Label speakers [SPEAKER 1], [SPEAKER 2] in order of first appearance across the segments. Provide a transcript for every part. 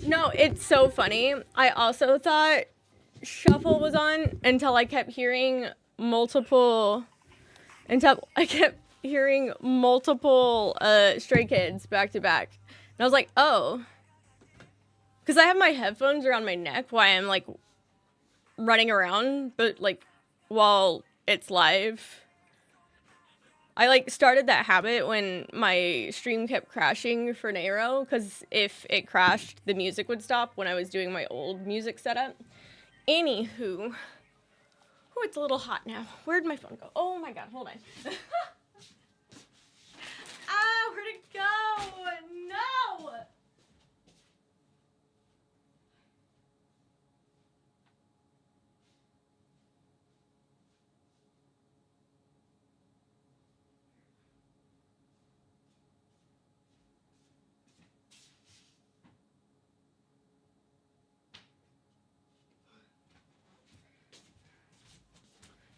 [SPEAKER 1] No, it's so funny. I also thought Shuffle was on until I kept hearing multiple Stray Kids back to back. And I was like, oh. Because I have my headphones around my neck while I'm, like, running around, but, like, while it's live. I, like, started that habit when my stream kept crashing for Nairo, because if it crashed, the music would stop when I was doing my old music setup. Anywho. Oh, it's a little hot now. Where'd my phone go? Oh my god, hold on. Ah, where'd it go? No!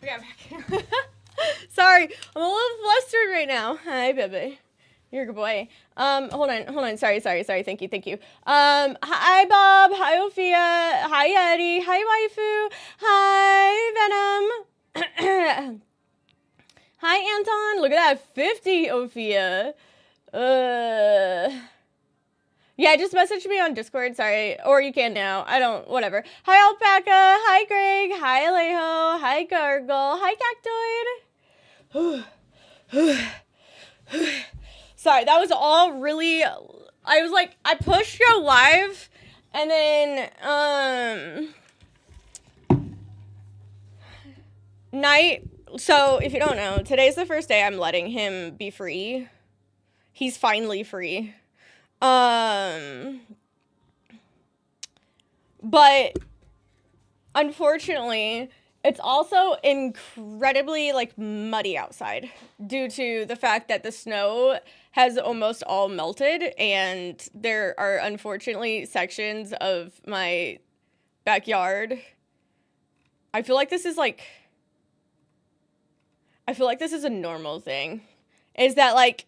[SPEAKER 1] Okay, I'm back. Sorry, I'm a little flustered right now. Hi, baby. You're a good boy. Hold on. Sorry. Thank you. Hi, Bob. Hi, Ophia. Hi, Eddie. Hi, Waifu. Hi, Venom. Hi, Anton. Look at that 50, Ophia. Yeah, just message me on Discord, sorry. Or you can now. Whatever. Hi, Alpaca. Hi, Greg. Hi, Alejo. Hi, Gargle. Hi, Cactoid. Sorry, that was all really... I was like, I pushed go live, and then, night... So, if you don't know, today's the first day I'm letting him be free. He's finally free. But unfortunately, it's also incredibly like muddy outside due to the fact that the snow has almost all melted, and there are unfortunately sections of my backyard. I feel like this is a normal thing. Is that like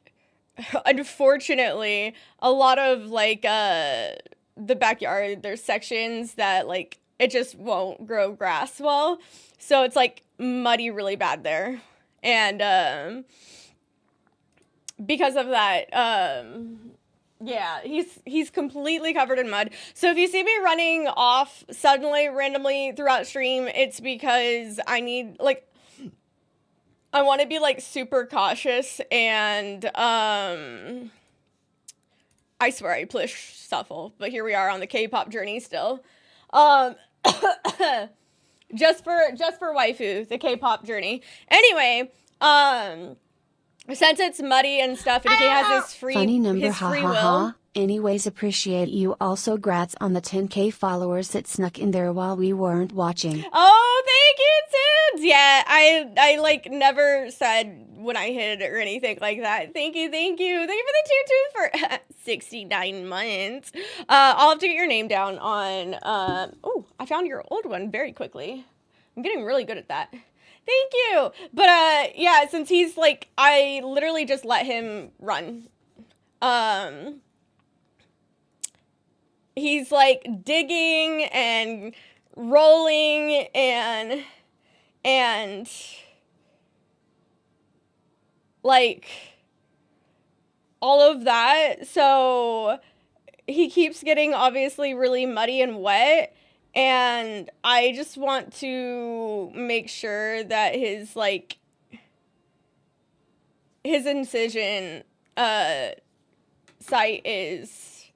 [SPEAKER 1] unfortunately, a lot of, like, the backyard, there's sections that, like, it just won't grow grass well. So it's, like, muddy really bad there. And, because of that, yeah, he's completely covered in mud. So if you see me running off suddenly, randomly throughout stream, it's because I need, like, I want to be, like, super cautious, and, I swear I pushed Shuffle, but here we are on the K-pop journey still. Just for waifu, the K-pop journey. Anyway, since it's muddy and stuff, and he has his free will.
[SPEAKER 2] Anyways, appreciate you. Also, grats on the 10K followers that snuck in there while we weren't watching.
[SPEAKER 1] Oh, thank you, Tunes! Yeah, I like never said when I hit it or anything like that. Thank you. Thank you for the 2 Tunes for 69 months. I'll have to get your name down on, oh, I found your old one very quickly. I'm getting really good at that. Thank you! But, yeah, since he's, like, I literally just let him run. He's, like, digging and rolling and, like, all of that. So, he keeps getting, obviously, really muddy and wet. And I just want to make sure that his, like, his incision, site is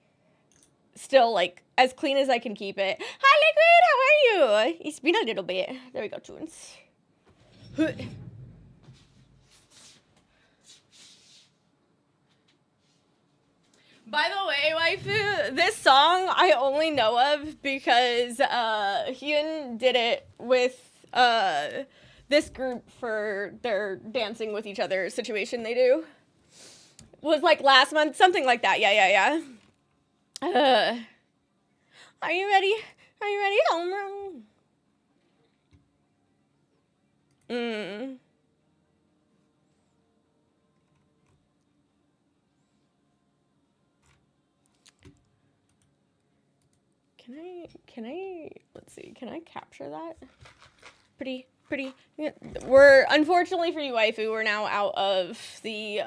[SPEAKER 1] still, like, as clean as I can keep it. Hi, Liquid! How are you? It's been a little bit. There we go, Tunes. By the way, waifu, this song I only know of because Hyun did it with this group for their dancing with each other situation they do. It was like last month, something like that. Yeah. Are you ready? Are you ready, homeroom? let's see, can I capture that? Pretty. We're, unfortunately for you, waifu, we're now out of the,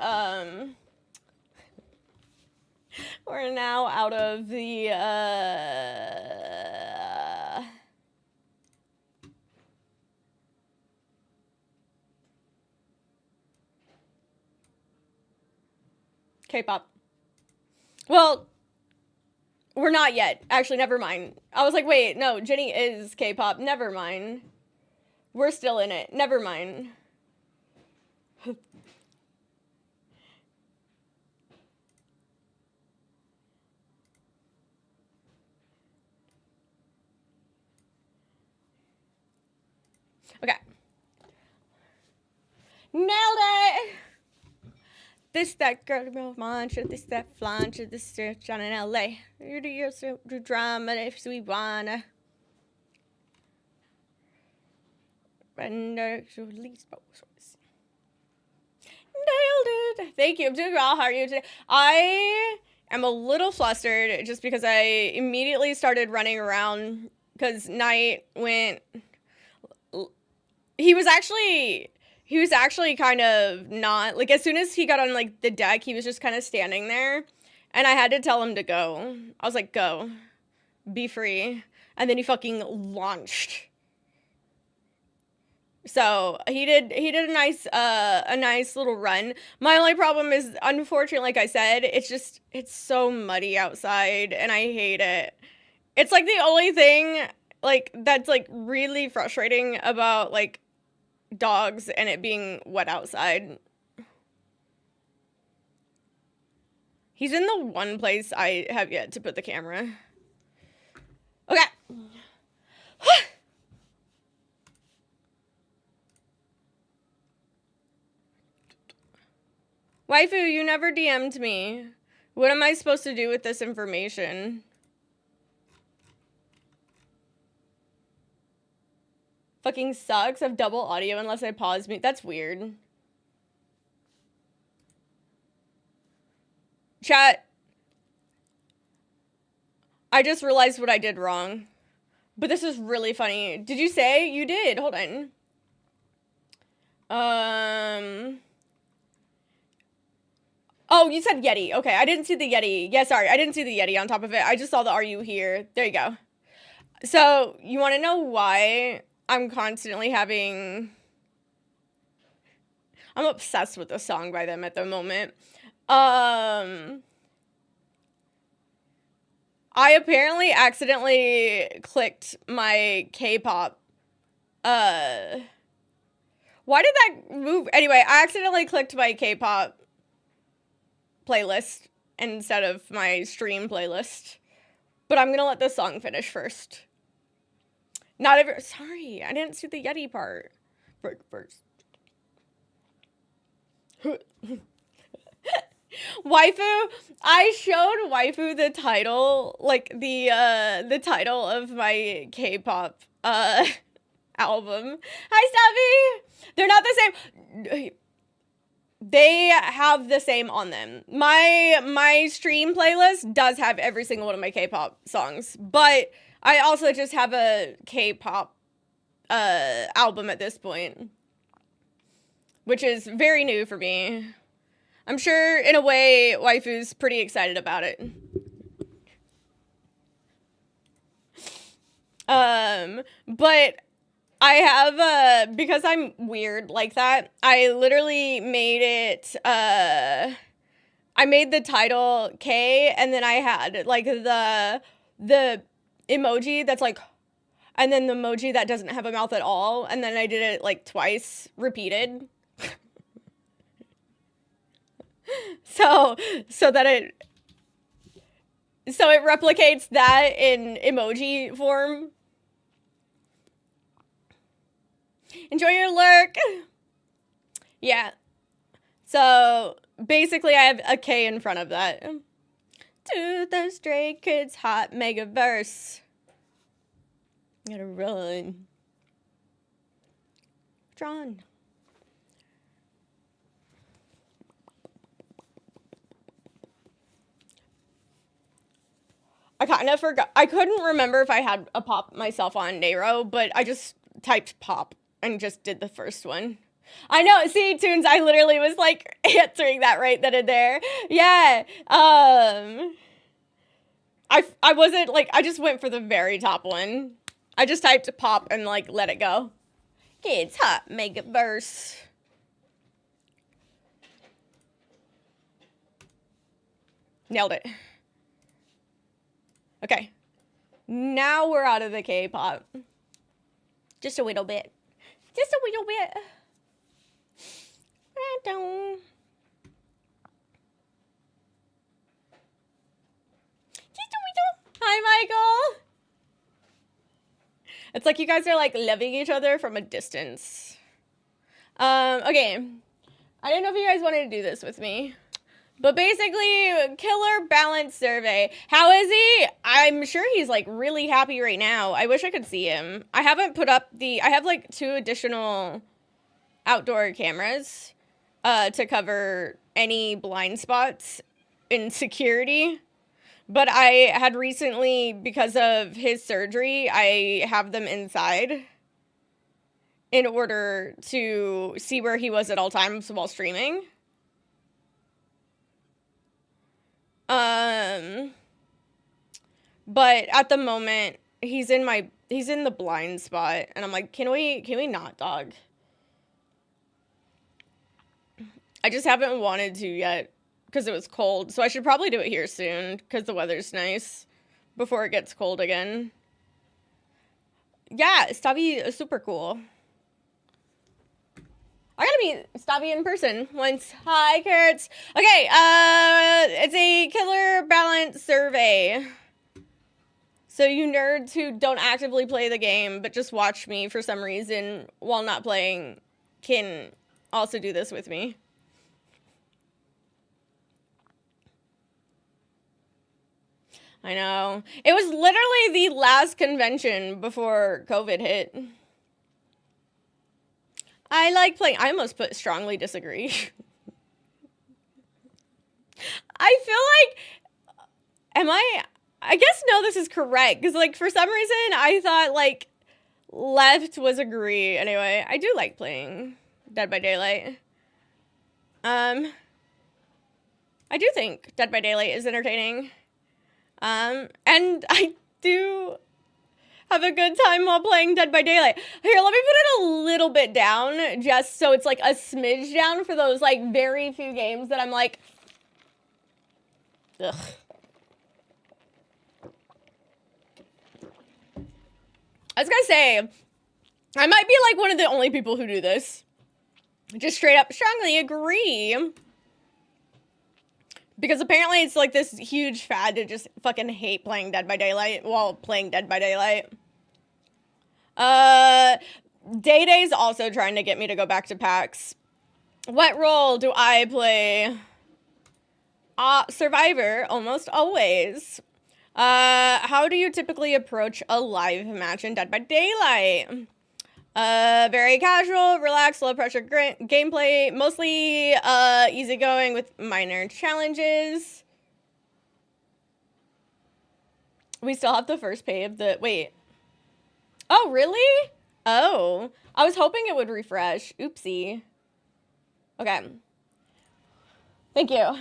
[SPEAKER 1] we're now out of the, K-pop. Well, we're not yet. Actually, never mind. I was like, wait, no, Jenny is K-pop. Never mind. We're still in it. Never mind. Okay. Nailed it! This, that girl, mantra, this, that flancha, this, search on in LA. You do your drama if we wanna. Nailed it. Thank you. I'm doing well. How are you today? I am a little flustered just because I immediately started running around because Knight went. He was actually kind of not, like, as soon as he got on, like, the deck, he was just kind of standing there, and I had to tell him to go. I was like, go. Be free. And then he fucking launched. So, he did a nice little run. My only problem is, unfortunately, like I said, it's so muddy outside, and I hate it. It's, like, the only thing, like, that's, like, really frustrating about, like, dogs and it being wet outside. He's in the one place I have yet to put the camera. Okay. Waifu, you never DM'd me. What am I supposed to do with this information? Fucking sucks. I have double audio unless I pause me. That's weird. Chat. I just realized what I did wrong. But this is really funny. Did you say? You did. Hold on. Oh, you said Yeti. Okay, I didn't see the Yeti. Yeah, sorry. I didn't see the Yeti on top of it. I just saw the Are You Here? There you go. So, you want to know why I'm constantly having... I'm obsessed with the song by them at the moment. I apparently accidentally clicked my K-pop. Why did that move? Anyway, I accidentally clicked my K-pop playlist instead of my stream playlist. But I'm gonna let the song finish first. Not ever. Sorry, I didn't see the Yeti part. First. Waifu, I showed Waifu the title, like the title of my K-pop album. Hi, Steffi. They're not the same. They have the same on them. My stream playlist does have every single one of my K-pop songs, but I also just have a K-pop album at this point, which is very new for me. I'm sure, in a way, Waifu's pretty excited about it. But I have, because I'm weird like that, I literally made it, I made the title K, and then I had, like, the emoji that's, like, and then the emoji that doesn't have a mouth at all, and then I did it, like, twice, repeated. So that it replicates that in emoji form. Enjoy your lurk. Yeah. So basically I have a K in front of that. To the Stray Kids Hot Megaverse. Gotta run. Drawn. I kind of forgot. I couldn't remember if I had a pop myself on Nero, but I just typed pop and just did the first one. I know. See, Tunes, I literally was like answering that right then and there. Yeah. I wasn't like, I just went for the very top one. I just typed pop and like let it go. It's hot, make it verse. Nailed it. Okay. Now we're out of the K-pop. Just a little bit. Just a little bit. Just a little. Hi, Michael. It's like you guys are like loving each other from a distance. Okay. I didn't know if you guys wanted to do this with me. But basically, killer balance survey. How is he? I'm sure he's like really happy right now. I wish I could see him. I haven't put up I have like 2 additional outdoor cameras to cover any blind spots in security. But I had recently, because of his surgery, I have them inside in order to see where he was at all times while streaming. But at the moment, he's in the blind spot, and I'm like, can we not, dog? I just haven't wanted to yet, because it was cold, so I should probably do it here soon, because the weather's nice, before it gets cold again. Yeah, Stavi is super cool. I gotta meet Stavi in person once. Hi, Carrots. Okay, it's a killer balance survey. So you nerds who don't actively play the game, but just watch me for some reason while not playing, can also do this with me. I know. It was literally the last convention before COVID hit. I like playing. I almost put strongly disagree. I feel like, I guess no, this is correct. Because, like, for some reason, I thought, like, left was agree. Anyway, I do like playing Dead by Daylight. I do think Dead by Daylight is entertaining. And I do have a good time while playing Dead by Daylight. Here, let me put it a little bit down, just so it's like a smidge down for those like very few games that I'm like, ugh. I was gonna say, I might be like one of the only people who do this. Just straight up strongly agree. Because apparently it's like this huge fad to just fucking hate playing Dead by Daylight while playing Dead by Daylight. Day-Day's also trying to get me to go back to PAX. What role do I play? Survivor, almost always. How do you typically approach a live match in Dead by Daylight? Very casual, relaxed, low pressure gameplay, mostly easygoing with minor challenges. We still have the first pay of the, wait. Oh, really? Oh, I was hoping it would refresh. Oopsie. Okay. Thank you.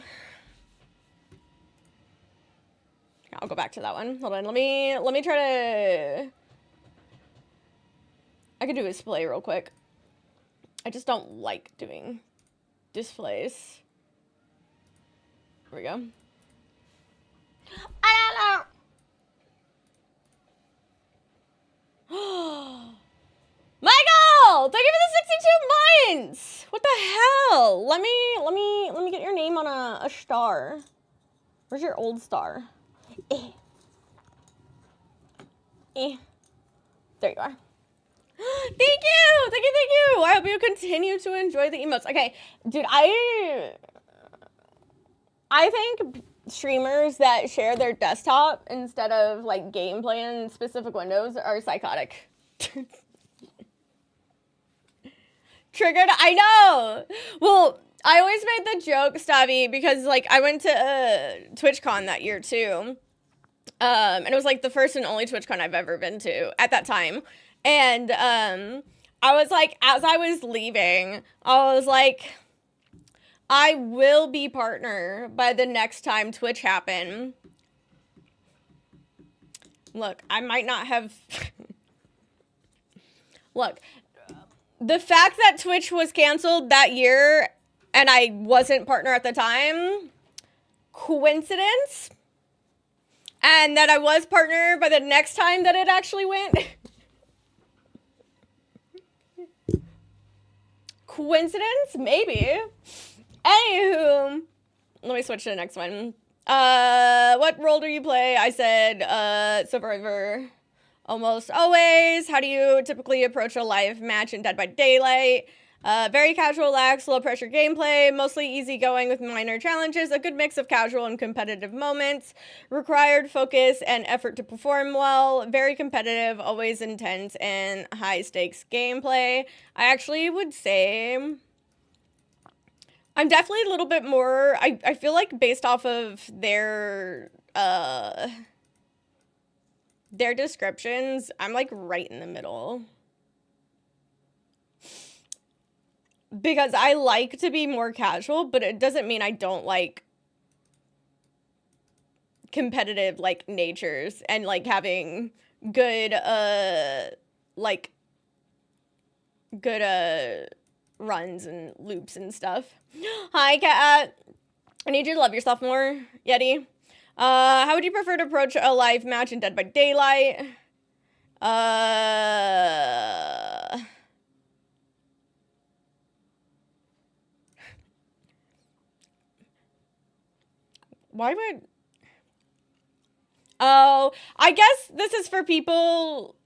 [SPEAKER 1] I'll go back to that one. Hold on, let me try to, I could do a display real quick. I just don't like doing displays. Here we go. I don't know. Michael, thank you for the 62 months. What the hell? Let me get your name on a star. Where's your old star? There you are. Thank you! Thank you! I hope you continue to enjoy the emotes. Okay, dude, I think streamers that share their desktop instead of, like, gameplay in specific windows are psychotic. Triggered? I know! Well, I always made the joke, Stavi, because, like, I went to TwitchCon that year, too. And it was like the first and only TwitchCon I've ever been to at that time. And I was like, as I was leaving, I was like, I will be partner by the next time Twitch happen. Look, I might not have. Look, the fact that Twitch was canceled that year and I wasn't partner at the time, coincidence? And that I was partner by the next time that it actually went. Coincidence? Maybe. Anywho, let me switch to the next one. What role do you play? I said, Survivor. Almost always. How do you typically approach a live match in Dead by Daylight? Very casual, lax, low pressure gameplay, mostly easygoing with minor challenges, a good mix of casual and competitive moments, required focus and effort to perform well, very competitive, always intense, and high stakes gameplay. I actually would say I'm definitely a little bit more, I feel like based off of their descriptions, I'm like right in the middle. Because I like to be more casual, but it doesn't mean I don't like competitive like natures and like having good runs and loops and stuff. Hi Kat. I need you to love yourself more, Yeti. How would you prefer to approach a live match in Dead by Daylight? Why would... Oh, I guess this is for people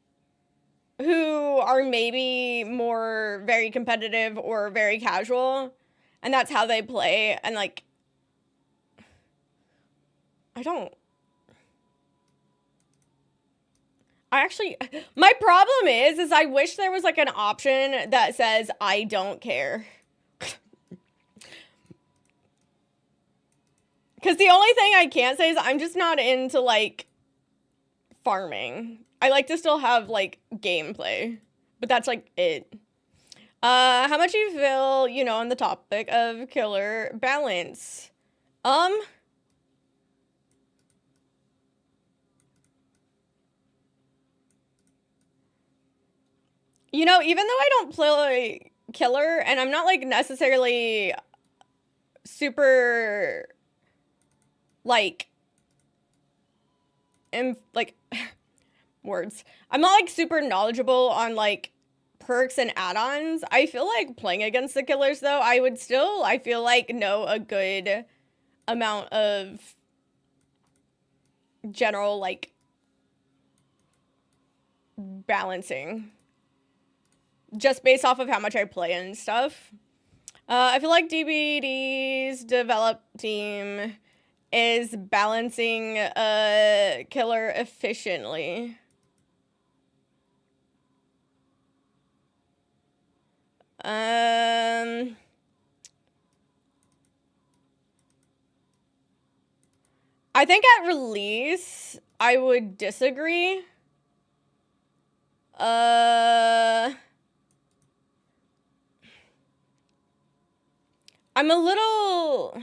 [SPEAKER 1] who are maybe more very competitive or very casual, and that's how they play, and like... My problem is I wish there was like an option that says I don't care. Because the only thing I can't say is I'm just not into, like, farming. I like to still have, like, gameplay. But that's, like, it. How much do you feel, you know, on the topic of killer balance? You know, even though I don't play killer, and I'm not, like, necessarily super... like words. I'm not like super knowledgeable on like perks and add-ons. I feel like playing against the killers though, I feel like know a good amount of general like balancing just based off of how much I play and stuff. I feel like DBD's develop team is balancing a killer efficiently. I think at release, I would disagree. I'm a little...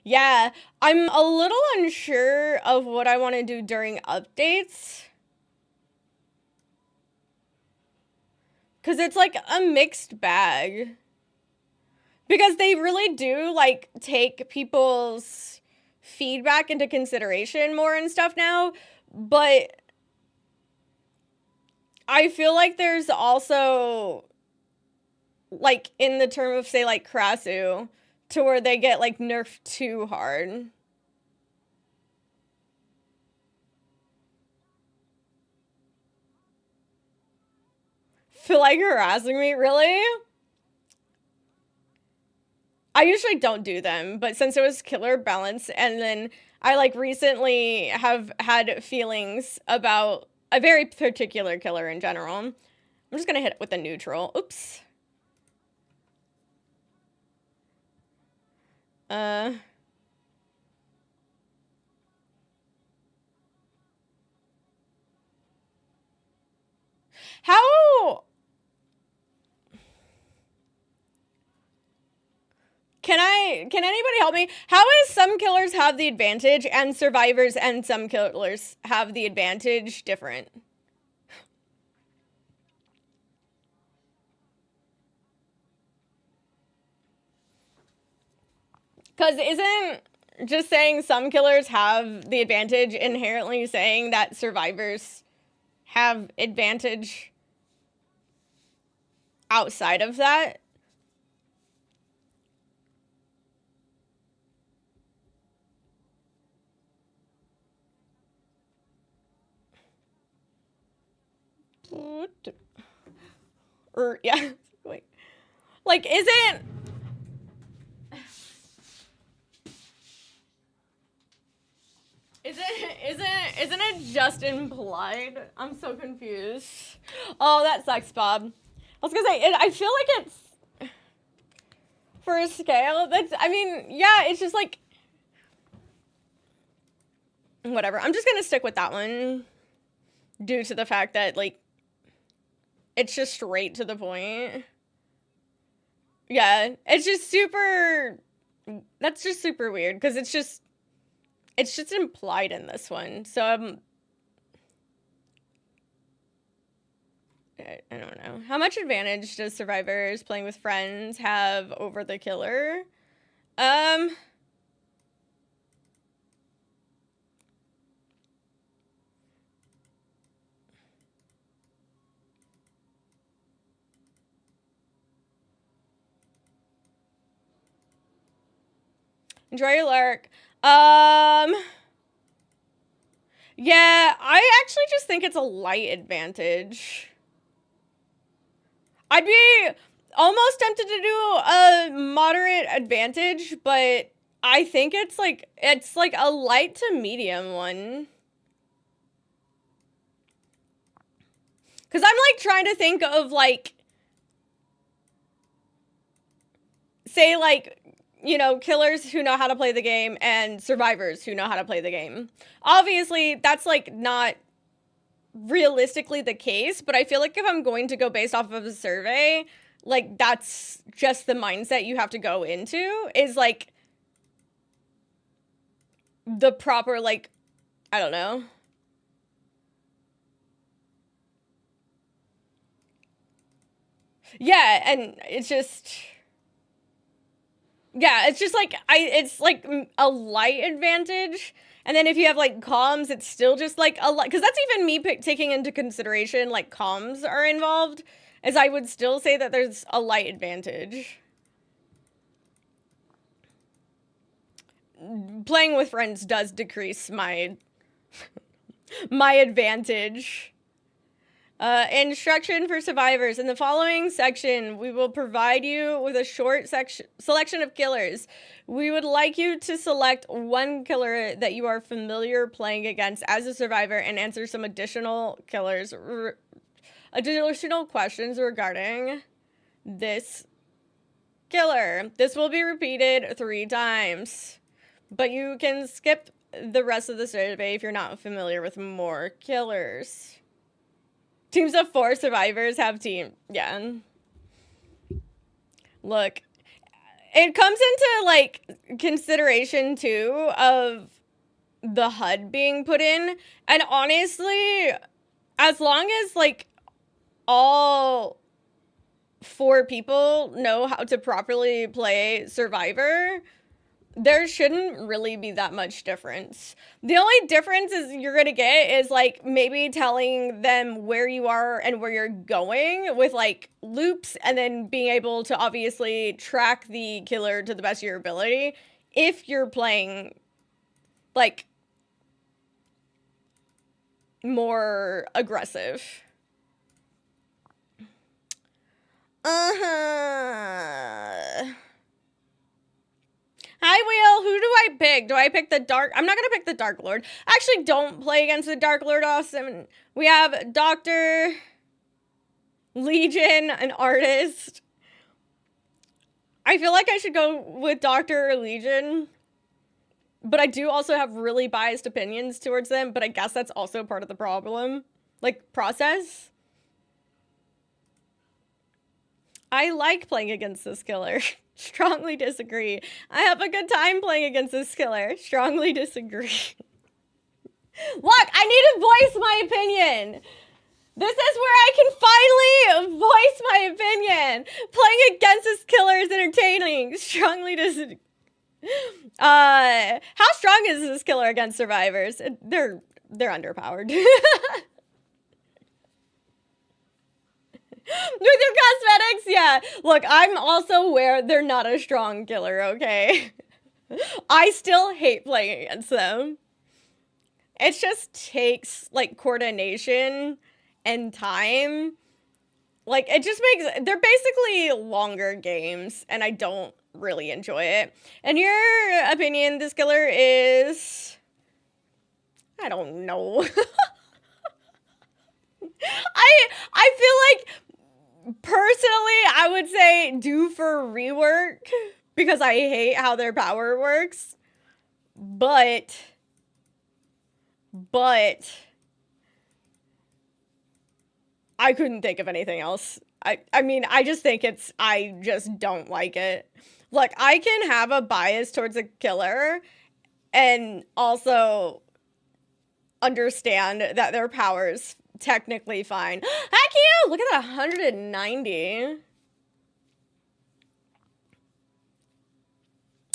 [SPEAKER 1] Yeah, I'm a little unsure of what I want to do during updates. Because it's like a mixed bag. Because they really do like take people's feedback into consideration more and stuff now. But I feel like there's also like in the term of say like Krasu, to where they get, like, nerfed too hard. Feel like harassing me? Really? I usually don't do them, but since it was killer balance, and then I, like, recently have had feelings about a very particular killer in general. I'm just gonna hit it with a neutral. Oops. can anybody help me? How is some killers have the advantage and survivors and some killers have the advantage different? Because isn't just saying some killers have the advantage inherently saying that survivors have advantage outside of that? Or, yeah. Wait. Like, isn't it just implied? I'm so confused. Oh, that sucks, Bob. I was gonna say, I feel like it's for a scale. I mean, yeah, it's just like whatever. I'm just gonna stick with that one due to the fact that like it's just straight to the point. Yeah, it's just super. That's just super weird because it's just implied in this one. So I don't know. How much advantage does survivors playing with friends have over the killer? Enjoy your lurk. Yeah, I actually just think it's a light advantage. I'd be almost tempted to do a moderate advantage, but I think it's like a light to medium one. Cause I'm like trying to think of like, say like, you know, killers who know how to play the game and survivors who know how to play the game. Obviously, that's like not realistically the case, but I feel like if I'm going to go based off of a survey, like that's just the mindset you have to go into is like the proper like, I don't know. Yeah, and it's just like it's like a light advantage. And then if you have like comms, it's still just like a lot, because that's even me taking into consideration like comms are involved, as I would still say that there's a light advantage. Playing with friends does decrease my my advantage. Instruction for survivors. In the following section, we will provide you with a short selection of killers. We would like you to select one killer that you are familiar playing against as a survivor and answer some additional additional questions regarding this killer. This will be repeated 3 times, but you can skip the rest of the survey if you're not familiar with more killers. Teams of 4 survivors have team. Yeah. Look, it comes into like consideration too of the HUD being put in. And honestly, as long as like all 4 people know how to properly play Survivor, there shouldn't really be that much difference. The only difference is you're gonna get is like maybe telling them where you are and where you're going with like loops, and then being able to obviously track the killer to the best of your ability if you're playing like more aggressive. Hi, Wheel. Who do I pick? Do I pick the Dark? I'm not going to pick the Dark Lord. I actually don't play against the Dark Lord often. We have Doctor, Legion, an Artist. I feel like I should go with Doctor or Legion. But I do also have really biased opinions towards them. But I guess that's also part of the problem. Like, process. I like playing against this killer. Strongly disagree. I have a good time playing against this killer. Strongly disagree. Look, I need to voice my opinion. This is where I can finally voice my opinion. Playing against this killer is entertaining. Strongly disagree. How strong is this killer against survivors? They're underpowered. With your cosmetics, yeah. Look, I'm also aware they're not a strong killer, okay? I still hate playing against them. It just takes, like, coordination and time. Like, it just makes... They're basically longer games, and I don't really enjoy it. In your opinion, this killer is... I don't know. I feel like... Personally, I would say due for rework because I hate how their power works. But I couldn't think of anything else. I mean, I just think I just don't like it. Look, I can have a bias towards a killer and also understand that their powers technically fine. Heck you! Look at that 190.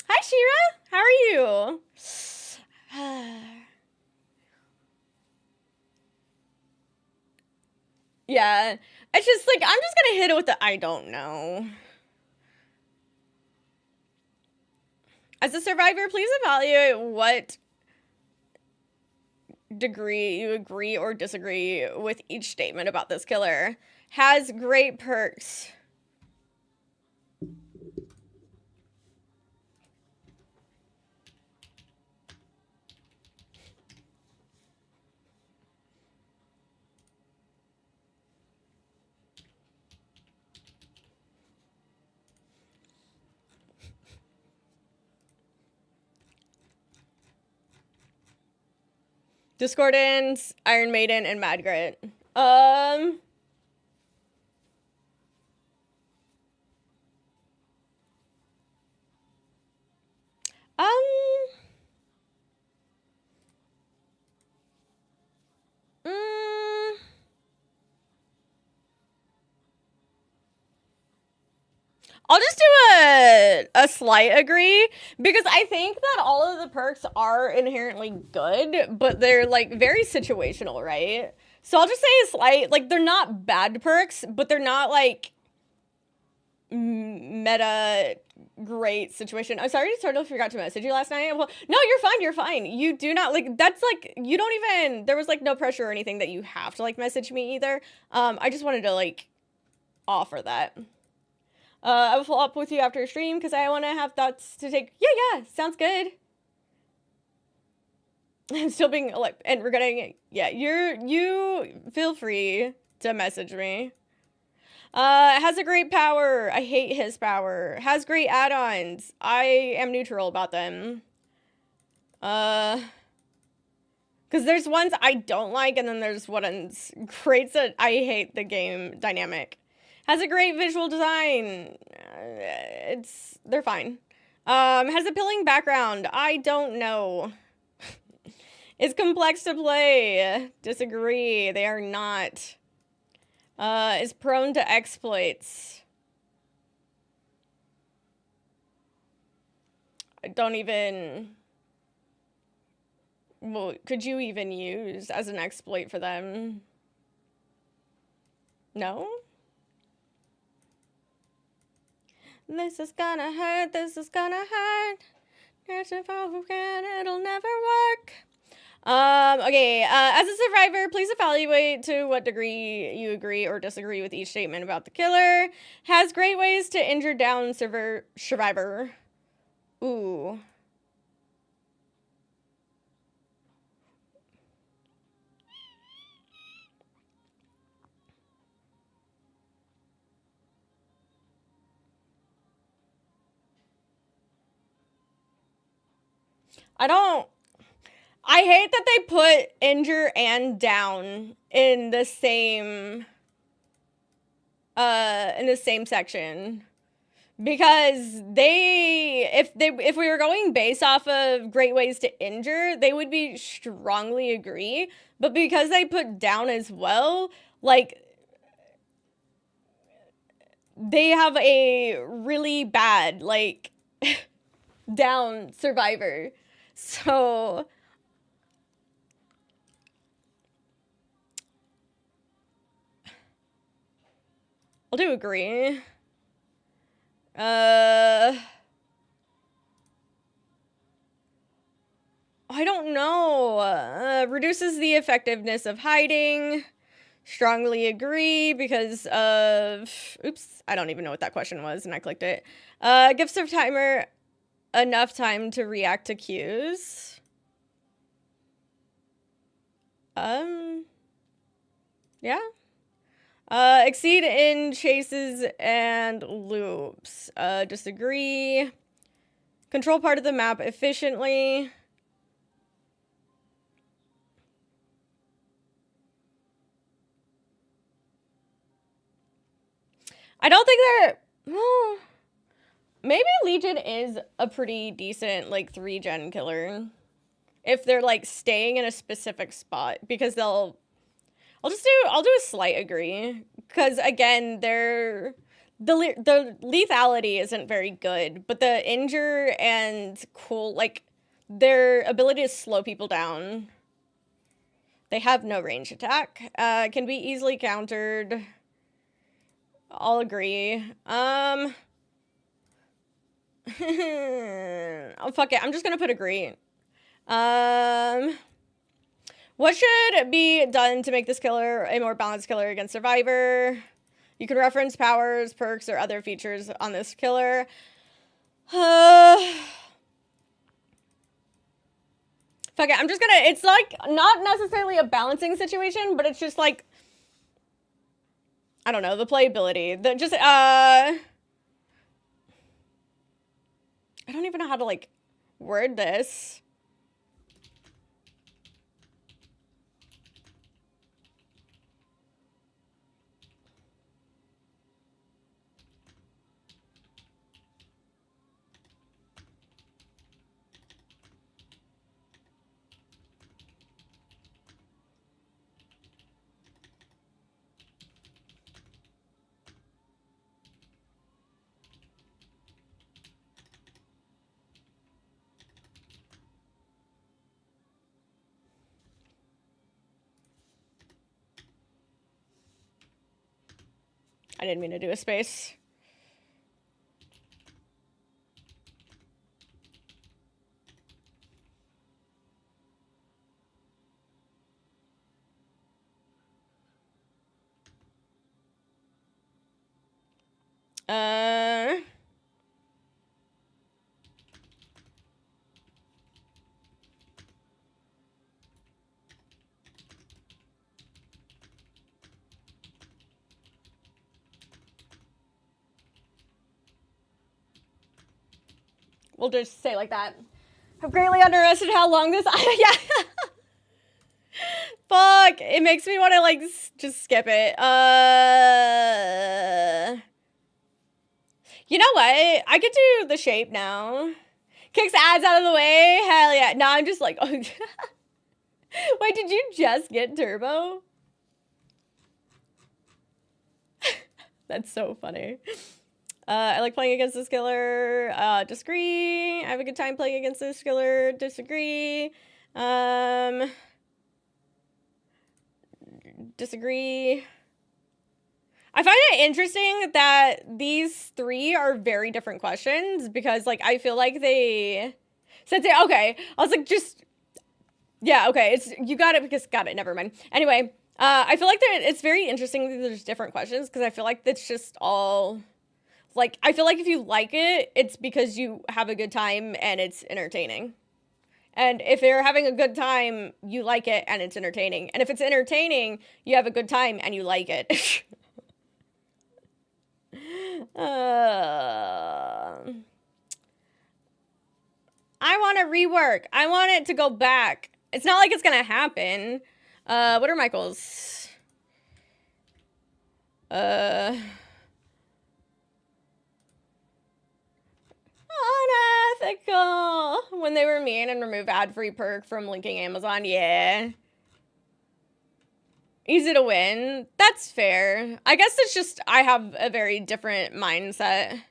[SPEAKER 1] Hi, Shira. How are you? Yeah. It's just like, I'm just gonna hit it with the I don't know. As a survivor, please evaluate what degree you agree or disagree with each statement about this killer. Has great perks. Discordance, Iron Maiden, and Mad Grit. I'll just do a slight agree because I think that all of the perks are inherently good, but they're like very situational, right? So I'll just say a slight, like they're not bad perks, but they're not like meta great situation. I'm sorry, Turtle forgot to message you last night. Well, no, you're fine. You do not like that's like you don't even there was like no pressure or anything that you have to like message me either. I just wanted to like offer that. I will follow up with you after a stream because I want to have thoughts to take. Yeah, sounds good. I'm still being like and regretting it. Yeah, you feel free to message me. Has a great power. I hate his power. Has great add-ons. I am neutral about them. Because there's ones I don't like, and then there's ones great that I hate the game dynamic. Has a great visual design. They're fine. Has a appealing background. I don't know. Is complex to play. Disagree. They are not. Is prone to exploits. I don't even... Well, could you even use as an exploit for them? No? This is gonna hurt, this is gonna hurt. It'll never work. Okay, as a survivor, please evaluate to what degree you agree or disagree with each statement about the killer. Has great ways to injure down survivor. Ooh. I hate that they put injure and down in the same in the same section. Because if we were going based off of great ways to injure, they would be strongly agree. But because they put down as well, like, they have a really bad, like, down survivor. So I'll do agree. I don't know. Reduces the effectiveness of hiding. Strongly agree because of... Oops, I don't even know what that question was, and I clicked it. Gives the timer enough time to react to cues. Yeah. Exceed in chases and loops. Disagree. Control part of the map efficiently. I don't think they're... Well, maybe Legion is a pretty decent, like, 3-gen killer. If they're, like, staying in a specific spot. Because they'll... I'll do a slight agree. Because, again, the lethality isn't very good. But the injure and cool, like, their ability to slow people down. They have no range attack. Can be easily countered. I'll agree. Oh, fuck it. I'm just gonna put agree. What should be done to make this killer a more balanced killer against Survivor? You can reference powers, perks, or other features on this killer. Fuck it. I'm just gonna... It's, like, not necessarily a balancing situation, but it's just, like... I don't know, the playability. I don't even know how to, like, word this. I didn't mean to do a space. We'll just say it like that. I've greatly underestimated how long this... Yeah. Fuck. It makes me want to, like, just skip it. You know what? I could do the shape now. Kicks ads out of the way. Hell yeah. Now I'm just like... Oh. Wait, did you just get turbo? That's so funny. I like playing against this killer. Disagree. I have a good time playing against this killer. Disagree. Disagree. I find it interesting that these three are very different questions because, like, I feel like they said, okay, I was like, just, yeah, okay, it's, you got it because, got it, never mind. Anyway, I feel like it's very interesting that there's different questions because I feel like it's just all... Like, I feel like if you like it, it's because you have a good time and it's entertaining. And if you're having a good time, you like it and it's entertaining. And if it's entertaining, you have a good time and you like it. I want to rework. I want it to go back. It's not like it's going to happen. What are Michael's? Unethical. When they were mean and remove ad-free perk from linking Amazon, yeah. Easy to win. That's fair. I guess it's just I have a very different mindset.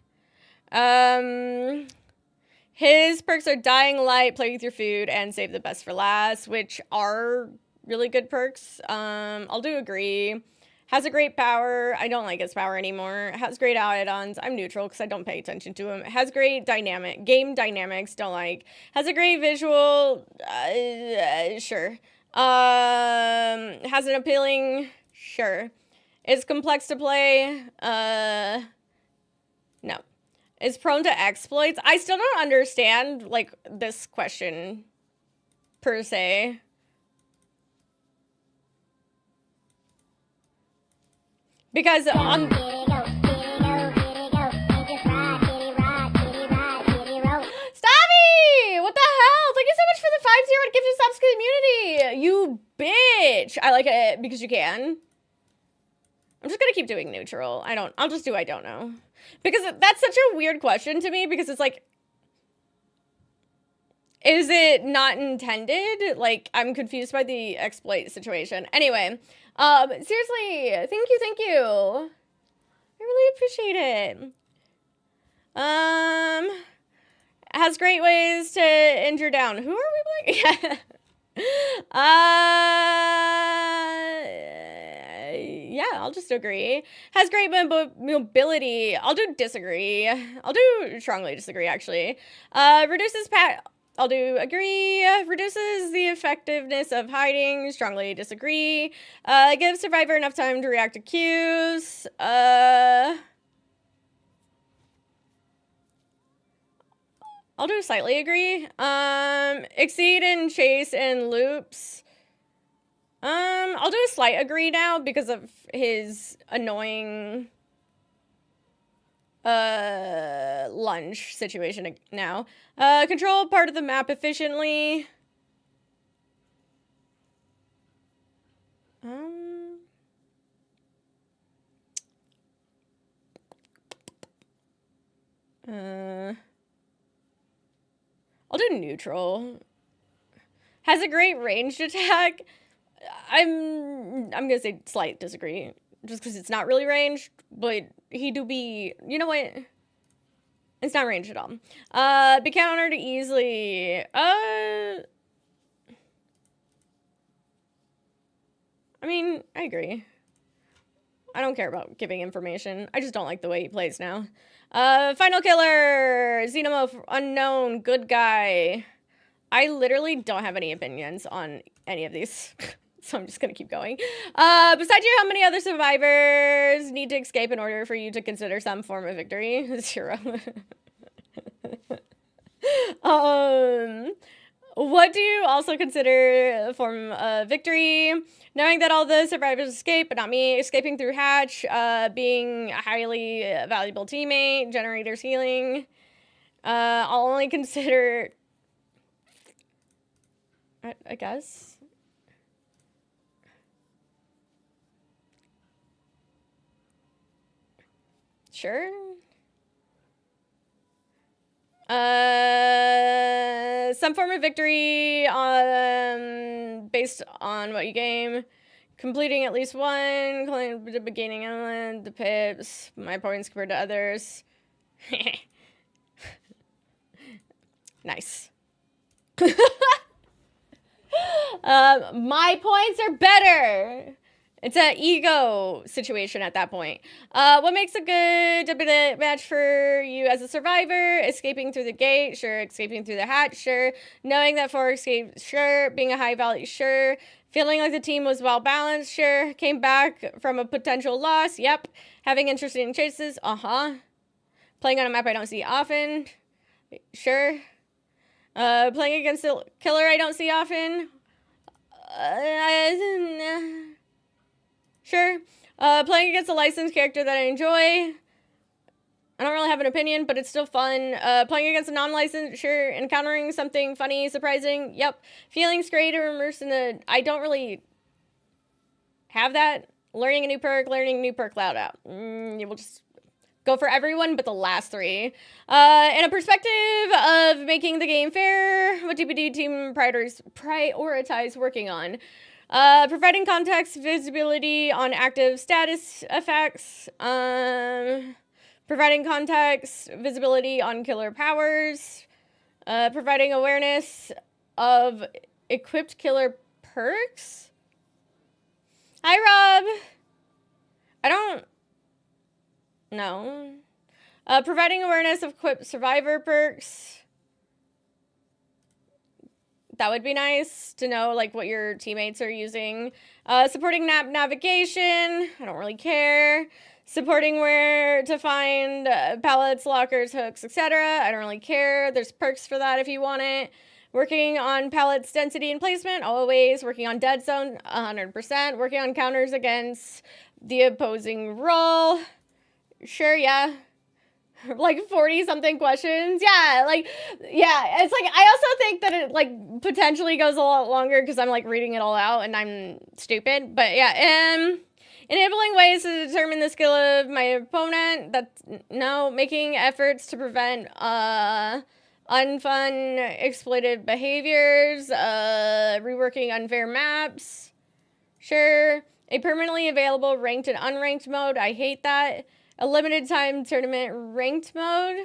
[SPEAKER 1] His perks are Dying Light, Play with Your Food, and Save the Best for Last, which are really good perks. I'll do agree. Has a great power. I don't like his power anymore. Has great add-ons. I'm neutral because I don't pay attention to him. Has great game dynamics. Don't like. Has a great visual. Sure. Has an appealing. Sure. Is complex to play. No. Is prone to exploits. I still don't understand like this question per se. Because on Stabby, what the hell? Thank you so much for the 5-0 gifted subs community. You bitch. I like it because you can. I'm just gonna keep doing neutral. I'll just do I don't know. Because that's such a weird question to me because it's like, is it not intended? Like, I'm confused by the exploit situation. Anyway, seriously, thank you. I really appreciate it. Has great ways to injure down. Who are we playing? Yeah, I'll just agree. Has great mobility. I'll do disagree. I'll do strongly disagree, actually. Reduces I'll do agree. Reduces the effectiveness of hiding. Strongly disagree. Gives survivor enough time to react to cues. I'll do slightly agree. Exceed and chase and loops. I'll do a slight agree now because of his annoying lunge situation now. Control part of the map efficiently. I'll do neutral. Has a great ranged attack. I'm gonna say slight disagree, just because it's not really ranged, but he do be, you know what? It's not ranged at all. Be countered easily. I mean, I agree. I don't care about giving information. I just don't like the way he plays now. Final killer, Xenomorph, unknown, good guy. I literally don't have any opinions on any of these. So I'm just gonna keep going. Besides you, how many other survivors need to escape in order for you to consider some form of victory? 0. What do you also consider a form of victory? Knowing that all the survivors escape, but not me. Escaping through hatch. Being a highly valuable teammate. Generators healing. I'll only consider... I guess... Sure. Some form of victory based on what you game. Completing at least one, the beginning element, the pips, my points compared to others. Nice. My points are better. It's an ego situation at that point. What makes a good match for you as a survivor? Escaping through the gate? Sure. Escaping through the hatch? Sure. Knowing that 4 escaped? Sure. Being a high value? Sure. Feeling like the team was well balanced? Sure. Came back from a potential loss? Yep. Having interesting chases? Playing on a map I don't see often? Sure. Playing against a killer I don't see often? Sure. Playing against a licensed character that I enjoy. I don't really have an opinion, but it's still fun. Playing against a non-licensed, sure. Encountering something funny, surprising, yep. Feelings great or immersed in the... I don't really have that. Learning a new perk loud out. We'll just Go for everyone but the last 3. In a perspective of making the game fair, what DPD team prioritize working on? Providing context visibility on active status effects. Providing context visibility on killer powers. Providing awareness of equipped killer perks. Hi, Rob. I don't know. Providing awareness of equipped survivor perks. That would be nice to know, like, what your teammates are using. Supporting navigation. I don't really care. Supporting where to find pallets, lockers, hooks, etc. I don't really care. There's perks for that if you want it. Working on pallets density and placement, always. Working on dead zone, 100%. Working on counters against the opposing role. Sure, yeah. Like 40-something questions. Yeah, like, yeah. It's like, I also think that it, like, potentially goes a lot longer because I'm, like, reading it all out and I'm stupid. But, yeah, enabling ways to determine the skill of my opponent. That's, no. Making efforts to prevent, unfun, exploitive behaviors. Reworking unfair maps. Sure. A permanently available ranked and unranked mode. I hate that. A limited time tournament ranked mode.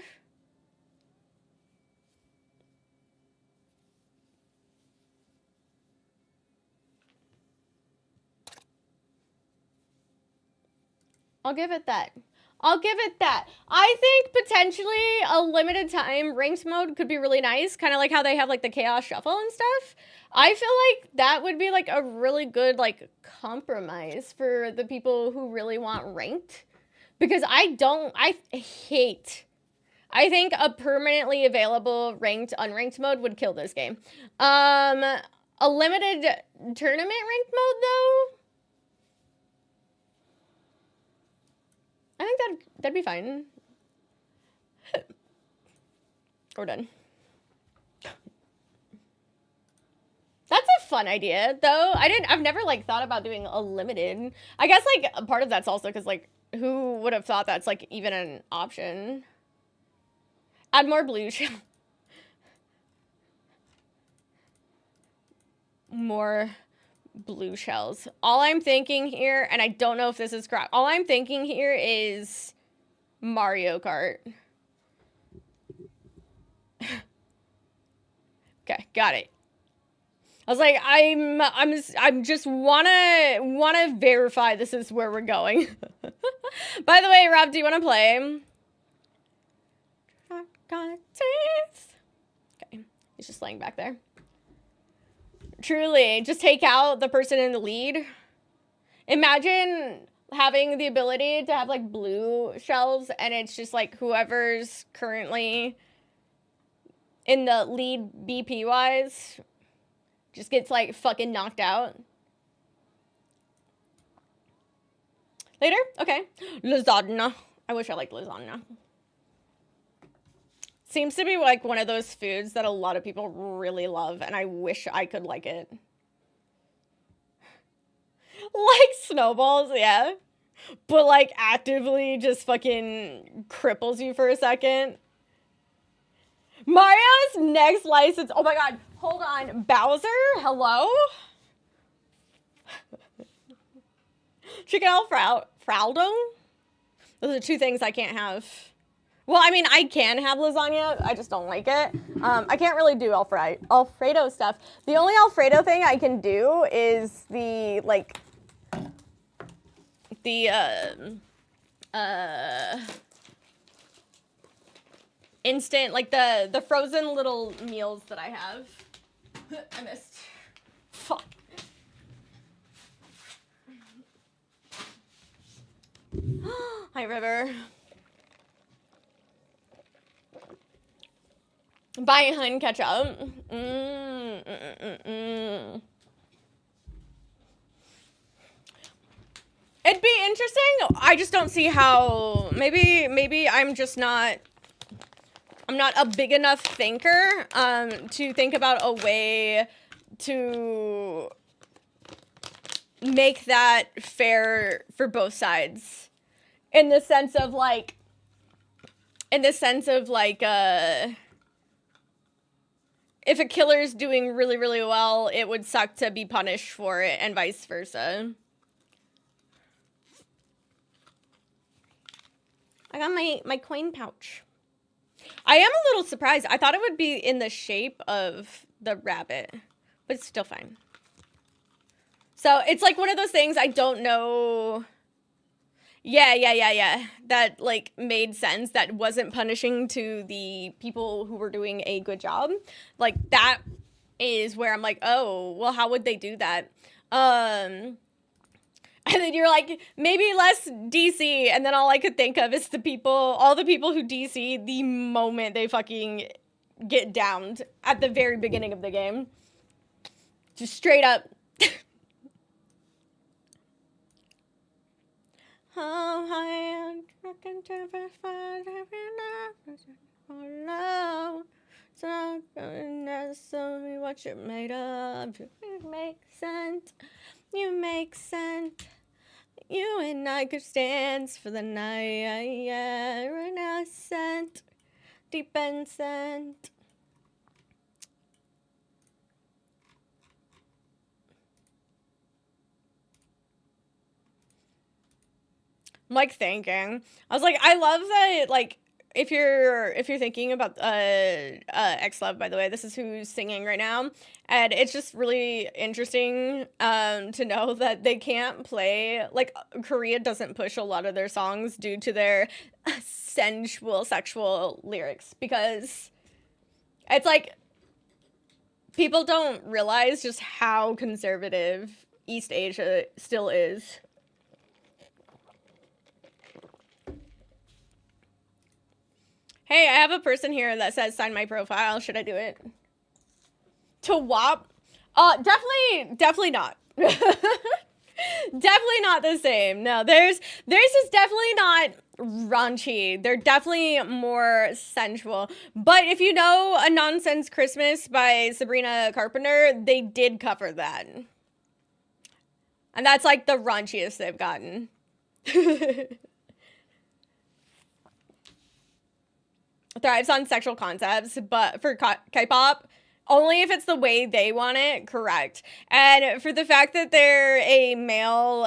[SPEAKER 1] I'll give it that. I'll give it that. I think potentially a limited time ranked mode could be really nice. Kind of like how they have like the chaos shuffle and stuff. I feel like that would be like a really good like compromise for the people who really want ranked. Because I think a permanently available ranked, unranked mode would kill this game. A limited tournament ranked mode, though? I think that'd be fine. We're done. That's a fun idea, though. I've never, like, thought about doing a limited. I guess, like, a part of that's also because, like, who would have thought that's, like, even an option? Add more blue shell. More blue shells. All I'm thinking here, and I don't know if this is correct, all I'm thinking here is Mario Kart. Okay, got it. I was like, I'm just wanna verify this is where we're going. By the way, Rob, do you want to play? Okay, he's just laying back there. Truly, just take out the person in the lead. Imagine having the ability to have like blue shells and it's just like whoever's currently in the lead BP wise just gets like fucking knocked out. Later? Okay. Lasagna. I wish I liked lasagna. Seems to be like one of those foods that a lot of people really love, and I wish I could like it. Like snowballs, yeah. But like actively just fucking cripples you for a second. Mario's next license. Oh my god. Hold on. Bowser? Hello? Chicken Alfredo? Those are two things I can't have. Well, I mean, I can have lasagna. I just don't like it. I can't really do Alfredo stuff. The only Alfredo thing I can do is the, like, instant, like, the frozen little meals that I have. I missed. Fuck. Hi, River. Buy hun ketchup. It'd be interesting. I just don't see how. Maybe I'm just not. I'm not a big enough thinker to think about a way to make that fair for both sides. In the sense of like, in the sense of like if a killer's doing really, really well, it would suck to be punished for it, and vice versa. I got my coin pouch. I am a little surprised. I thought it would be in the shape of the rabbit, but it's still fine. So it's like one of those things I don't know. Yeah. That like made sense. That wasn't punishing to the people who were doing a good job. Like that is where I'm like, oh, well, how would they do that? And then you're like, maybe less DC. And then all I could think of is all the people who DC the moment they fucking get downed at the very beginning of the game. Just straight up. Oh, I am looking to find love. It's not necessarily what you're made of. You make sense. You make sense. You and I could stand for the night. Yeah, right now, scent. Deep and scent. I'm like thinking. I was like, I love that. Like, if you're thinking about X Love, by the way, this is who's singing right now, and it's just really interesting to know that they can't play, like, Korea doesn't push a lot of their songs due to their sensual sexual lyrics, because it's like people don't realize just how conservative East Asia still is. Hey, I have a person here that says sign my profile. Should I do it? To WAP? Definitely not. Definitely not the same. No, theirs is definitely not raunchy. They're definitely more sensual. But if you know A Nonsense Christmas by Sabrina Carpenter, they did cover that. And that's like the raunchiest they've gotten. Thrives on sexual concepts, but for K-pop, only if it's the way they want it, correct. And for the fact that they're a male,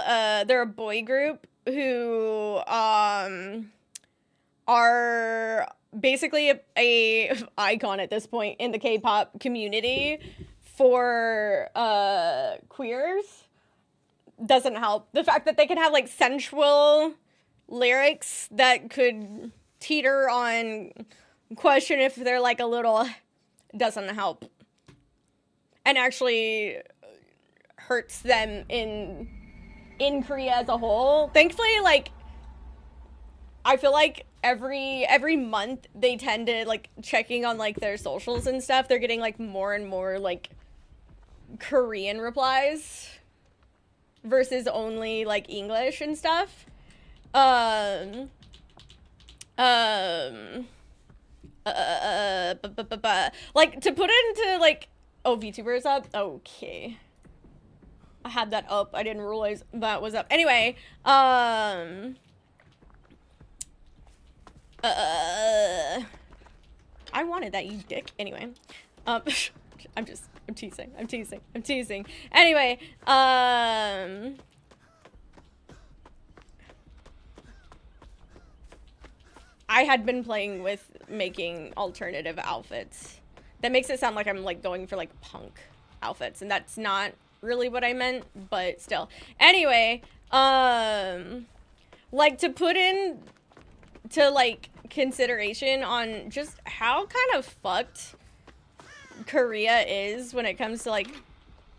[SPEAKER 1] they're a boy group who are basically a icon at this point in the K-pop community for queers, doesn't help. The fact that they can have like sensual lyrics that could teeter on question if they're like a little, doesn't help, and actually hurts them in Korea as a whole. Thankfully, like, I feel like every month they tend to like checking on like their socials and stuff, they're getting like more and more like Korean replies versus only like English and stuff. Like, to put it into like, oh, VTuber's up. Okay, I had that up. I didn't realize that was up. Anyway, I wanted that, you dick. Anyway, I'm teasing. Anyway, I had been playing with making alternative outfits. That makes it sound like I'm like going for like punk outfits, and that's not really what I meant, but still. Anyway, like, to put in to like consideration on just how kind of fucked Korea is when it comes to like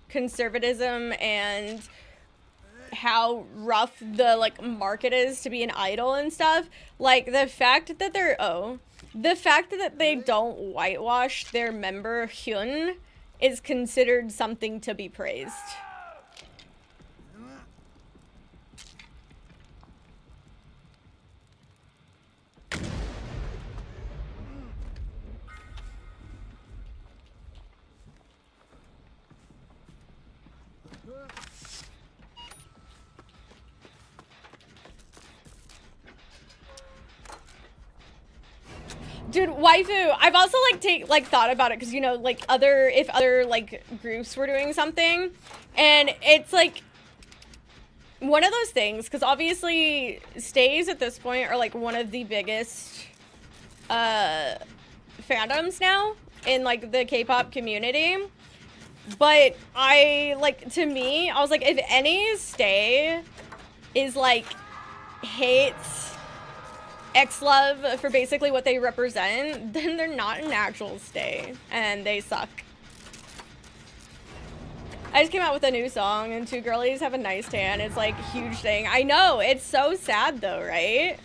[SPEAKER 1] conservatism and how rough the like market is to be an idol and stuff. Like, the fact that they don't whitewash their member Hyun is considered something to be praised. Dude, waifu, I've also like thought about it because, you know, like if other like groups were doing something, and it's like one of those things, because obviously stays at this point are like one of the biggest fandoms now in like the K-pop community. But to me, I was like, if any stay is like hates X-Love for basically what they represent, then they're not an actual stay, and they suck. I just came out with a new song, and 2 girlies have a nice tan. It's like a huge thing. I know, it's so sad though, right?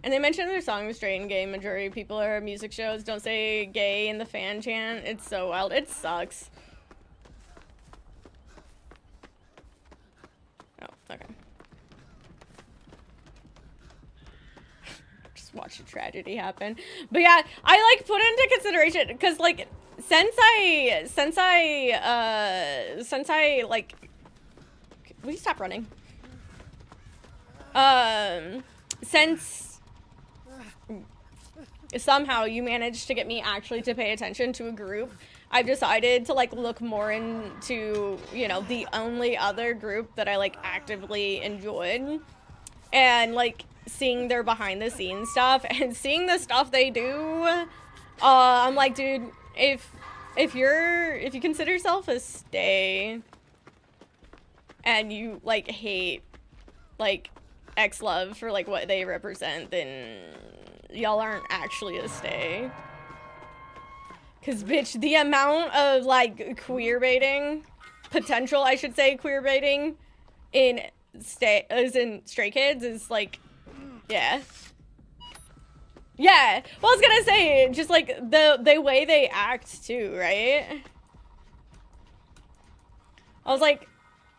[SPEAKER 1] And they mentioned their song straight and gay. Majority of people are at music shows. Don't say gay in the fan chant. It's so wild. It sucks. Oh, okay. Just watch a tragedy happen. But yeah, I like put into consideration because like since I like, will you stop running? Since somehow you managed to get me actually to pay attention to a group, I've decided to like look more into, you know, the only other group that I like actively enjoyed, and like seeing their behind the scenes stuff and seeing the stuff they do. I'm like, dude, if you consider yourself a stay and you like hate like X-Love for like what they represent, then y'all aren't actually a stay. Cause bitch, the amount of like queer baiting, potential I should say queer baiting in Stray Kids is like, yeah. Yeah, well I was gonna say, just like the way they act too, right? I was like,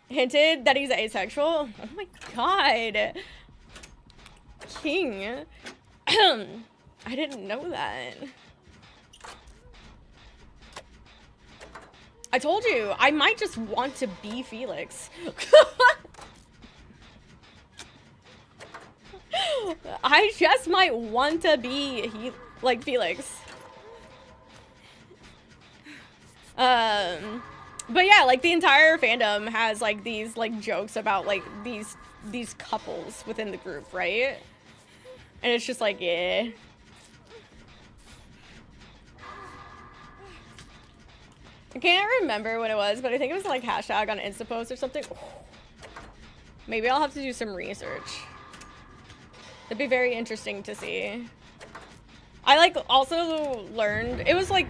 [SPEAKER 1] hinted that he's asexual. Oh my god. King. I didn't know that. I told you, I might just want to be Felix. I just might want to be like Felix. But yeah, like the entire fandom has like these like jokes about like these couples within the group, right? And it's just like, yeah. I can't remember what it was, but I think it was like hashtag on Insta post or something. Maybe I'll have to do some research. It'd be very interesting to see. I like also learned, it was like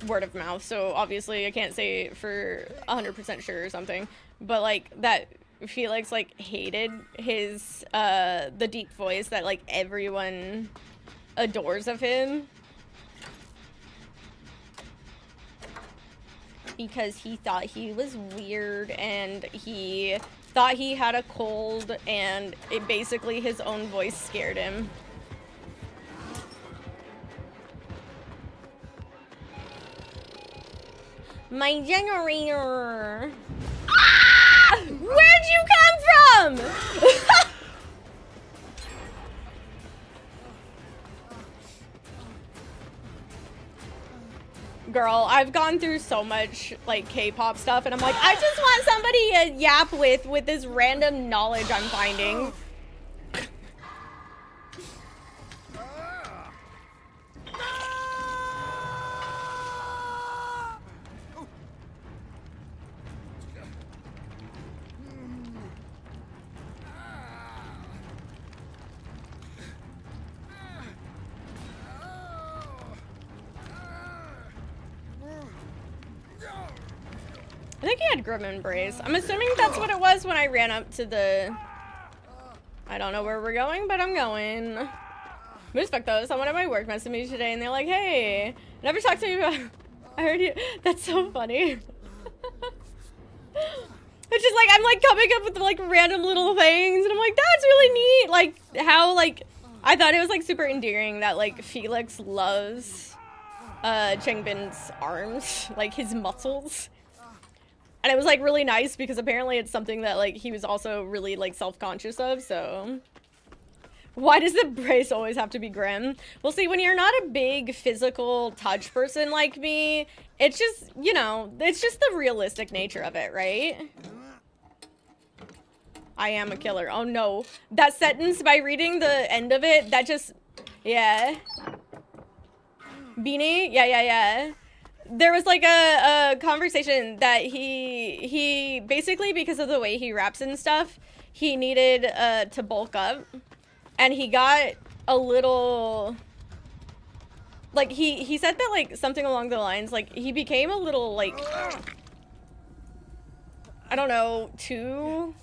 [SPEAKER 1] word of mouth, so obviously I can't say for 100% sure or something, but like that Felix like hated his the deep voice that like everyone adores of him, because he thought he was weird and he thought he had a cold, and it basically his own voice scared him. My generator. Ah! Where'd you come from? Girl, I've gone through so much like K-pop stuff, and I'm like, I just want somebody to yap with this random knowledge I'm finding. I think he had Grim Embrace. I'm assuming that's what it was when I ran up to the... I don't know where we're going, but I'm going. Respect though, someone at my work messaged me today and they're like, hey, never talked to you about... I heard you... That's so funny. It's just like, I'm like coming up with like random little things, and I'm like, that's really neat. Like, how, like, I thought it was like super endearing that like Felix loves Changbin's arms, like his muscles. And it was like really nice because apparently it's something that like he was also really like self-conscious of, so. Why does the brace always have to be grim? Well, see, when you're not a big physical touch person like me, it's just, you know, it's just the realistic nature of it, right? I am a killer. Oh no. That sentence, by reading the end of it, that just, yeah. Beanie? Yeah. There was like a conversation that he basically, because of the way he raps and stuff, he needed to bulk up. And he got a little, like, he said that, like, something along the lines, like, he became a little, like, I don't know, too,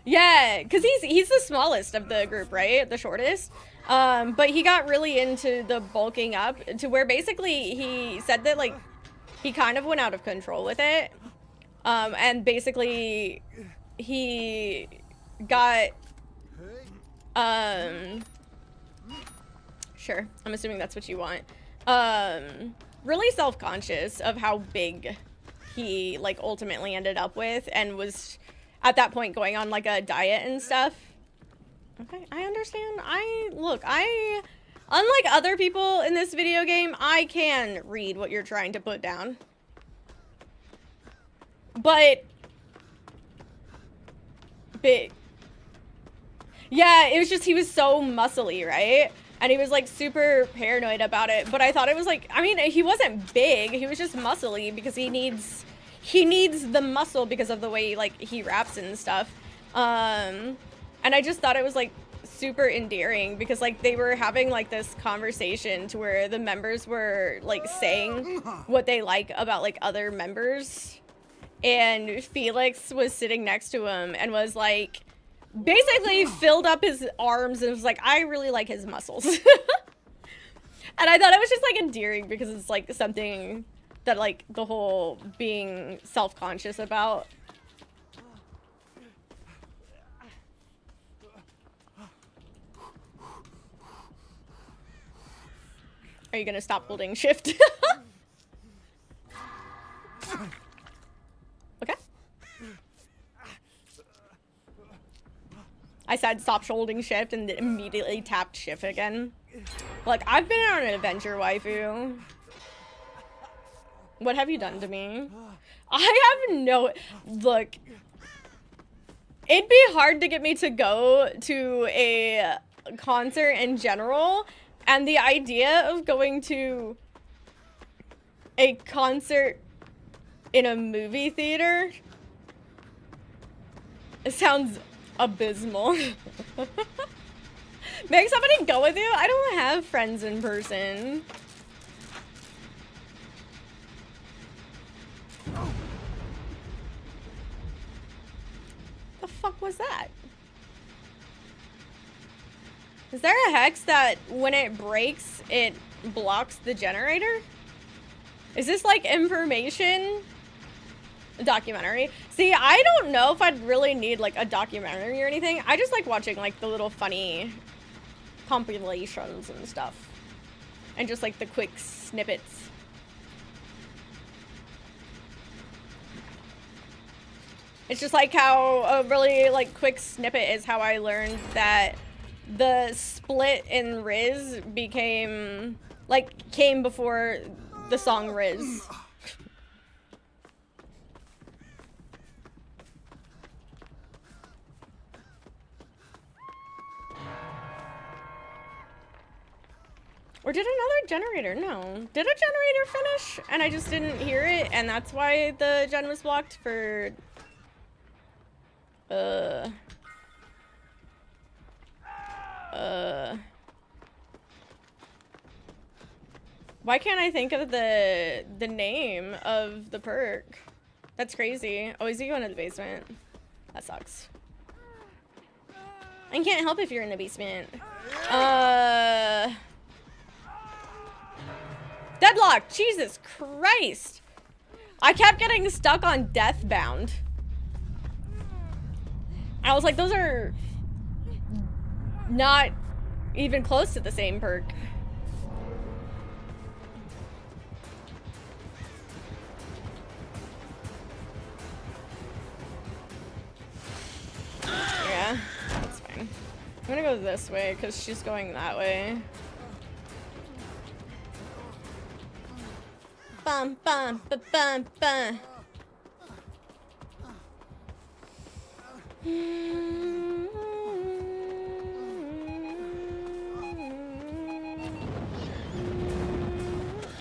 [SPEAKER 1] yeah, because he's the smallest of the group, right, the shortest, but he got really into the bulking up, to where basically he said that, like, he kind of went out of control with it, and basically he got, sure, I'm assuming that's what you want. Really self-conscious of how big he, like, ultimately ended up with, and was, at that point, going on, like, a diet and stuff. Okay, I understand. Look, unlike other people in this video game, I can read what you're trying to put down. But, big. Yeah, it was just, he was so muscly, right? And he was, like, super paranoid about it. But I thought it was, like, I mean, he wasn't big. He was just muscly because he needs the muscle because of the way, like, he raps and stuff. And I just thought it was, like, super endearing because, like, they were having, like, this conversation to where the members were, like, saying what they like about, like, other members. And Felix was sitting next to him and was, like, basically filled up his arms and was like, I really like his muscles. And I thought it was just like endearing because it's like something that like the whole being self-conscious about. Are you gonna stop holding shift? Okay. I said stop holding shift and then immediately tapped shift again. Like, I've been on an adventure, waifu. What have you done to me? I have no... Look. It'd be hard to get me to go to a concert in general. And the idea of going to a concert in a movie theater, it sounds abysmal. Make somebody go with you? I don't have friends in person. The fuck was that? Is there a hex that when it breaks, it blocks the generator? Is this like information? A documentary? See, I don't know if I'd really need like a documentary or anything. I just like watching like the little funny compilations and stuff. And just like the quick snippets. It's just like how a really like quick snippet is how I learned that the split in Riz became like came before the song Riz. Or did another generator? No. Did a generator finish and I just didn't hear it and that's why the gen was blocked for... Why can't I think of the name of the perk? That's crazy. Oh, is he going to the basement? That sucks. I can't help if you're in the basement. Deadlock! Jesus Christ! I kept getting stuck on Deathbound. I was like, those are not even close to the same perk. Yeah, that's fine. I'm gonna go this way because she's going that way. Bum bum ba bum bum.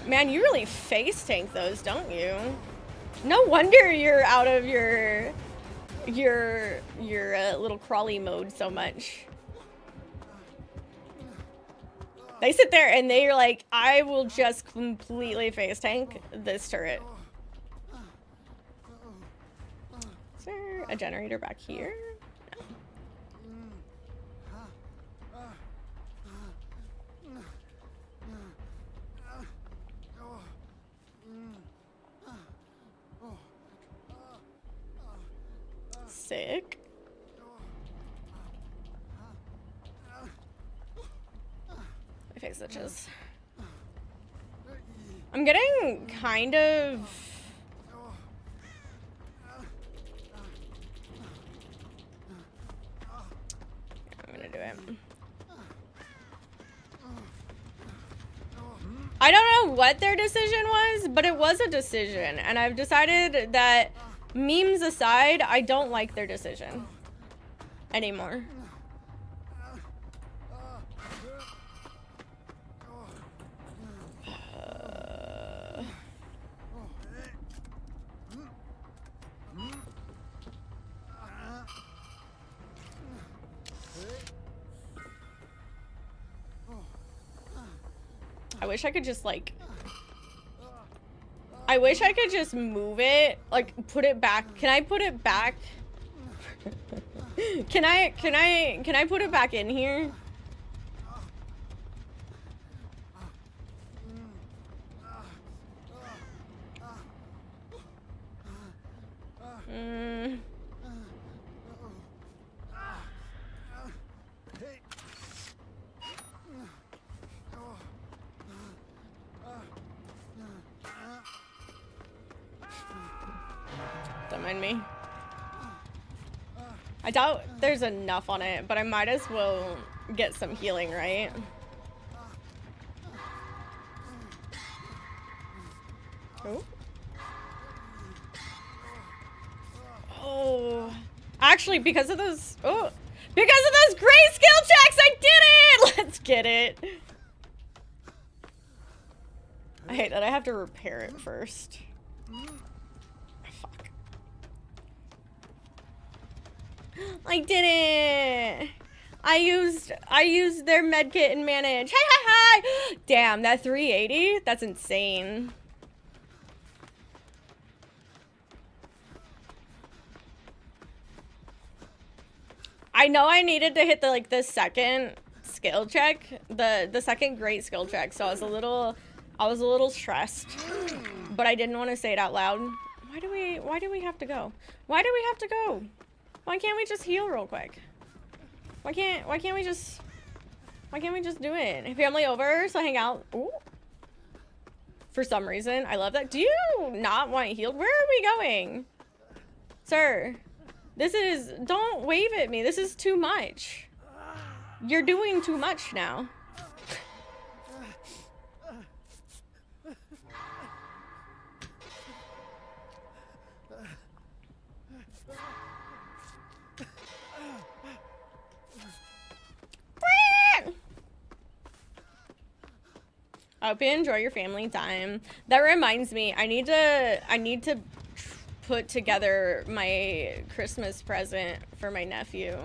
[SPEAKER 1] Man, you really face tank those, don't you? No wonder you're out of your little crawly mode so much. They sit there and they're like, I will just completely face tank this turret. Is there a generator back here? Sick. I fix switches. I'm getting kind of... I'm gonna do it. I don't know what their decision was, but it was a decision, and I've decided that, memes aside, I don't like their decision anymore. I wish I could just like... I wish I could just move it, like put it back. Can I put it back? Can I put it back in here? Don't mind me. I doubt there's enough on it, but I might as well get some healing, right? Oh. Oh. Actually, because of those... Oh. Because of those great skill checks, I did it! Let's get it. I hate that I have to repair it first. Fuck. I did it! I used their medkit and manage. Hi, hi, hi! Damn, that 380? That's insane. I know I needed to hit the second skill check, the second great skill check, so I was a little stressed, but I didn't want to say it out loud. Why do we have to go? Why do we have to go? Why can't we just heal real quick? Why can't we just do it? Family over, so hang out. Ooh. For some reason, I love that. Do you not want healed? Where are we going? Sir, don't wave at me. This is too much. You're doing too much now. I hope you enjoy your family time. That reminds me, I need to put together my Christmas present for my nephew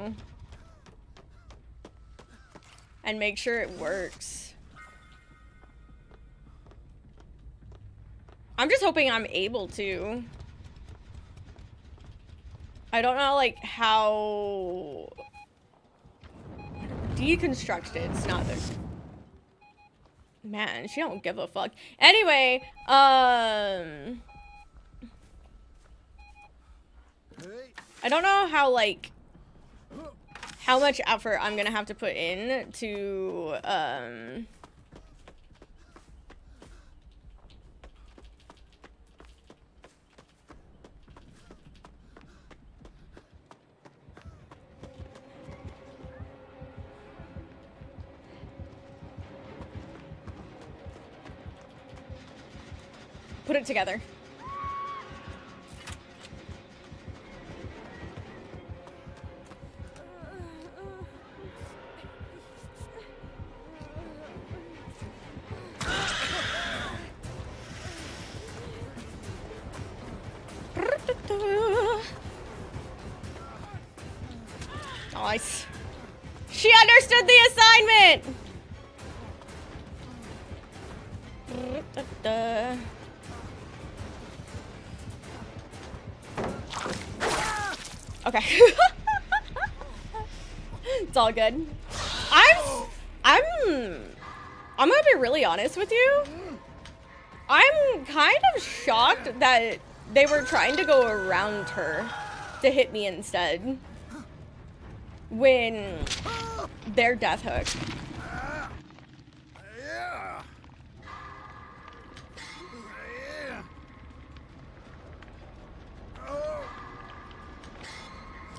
[SPEAKER 1] and make sure it works. I'm just hoping I'm able to. I don't know like how deconstructed. It's not there. Man, she don't give a fuck. Anyway, I don't know how, like, how much effort I'm gonna have to put in to put it together. Nice. She understood the assignment! Okay. It's all good. I'm gonna be really honest with you. I'm kind of shocked that they were trying to go around her to hit me instead when they're death hook.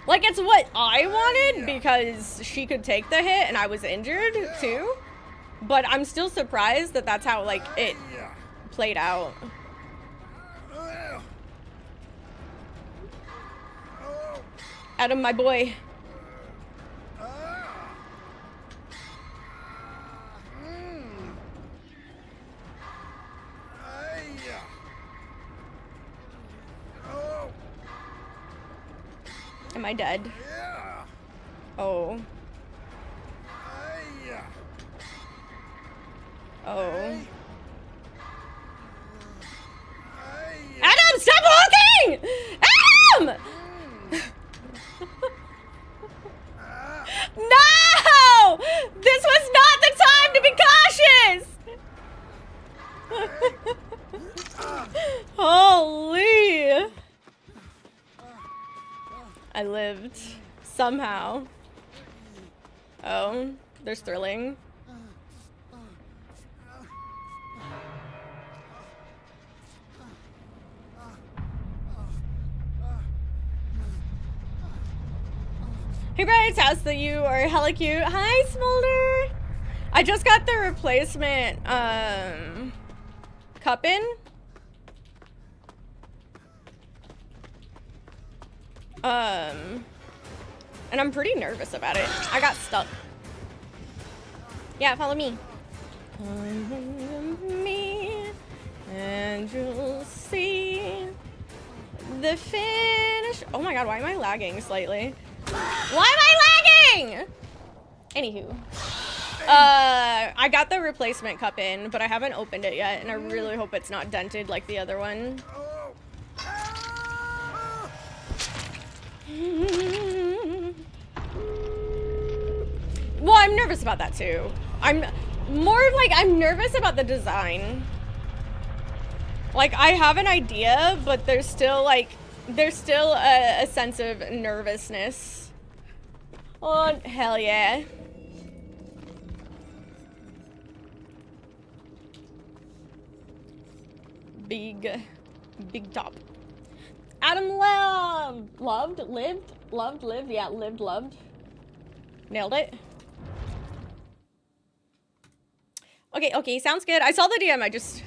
[SPEAKER 1] Like, it's what I wanted because she could take the hit and I was injured too. But I'm still surprised that that's how, like, it played out. Adam, my boy. Am I dead? Oh. Oh. Adam, stop walking! Adam! No! This was not the time to be cautious! Holy! I lived. Somehow. Oh, there's Sterling. Hey Bright, how's that you are hella cute. Hi Smolder! I just got the replacement cup in. And I'm pretty nervous about it. I got stuck. Yeah, follow me. Follow me, and you'll see the finish. Oh my god, why am I lagging slightly? Why am I lagging? Anywho. I got the replacement cup in, but I haven't opened it yet, and I really hope it's not dented like the other one. Well, I'm nervous about that too. I'm more of like, I'm nervous about the design. Like, I have an idea, but there's still like, there's still a sense of nervousness. Oh, hell yeah. Big top. Adam lived, yeah, lived. Nailed it. Okay, sounds good. I saw the DM, I just...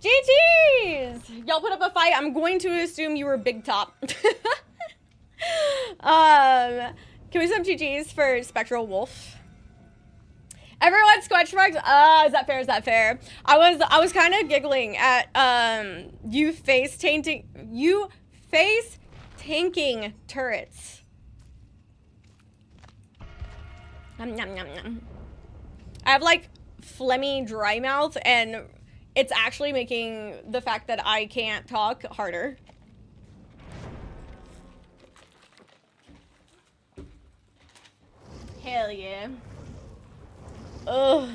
[SPEAKER 1] GG's! Y'all put up a fight. I'm going to assume you were big top. Can we sub GG's for Spectral Wolf? Everyone squash marks. Is that fair? Is that fair? I was kind of giggling at you face tanking turrets. Nom nom nom nom. I have like phlegmy dry mouth, and it's actually making the fact that I can't talk harder. Hell yeah. Ugh.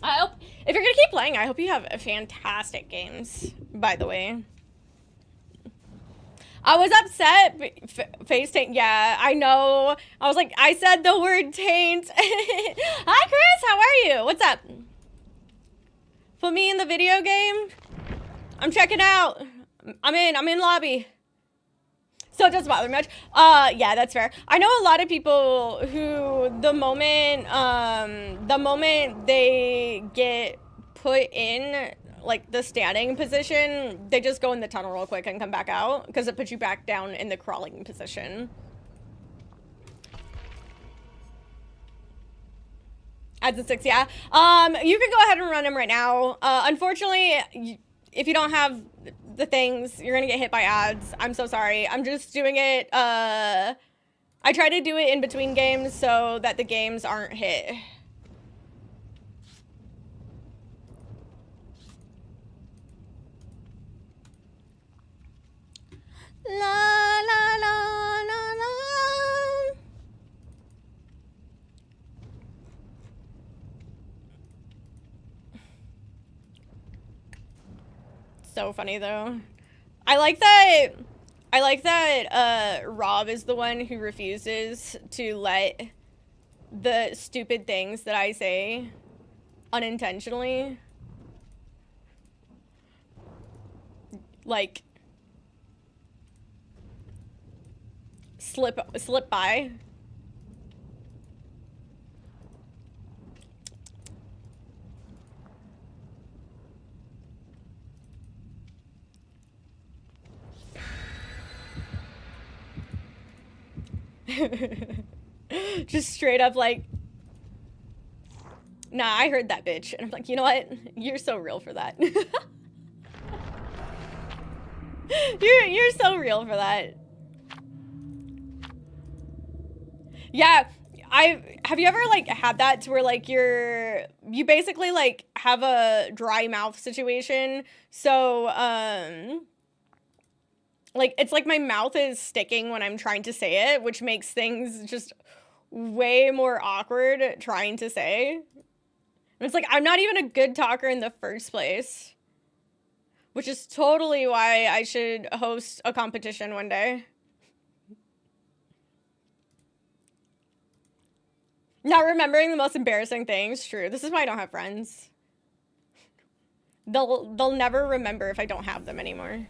[SPEAKER 1] I hope, if you're gonna keep playing, I hope you have fantastic games, by the way. I was upset, face taint, yeah, I know. I was like, I said the word taint. Hi, Chris, how are you? What's up? Put me in the video game? I'm checking out. I'm in lobby. So it doesn't bother me much. Yeah, that's fair. I know a lot of people who the moment they get put in like the standing position, they just go in the tunnel real quick and come back out because it puts you back down in the crawling position. Adds a 6, yeah. You can go ahead and run him right now. Unfortunately, if you don't have the things, you're gonna get hit by ads. I'm so sorry. I'm just doing it, I try to do it in between games so that the games aren't hit. La la la la la. So funny though. I like that Rob is the one who refuses to let the stupid things that I say unintentionally like slip by. Just straight up like, nah, I heard that bitch. And I'm like, you know what? You're so real for that. You're so real for that. Yeah, have you ever like had that to where like you basically like have a dry mouth situation? So like it's like my mouth is sticking when I'm trying to say it, which makes things just way more awkward trying to say. It's like I'm not even a good talker in the first place, which is totally why I should host a competition one day. Not remembering the most embarrassing things, true. This is why I don't have friends. They'll never remember if I don't have them anymore.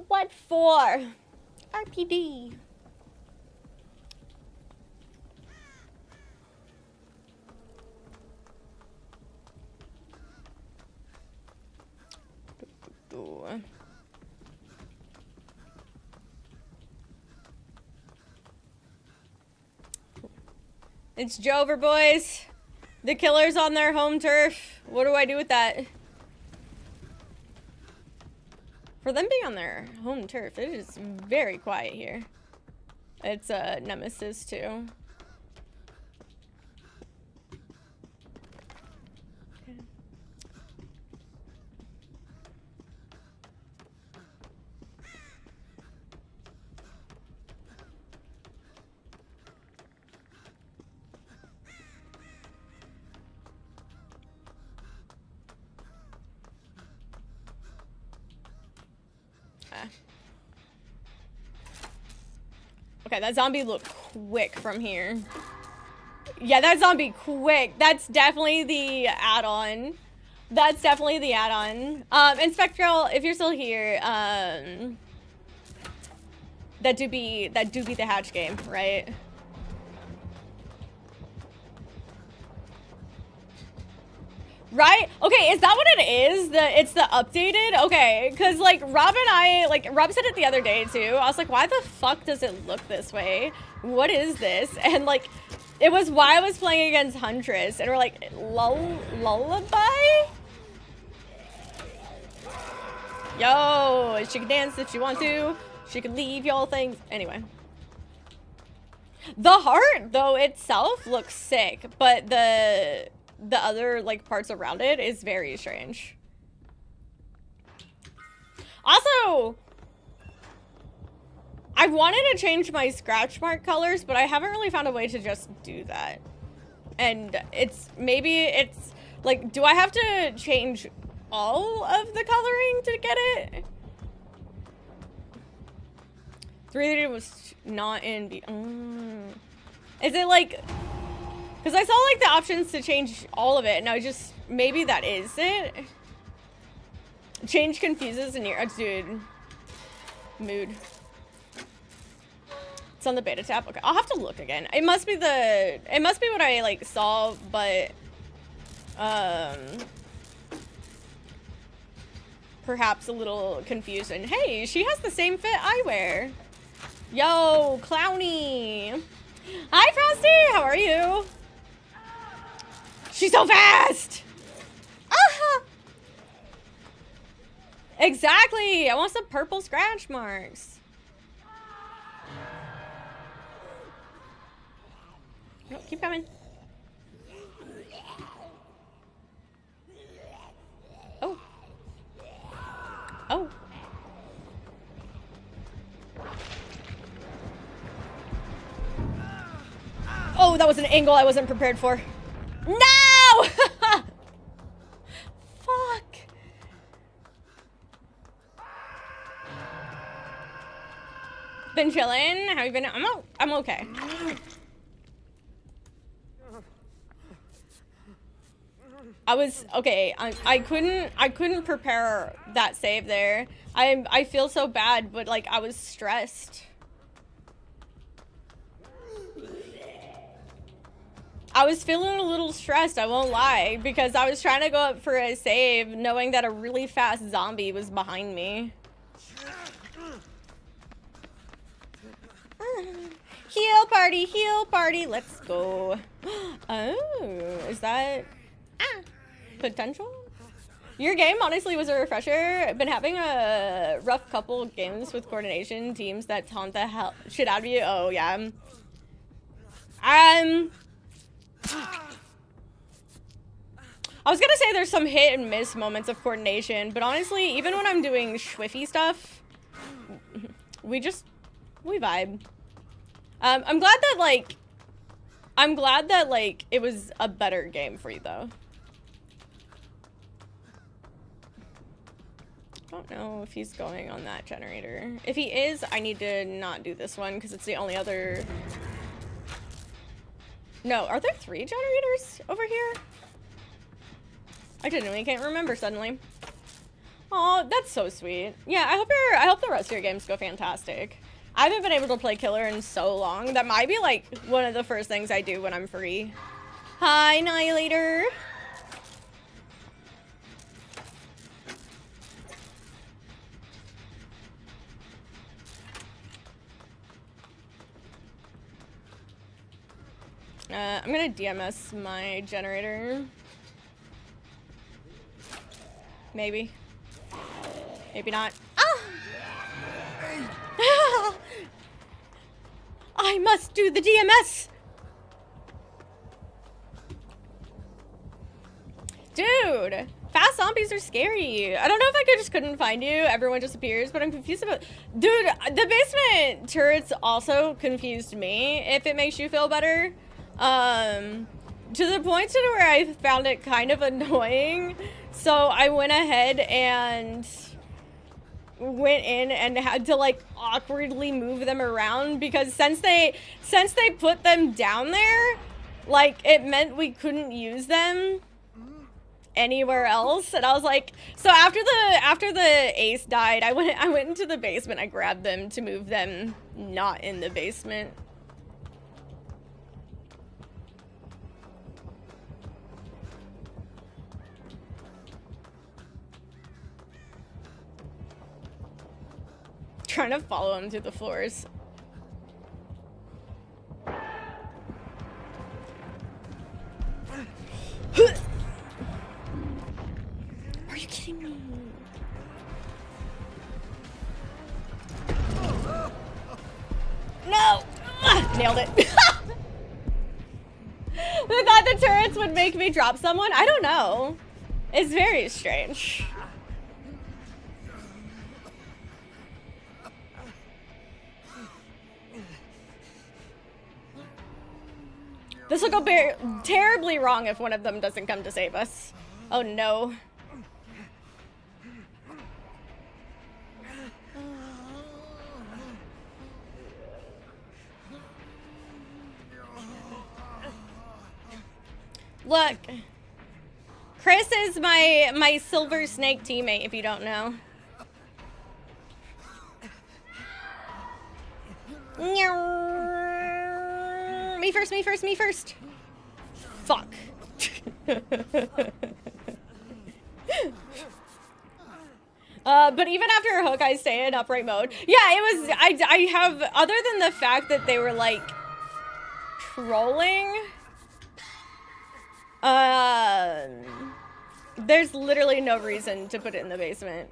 [SPEAKER 1] What for? RPD. Ooh. It's Jover, boys. The killer's on their home turf. What do I do with that? For them being on their home turf, it is very quiet here. It's a Nemesis too. Okay, that zombie looked quick from here. Yeah, that zombie quick. That's definitely the add-on. That's definitely the add-on. And Spectral, if you're still here, that do be the hatch game, right? Right? Okay, is that what it is? It's the updated? Okay, because like Rob and I, like Rob said it the other day too. I was like, why the fuck does it look this way? What is this? And like, it was why I was playing against Huntress, and we're like, lullaby? Yo, she can dance if she wants to. She can leave y'all things. Anyway. The heart, though, itself looks sick, but the other, like, parts around it is very strange. Also, I wanted to change my scratch mark colors, but I haven't really found a way to just do that. And maybe it's, like, do I have to change all of the coloring to get it? 3D was not in Is it like, because I saw like the options to change all of it, and I just, maybe that is it. Change confuses and you're, dude. Mood. It's on the beta tab. Okay, I'll have to look again. It must be what I like saw, but perhaps a little confusing. Hey, she has the same fit I wear. Yo, Clowny. Hi, Frosty. How are you? She's so fast. Exactly. I want some purple scratch marks. No, keep coming. Oh. Oh. Oh, that was an angle I wasn't prepared for. No! Fuck. Been chilling. How you been? I'm okay. I was okay. I couldn't prepare that save there. I feel so bad, but like I was stressed. I was feeling a little stressed, I won't lie, because I was trying to go up for a save knowing that a really fast zombie was behind me. Heal party, let's go. Oh, is that potential? Your game honestly was a refresher. I've been having a rough couple games with coordination teams that taunt the hell shit out of you. Oh yeah. I was gonna say there's some hit and miss moments of coordination, but honestly, even when I'm doing schwiffy stuff, we vibe. I'm glad that like it was a better game for you though. I don't know if he's going on that generator. If he is, I need to not do this one because it's the only other. No, are there 3 generators over here? I genuinely can't remember suddenly. Oh, that's so sweet. Yeah, I hope the rest of your games go fantastic. I haven't been able to play Killer in so long. That might be like one of the first things I do when I'm free. Hi, Annihilator. I'm gonna DMS my generator. Maybe. Maybe not. Ah! I must do the DMS! Dude! Fast zombies are scary. I don't know if I just couldn't find you. Everyone disappears, but I'm confused about... Dude, the basement turrets also confused me, if it makes you feel better. To the point to where I found it kind of annoying. So I went ahead and went in and had to like awkwardly move them around because since they put them down there, like it meant we couldn't use them anywhere else. And I was like, so after the ace died, I went into the basement. I grabbed them to move them not in the basement. Trying to follow him through the floors. Are you kidding me? No! Nailed it. I thought the turrets would make me drop someone. I don't know. It's very strange. This will go terribly wrong if one of them doesn't come to save us. Oh no. Look, Chris is my silver snake teammate, if you don't know. Me first, me first, me first. Fuck. But even after a hook, I stay in upright mode. Yeah, it was, I have, other than the fact that they were like trolling, there's literally no reason to put it in the basement.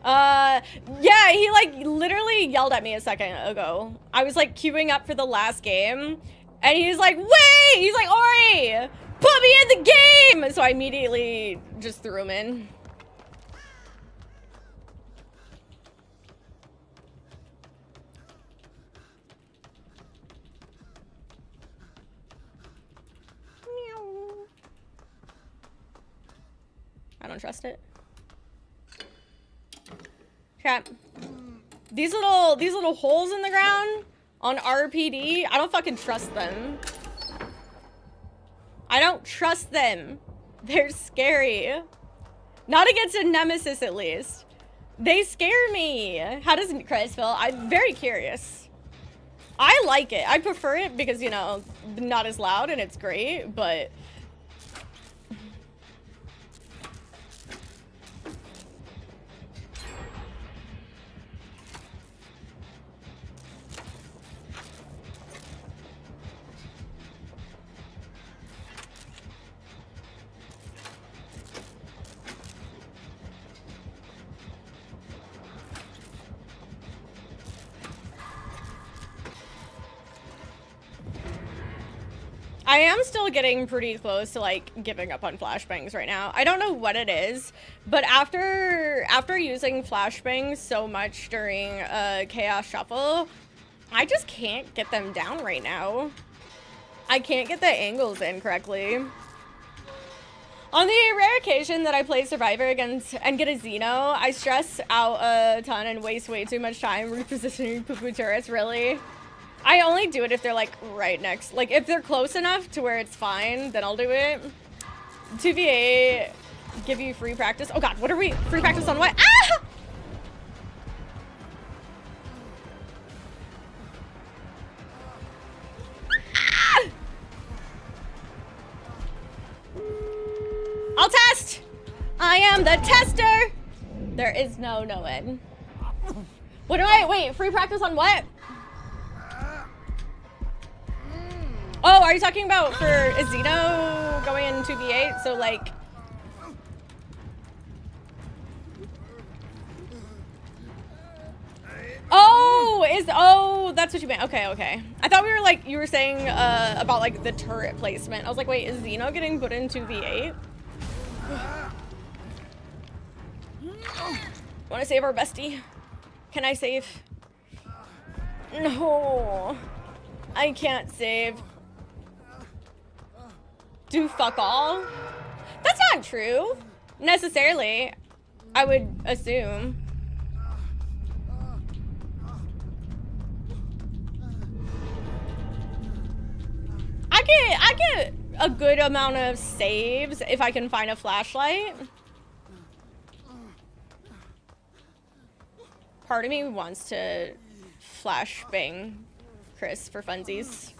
[SPEAKER 1] Yeah, he like literally yelled at me a second ago. I was like queuing up for the last game and he's like, wait! He's like, Ori, put me in the game! So I immediately just threw him in. I don't trust it. Crap. These little holes in the ground on RPD, I don't fucking trust them. I don't trust them. They're scary. Not against a nemesis, at least. They scare me. How does Chris feel? I'm very curious. I like it. I prefer it because, you know, not as loud and it's great, but... I am still getting pretty close to like giving up on flashbangs right now. I don't know what it is, but after using flashbangs so much during Chaos Shuffle, I just can't get them down right now. I can't get the angles in correctly. On the rare occasion that I play Survivor against and get a Xeno, I stress out a ton and waste way too much time repositioning poo-poo turrets, really. I only do it if they're like right next. Like if they're close enough to where it's fine, then I'll do it. 2v8 give you free practice. Oh god, what are we? Free practice on what? Ah! Ah! I'll test! I am the tester! There is no end. What do I, wait, free practice on what? Oh, are you talking about for Azino going in 2v8? So like... Oh, that's what you meant. Okay, okay. I thought we were like, you were saying about like the turret placement. I was like, wait, is Xeno getting put in 2v8? Want to save our bestie? Can I save? No, I can't save. Do fuck all? That's not true, necessarily. I would assume. I get a good amount of saves if I can find a flashlight. Part of me wants to flash bang Chris for funsies.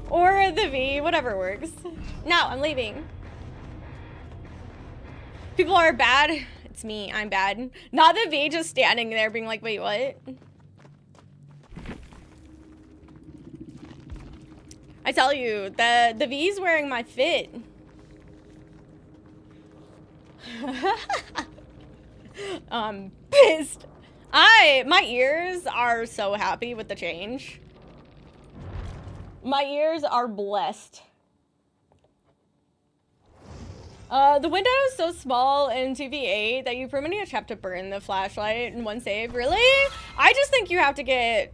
[SPEAKER 1] Or the V, whatever works. No, I'm leaving. People are bad. It's me, I'm bad. Not the V just standing there being like, wait, what? I tell you, the V's wearing my fit. I'm pissed. My ears are so happy with the change. My ears are blessed. The window is so small in 2v8 that you pretty much have to burn the flashlight in one save. Really? I just think you have to get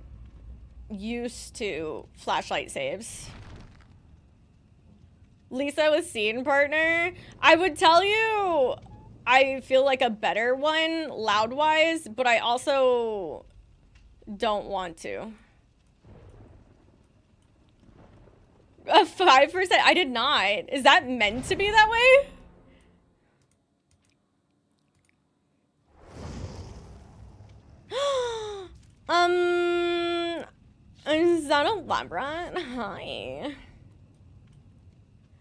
[SPEAKER 1] used to flashlight saves. Lisa with scene partner. I would tell you I feel like a better one loud-wise, but I also don't want to. 5%? I did not. Is that meant to be that way? Is that a labyrinth? Hi.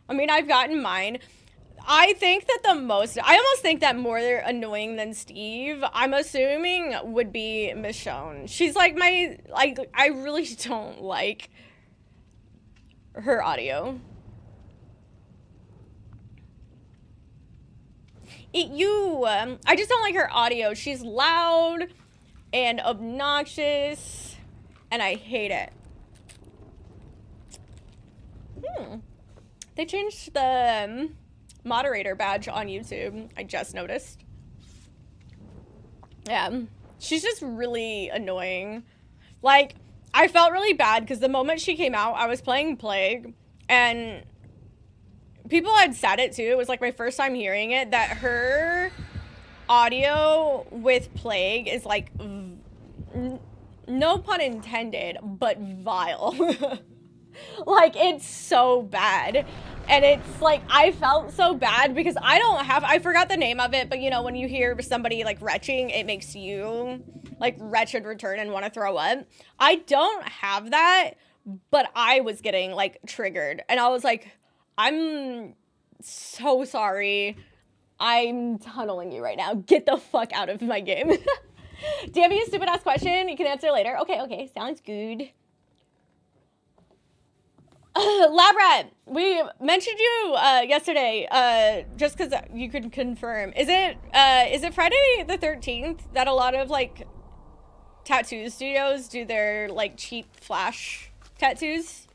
[SPEAKER 1] I mean, I've gotten mine. I think that I almost think that more annoying than Steve, I'm assuming, would be Michonne. She's like I really don't like her audio. I just don't like her audio. She's loud and obnoxious, and I hate it. They changed the moderator badge on YouTube. I just noticed. Yeah, she's just really annoying. Like, I felt really bad because the moment she came out, I was playing Plague, and people had said it too. It was like my first time hearing it, that her audio with Plague is like, no pun intended, but vile. Like, it's so bad. And it's like, I felt so bad because I forgot the name of it, but you know, when you hear somebody like retching, it makes you like retch and return and want to throw up. I don't have that, but I was getting like triggered, and I was like, I'm so sorry. I'm tunneling you right now. Get the fuck out of my game. Do you have a stupid ass question? You can answer later. Okay, sounds good. Labrat, we mentioned you yesterday, just because you could confirm. Is it Friday the 13th that a lot of like tattoo studios do their like cheap flash tattoos?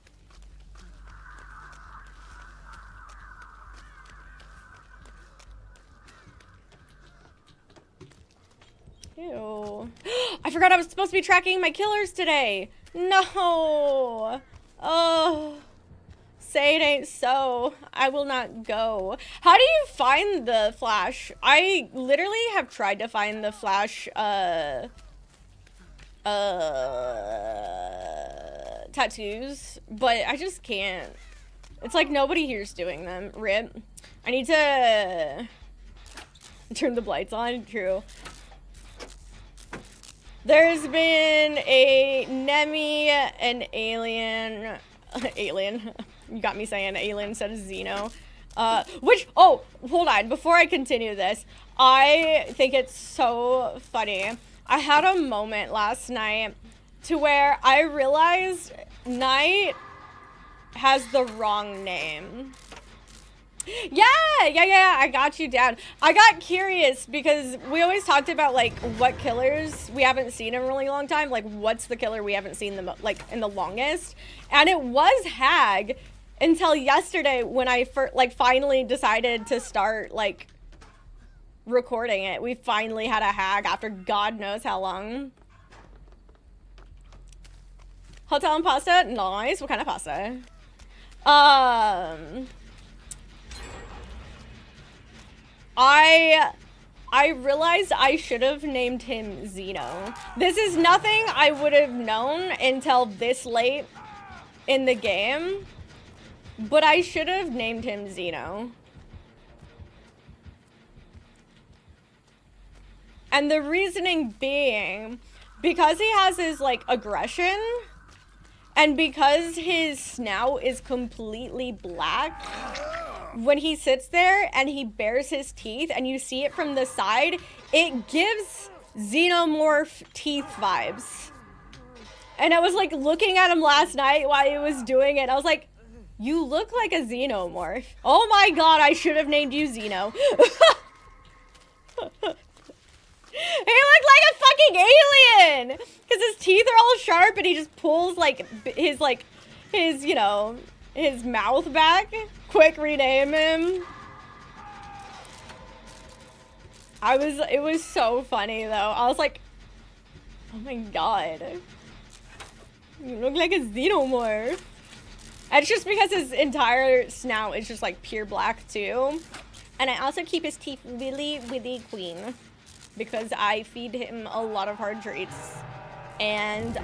[SPEAKER 1] Ew. I forgot I was supposed to be tracking my killers today. No. Oh. Say it ain't so. I will not go. How do you find the flash? I literally have tried to find the flash tattoos, but I just can't. It's like nobody here's doing them. RIP. I need to turn the lights on. True. There's been a Nemi, an alien. You got me saying alien instead of Xeno. Hold on. Before I continue this, I think it's so funny. I had a moment last night to where I realized Knight has the wrong name. Yeah, I got you down. I got curious because we always talked about like what killers we haven't seen in a really long time. Like, what's the killer we haven't seen in the longest? And it was Hag until yesterday when I finally decided to start like recording it. We finally had a Hag after God knows how long. Hotel and pasta, nice. What kind of pasta? I realized I should have named him Xeno. This is nothing I would have known until this late in the game, but I should have named him Xeno. And the reasoning being, because he has his like aggression, and because his snout is completely black, when he sits there and he bares his teeth and you see it from the side, it gives Xenomorph teeth vibes. And I was like looking at him last night while he was doing it. I was like, you look like a Xenomorph. Oh my God, I should have named you Xeno. He looked like a fucking twin. Because his teeth are all sharp and he just pulls like his, you know, his mouth back. Quick, rename him. It was so funny though. I was like, oh my god. You look like a xenomorph. And it's just because his entire snout is just like pure black too. And I also keep his teeth really, really clean. Because I feed him a lot of hard treats. And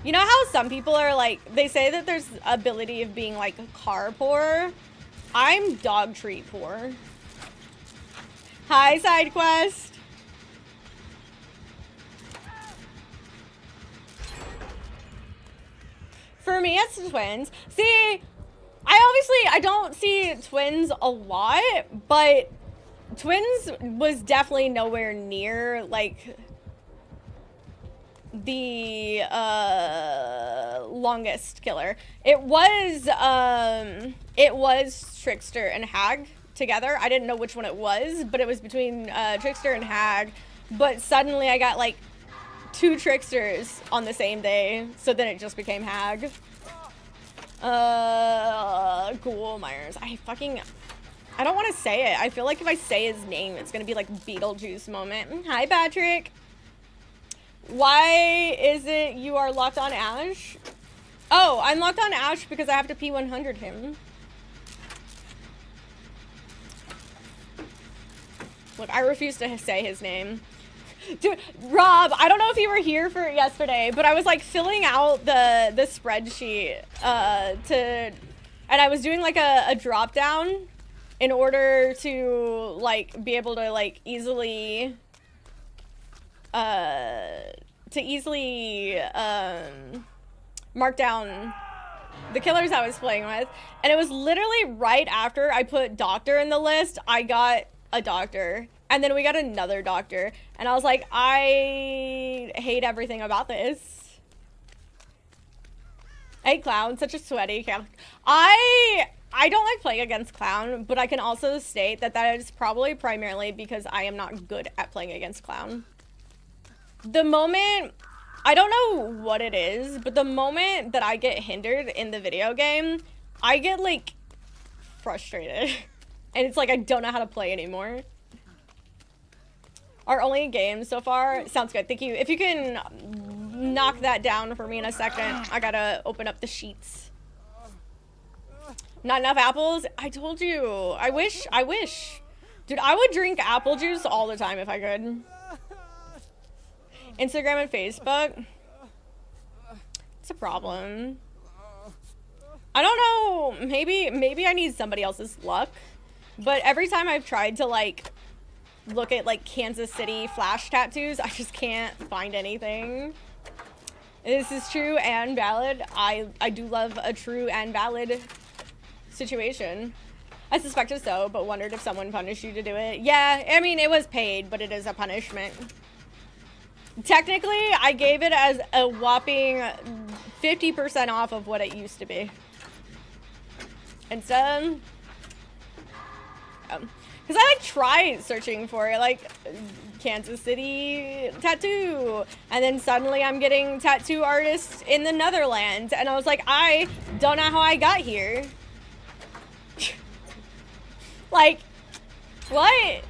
[SPEAKER 1] you know how some people are like, they say that there's ability of being like car poor? I'm dog treat poor. Hi, side quest. For me, it's twins. See, I don't see twins a lot, but twins was definitely nowhere near like the longest killer. It was Trickster and Hag together. I didn't know which one it was, but it was between Trickster and Hag. But suddenly I got like 2 Tricksters on the same day, so then it just became Hag. Ghoul Myers. I don't want to say it. I feel like if I say his name, it's gonna be like Beetlejuice moment. Hi, Patrick. Why is it you are locked on Ash? Oh, I'm locked on Ash because I have to P100 him. Look, I refuse to say his name. Dude, Rob, I don't know if you were here for yesterday, but I was like filling out the spreadsheet and I was doing like a drop down in order to like be able to like easily mark down the killers I was playing with, and it was literally right after I put doctor in the list, I got a doctor, and then we got another doctor, and I was like, I hate everything about this. Hey, Clown, such a sweaty cat. I don't like playing against Clown, but I can also state that that is probably primarily because I am not good at playing against Clown. The moment, I don't know what it is, but the moment that I get hindered in the video game, I get like frustrated. And it's like I don't know how to play anymore. Our only game so far, sounds good, thank you. If you can knock that down for me in a second, I gotta open up the sheets. Not enough apples? I told you, I wish. Dude, I would drink apple juice all the time if I could. Instagram and Facebook. It's a problem. I don't know, maybe I need somebody else's luck, but every time I've tried to like look at like Kansas City flash tattoos, I just can't find anything. This is true and valid. I do love a true and valid situation. I suspected so, but wondered if someone punished you to do it. Yeah, I mean, it was paid, but it is a punishment. Technically, I gave it as a whopping 50% off of what it used to be. Instead, because I like tried searching for it, like Kansas City tattoo, and then suddenly I'm getting tattoo artists in the Netherlands, and I was like, I don't know how I got here. Like, what?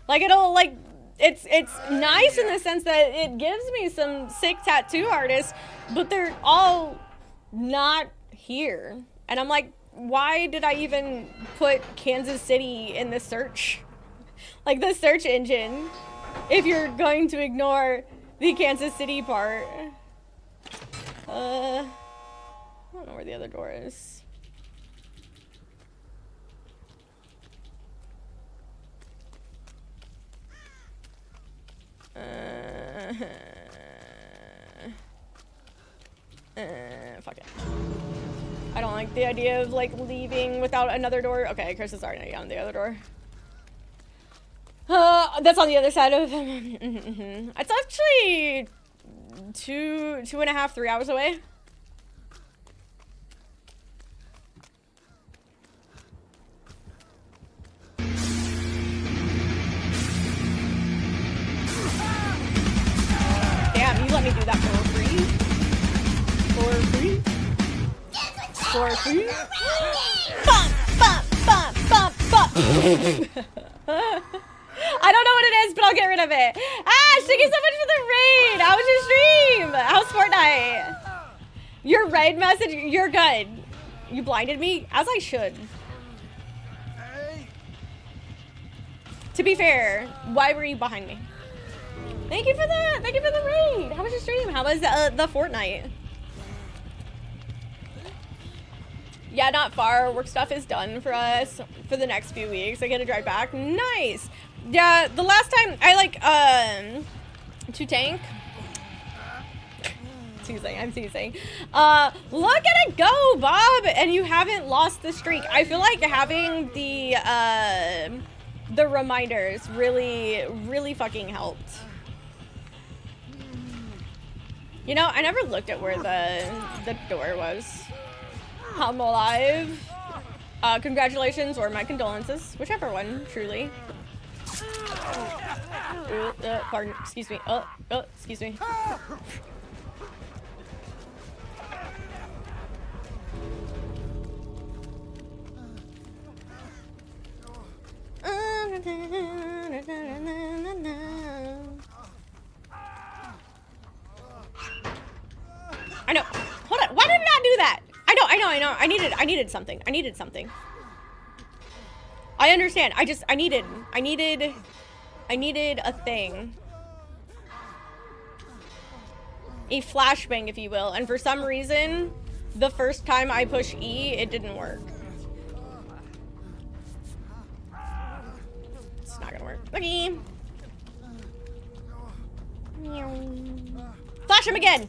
[SPEAKER 1] Like, it'll like it's nice in the sense that it gives me some sick tattoo artists, but they're all not here, and I'm like, why did I even put Kansas City in the search, like the search engine, if you're going to ignore the Kansas City part? I don't know where the other door is. Fuck it. I don't like the idea of like leaving without another door. Okay, Chris is already on the other door. That's on the other side of It's actually 2.5, 3 hours away. let me do that for free. For free. For free. Bump, bump, bump, bump, bump. I don't know what it is, but I'll get rid of it. Ash, thank you so much for the raid. How was your stream? How's Fortnite? Your raid message, you're good. You blinded me, as I should. To be fair, why were you behind me? Thank you for that. Thank you for the raid. How was your stream? How was the Fortnite? Yeah, not far. Work stuff is done for us for the next few weeks. I get to drive back. Nice. Yeah, the last time I to tank. I'm teasing. Look at it go, Bob, and you haven't lost the streak. I feel like having the reminders really fucking helped. You know, I never looked at where the door was. I'm alive. Congratulations or my condolences, whichever one, truly. Pardon, excuse me. Excuse me. I know. Hold on. Why did I not do that? I know. I needed something. I understand. I needed a thing. A flashbang, if you will. And for some reason, the first time I push E, it didn't work. It's not gonna work. Okay. Flash him again!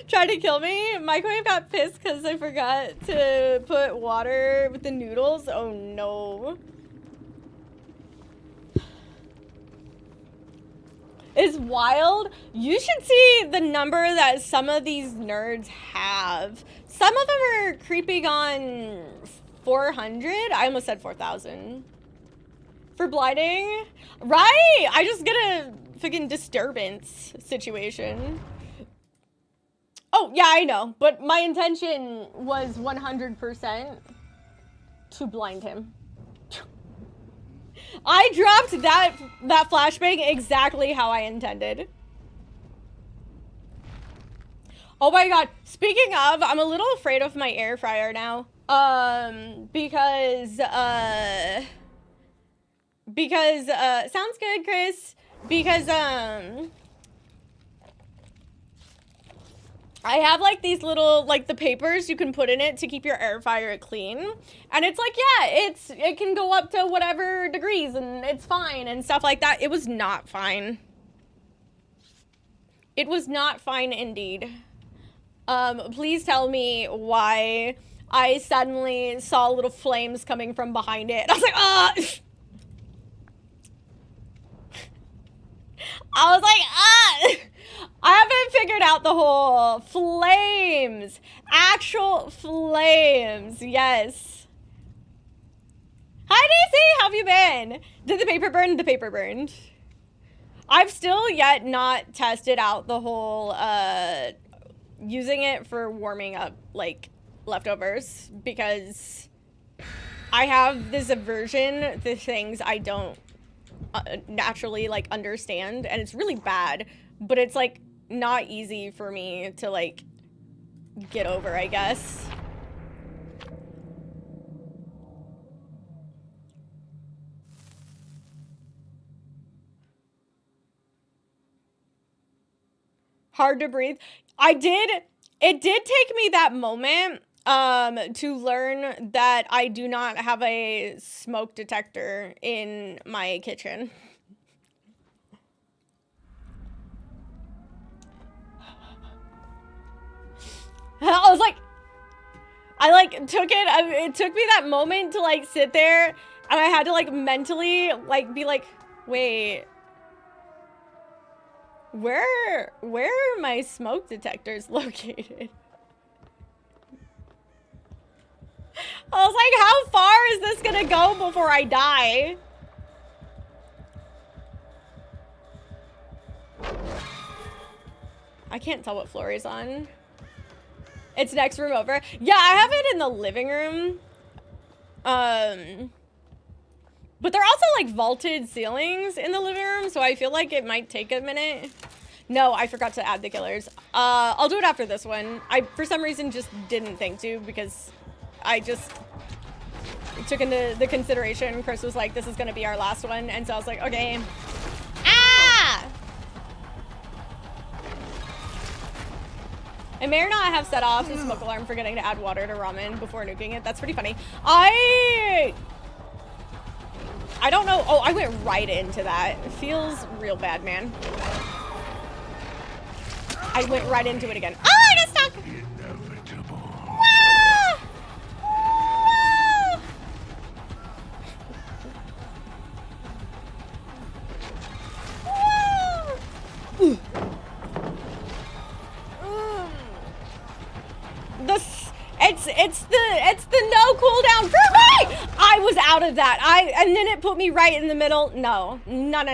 [SPEAKER 1] Tried to kill me? Microwave got pissed because I forgot to put water with the noodles. Oh no. It's wild. You should see the number that some of these nerds have. Some of them are creeping on 400. I almost said 4,000. For blinding? Right! I just get a freaking disturbance situation. Oh, yeah, I know. But my intention was 100% to blind him. I dropped that flashbang exactly how I intended. Oh my god. Speaking of, I'm a little afraid of my air fryer now. Because sounds good, Chris. Because I have like these little, like the papers you can put in it to keep your air fryer clean. And it's like, yeah, it can go up to whatever degrees and it's fine and stuff like that. It was not fine. It was not fine indeed. Please tell me why I suddenly saw little flames coming from behind it. I was like, I was like, I haven't figured out the whole flames. Actual flames. Yes. Hi, DC. How have you been? Did the paper burn? The paper burned. I've still yet not tested out the whole using it for warming up like leftovers because I have this aversion to things I don't naturally like understand, and it's really bad, but it's like not easy for me to like get over, I guess. Hard to breathe. It did take me that moment to learn that I do not have a smoke detector in my kitchen. I was like, it took me that moment to like sit there, and I had to like mentally like be like, wait, where are my smoke detectors located? I was like, how far is this gonna go before I die? I can't tell what floor he's on. It's next room over. Yeah, I have it in the living room. But they're also like vaulted ceilings in the living room, so I feel like it might take a minute. No, I forgot to add the killers. I'll do it after this one. I, for some reason, just didn't think to because I just took into the consideration. Chris was like, this is gonna be our last one, and so I was like, okay. Ah! I may or not have set off the smoke alarm forgetting to add water to ramen before nuking it. That's pretty funny. I don't know. Oh, I went right into that. It feels real bad, man. I went right into it again. Oh, I got stuck! Inevitable. Ah! Ah! It's the no cooldown for me. I was out of that. And then it put me right in the middle. No. I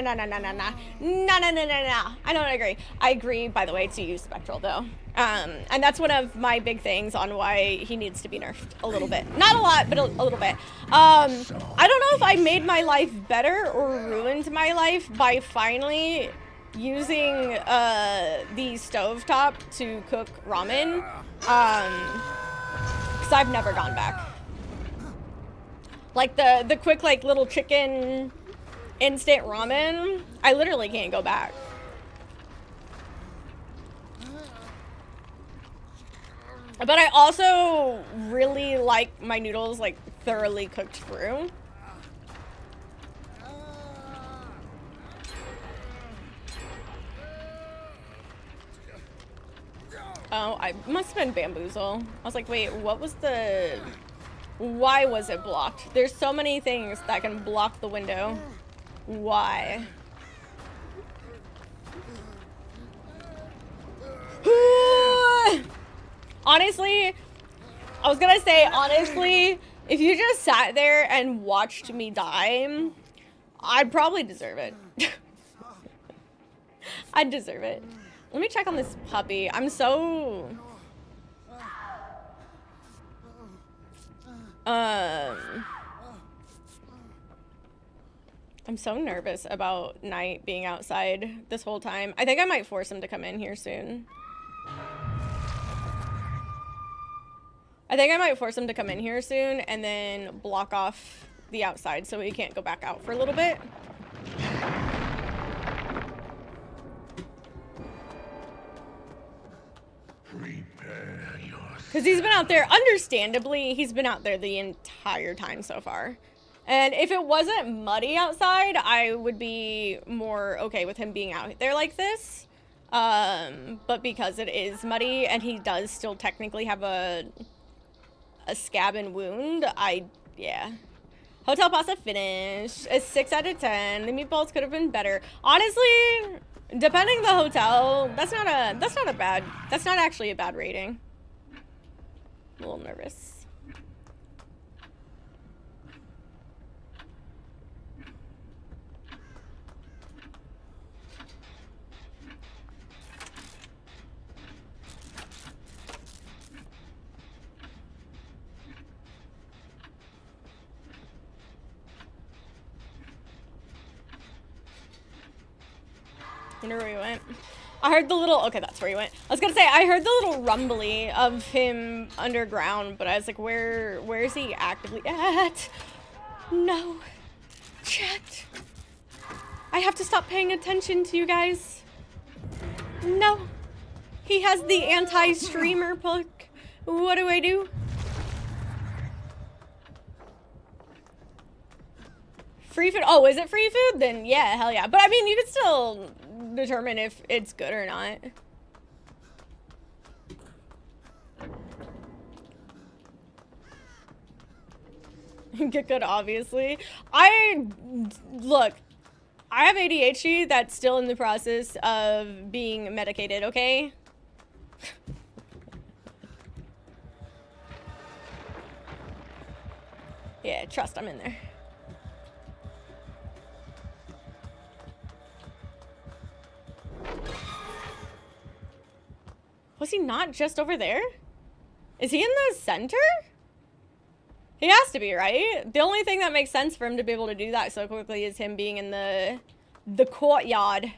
[SPEAKER 1] don't agree. I agree, by the way, to use Spectral though. And that's one of my big things on why he needs to be nerfed a little bit. Not a lot, but a little bit. I don't know if I made my life better or ruined my life by finally using the stovetop to cook ramen. Because I've never gone back. Like the quick like little chicken instant ramen, I literally can't go back. But I also really like my noodles like thoroughly cooked through. Oh, I must have been bamboozle. I was like, wait, what was the... Why was it blocked? There's so many things that can block the window. Why? Honestly, I was gonna say, honestly, if you just sat there and watched me die, I'd probably deserve it. I'd deserve it. Let me check on this puppy. I'm so... I'm so nervous about Knight being outside this whole time. I think I might force him to come in here soon. And then block off the outside so he can't go back out for a little bit. Because he's been out there, understandably, he's been out there the entire time so far. And if it wasn't muddy outside, I would be more okay with him being out there like this. But because it is muddy and he does still technically have a scab and wound, yeah. Hotel pasta finished. A 6 out of 10. The meatballs could have been better. Honestly, depending the hotel, that's not actually a bad rating. I'm a little nervous. Wonder where he went. I heard the little, okay, that's where he went. I was gonna say, I heard the little rumbly of him underground, but I was like, where is he actively at? No. Chat. I have to stop paying attention to you guys. No. He has the anti-streamer book. What do I do? Free food? Oh, is it free food? Then yeah, hell yeah. But I mean, you can still determine if it's good or not. Get good, obviously. Look, I have ADHD that's still in the process of being medicated, okay? Yeah, trust, I'm in there. Was he not just over there? Is he in the center? He has to be, right? The only thing that makes sense for him to be able to do that so quickly is him being in the courtyard.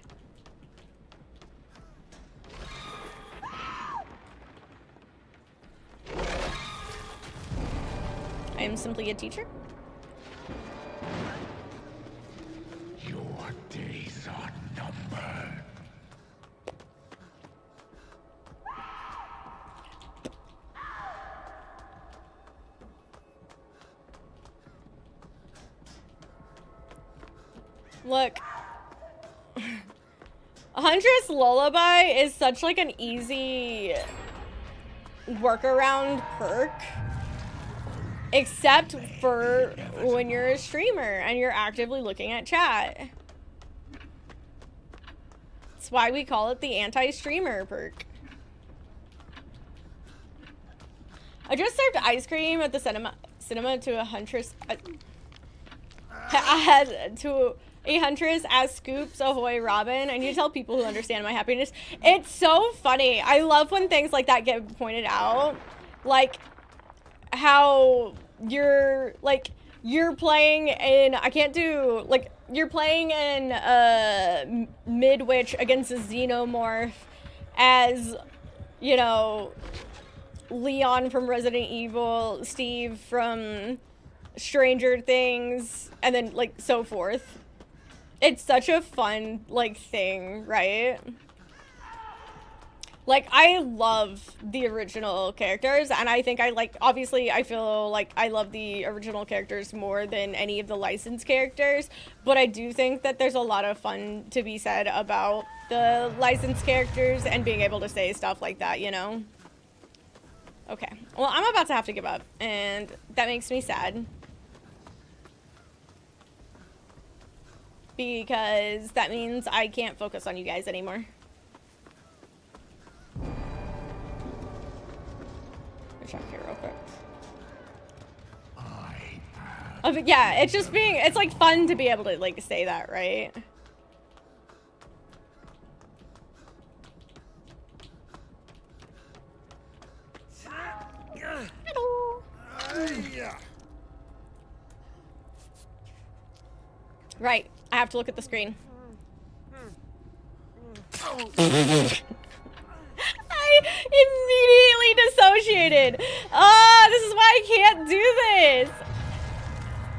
[SPEAKER 1] I am simply a teacher.
[SPEAKER 3] Your days are numbered.
[SPEAKER 1] Look. Huntress Lullaby is such like an easy workaround perk. Except for when you're a streamer and you're actively looking at chat. That's why we call it the anti-streamer perk. I just served ice cream at the cinema to a huntress. To a huntress as Scoops Ahoy Robin, and you tell people who understand my happiness. It's so funny. I love when things like that get pointed out. Like how you're playing in, I can't do, like, you're playing in Midwich against a Xenomorph as, you know, Leon from Resident Evil, Steve from Stranger Things, and then, like, so forth. It's such a fun, like, thing, right? Like, I love the original characters, and I think obviously, I feel like I love the original characters more than any of the licensed characters, but I do think that there's a lot of fun to be said about the licensed characters and being able to say stuff like that, you know? Okay, well, I'm about to have to give up, and that makes me sad. Because that means I can't focus on you guys anymore. Check here real quick. But yeah, it's like fun to be able to like say that, right? Hello. Right, I have to look at the screen. I immediately dissociated. This is why I can't do this.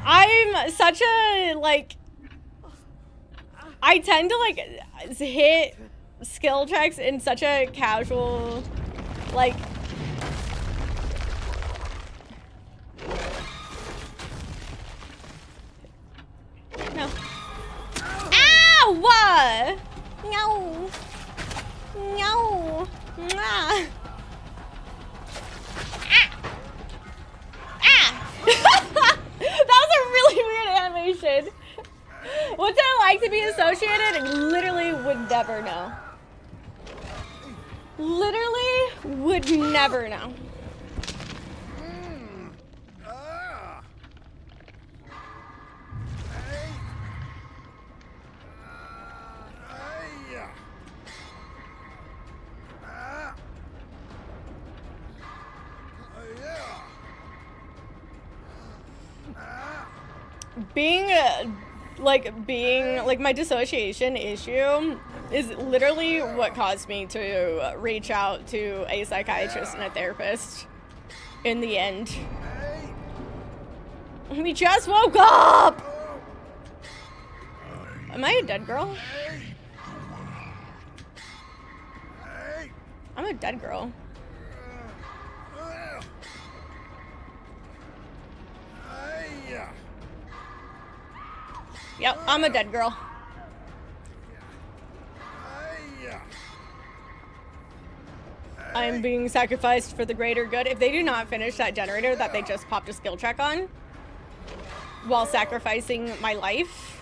[SPEAKER 1] I'm such a, like, I tend to, like, hit skill checks in such a casual, like, no. Ow! No. No. Ah. Ah. That was a really weird animation. What's it like to be associated? Literally would never know. Literally would never know. Being like my dissociation issue is literally what caused me to reach out to a psychiatrist and a therapist in the end. We just woke up! Am I a dead girl? I'm a dead girl. Yep, I'm a dead girl. I am being sacrificed for the greater good. If they do not finish that generator that they just popped a skill check on while sacrificing my life.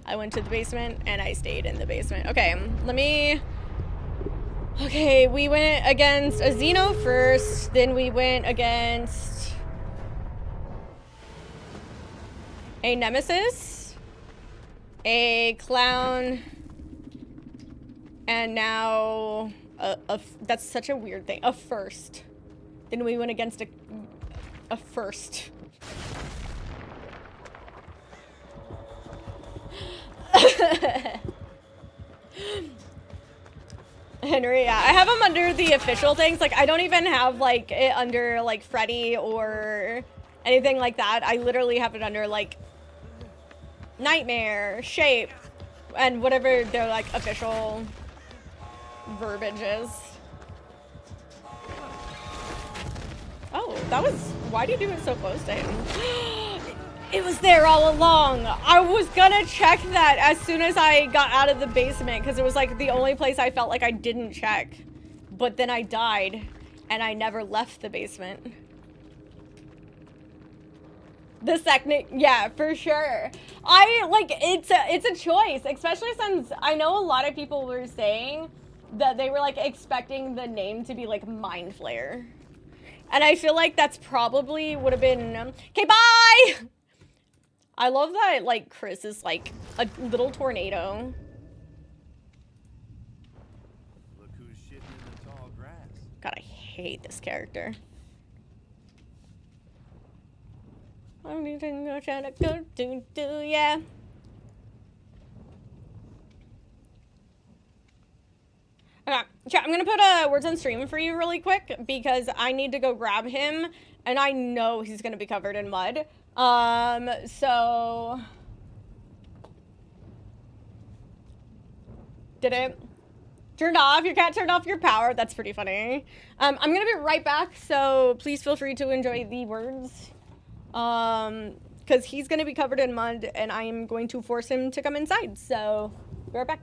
[SPEAKER 1] I went to the basement and I stayed in the basement. Okay, let me Okay, we went against a Xeno first, then we went against a Nemesis, a Clown, and now that's such a weird thing, a first. Then we went against a first. Henry, yeah. I have him under the official things. Like, I don't even have, like, it under, like, Freddy or anything like that. I literally have it under, like, Nightmare, Shape, and whatever their, like, official verbiage is. Oh, that was... Why do you do it so close to him? It was there all along. I was gonna check that as soon as I got out of the basement because it was like the only place I felt like I didn't check. But then I died and I never left the basement. The second, yeah, for sure. It's a choice, especially since I know a lot of people were saying that they were like expecting the name to be like Mind Flayer. And I feel like that's probably would have been, okay, bye! I love that, like, Chris is, like, a little tornado.
[SPEAKER 4] Look who's shitting in the tall grass.
[SPEAKER 1] God, I hate this character. Yeah. Okay, chat, I'm gonna put words on stream for you really quick because I need to go grab him and I know he's gonna be covered in mud. So... Did it? Turned off? Your cat turned off your power? That's pretty funny. I'm gonna be right back, so please feel free to enjoy the words. Because he's gonna be covered in mud and I am going to force him to come inside, so be right back.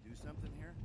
[SPEAKER 4] do something here?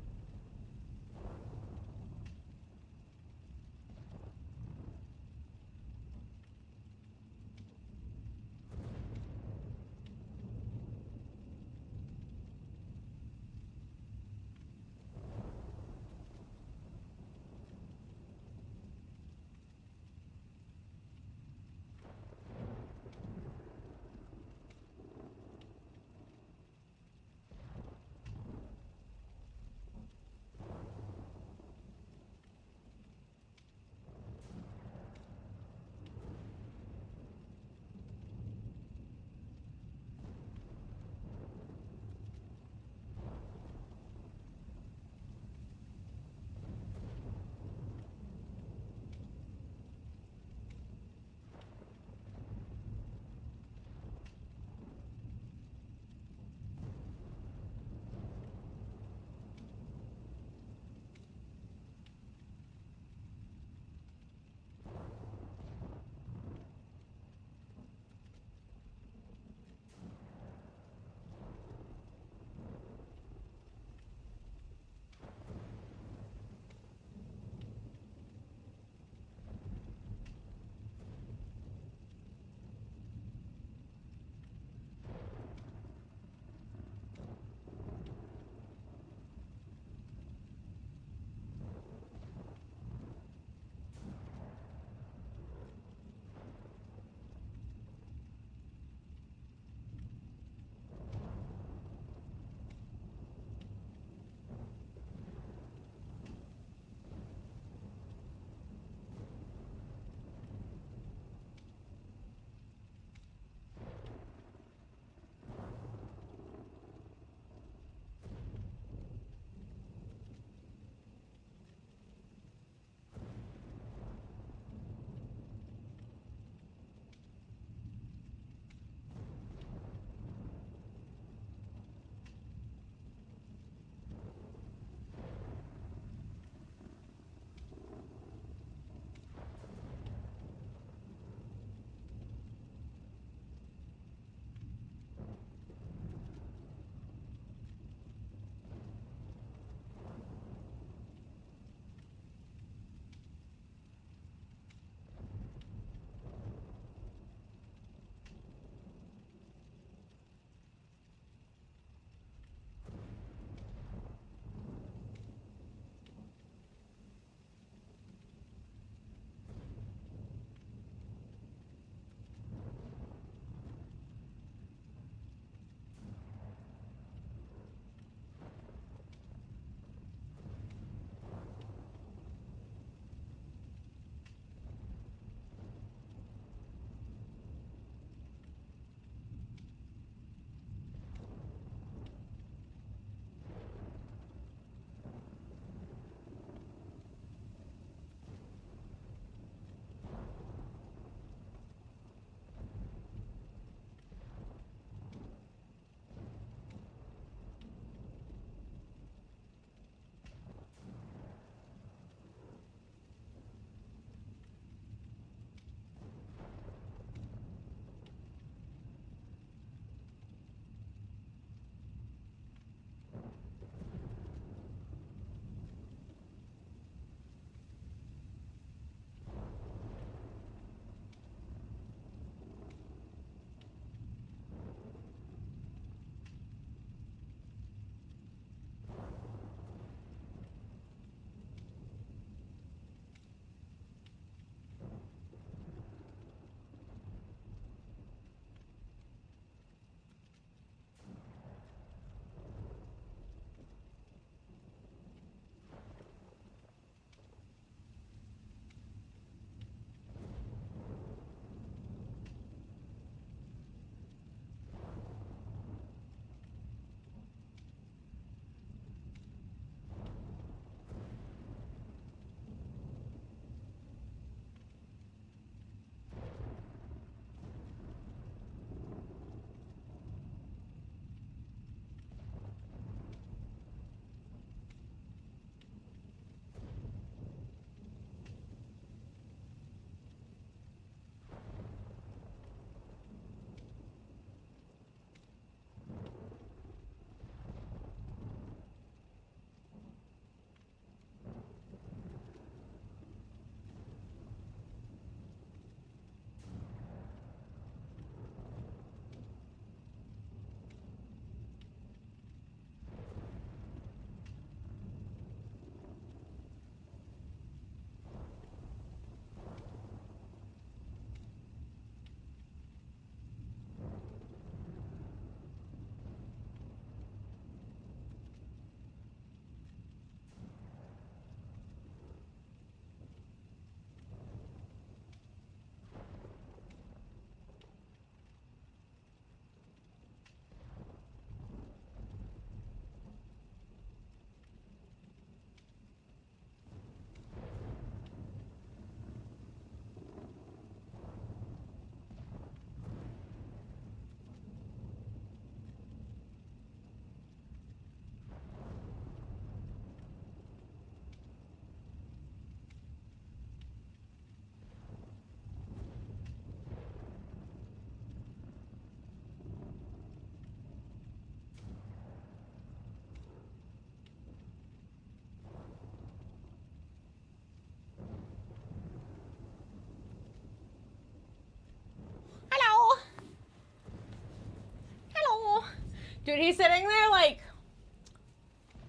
[SPEAKER 1] Dude, he's sitting there like,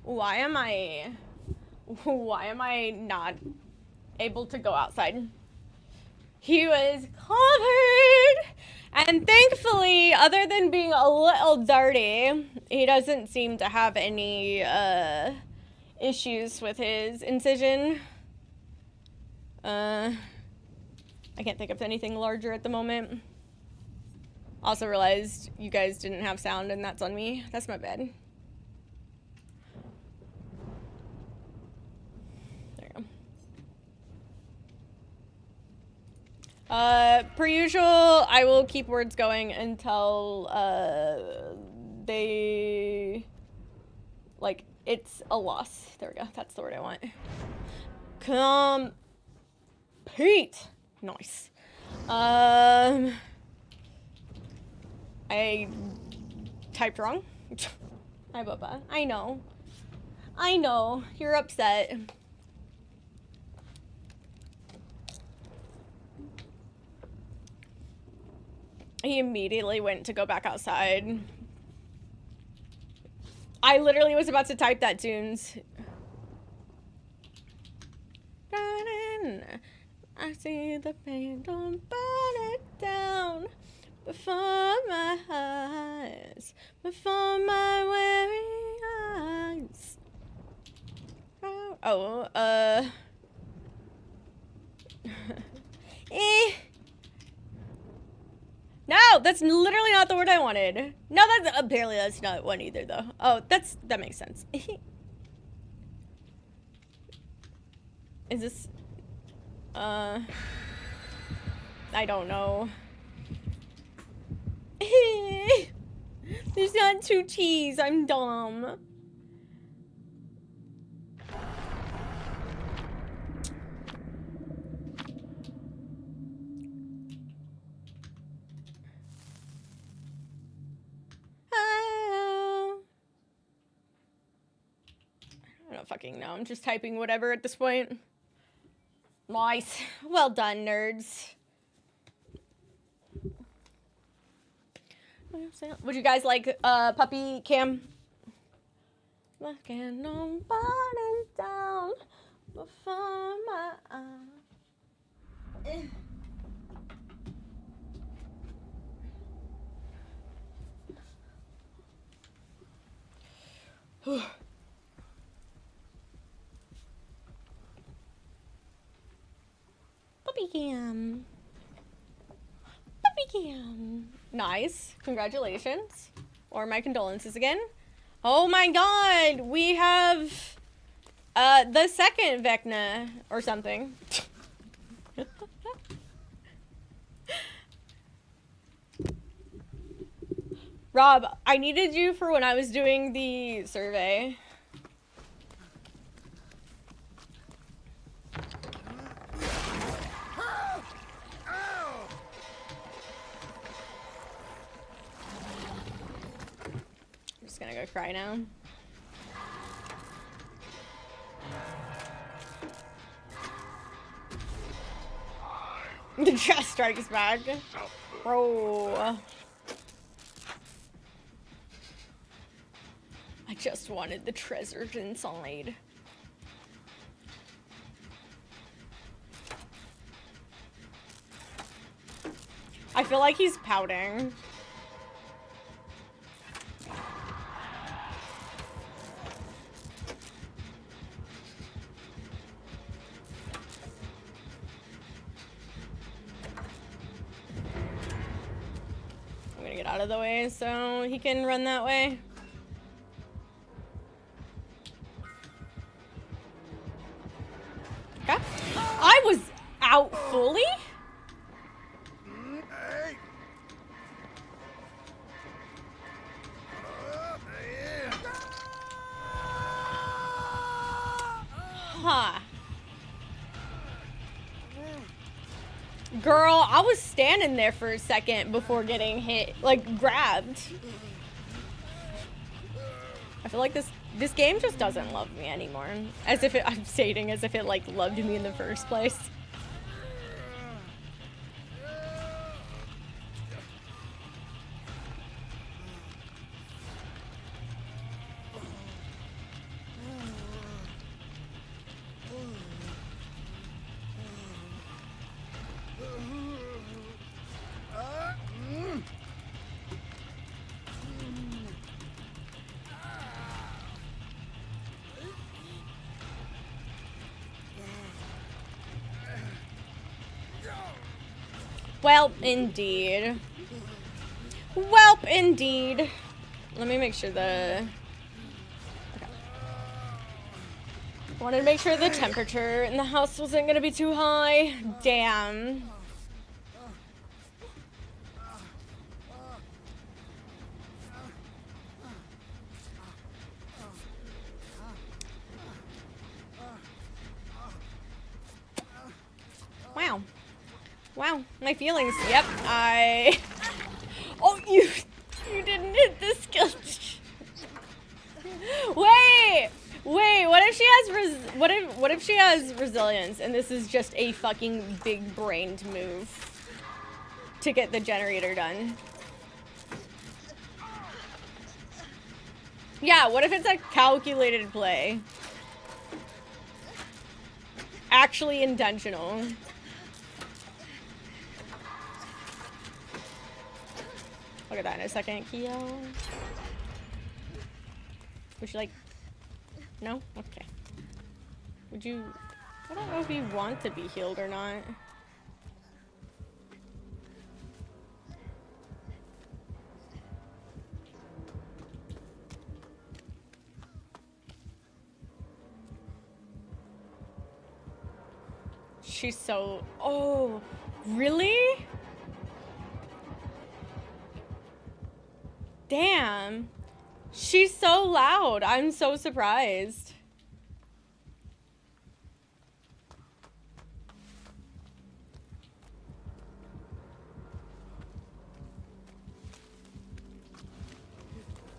[SPEAKER 1] why am I not able to go outside? He was covered, and thankfully, other than being a little dirty, he doesn't seem to have any issues with his incision. I can't think of anything larger at the moment. Also realized you guys didn't have sound, and that's on me. That's my bad. There you go. Per usual, I will keep words going until they, like, it's a loss. There we go. That's the word I want. Compete. Nice. I typed wrong. Hi, Bubba. I know. I know. You're upset. He immediately went to go back outside. I literally was about to type that tunes. I see the pain, don't burn it down before my eyes, before my weary eyes. Oh, No, that's literally not the word I wanted. No, that's apparently that's not one either, though. Oh, that makes sense. Is this? I don't know. There's not two T's. I'm dumb. I don't fucking know. I'm just typing whatever at this point. Nice. Well done, nerds. Would you guys like puppy cam? Looking on bottom down before my eyes. Puppy cam. Puppy cam. Nice. Congratulations. Or my condolences again. Oh my god. We have the second Vecna or something. Rob, I needed you for when I was doing the survey. I'm just gonna go cry now. The chest strikes back. Bro. I just wanted the treasures inside. I feel like he's pouting. I'm gonna get out of the way so he can run that way. Okay. I was out fully? Huh. Girl, I was standing there for a second before getting hit, like, grabbed. I feel like this game just doesn't love me anymore. As if I'm stating as if it, like, loved me in the first place. Welp, indeed. Welp, indeed. Let me make sure the... Okay. Wanted to make sure the temperature in the house wasn't gonna be too high. Damn. Wow. Wow, my feelings. Yep, I... Oh, you didn't hit the skill. Wait, what if she has what if she has resilience and this is just a fucking big brained move to get the generator done? Yeah, what if it's a calculated play? Actually intentional. Look at that in a second, Keo. Would you like... No? Okay. Would you... I don't know if you want to be healed or not. She's so... Oh, really? Damn. She's so loud. I'm so surprised.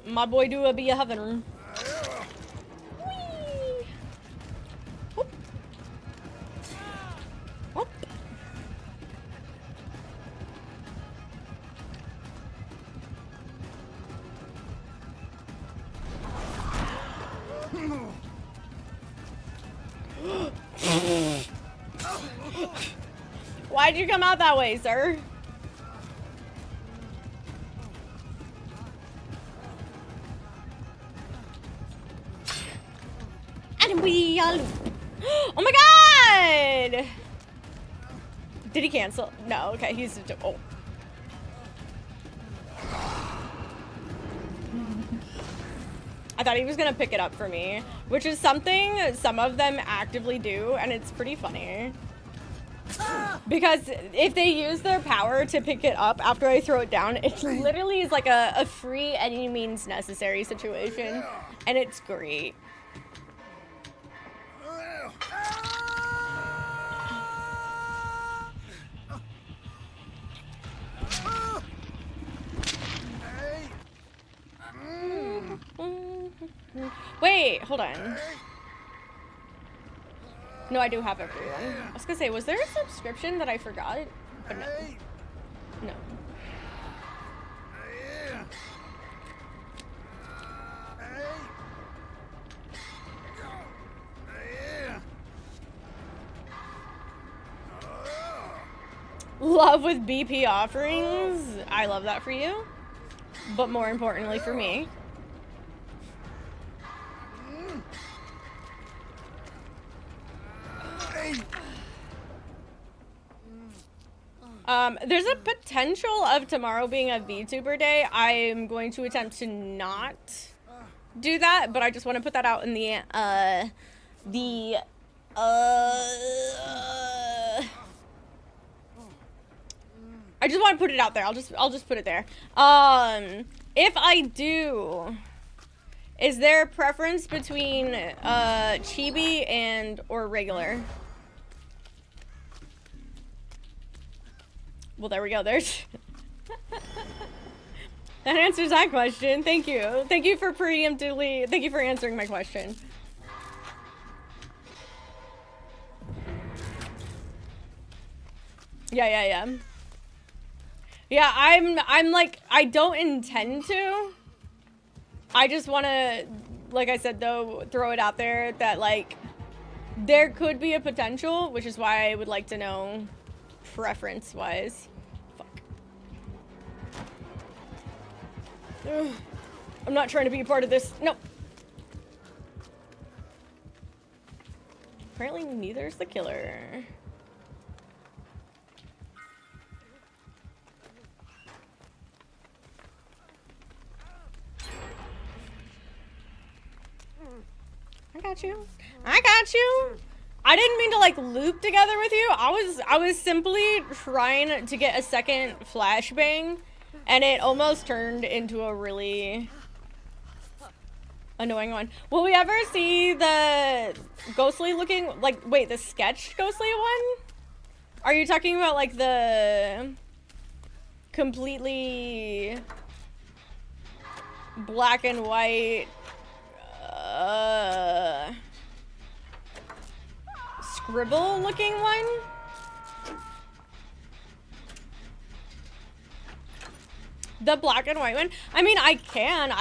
[SPEAKER 1] My boy do a be a heaven. Whee! Whoop. Whoop. Why'd you come out that way, sir? And we all... Oh my god! Did he cancel? No, okay, he's... Oh. I thought he was gonna pick it up for me, which is something some of them actively do, and it's pretty funny. Because if they use their power to pick it up after I throw it down, it literally is like a free any means necessary situation, and it's great. Wait, hold on. No, I do have everyone. I was gonna say, was there a subscription that I forgot? But no. No. Love with BP offerings. I love that for you. But more importantly for me. There's a potential of tomorrow being a VTuber day. I'm going to attempt to not do that, but I just want to put that out in the I just want to put it out there. I'll just put it there. If I do, is there a preference between chibi and or regular? Well, there we go. There's that answers that question. Thank you. Thank you for preemptively. Thank you for answering my question. Yeah. Yeah, I'm like, I don't intend to. I just want to, like I said though, throw it out there that like there could be a potential, which is why I would like to know preference wise. Fuck. Ugh. I'm not trying to be a part of this. Nope. Apparently neither is the killer. got you. I got you. I didn't mean to like loop together with you. I was simply trying to get a second flashbang, and it almost turned into a really annoying one. Will we ever see the ghostly looking, like, wait, the sketched ghostly one? Are you talking about like the completely black and white scribble looking one? The black and white one? I mean, I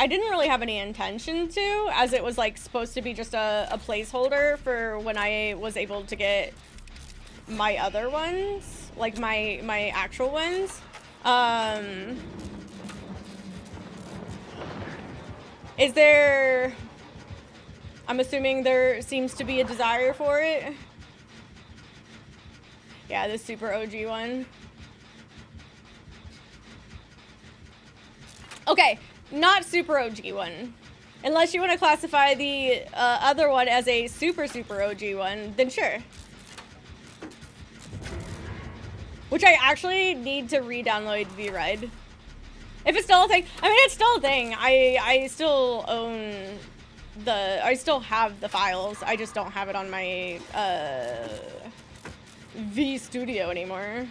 [SPEAKER 1] didn't really have any intention to, as it was like supposed to be just a placeholder for when I was able to get my other ones, like my actual ones. Is there, I'm assuming there seems to be a desire for it. Yeah, the super OG one. Okay, not super OG one. Unless you want to classify the other one as a super OG one, then sure. Which I actually need to re-download V-Ride. If it's still a thing. I mean, it's still a thing. I still own I still have the files. I just don't have it on my V Studio anymore.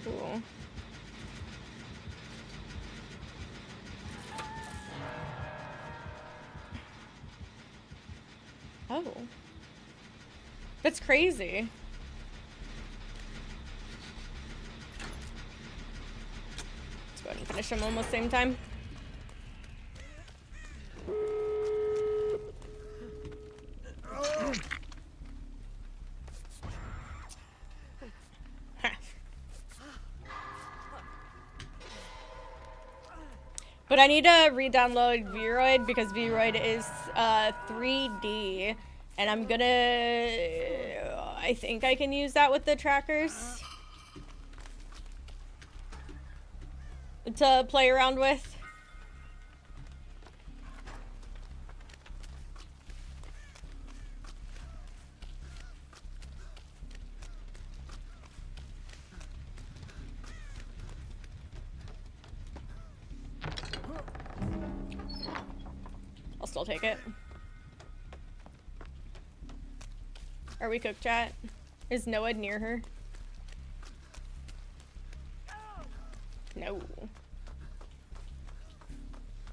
[SPEAKER 1] Cool. Oh. That's crazy. Let's go ahead and finish them almost same time. But I need to re-download V-Roid because V-Roid is 3D, and I'm gonna, I think I can use that with the trackers to play around with. I'll still take it. Are we cooked, chat? Is Noah near her? No.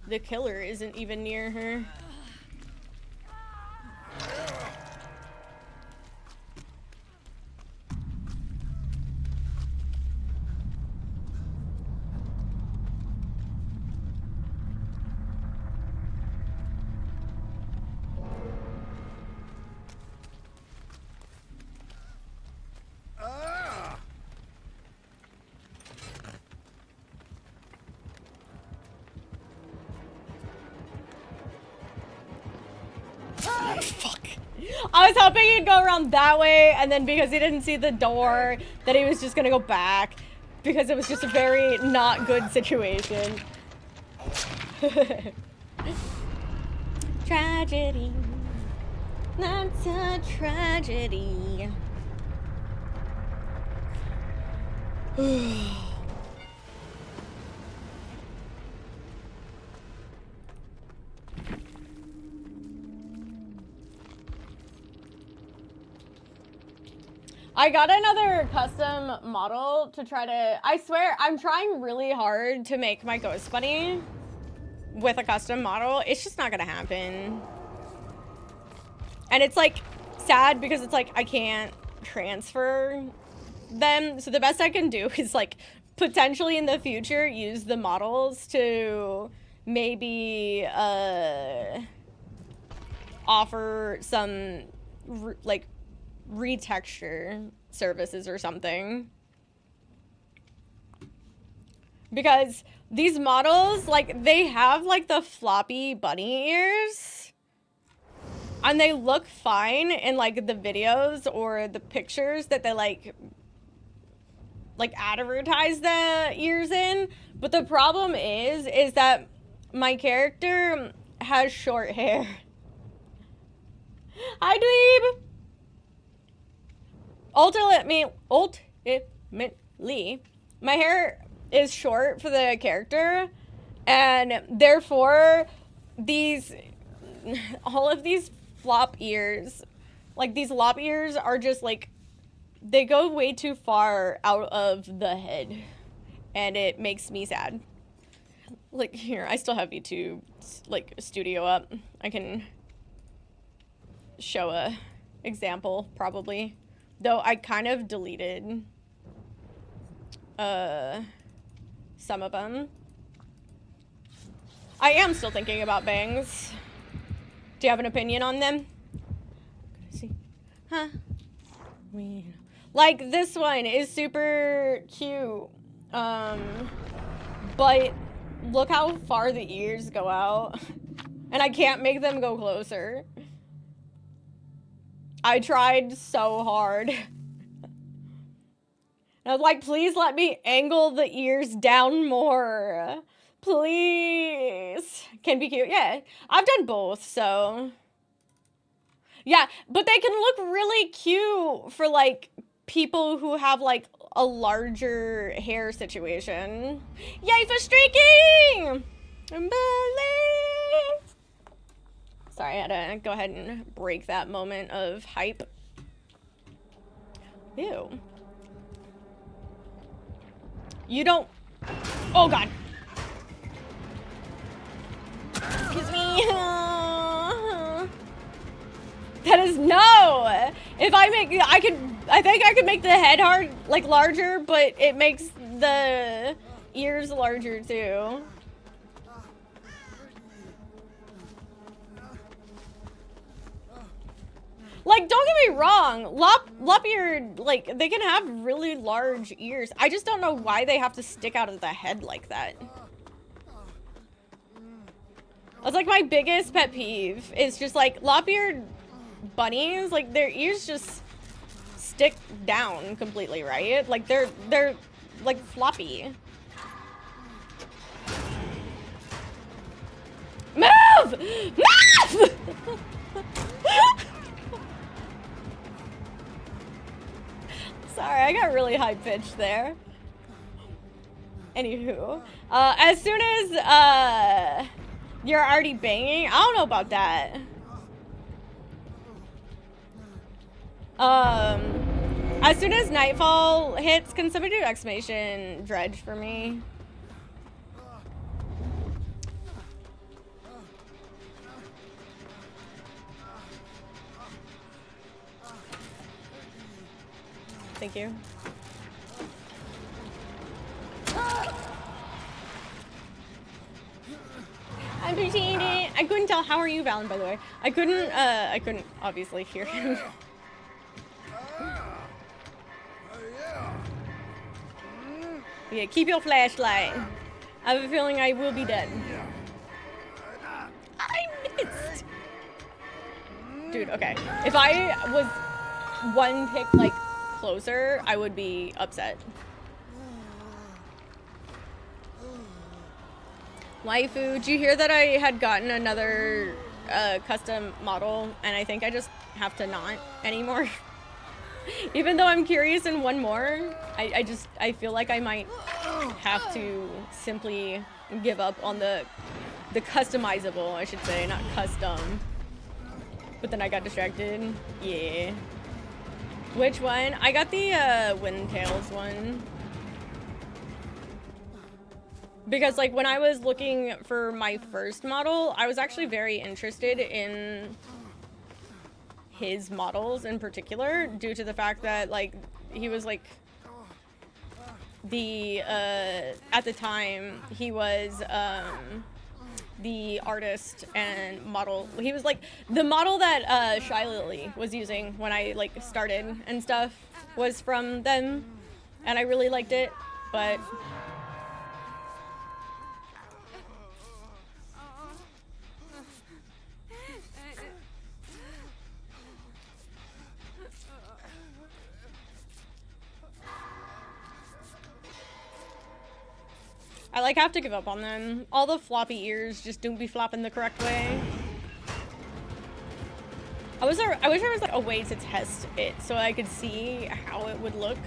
[SPEAKER 1] The killer isn't even near her. I was hoping he'd go around that way, and then because he didn't see the door, that he was just gonna go back. Because it was just a very not good situation. Tragedy. That's a tragedy. I got another custom model to try to, I swear, I'm trying really hard to make my Ghost Bunny with a custom model. It's just not gonna happen. And it's like sad because it's like I can't transfer them. So the best I can do is like potentially in the future use the models to maybe offer some like retexture services or something, because these models, like, they have like the floppy bunny ears and they look fine in like the videos or the pictures that they like like advertise the ears in, but the problem is that my character has short hair. Hi, dweeb. Ultimately, my hair is short for the character, and therefore all of these flop ears, like these lop ears, are just like, they go way too far out of the head, and it makes me sad. Like, here, I still have YouTube, like, Studio up. I can show a example, probably. Though I kind of deleted some of them. I am still thinking about bangs. Do you have an opinion on them? See, huh? Like, this one is super cute. But look how far the ears go out. And I can't make them go closer. I tried so hard. I was like, please let me angle the ears down more. Please. Can be cute. Yeah, I've done both, so. Yeah, but they can look really cute for, like, people who have, like, a larger hair situation. Yay for streaking! Believe. Sorry, I had to go ahead and break that moment of hype. Ew. You don't... Oh, God. Excuse me. That is no. If I make... I think I could make the head hard, like, larger, but it makes the ears larger, too. Like, don't get me wrong, lop-eared, like, they can have really large ears. I just don't know why they have to stick out of the head like that. That's, like, my biggest pet peeve. Is just, like, lop-eared bunnies, like, their ears just stick down completely, right? Like, they're, like, floppy. Move! Move! Sorry, I got really high-pitched there. Anywho, as soon as, you're already banging, I don't know about that. As soon as nightfall hits, can somebody do exclamation dredge for me? Thank you. I appreciate it. I couldn't tell. How are you, Valen, by the way? I couldn't obviously hear him. Yeah, keep your flashlight. I have a feeling I will be dead. I missed. Dude, okay. If I was one pick, like, closer, I would be upset. Waifu, did you hear that I had gotten another custom model, and I think I just have to not anymore? Even though I'm curious in one more, I feel like I might have to simply give up on the customizable, I should say, not custom. But then I got distracted. Yeah. Which one? I got the Windtails one. Because, like, when I was looking for my first model, I was actually very interested in his models in particular, due to the fact that, like, he was, like, the, at the time, he was, the artist and model. He was, like, the model that, Shy Lily was using when I, like, started and stuff was from them, and I really liked it, but... like have to give up on them. All the floppy ears just don't be flopping the correct way. I wish there was like a way to test it so I could see how it would look.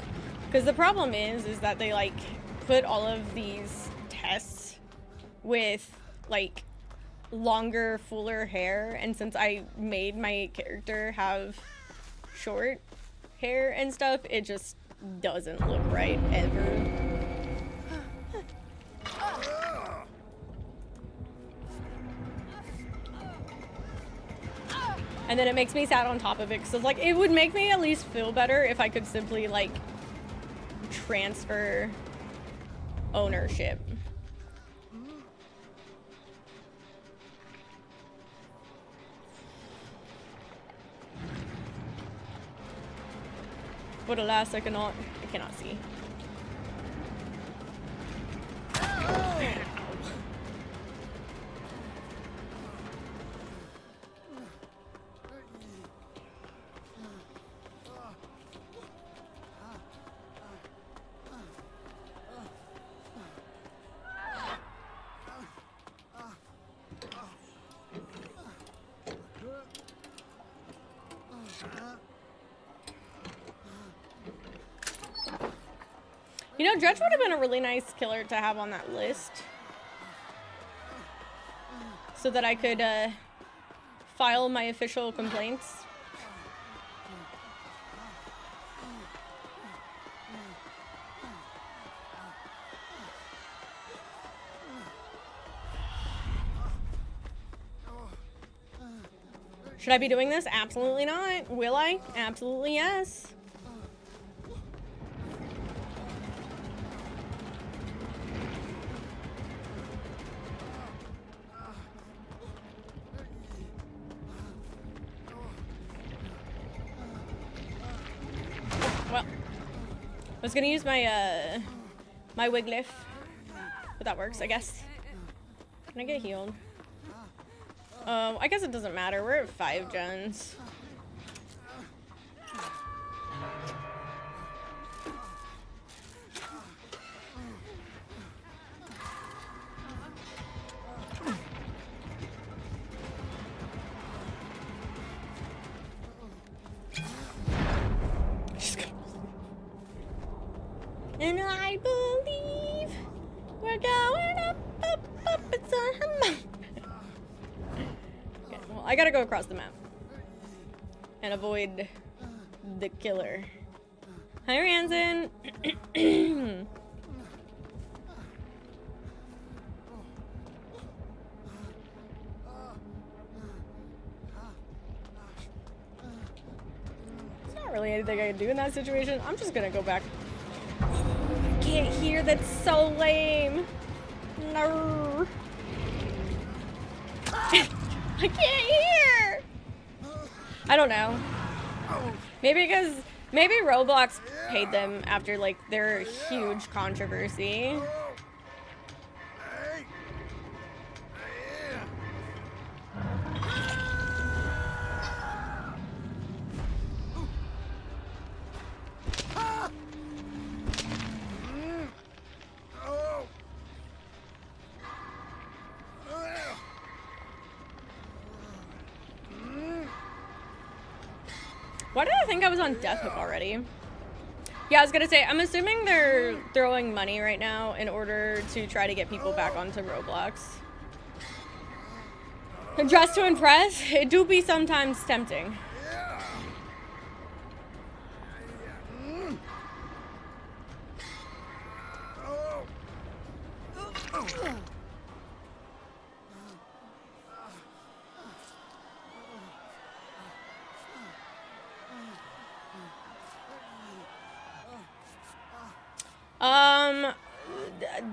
[SPEAKER 1] Because the problem is that they like put all of these tests with like longer, fuller hair, and since I made my character have short hair and stuff, it just doesn't look right ever. And then it makes me sad on top of it, because like it would make me at least feel better if I could simply like transfer ownership. But alas, I cannot see. You know, Dredge would have been a really nice killer to have on that list. So that I could file my official complaints. Should I be doing this? Absolutely not. Will I? Absolutely yes. Well, I was gonna use my my Wiglif, but that works, I guess. Can I get healed? I guess it doesn't matter. We're at 5 gens. And I believe we're going up, up, up. It's a okay, well, I gotta go across the map and avoid the killer. Hi, Ranzin. There's not really anything I can do in that situation. I'm just gonna go back. I can't hear. That's so lame. No. I can't hear. I don't know. Maybe because Roblox paid them after like their huge controversy. Why did I think I was on Death Hook already? Yeah, I was gonna say, I'm assuming they're throwing money right now in order to try to get people back onto Roblox. Dress to impress? It do be sometimes tempting.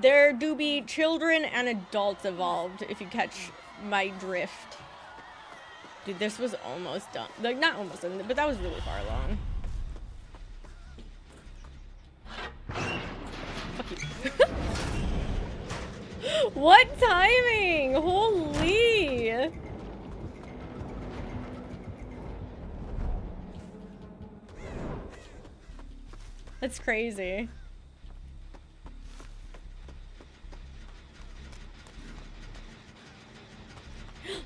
[SPEAKER 1] There do be children and adults involved, if you catch my drift. Dude, this was almost done. Like, not almost done, but that was really far along. Fuck you. What timing? Holy! That's crazy.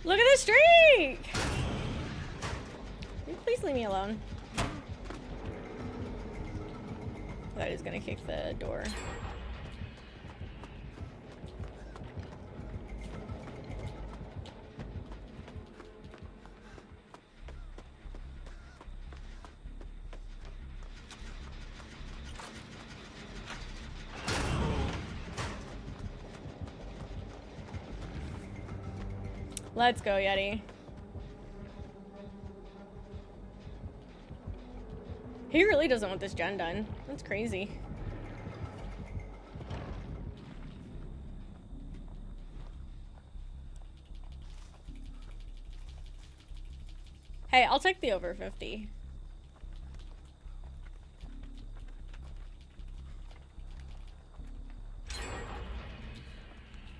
[SPEAKER 1] Look at this streak! Please leave me alone. That is gonna kick the door. Let's go, Yeti. He really doesn't want this gen done. That's crazy. Hey, I'll take the over 50.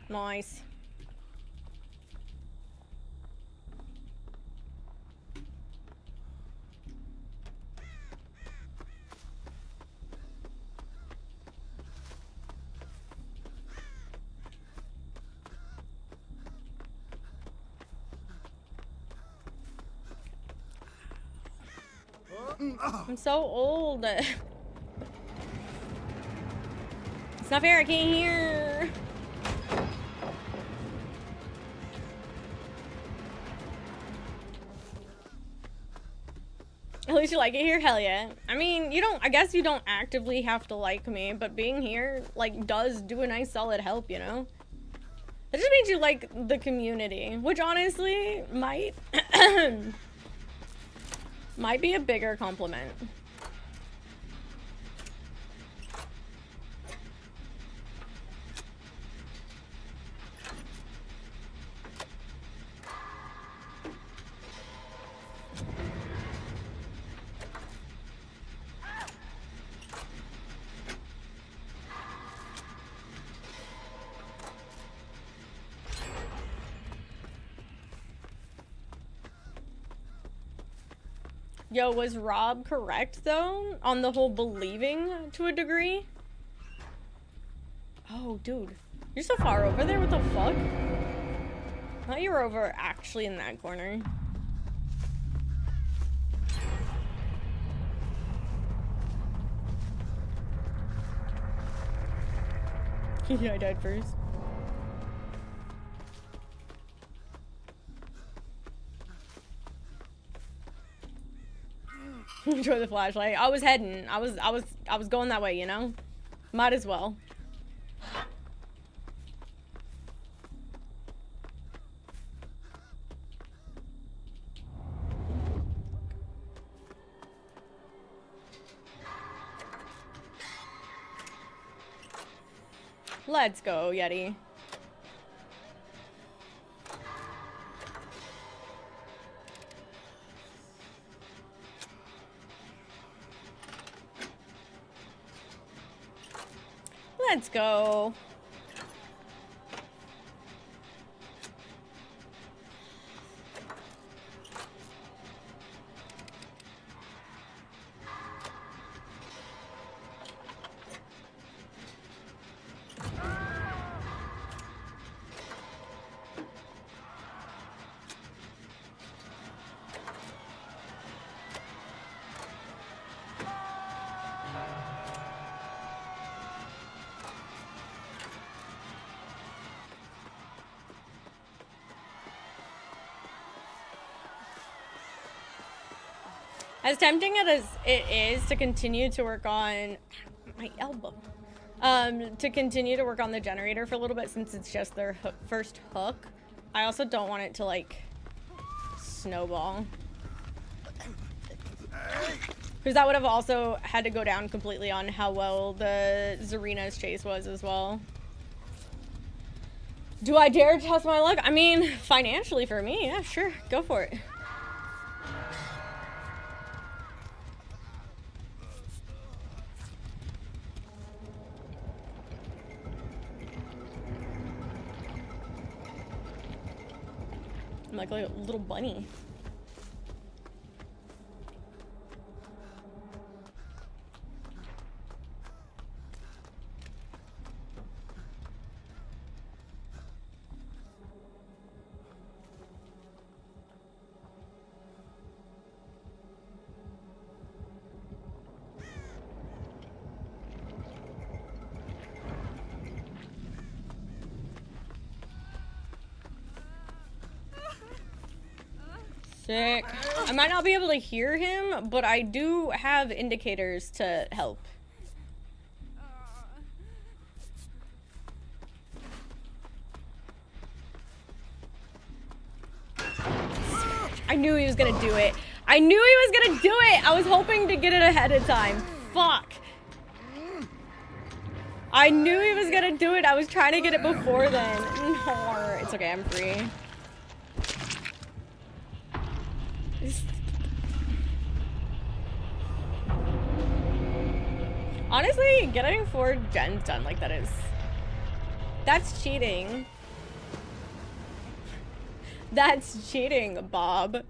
[SPEAKER 1] Nice. I'm so old. It's not fair, I can't hear. At least you like it here? Hell yeah. I mean, I guess you don't actively have to like me, but being here, like, does do a nice solid help, you know? It just means you like the community, which honestly might might be a bigger compliment. Yo, was Rob correct, though, on the whole believing to a degree? Oh, dude. You're so far over there? What the fuck? I thought you were over actually in that corner. Yeah, I died first. Enjoy the flashlight. I was heading. I was going that way, you know? Might as well. Let's go, Yeti. Let's go. As tempting as it is to continue to work on my elbow, to continue to work on the generator for a little bit since it's just their first hook, I also don't want it to like snowball, because that would have also had to go down completely on how well the Zarina's chase was as well. Do I dare test my luck? I mean, financially for me, yeah, sure, go for it. I'm like a little bunny. Sick. I might not be able to hear him, but I do have indicators to help. I knew he was gonna do it. I knew he was gonna do it! I was hoping to get it ahead of time. Fuck. I knew he was gonna do it. I was trying to get it before then. No, it's okay, I'm free. Honestly, getting 4 gens done like that is... That's cheating. That's cheating, Bob.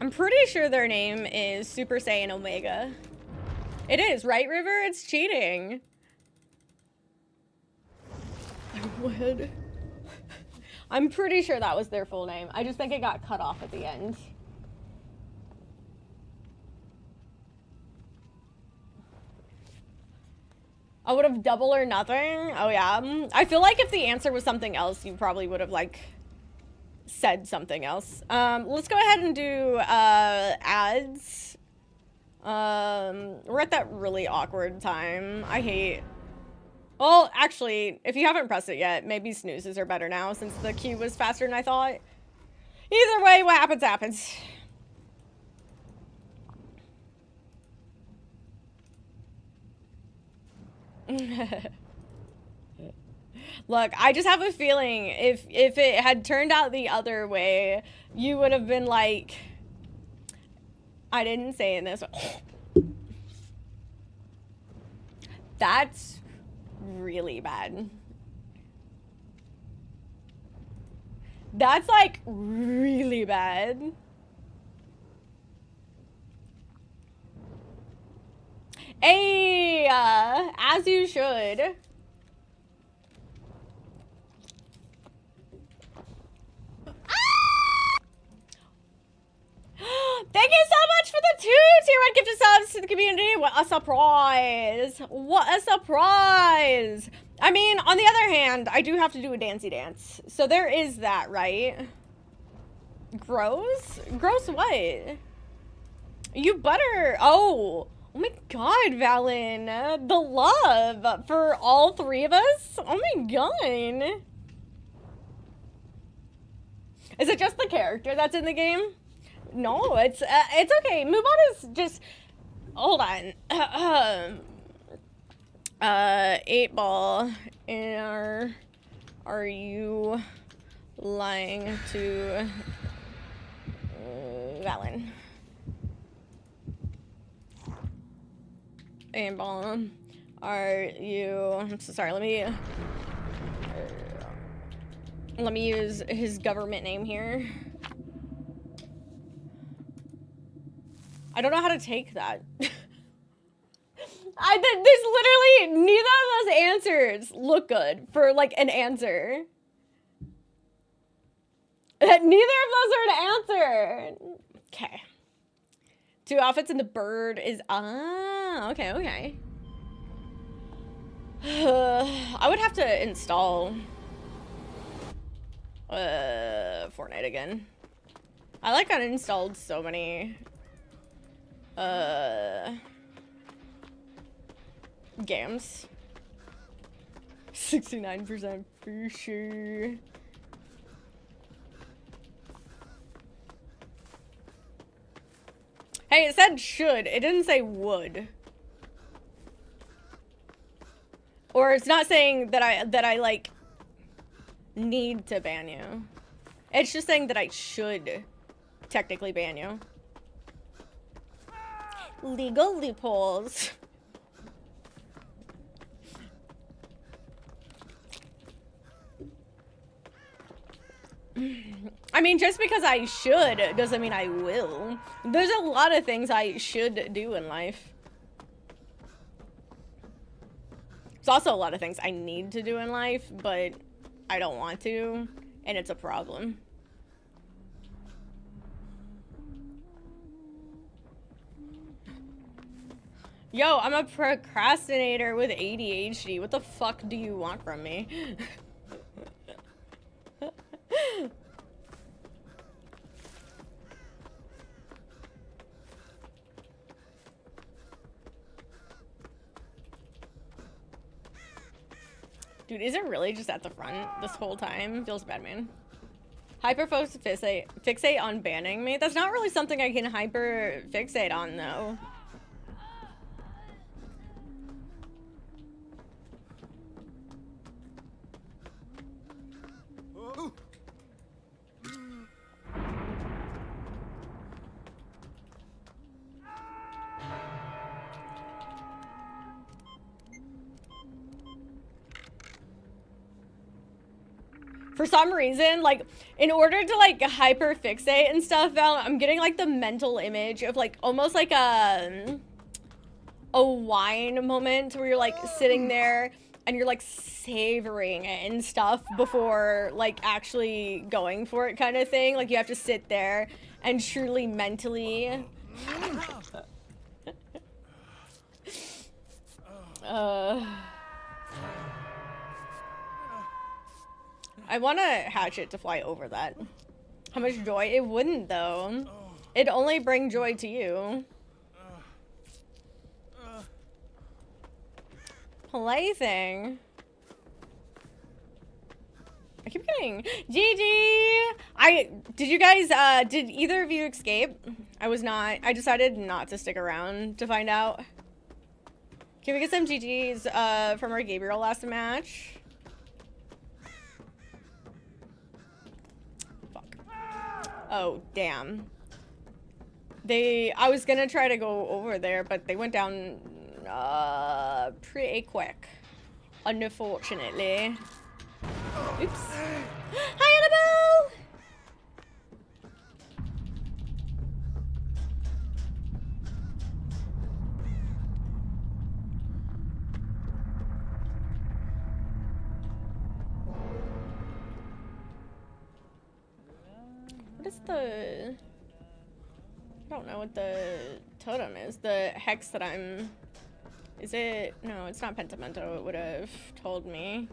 [SPEAKER 1] I'm pretty sure their name is Super Saiyan Omega. It is, right, River? It's cheating. I would. I'm pretty sure that was their full name. I just think it got cut off at the end. I would have double or nothing. Oh yeah. I feel like if the answer was something else, you probably would have like said something else. Let's go ahead and do ads. We're at that really awkward time. I hate. Well, actually, if you haven't pressed it yet, maybe snoozes are better now since the queue was faster than I thought. Either way, what happens, happens. Look, I just have a feeling if it had turned out the other way, you would have been like, I didn't say in this. That's really bad. That's like really bad. Hey, as you should. Thank you so much for the 2 tier 1 gifted subs to the community. What a surprise. What a surprise. I mean, on the other hand, I do have to do a dancey dance. So there is that, right? Gross? Gross what? You butter. Oh my god, Valen. The love for all 3 of us. Oh my god. Is it just the character that's in the game? No, it's okay. Mubon is just, hold on. 8 ball. Are you lying to Valen? 8 ball. Are you? I'm so sorry. Let me use his government name here. I don't know how to take that. There's literally neither of those answers look good for like an answer. Neither of those are an answer. Okay. 2 outfits and the bird is okay. I would have to install Fortnite again. I like uninstalled so many games. 69% for sure. Hey, it said should. It didn't say would. Or it's not saying that I like need to ban you. It's just saying that I should technically ban you. Legal loopholes. I mean, just because I should doesn't mean I will. There's a lot of things I should do in life. There's also a lot of things I need to do in life, but I don't want to, and it's a problem. Yo, I'm a procrastinator with ADHD. What the fuck do you want from me? Dude, is it really just at the front this whole time? Feels bad, man. Hyperfocus fixate on banning me? That's not really something I can hyper fixate on, though. For some reason, like, in order to, like, hyper fixate and stuff, Val, I'm getting, like, the mental image of, like, almost like a wine moment where you're, like, sitting there and you're, like, savoring it and stuff before, like, actually going for it kind of thing. Like, you have to sit there and truly mentally... I want a hatchet to fly over that. How much joy? It wouldn't, though. It'd only bring joy to you. Plaything. I keep getting GG. Did you guys did either of you escape? I was not. I decided not to stick around to find out. Can we get some GGs from our Gabriel last match? Fuck. Oh, damn. I was gonna try to go over there, but they went down pretty quick. Unfortunately. Oops. Hi, Annabelle! What is the... I don't know what the totem is. The hex that I'm... Is it... No, it's not Pentimento. It would have told me.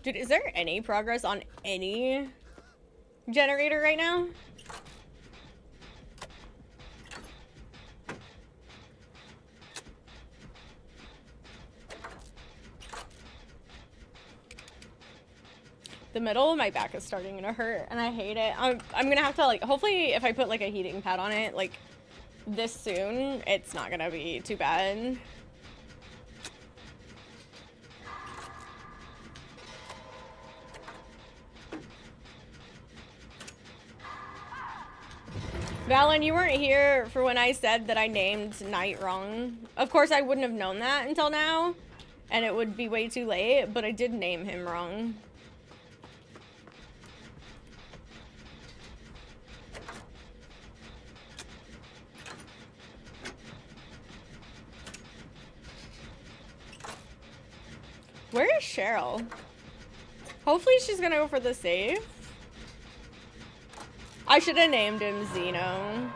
[SPEAKER 1] Dude, is there any progress on any generator right now? The middle of my back is starting to hurt and I hate it. I'm gonna have to, like, hopefully if I put like a heating pad on it like this soon, it's not gonna be too bad. Valen, you weren't here for when I said that I named Knight wrong. Of course, I wouldn't have known that until now, and it would be way too late, but I did name him wrong. Where is Cheryl? Hopefully she's gonna go for the save. I should have named him Zeno.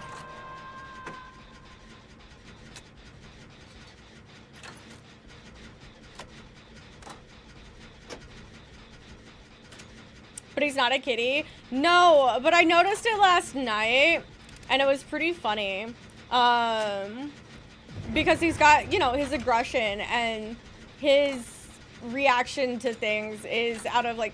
[SPEAKER 1] But he's not a kitty. No, but I noticed it last night and it was pretty funny. Because he's got, you know, his aggression and his reaction to things is out of like,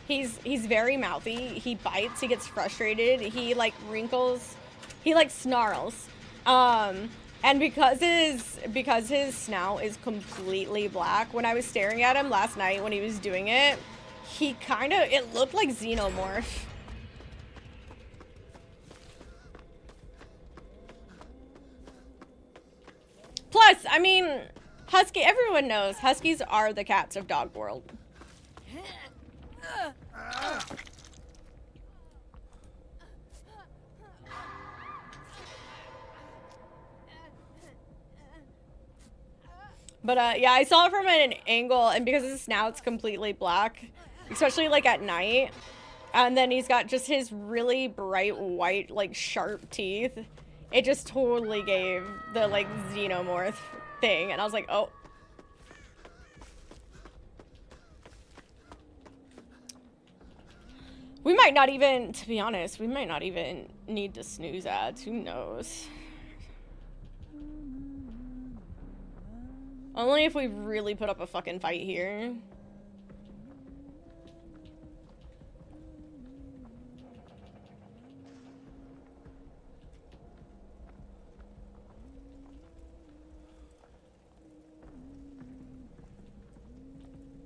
[SPEAKER 1] he's very mouthy, he bites, he gets frustrated, he like wrinkles, he like snarls, and because his snout is completely black, when I was staring at him last night when he was doing it, it looked like xenomorph. Plus, I mean, husky, everyone knows huskies are the cats of dog world. But yeah, I saw it from an angle, and because his snout's completely black, especially like at night. And then he's got just his really bright white, like sharp teeth. It just totally gave the like xenomorph thing. And I was like, oh. We might not even, to be honest, we might not even need to snooze ads. Who knows? Only if we really put up a fucking fight here.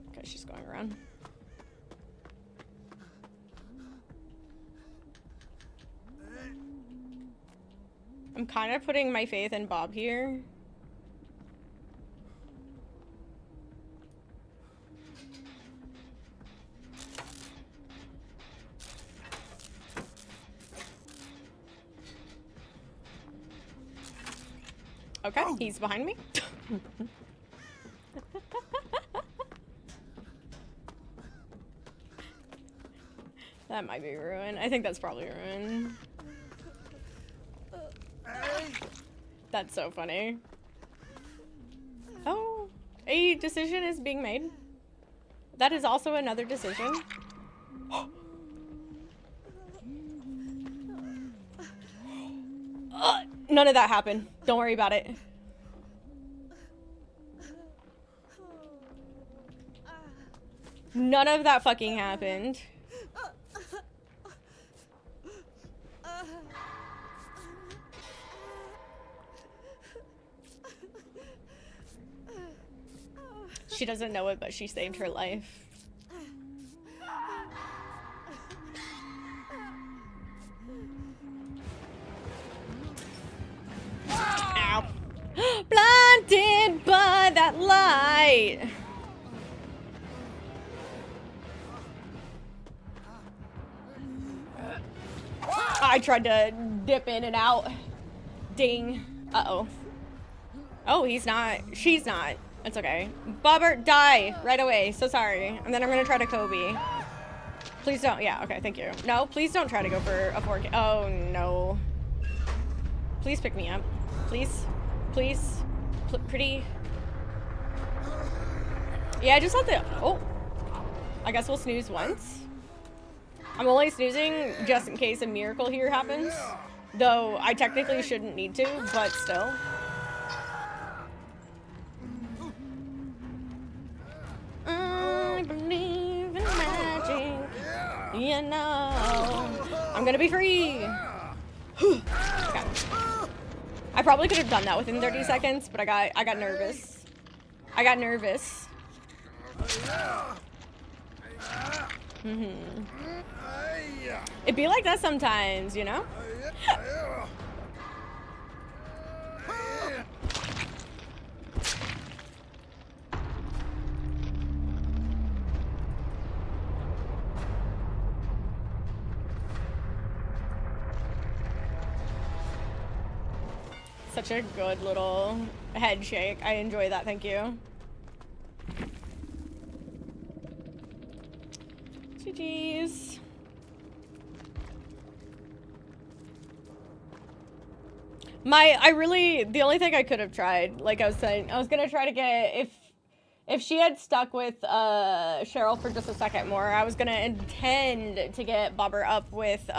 [SPEAKER 1] Okay, she's going around. I'm kind of putting my faith in Bob here. Okay, he's behind me. That might be ruin. I think that's probably ruin. That's so funny. Oh, a decision is being made. That is also another decision. None of that happened. Don't worry about it. None of that fucking happened. She doesn't know it, but she saved her life. Ow. Blinded by that light. I tried to dip in and out. Ding. Uh-oh. Oh, he's not. She's not. It's okay. Bobbert, die right away. So sorry. And then I'm gonna try to Kobe. Please don't. Yeah, okay, thank you. No, please don't try to go for a 4K. Oh, no. Please pick me up. Please. Please. Pretty. Yeah, I just let the... Oh. I guess we'll snooze once. I'm only snoozing just in case a miracle here happens. Though I technically shouldn't need to, but still. I believe in magic. You know. I'm gonna be free. Okay. I probably could have done that within 30 seconds, but I got nervous. I got nervous. It'd be like that sometimes, you know? Such a good little head shake. I enjoy that, thank you. GG's. The only thing I could have tried, like I was saying, I was gonna try to get, if she had stuck with Cheryl for just a second more, I was gonna intend to get Bobber up with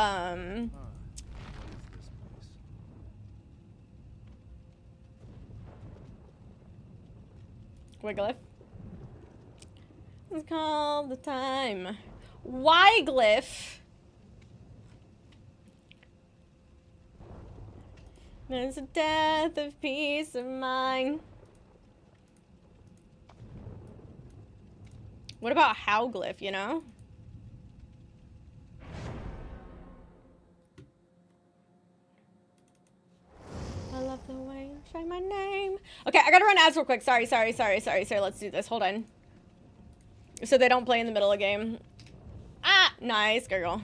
[SPEAKER 1] Wigglyff. It's called the time. Wyglyph. There's a death of peace of mind. What about Howglyph, you know? I love the way you say my name. Okay, I gotta run ads real quick. Sorry. Let's do this. Hold on. So they don't play in the middle of the game. Ah, nice girl.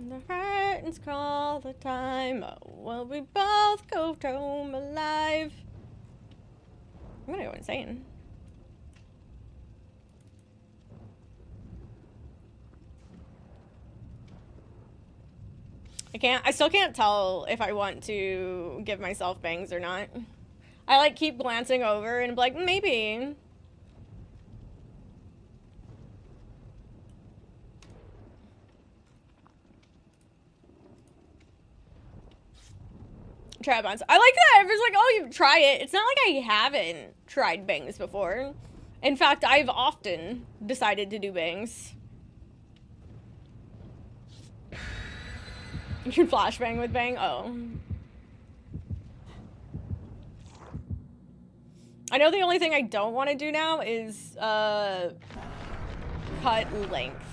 [SPEAKER 1] The curtains call the time. Will we both go home alive? I'm gonna go insane. I still can't tell if I want to give myself bangs or not. I like keep glancing over and be like, maybe. Try buns. I like that. Everyone's like, oh, you try it. It's not like I haven't tried bangs before. In fact, I've often decided to do bangs. You can flashbang with bang? Oh. I know the only thing I don't want to do now is cut length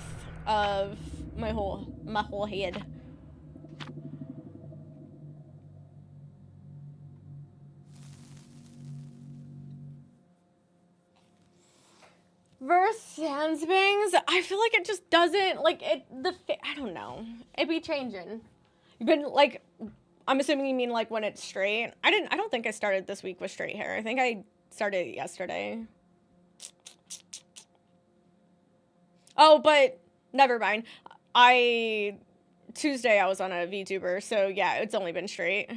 [SPEAKER 1] of my whole head. Verse sans bangs, I feel like it just doesn't like it. I don't know. It be changing. But like, I'm assuming you mean like when it's straight. I don't think I started this week with straight hair. I think I started it yesterday. Oh, but never mind. Tuesday I was on a VTuber, so yeah, it's only been straight.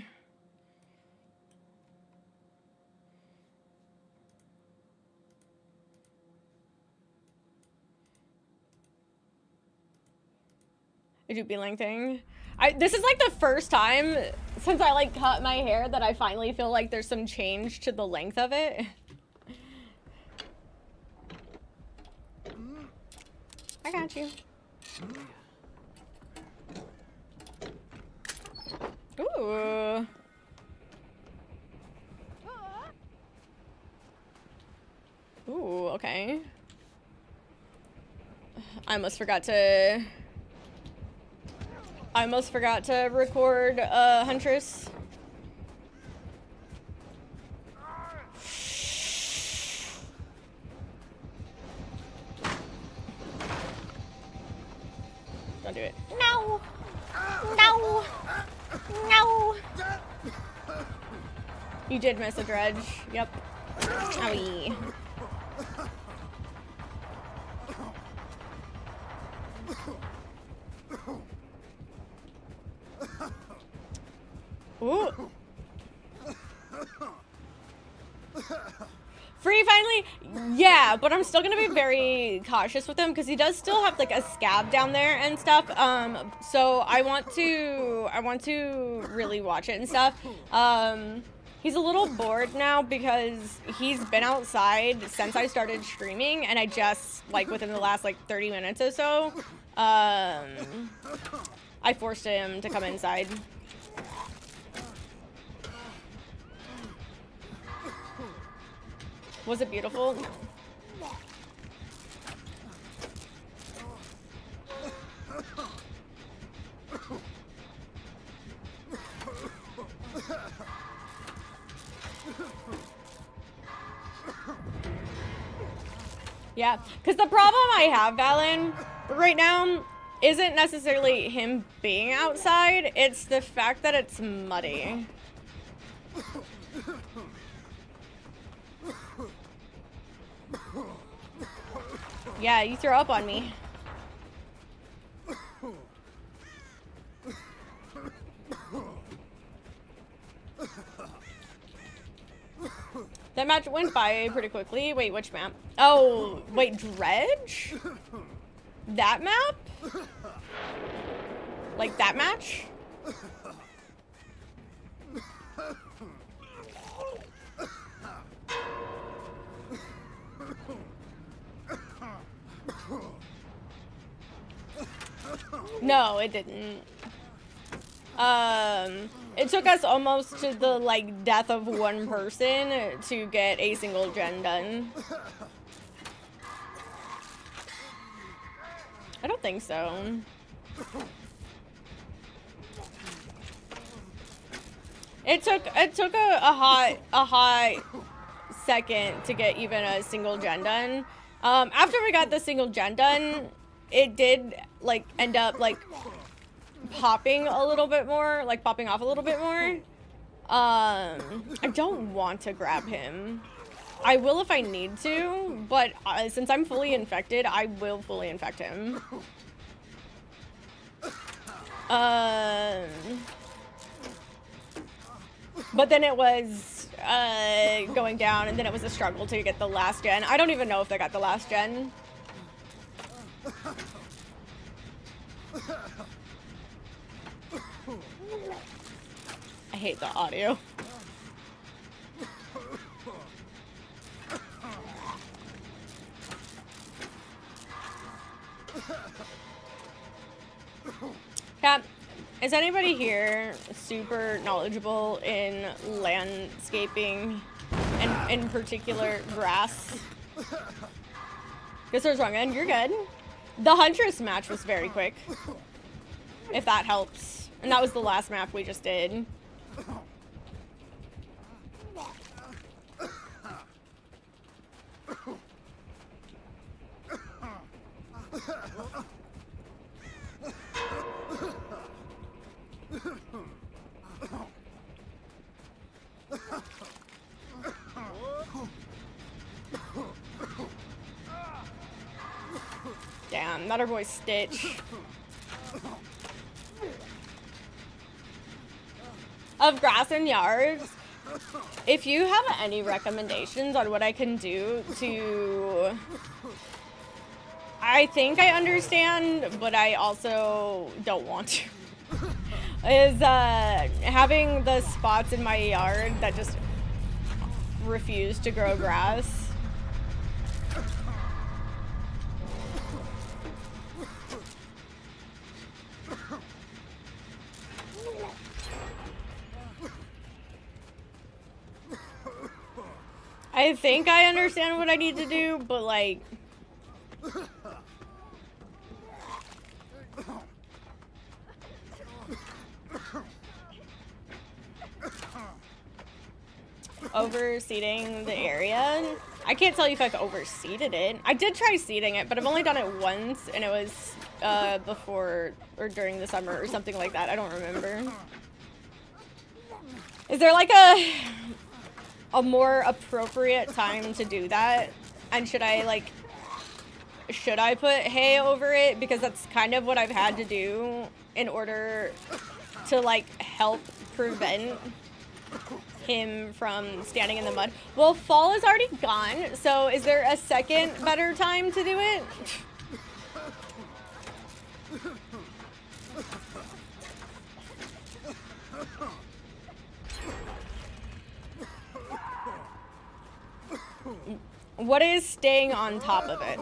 [SPEAKER 1] A doopy lang thing. This is like the first time since I like cut my hair that I finally feel like there's some change to the length of it. I got you. Ooh. Ooh, okay. I almost forgot to record Huntress. Don't do it. No! No! No! You did miss a dredge. Yep. Owie. Ooh. Free finally? Yeah, but I'm still gonna be very cautious with him because he does still have like a scab down there and stuff. So I want to really watch it and stuff. He's a little bored now because he's been outside since I started streaming, and I just like within the last like 30 minutes or so, I forced him to come inside. Was it beautiful? Yeah, because the problem I have, Valen, right now isn't necessarily him being outside, it's the fact that it's muddy. Yeah, you throw up on me. That match went by pretty quickly. Wait, which map? Oh, wait, Dredge? That map? Like that match? No, it didn't. It took us almost to the, like, death of one person to get a single gen done. I don't think so. It took a hot second to get even a single gen done. After we got the single gen done, it did, like, end up, like, popping a little bit more, like popping off a little bit more. I don't want to grab him. I will if I need to, but since I'm fully infected, I will fully infect him. But then it was going down, and then it was a struggle to get the last gen. I don't even know if they got the last gen. I hate the audio. Cap, is anybody here super knowledgeable in landscaping and in particular grass? Guess I was wrong, and you're good. The Huntress match was very quick, if that helps. And that was the last map we just did. Damn, not our boy Stitch. Of grass and yards, if you have any recommendations on what I can do to... I think I understand, but I also don't want to. Is having the spots in my yard that just refuse to grow grass. I think I understand what I need to do, but like... Overseeding the area? I can't tell you if I've overseeded it. I did try seeding it, but I've only done it once, and it was before or during the summer or something like that. I don't remember. Is there like a more appropriate time to do that? And should I put hay over it? Because that's kind of what I've had to do in order to like help prevent him from standing in the mud. Well, fall is already gone, so is there a second better time to do it? What is staying on top of it?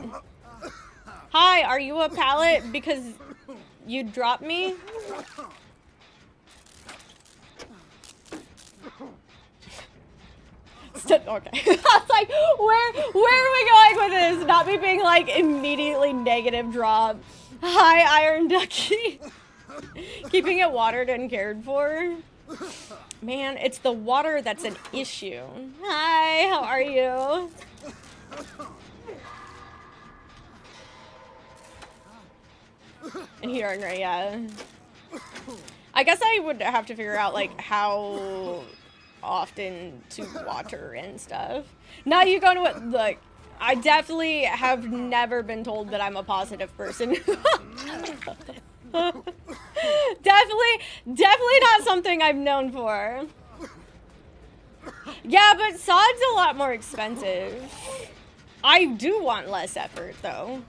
[SPEAKER 1] Hi, are you a pallet because you dropped me? Okay. I was like, where are we going with this? Not me being like immediately negative drop. Hi, Iron Ducky. Keeping it watered and cared for. Man, it's the water that's an issue. Hi, how are you? And here, yeah. I guess I would have to figure out like how often to water and stuff. Now you go to it. Look, I definitely have never been told that I'm a positive person. Definitely not something I'm known for. Yeah, but sod's a lot more expensive. I do want less effort though.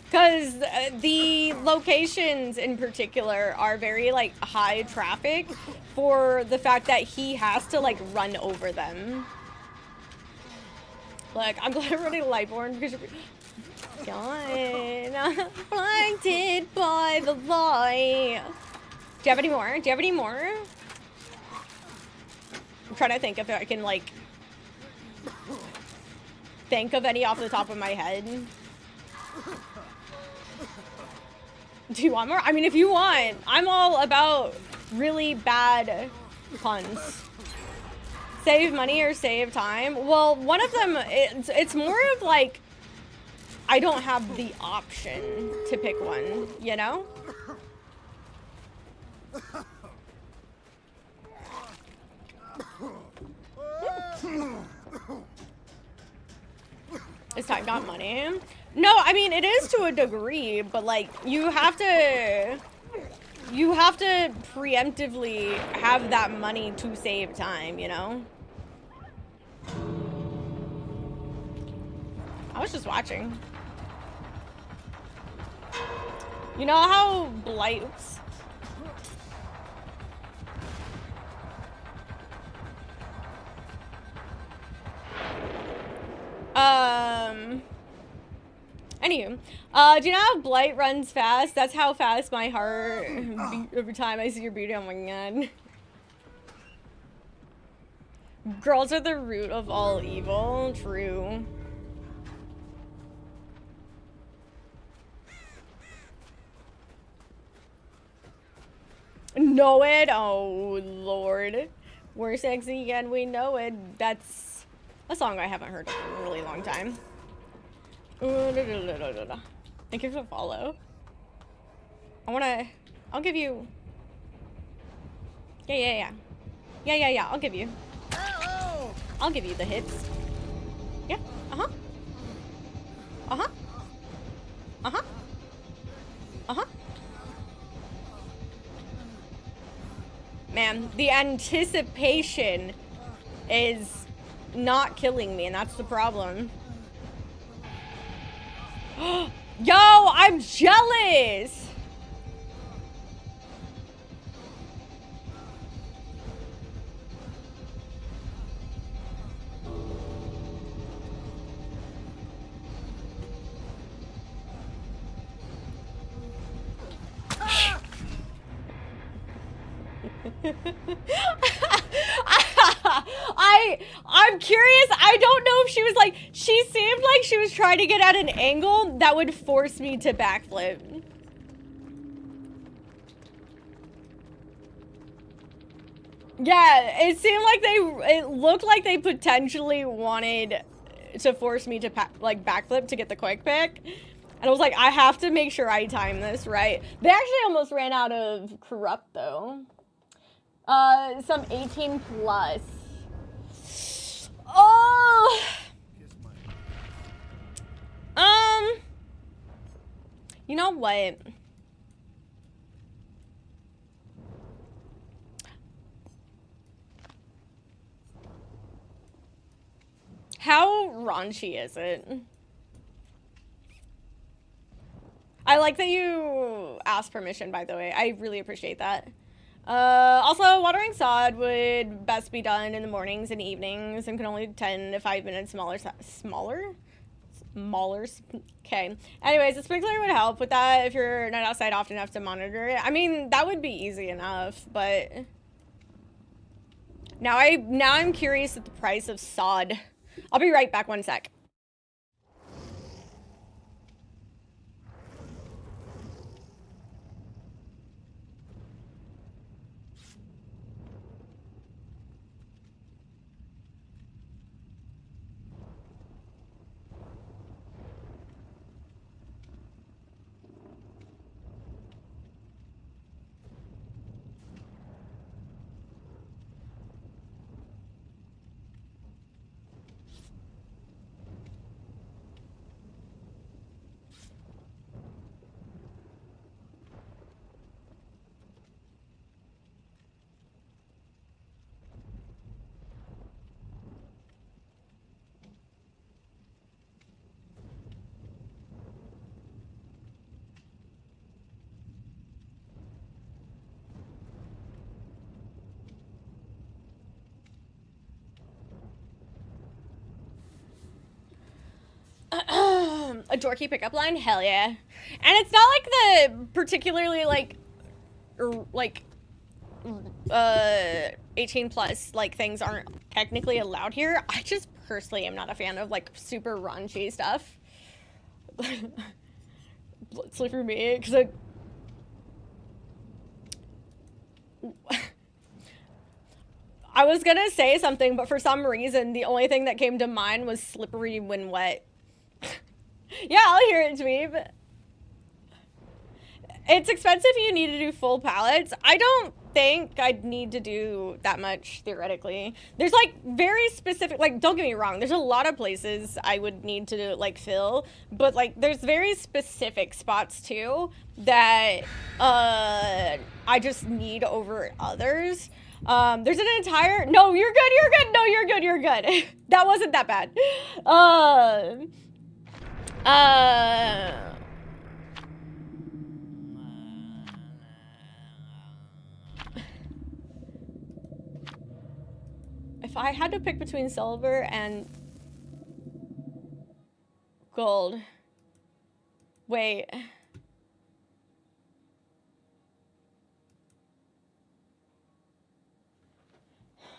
[SPEAKER 1] Because the locations in particular are very like high traffic for the fact that he has to like run over them. Look, I'm glad I'm running Lightborn because you're... God, blinded by the light. Do you have any more? Do you have any more? I'm trying to think if I can like think of any off the top of my head. Do you want more? I mean, if you want, I'm all about really bad puns. Save money or save time? Well, one of them, it's more of like, I don't have the option to pick one, you know? Is time got money? No, I mean, it is to a degree, but, like, you have to preemptively have that money to save time, you know? I was just watching. You know how Blight... Oops. Anywho, do you know how Blight runs fast? That's how fast my heart beat every time I see your beauty. Oh my god. Girls are the root of all evil. True. Know it? Oh, Lord. We're sexy and we know it. That's a song I haven't heard in a really long time. Thank you for the follow. I'll give you... Yeah, I'll give you. I'll give you the hits. Yeah, uh-huh. Uh-huh. Uh-huh. Uh-huh. Man, the anticipation is not killing me, and that's the problem. Yo, I'm jealous! I'm curious. I don't know if she was like, she seemed like she was trying to get at an angle that would force me to backflip. Yeah, it seemed like it looked like they potentially wanted to force me to like backflip to get the quick pick. And I was like, I have to make sure I time this right. They actually almost ran out of corrupt though. Some 18 plus. Oh! You know what? How raunchy is it? I like that you asked permission, by the way. I really appreciate that. Also, watering sod would best be done in the mornings and evenings and can only 10 to 5 minutes smaller? Okay. Anyways, the sprinkler would help with that if you're not outside often enough to monitor it. I mean, that would be easy enough, but now I'm curious at the price of sod. I'll be right back, one sec. A dorky pickup line? Hell yeah. And it's not like the particularly like 18 plus like things aren't technically allowed here. I just personally am not a fan of like super raunchy stuff. Blood slip for me, because I was gonna say something, but for some reason the only thing that came to mind was slippery when wet. Yeah, I'll hear it, Dweeb. It's expensive if you need to do full pallets. I don't think I'd need to do that much, theoretically. There's, like, very specific, like, don't get me wrong, there's a lot of places I would need to, like, fill, but, like, there's very specific spots, too, that, I just need over others. There's an entire, no, you're good, no, you're good. That wasn't that bad. If I had to pick between silver and gold, wait.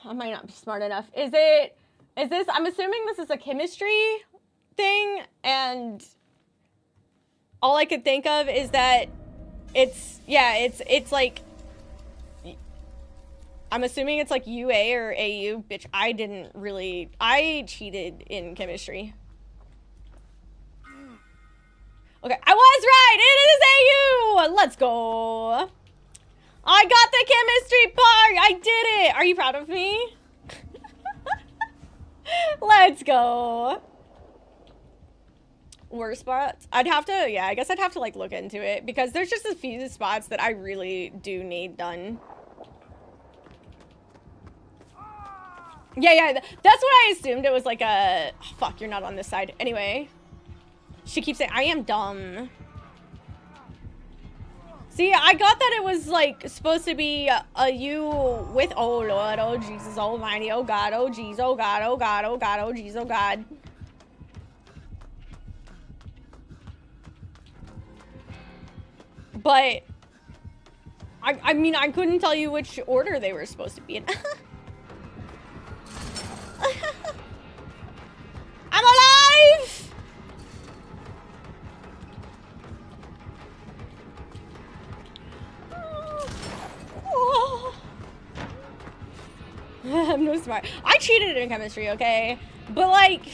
[SPEAKER 1] I might not be smart enough. Is this, I'm assuming this is a chemistry thing, and all I could think of is that it's like, I'm assuming it's like UA or AU. Bitch, I cheated in chemistry. Okay, I was right! It is AU! Let's go! I got the chemistry part! I did it! Are you proud of me? Let's go! Worst spots? I guess I'd have to, like, look into it, because there's just a few spots that I really do need done. Yeah, that's what I assumed. It was like a... Oh, fuck, you're not on this side. Anyway. She keeps saying, I am dumb. See, I got that it was, like, supposed to be a U with... Oh, Lord. Oh, Jesus almighty. Oh, God. Oh, jeez. Oh, God. Oh, God. Oh, God. Oh, jeez. Oh, God. But... I mean, I couldn't tell you which order they were supposed to be in. I'm alive! I'm no smart. I cheated in chemistry, okay? But, like,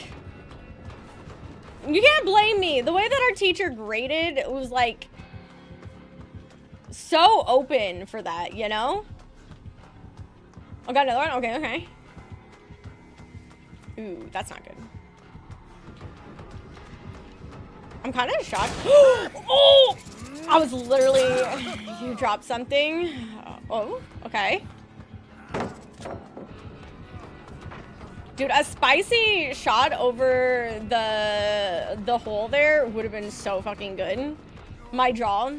[SPEAKER 1] you can't blame me. The way that our teacher graded was, like, so open for that, you know? I got another one? Okay. Ooh, that's not good. I'm kind of shocked. Oh! I was literally... You dropped something. Oh, okay. Dude, a spicy shot over the hole there would have been so fucking good. My jaw.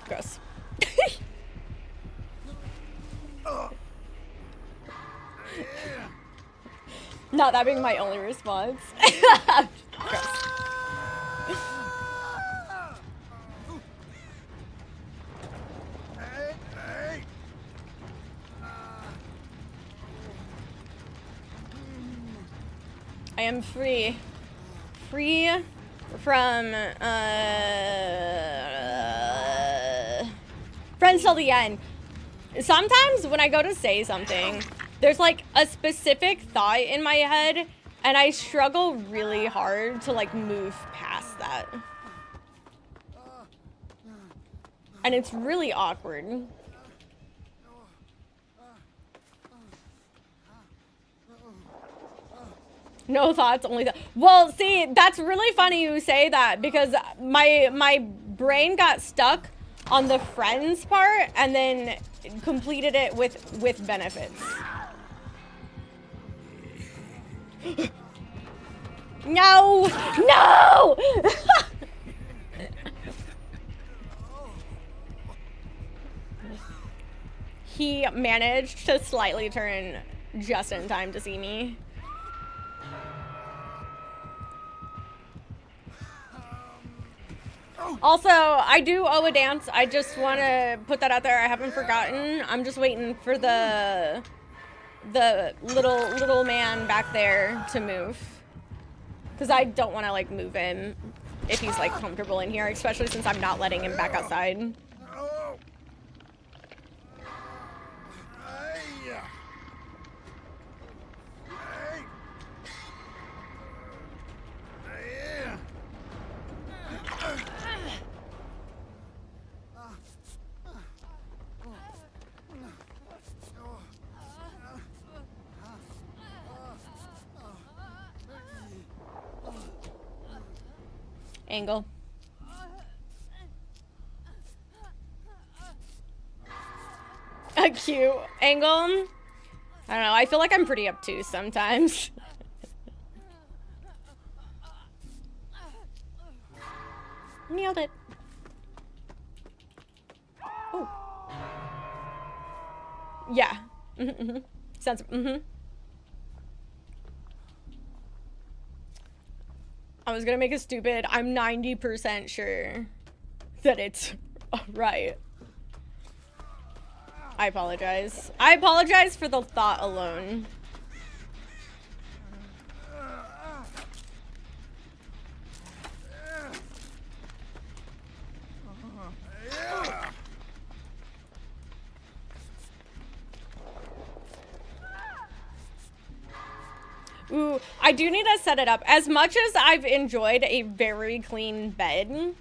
[SPEAKER 1] Gross. Not that being my only response. Gross. I am free. Free from, friends till the end. Sometimes when I go to say something, there's like a specific thought in my head, and I struggle really hard to like move past that. And it's really awkward. No thoughts, only that. Well, see, that's really funny you say that, because my brain got stuck on the friends part and then completed it with benefits. No! No! He managed to slightly turn just in time to see me. Also, I do owe a dance. I just want to put that out there. I haven't forgotten. I'm just waiting for the little man back there to move. Because I don't want to, like, move him if he's, like, comfortable in here, especially since I'm not letting him back outside. Angle. A cute angle. I don't know. I feel like I'm pretty obtuse sometimes. Nailed it. Oh. Yeah. Sounds. I was gonna make a stupid. I'm 90% sure that it's right. I apologize. I apologize for the thought alone. Ooh, I do need to set it up. As much as I've enjoyed a very clean bed,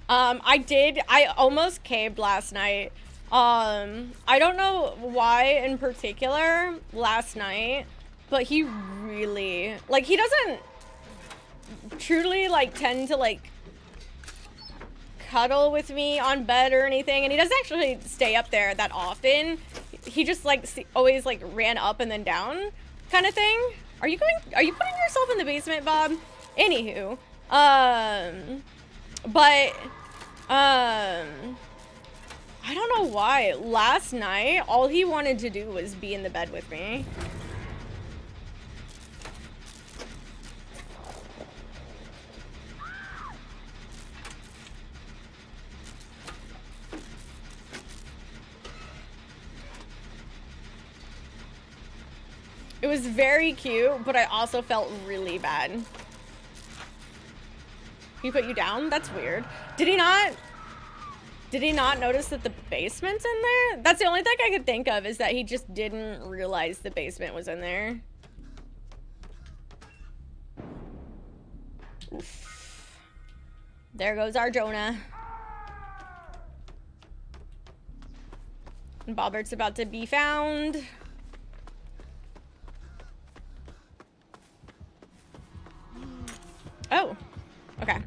[SPEAKER 1] I almost caved last night. I don't know why in particular last night, but he really, like, he doesn't truly, like, tend to, like, cuddle with me on bed or anything, and he doesn't actually stay up there that often. He just, like, always, like, ran up and then down kind of thing. Are you putting yourself in the basement, Bob? Anywho, I don't know why. Last night, all he wanted to do was be in the bed with me. It was very cute, but I also felt really bad. He put you down? That's weird. Did he not notice that the basement's in there? That's the only thing I could think of, is that he just didn't realize the basement was in there. Oof. There goes our Jonah. And Bobbert's about to be found. Oh, okay.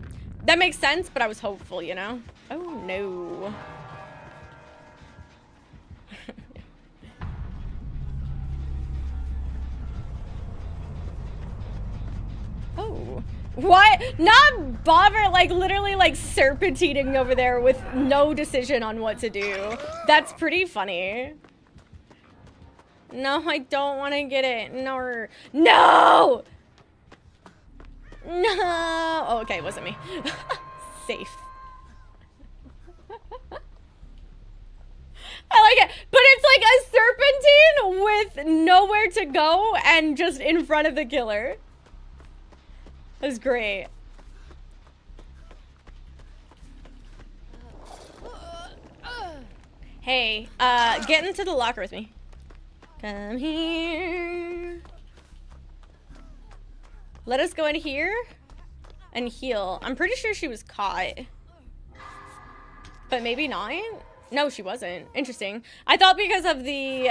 [SPEAKER 1] That makes sense, but I was hopeful, you know? Oh, no. Oh. What? Not Bobber, like, literally, like, serpentining over there with no decision on what to do. That's pretty funny. No, I don't want to get it. No. No! No! Oh, okay, it wasn't me. Safe. I like it. But it's like a serpentine with nowhere to go and just in front of the killer. That's great. Hey, get into the locker with me. Come here. Let us go in here and heal. I'm pretty sure she was caught. But maybe not? No, she wasn't. Interesting. I thought because of the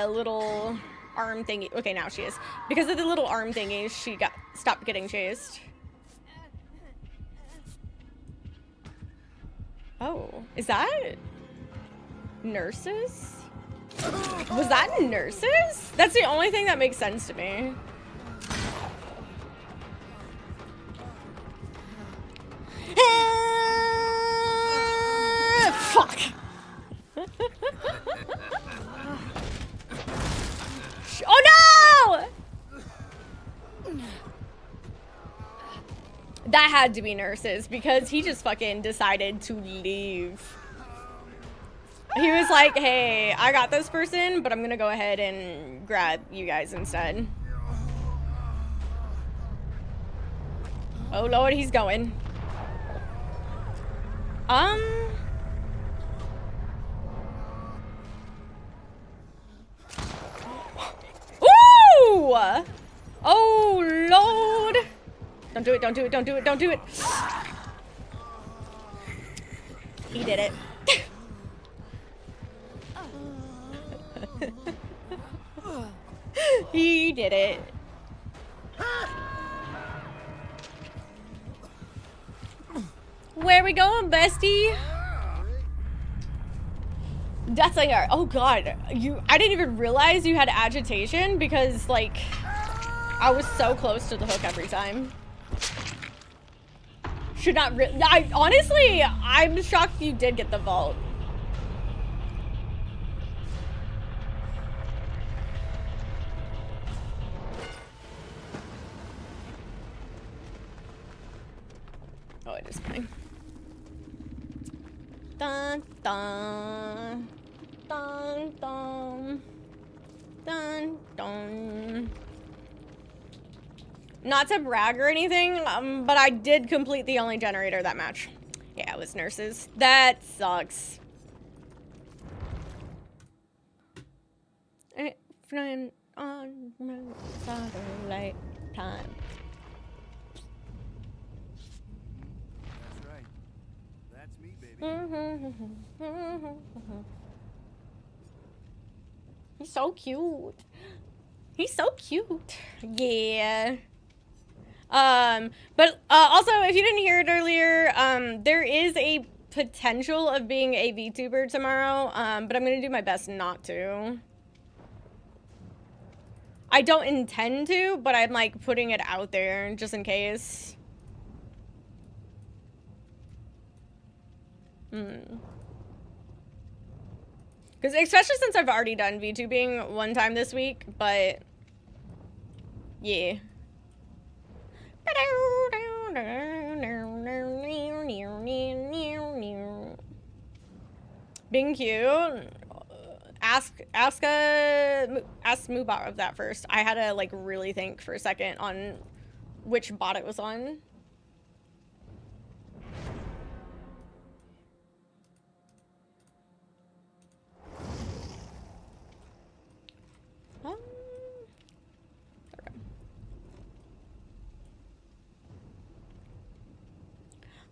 [SPEAKER 1] little arm thingy. Okay, now she is. Because of the little arm thingy, she stopped getting chased. Oh, is that nurses? Was that nurses? That's the only thing that makes sense to me. Fuck. Oh no! That had to be nurses because he just fucking decided to leave. He was like, hey, I got this person, but I'm gonna go ahead and grab you guys instead. Oh Lord, he's going. Ooh! Oh Lord! Don't do it, don't do it, don't do it, don't do it. He did it. He did it. Where we going, bestie? Deathlinger. Oh god, I didn't even realize you had agitation because like I was so close to the hook every time. Should not honestly, I'm shocked you did get the vault. Oh, it is fine. Dun dun dun dun dun dun. Not to brag or anything, but I did complete the only generator that match. Yeah, it was nurses. That sucks. Friend on satellite time.
[SPEAKER 4] That's right. That's me, baby.
[SPEAKER 1] He's so cute. He's so cute. Yeah. But also, if you didn't hear it earlier, there is a potential of being a VTuber tomorrow, but I'm gonna do my best not to. I don't intend to, but I'm like putting it out there just in case. Because especially since I've already done VTubing one time this week, but yeah. Being cute. Ask Moobot of that first. I had to like really think for a second on which bot it was on.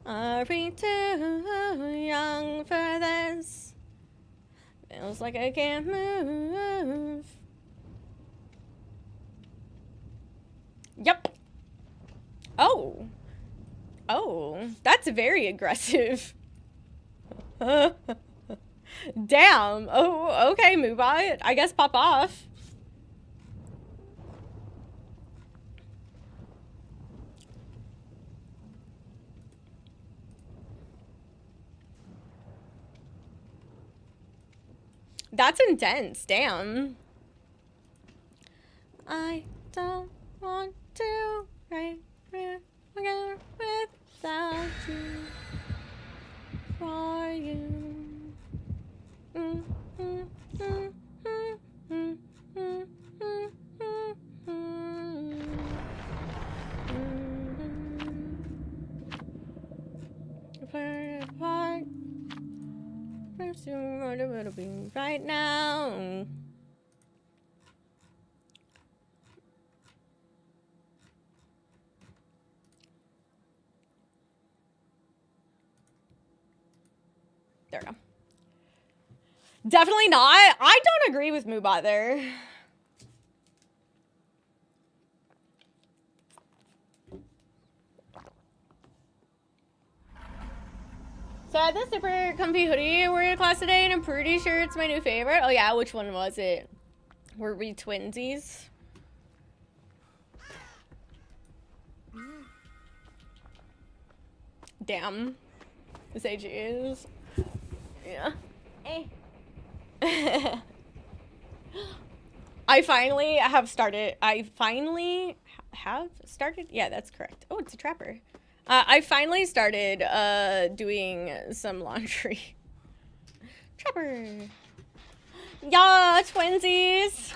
[SPEAKER 1] Are we too young for this? Feels like I can't move. Yep. Oh. Oh, that's very aggressive. Damn. Oh, okay, Moobot. I guess pop off. That's intense. Damn. I don't want to right here again without you. For you. Apart. It'll be right now. There we go. Definitely not. I don't agree with Moobot there. So I had this super comfy hoodie I wore to class today, and I'm pretty sure it's my new favorite. Oh yeah, which one was it? Were we twinsies? Damn. This AG is. Yeah. I finally have started. Yeah, that's correct. Oh, it's a trapper. I finally started doing some laundry. Trapper. Yeah, twinsies.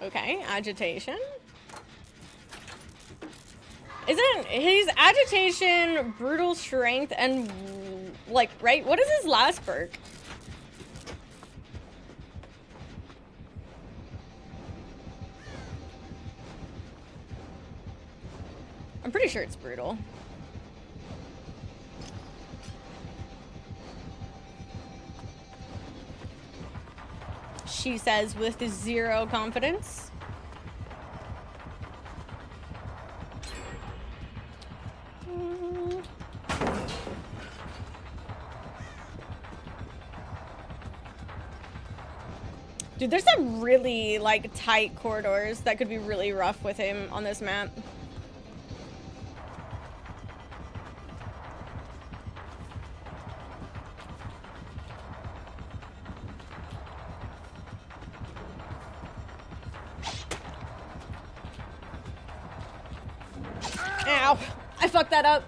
[SPEAKER 1] Okay, agitation. Isn't his agitation, brutal strength, and like, right? What is his last perk? I'm pretty sure it's brutal. she says with zero confidence. Dude, there's some really, like, tight corridors that could be really rough with him on this map. Ow! I fucked that up.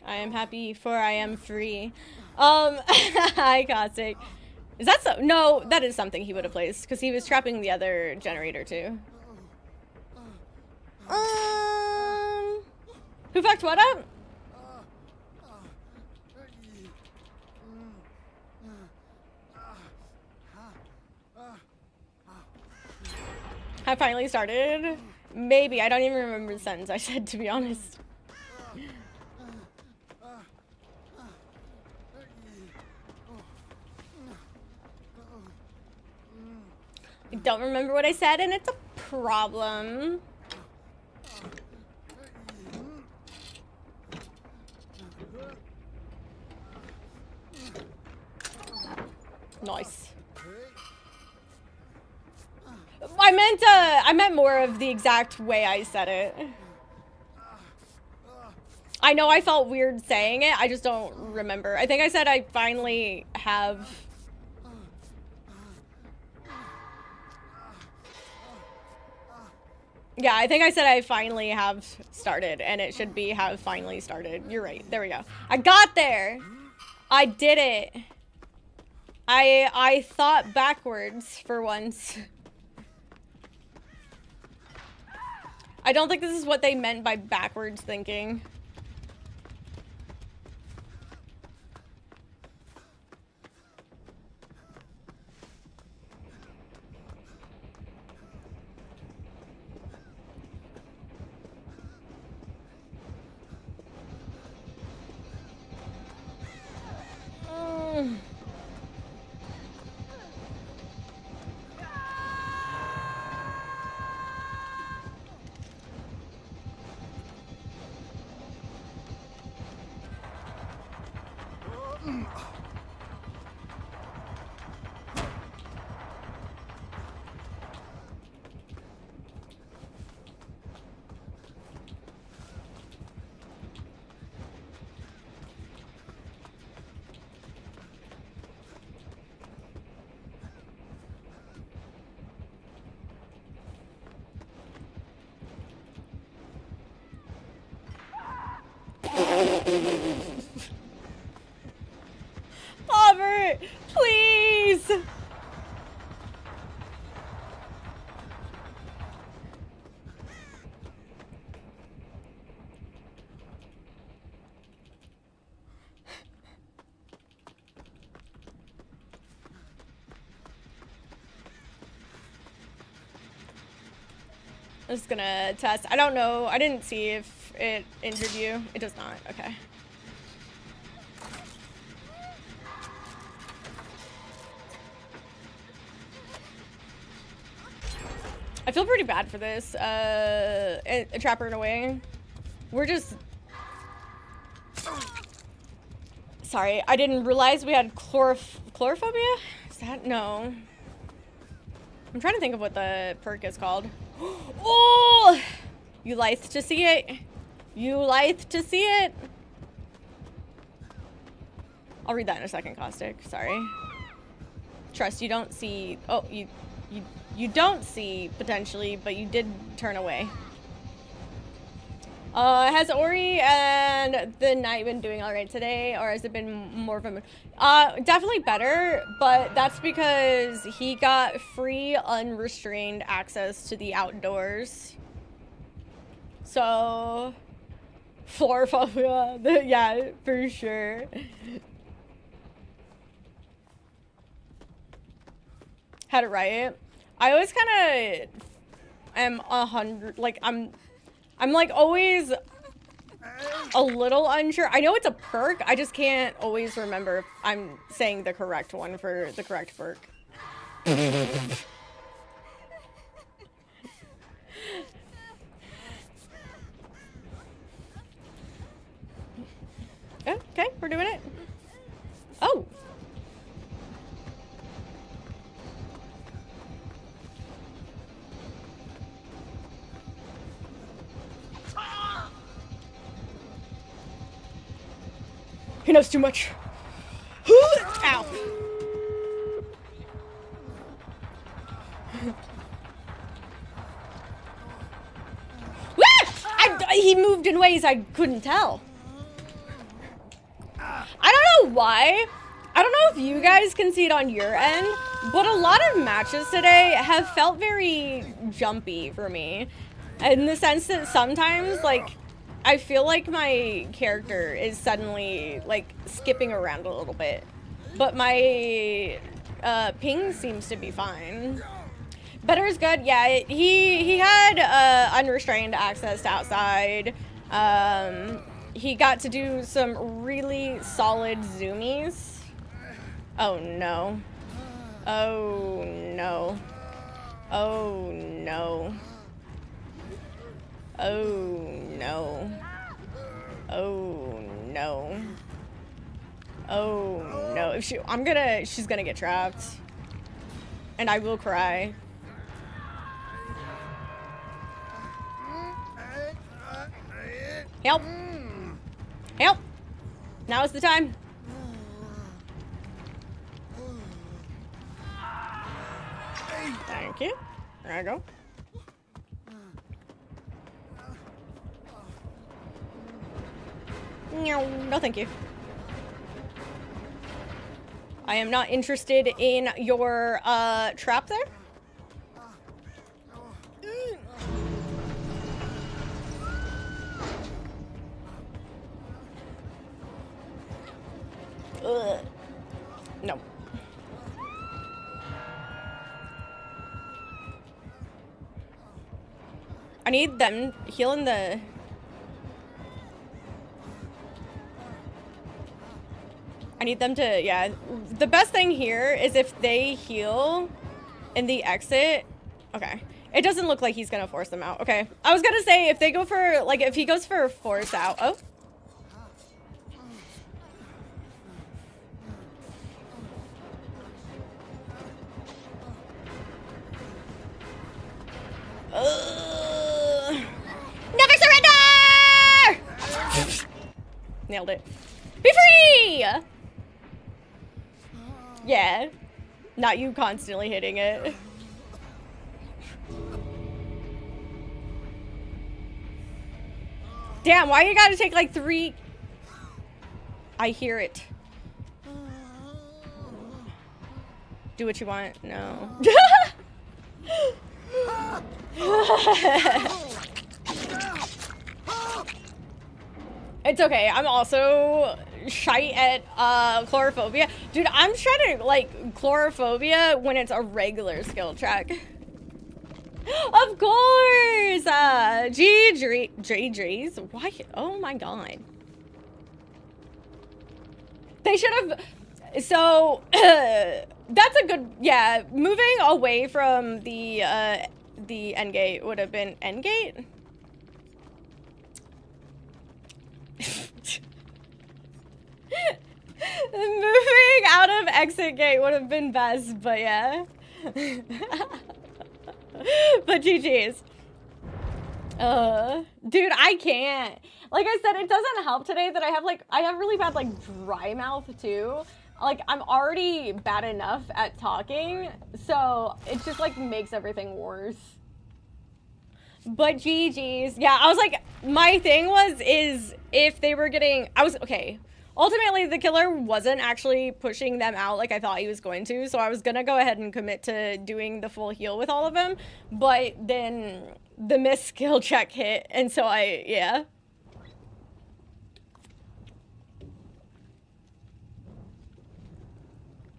[SPEAKER 1] I am happy for I am free. Hi, Caustic. Is that so? No, that is something he would have placed because he was trapping the other generator too. Who fucked what up? I finally started. Maybe. I don't even remember the sentence I said, to be honest. I don't remember what I said, and it's a problem. Nice. I meant more of the exact way I said it. I know I felt weird saying it, I just don't remember. I think I said I finally have... Yeah, I think I said I finally have started, and it should be have finally started. You're right. There we go. I got there! I did it! I thought backwards for once. I don't think this is what they meant by backwards thinking. Robert, please. I'm just gonna test. I don't know. I didn't see if it injured you. It does not. Okay. I feel pretty bad for this. A trapper in a way. We're just... Sorry, I didn't realize we had chlorophobia? Is that? No. I'm trying to think of what the perk is called. Oh! You lithe to see it? You lithe to see it? I'll read that in a second, Caustic. Sorry. Trust, you don't see... Oh, you don't see, potentially, but you did turn away. Has Ori and the Knight been doing all right today, or has it been more of a... definitely better, but that's because he got free, unrestrained access to the outdoors. So... Florophobia, yeah, for sure. Had it right. I always kind of am 100, like, I'm like always a little unsure. I know it's a perk, I just can't always remember if I'm saying the correct one for the correct perk. Okay, we're doing it. Oh. He knows too much. Ow. He moved in ways I couldn't tell. I don't know why. I don't know if you guys can see it on your end, but a lot of matches today have felt very jumpy for me. In the sense that sometimes, like, I feel like my character is suddenly, like, skipping around a little bit. But my ping seems to be fine. Better is good. Yeah, he had unrestrained access to outside. He got to do some really solid zoomies. Oh no. Oh no. Oh no. Oh no. Oh no. Oh no. If she's gonna get trapped. And I will cry. Help! Help! Now is the time. Thank you. There I go. No, thank you. I am not interested in your trap there. Ugh. No. I need them healing the... I need them to, yeah. The best thing here is if they heal in the exit. Okay. It doesn't look like he's gonna force them out. Okay. I was gonna say, if they go for, like, if he goes for a force out. Oh. Never surrender! Nailed it. Be free! Yeah. Not you constantly hitting it. Damn, why you gotta take like 3? I hear it. Do what you want. No. It's okay. I'm also shy at chlorophobia. Dude, I'm trying to like chlorophobia when it's a regular skill track. Of course! G-Drees. Why? Oh my god. They should have... So, that's a good... Yeah, moving away from the end gate would have been... End gate? Moving out of exit gate would have been best, but yeah. But GG's. Dude, I can't. Like I said, it doesn't help today that I have really bad like dry mouth too. Like I'm already bad enough at talking, so it just like makes everything worse. But GG's. Yeah, I was like, my thing is if they were getting, okay. Ultimately, the killer wasn't actually pushing them out like I thought he was going to, so I was gonna go ahead and commit to doing the full heal with all of them, but then the miss skill check hit, and so yeah.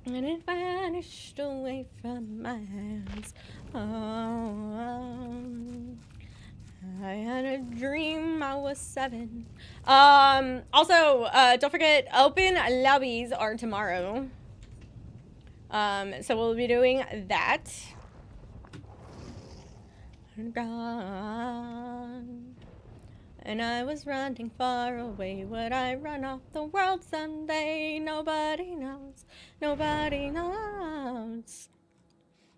[SPEAKER 1] And it vanished away from my hands. Oh, I had a dream I was 7. Also, don't forget, open lobbies are tomorrow. So we'll be doing that. And I was running far away. Would I run off the world someday? Nobody knows. Nobody knows.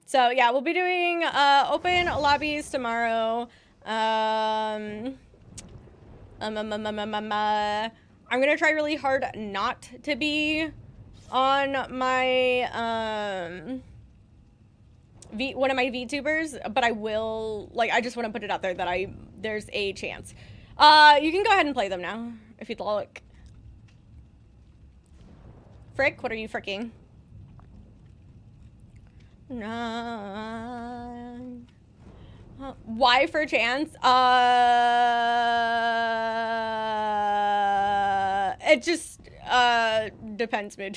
[SPEAKER 1] So yeah, we'll be doing open lobbies tomorrow. I'm gonna try really hard not to be on my one of my VTubers, but I will, like, I just want to put it out there that there's a chance. You can go ahead and play them now if you'd like. Frick, what are you fricking? Why for chance? It just depends mood.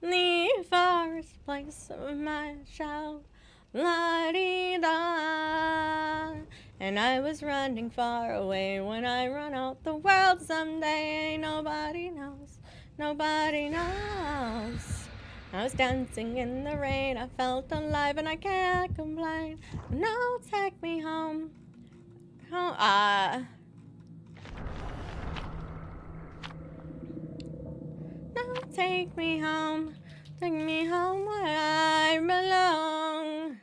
[SPEAKER 1] The farthest place of my child, la-dee-da. And I was running far away. When I run out the world someday, nobody knows, nobody knows. I was dancing in the rain, I felt alive and I can't complain. No, take me home. No, take me home where I belong.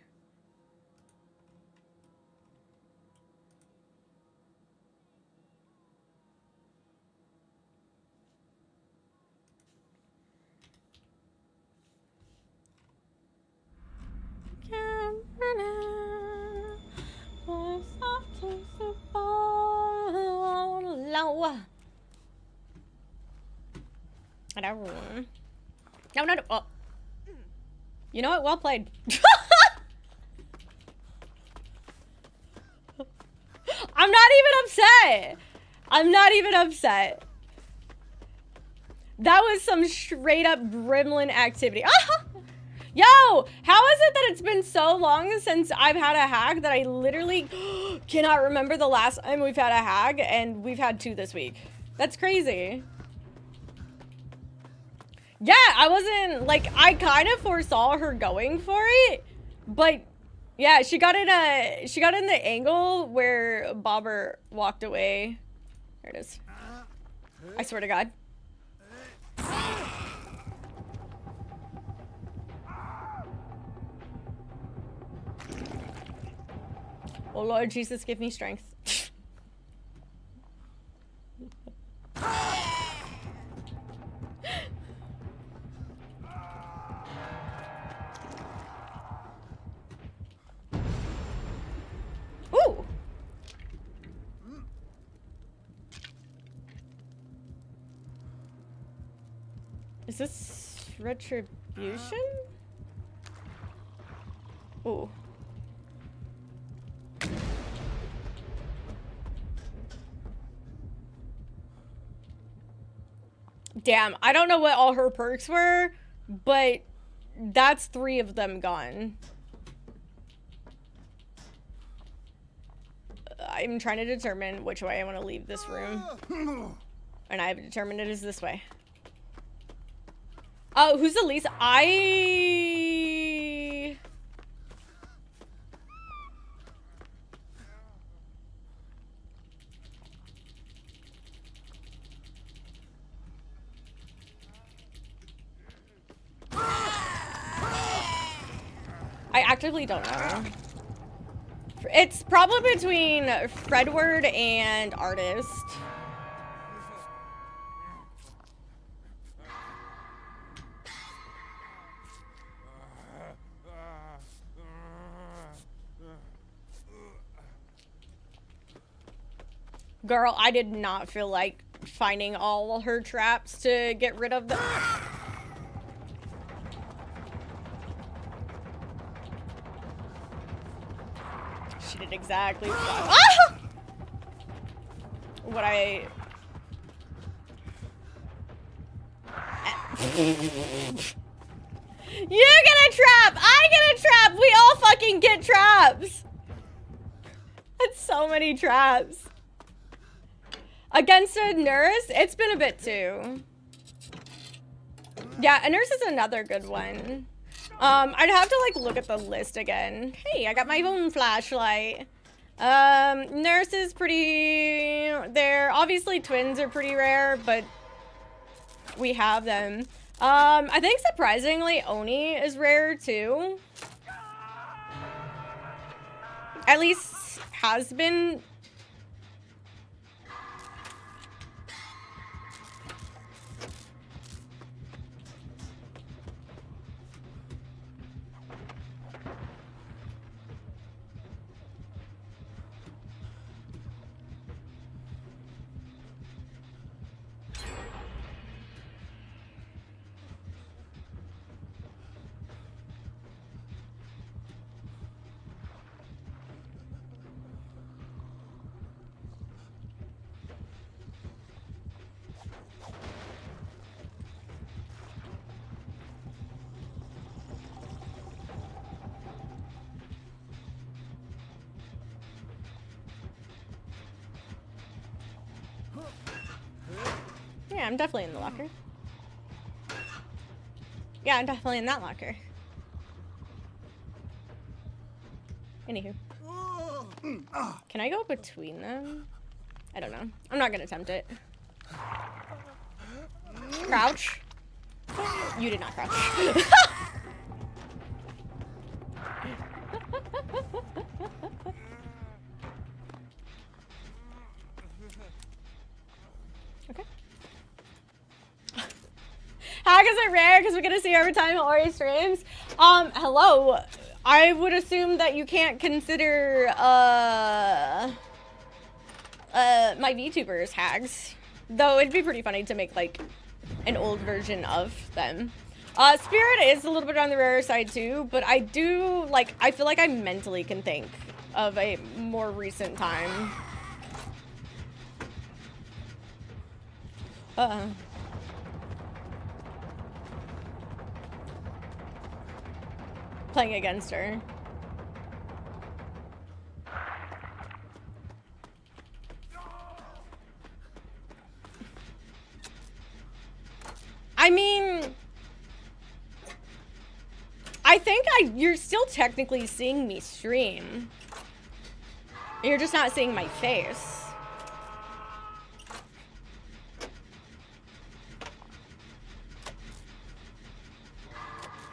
[SPEAKER 1] No. Oh. You know what? Well played. I'm not even upset. I'm not even upset. That was some straight up gremlin activity. Yo, how is it that it's been so long since I've had a hack that I literally cannot remember the last time we've had a hack, and we've had 2 this week. That's crazy. Yeah, I wasn't, like, I kind of foresaw her going for it, but yeah, she got in the angle where Bobber walked away. There it is. I swear to God. Oh Lord Jesus, give me strength. Ooh. Is this retribution? Ooh. Damn, I don't know what all her perks were, but that's 3 of them gone. I'm trying to determine which way I want to leave this room. And I've determined it is this way. Oh, who's the least? I actively don't know. It's probably between Fredward and Artist. Girl, I did not feel like finding all her traps to get rid of them. She did exactly what I... You get a trap! I get a trap! We all fucking get traps! That's so many traps. Against a nurse? It's been a bit too. Yeah, a nurse is another good one. I'd have to like look at the list again. Hey, I got my own flashlight. Nurse is pretty... They're obviously twins are pretty rare, but we have them. I think surprisingly Oni is rare too. At least has been. Yeah, I'm definitely in the locker. Yeah, I'm definitely in that locker. Anywho. Can I go between them? I don't know. I'm not gonna attempt it. Crouch. You did not crouch. Okay. Hack isn't rare because we're gonna see every time Ori streams. Hello. I would assume that you can't consider my VTubers hags. Though it'd be pretty funny to make like an old version of them. Spirit is a little bit on the rare side too, but I do like I feel like I mentally can think of a more recent time. Playing against her. I mean, I think you're still technically seeing me stream. You're just not seeing my face.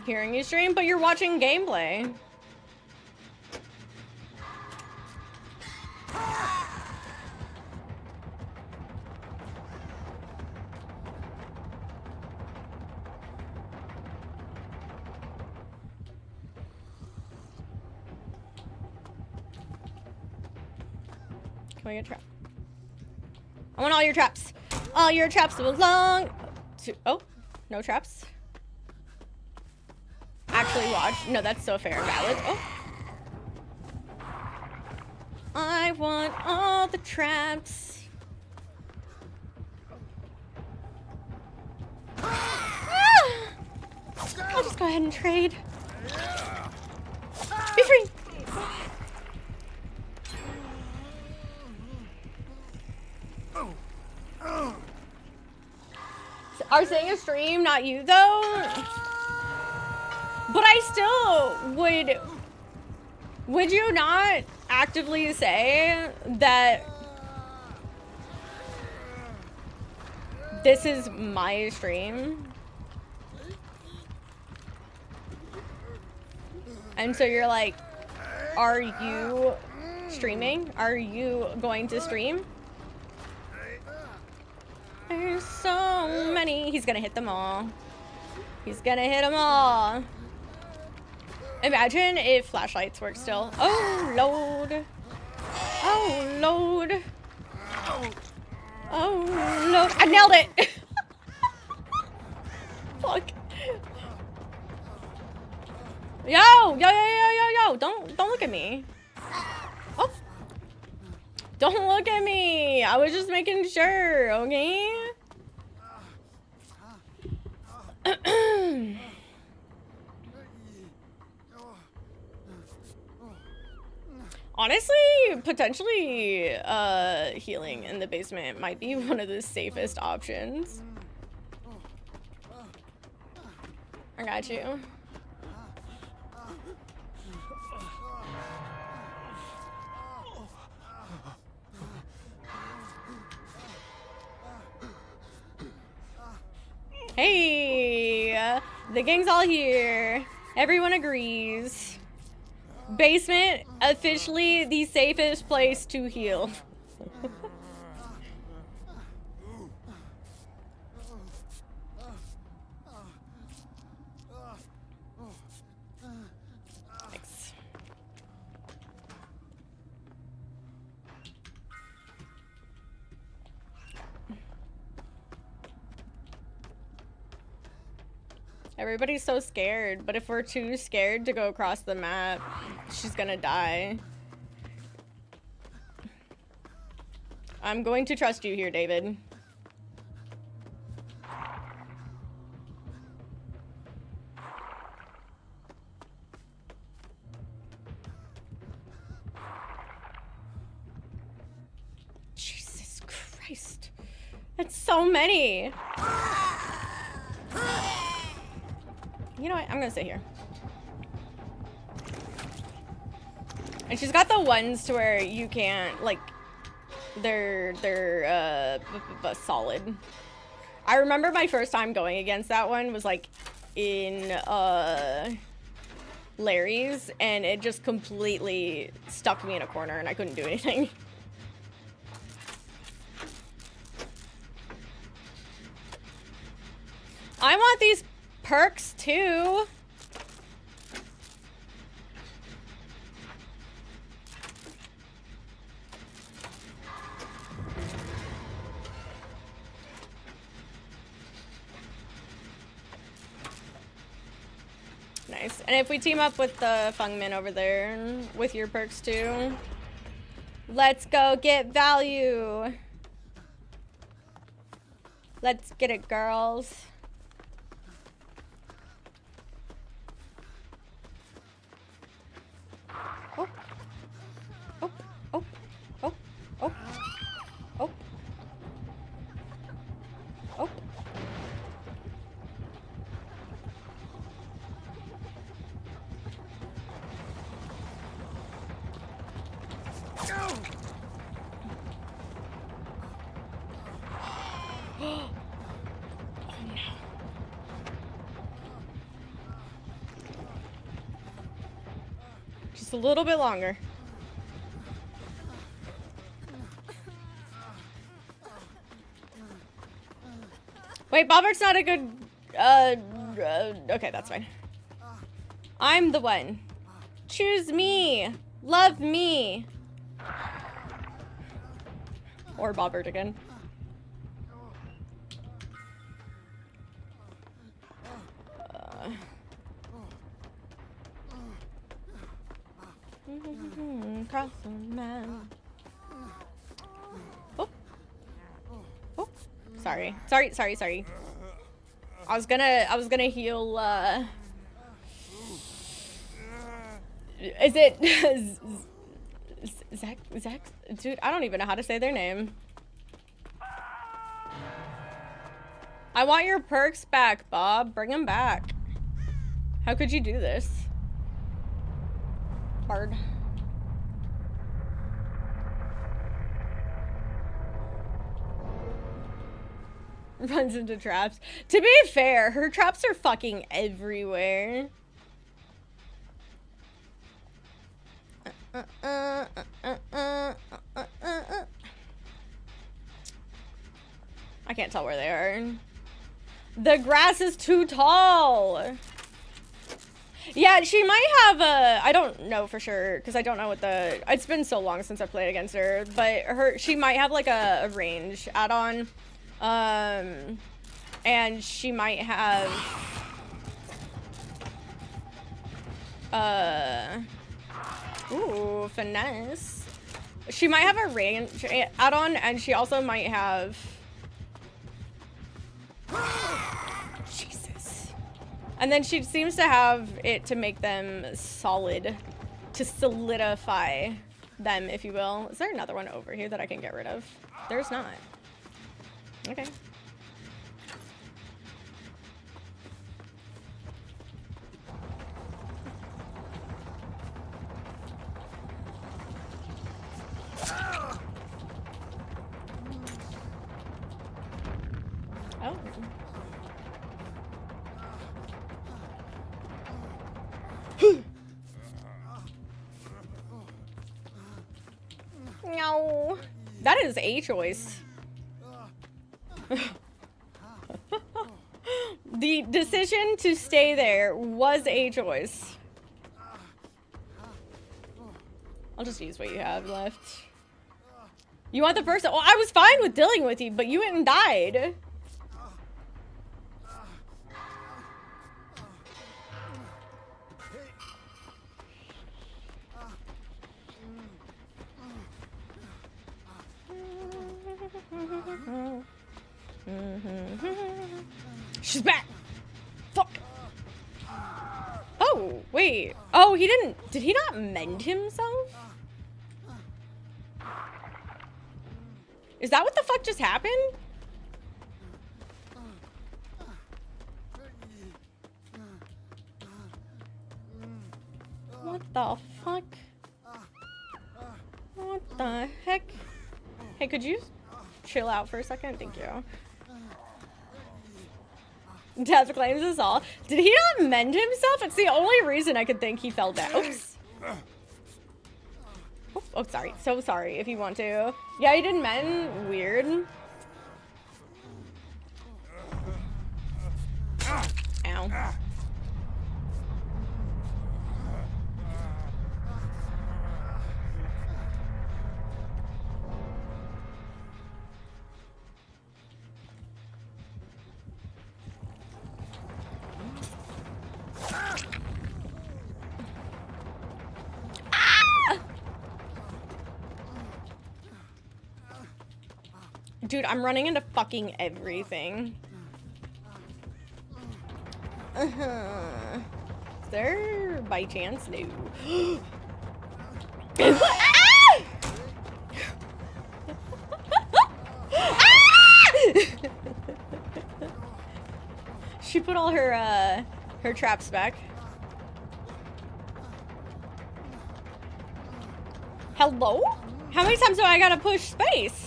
[SPEAKER 1] Hearing you stream, but you're watching gameplay. Can we get a trap? I want all your traps. All your traps belong to... Oh, no traps. Actually watch. No, that's so fair and valid. Oh. I want all the traps. Ah! I'll just go ahead and trade. Be free. Are saying a stream, not you though. But I still would you not actively say that this is my stream? And so you're like, are you streaming? Are you going to stream? There's so many. He's gonna hit them all. He's gonna hit them all. Imagine if flashlights work still. Oh, Lord. Oh, Lord. Oh no, I nailed it! Fuck. Yo, don't look at me. Oh. Don't look at me. I was just making sure, okay? Honestly, potentially healing in the basement might be one of the safest options. I got you. Hey, the gang's all here. Everyone agrees. Basement, officially the safest place to heal. Thanks. Everybody's so scared, but if we're too scared to go across the map, she's gonna die. I'm going to trust you here, David. Jesus Christ. That's so many. You know what? I'm gonna sit here. And she's got the ones to where you can't, like, they're solid. I remember my first time going against that one was, like, in, Larry's, and it just completely stuck me in a corner and I couldn't do anything. I want these perks too. Nice. And if we team up with the Fungmin over there with your perks too, let's go get value. Let's get it, girls. Oh. Oh. Oh. Oh. Oh. Oh. Oh. Oh no. Just a little bit longer. Wait, Bobbert's not a good, okay, that's fine. I'm the one. Choose me. Love me. Or Bobbert again. Cross the map. Oh. Oh. Sorry. Sorry. I was gonna heal, is it Zach? Dude, I don't even know how to say their name. I want your perks back, Bob. Bring them back. How could you do this? Hard. Runs into traps. To be fair, her traps are fucking everywhere. I can't tell where they are. The grass is too tall. Yeah, she might have a, I don't know for sure, because I don't know what the, it's been so long since I played against her, but she might have like a range add-on, and she might have, ooh, finesse. She might have a range add-on, and she also might have, Jesus. And then she seems to have it to make them solid, to solidify them, if you will. Is there another one over here that I can get rid of? There's not. Okay. Oh. No. That is a choice. The decision to stay there was a choice. I'll just use what you have left. You want the person? Well, I was fine with dealing with you, but you went and died. She's back. Fuck. Oh, wait. Oh, he didn't. Did he not mend himself? Is that what the fuck just happened? What the fuck? What the heck? Hey, could you chill out for a second? Thank you. Death claims us all. Did he not mend himself? It's the only reason I could think he fell down. Oops. Oh, sorry. So sorry if you want to. Yeah, he didn't mend. Weird. Ow. Dude, I'm running into fucking everything. Is there, by chance, no? Ah! Ah! She put all her traps back. Hello? How many times do I gotta push space?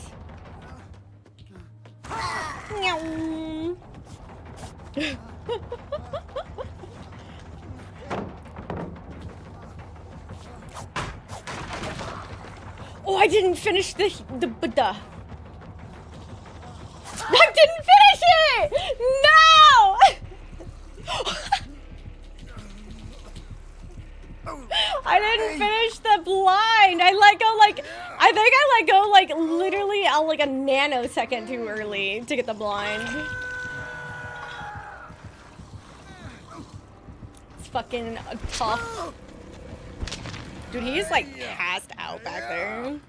[SPEAKER 1] Oh, I didn't finish the I didn't finish it! No! I didn't finish the blind. I let go like, I think I let go like literally like a nanosecond too early to get the blind. It's fucking tough. Dude, he's like passed out back there.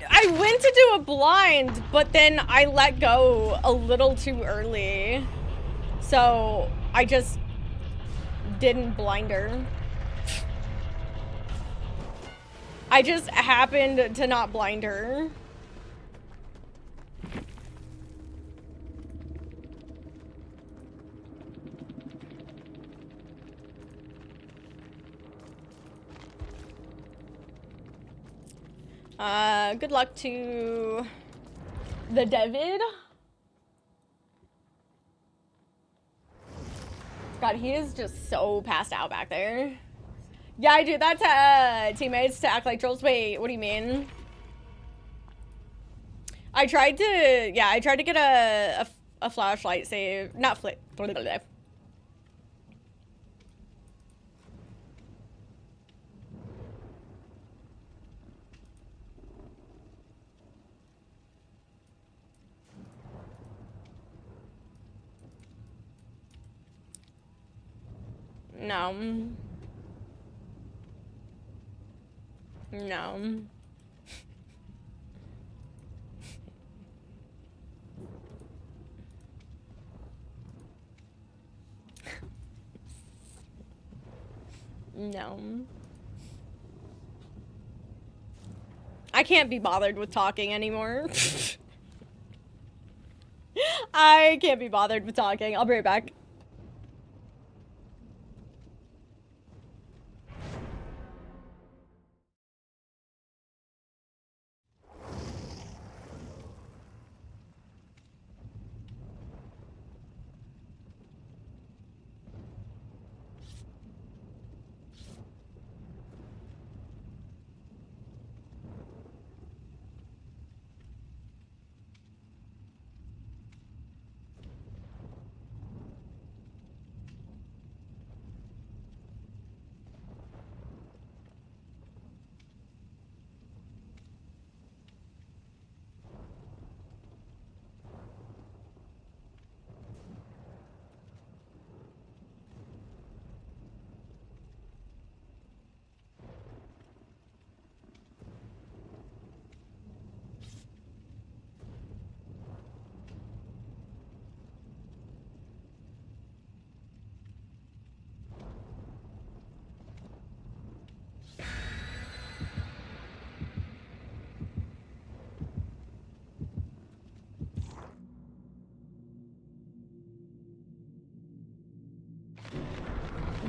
[SPEAKER 1] I went to do a blind, but then I let go a little too early. So I just didn't blind her. I just happened to not blind her. Good luck to the David. God, he is just so passed out back there. Yeah, I do that to teammates to act like trolls. Wait, what do you mean? I tried to get a flashlight save, not flip. No. No. No. I can't be bothered with talking anymore. I can't be bothered with talking. I'll be right back.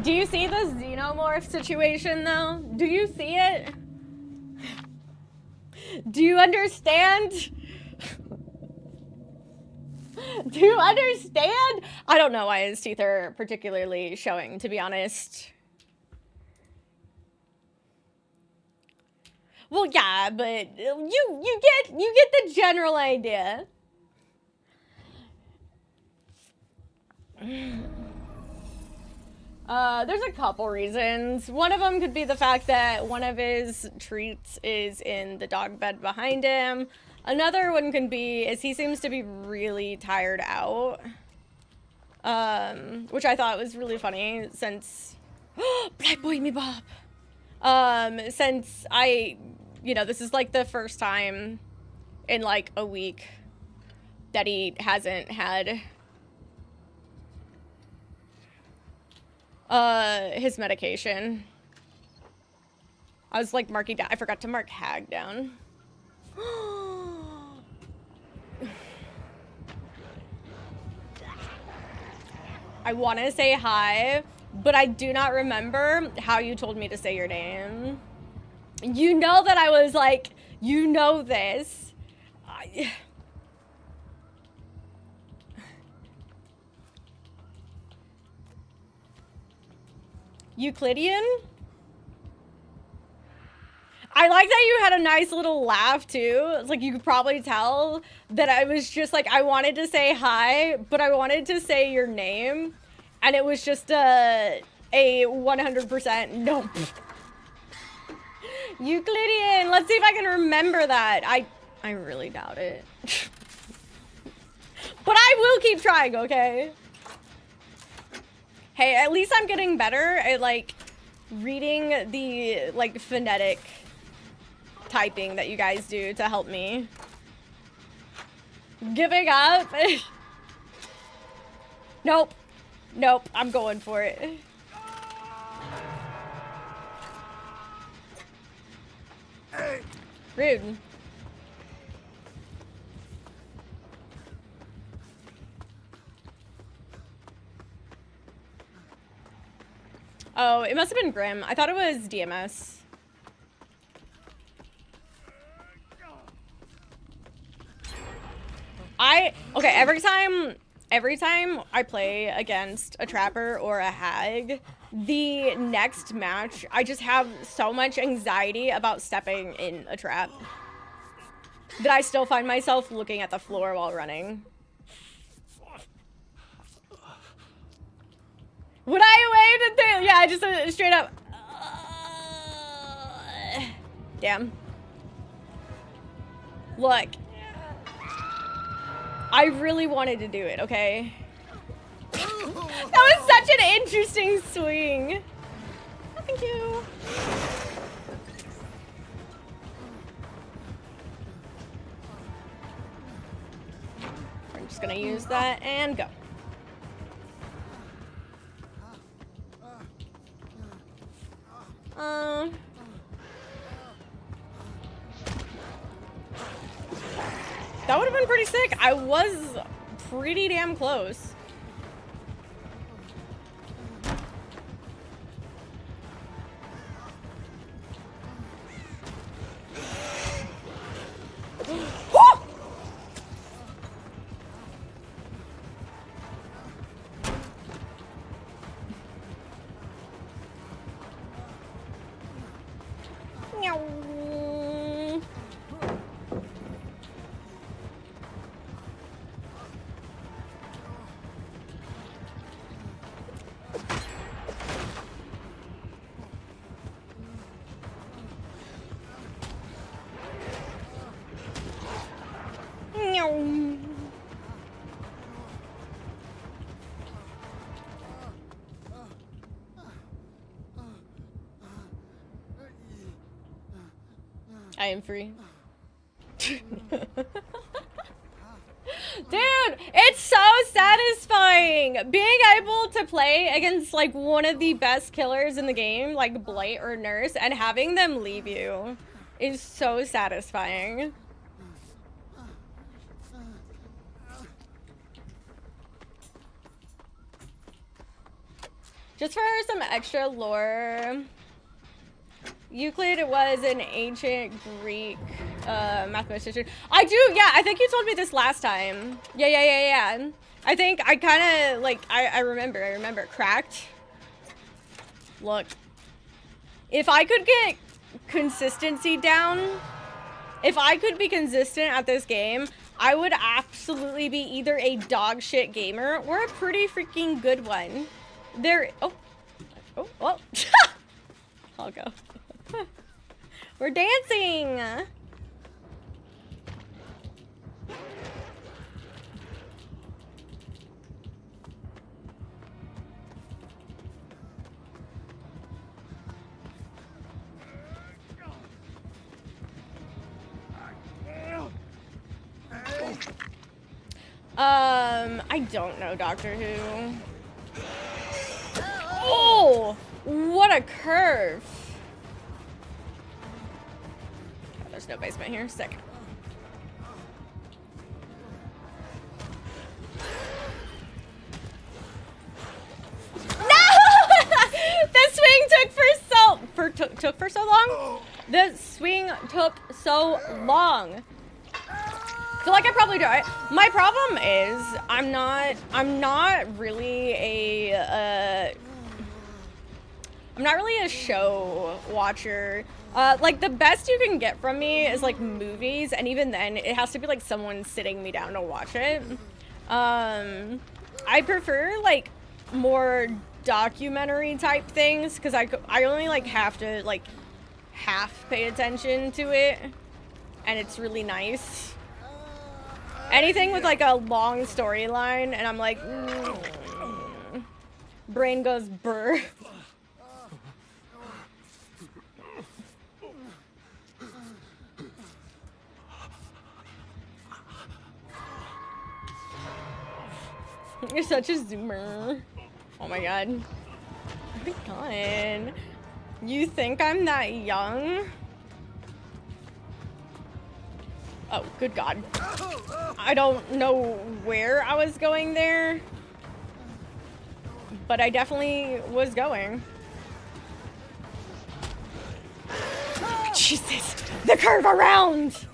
[SPEAKER 1] Do you see the xenomorph situation though? Do you see it? Do you understand? Do you understand? I don't know why his teeth are particularly showing, to be honest. Well, yeah, but you get the general idea. There's a couple reasons. One of them could be the fact that one of his treats is in the dog bed behind him. Another one can be is he seems to be really tired out. Which I thought was really funny since Black Boy Me Bob. Since this is like the first time in like a week that he hasn't had his medication. I was like marking down. I forgot to mark Hag down. I want to say hi, but I do not remember how you told me to say your name. You know that I was like, you know this. Euclidean? I like that you had a nice little laugh too. It's like you could probably tell that I was just like, I wanted to say hi, but I wanted to say your name. And it was just a 100% nope. Euclidean, let's see if I can remember that. I really doubt it. But I will keep trying, okay? Hey, at least I'm getting better at like reading the like phonetic typing that you guys do to help me. Giving up? Nope. Nope, I'm going for it.
[SPEAKER 4] Hey.
[SPEAKER 1] Rude. Oh, it must have been Grim. I thought it was DMS. Okay, every time I play against a trapper or a hag, the next match, I just have so much anxiety about stepping in a trap that I still find myself looking at the floor while running. Would I wave it? Yeah, just straight up. Damn. Look. I really wanted to do it, okay? That was such an interesting swing. Oh, thank you. I'm just gonna use that and go. That would have been pretty sick. I was pretty damn close. I am free. Dude, it's so satisfying being able to play against like one of the best killers in the game, like Blight or Nurse, and having them leave you is so satisfying. Just for some extra lore, Euclid was an ancient Greek mathematician. I do, yeah, I think you told me this last time. Yeah. I think I kind of, like, I remember. Cracked. Look. If I could get consistency down, if I could be consistent at this game, I would absolutely be either a dog shit gamer or a pretty freaking good one. Oh, well. I'll go. We're dancing. I don't know, Doctor Who. Oh, what a curve. Oh, there's no basement here. Sick. No! The swing took for so long? The swing took so long. I feel like I probably do. My problem is I'm not really a show watcher. Like the best you can get from me is like movies, and even then it has to be like someone sitting me down to watch it. I prefer like more documentary type things because I only like have to like half pay attention to it, and it's really nice. Anything with like a long storyline and I'm like brain goes burr. You're such a zoomer. Oh my god. Oh my god. You think I'm that young? Oh, good god. I don't know where I was going there, but I definitely was going. Jesus, the curve around!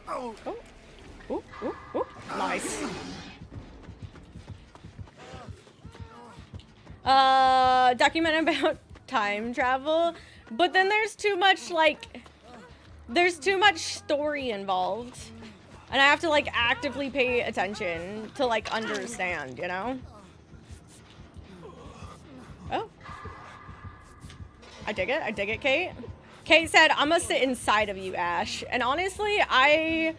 [SPEAKER 1] Oh, ooh, ooh, ooh. Nice. Document about time travel, but then there's too much, like, there's too much story involved. And I have to, like, actively pay attention to, like, understand, you know? Oh. I dig it, Kate. Kate said, I'm gonna sit inside of you, Ash. And honestly, I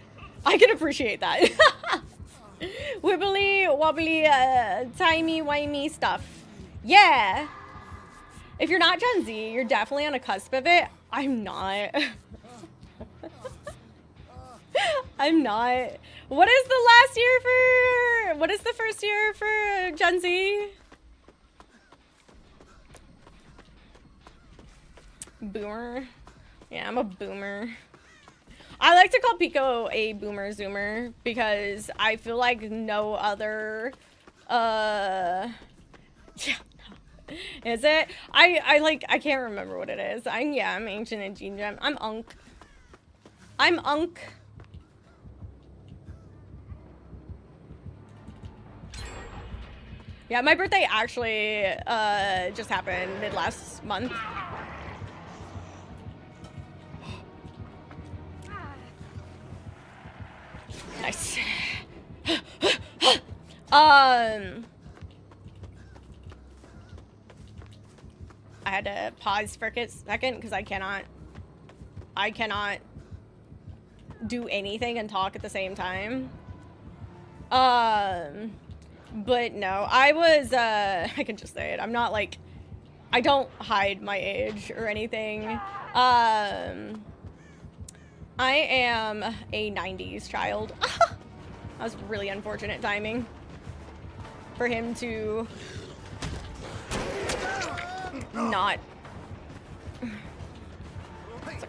[SPEAKER 1] can appreciate that. Wibbly, wobbly, timey-wimey stuff. Yeah. If you're not Gen Z, you're definitely on a cusp of it. I'm not. I'm not. What is the last year for... What is the first year for Gen Z? Boomer. Yeah, I'm a boomer. I like to call Pico a boomer zoomer because I feel like no other is it? I can't remember what it is. I'm ancient and gene gem. I'm unk. Yeah, my birthday actually just happened mid last month. Nice. I had to pause for a second because I cannot do anything and talk at the same time. But no, I was, I can just say it. I'm not like, I don't hide my age or anything. I am a 90s child. That was really unfortunate timing for him to not.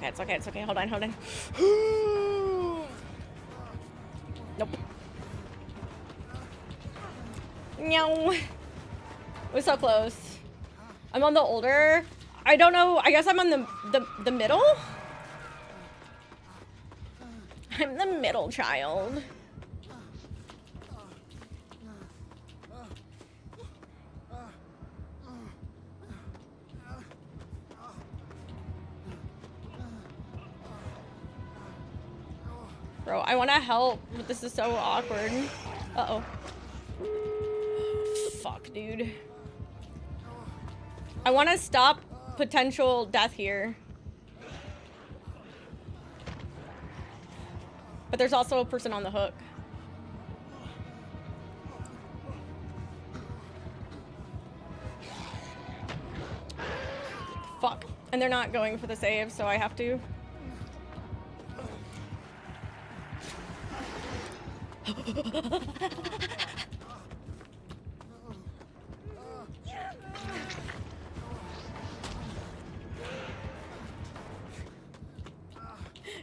[SPEAKER 1] It's okay. Hold on. Nope. No. We're so close. I'm on the older. I don't know. I guess I'm on the middle. I'm the middle child. Bro, I want to help, but this is so awkward. Uh-oh. Fuck, dude. I want to stop potential death here. But there's also a person on the hook. Fuck. And they're not going for the save, so I have to.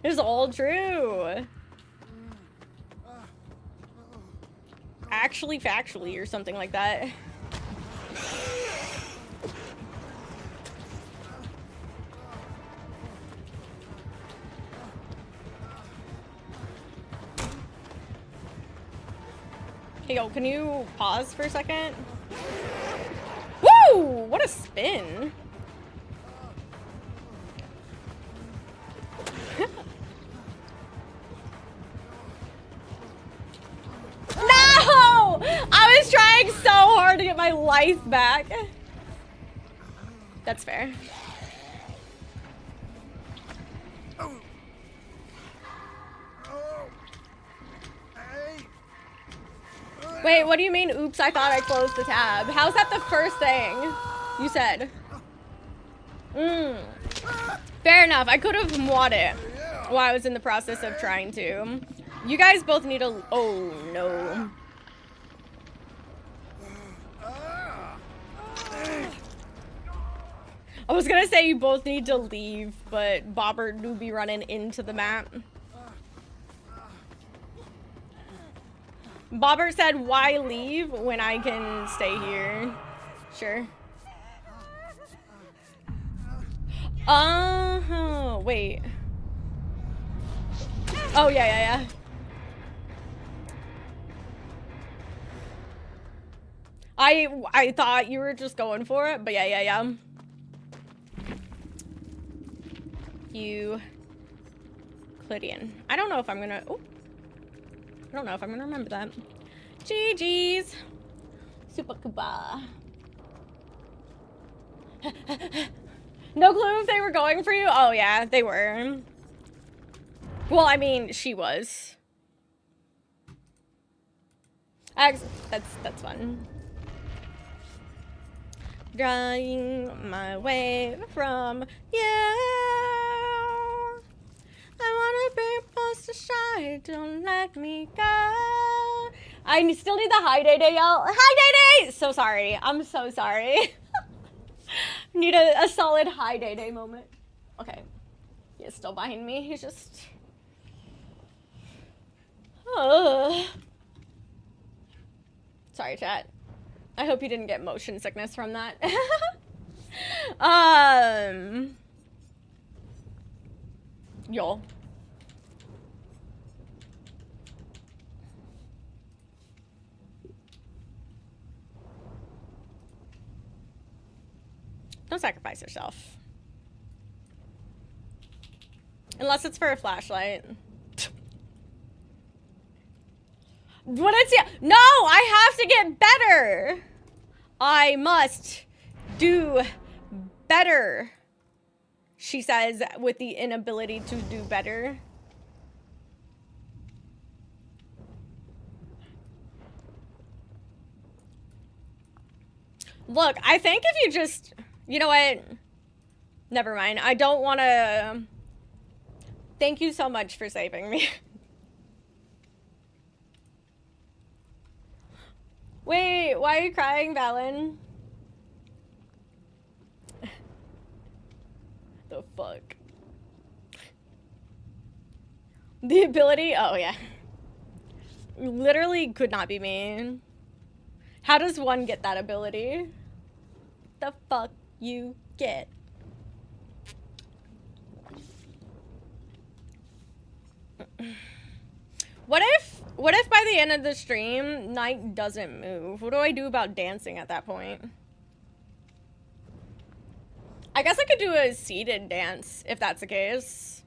[SPEAKER 1] It's all true. Actually, factually, or something like that. Hey, yo, can you pause for a second? Woo! What a spin. No! I was trying so hard to get my life back. That's fair. Wait, what do you mean, oops, I thought I closed the tab? How's that the first thing you said? Fair enough. I could have mod it while I was in the process of trying to. You guys both need a... Oh, no. I was gonna say you both need to leave, but Bobbert do be running into the map. Bobbert said, why leave when I can stay here? Sure. Wait. Oh, yeah. I thought you were just going for it, but yeah. Euclidean. I don't know if I'm gonna. Oh, I don't know if I'm gonna remember that. GG's. Super Kuba. No clue if they were going for you? Oh yeah, they were. Well, I mean, she was. That's fun. Drawing my way from you. I wanna be supposed to shine. Don't let me go. I still need the hi day day, y'all. Hi day day. So sorry. I'm so sorry. Need a solid hi day day moment. Okay. He's still behind me. He's just. Sorry, chat. I hope you didn't get motion sickness from that. Y'all. Don't sacrifice yourself. Unless it's for a flashlight. What it's no, I have to get better. I must do better. She says with the inability to do better. Look, I think if you just, you know what? Never mind. I don't want to. Thank you so much for saving me. Wait, why are you crying, Valen? The fuck? The ability? Oh, yeah. Literally could not be me. How does one get that ability? The fuck you get? What if by the end of the stream, Night doesn't move? What do I do about dancing at that point? I guess I could do a seated dance if that's the case.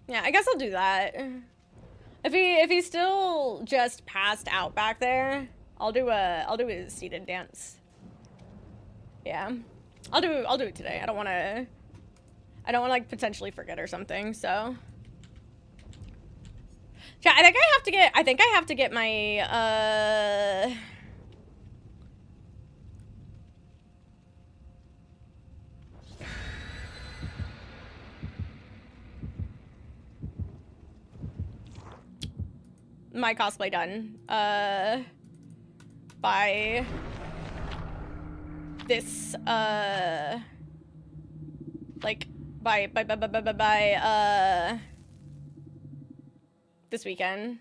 [SPEAKER 1] Yeah, I guess I'll do that. If he's still just passed out back there, I'll do a seated dance. Yeah. I'll do it today. I don't wanna like potentially forget or something, so. Yeah, I think I have to get my my cosplay done by this like by this weekend.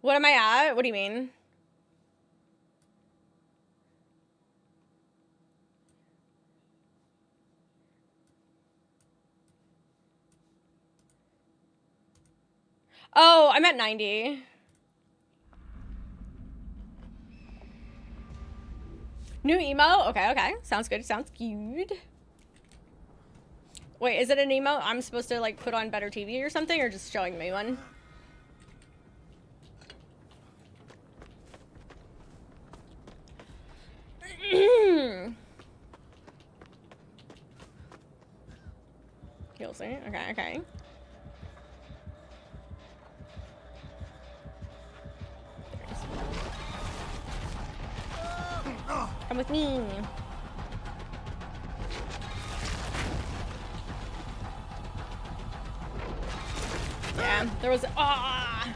[SPEAKER 1] What am I at? What do you mean? Oh, I'm at 90. New emo? Okay. Sounds good. Sounds good. Wait, is it an emo? I'm supposed to like put on better TV or something, or just showing me one? You'll see. Okay. Come with me. Yeah, there was. Ah.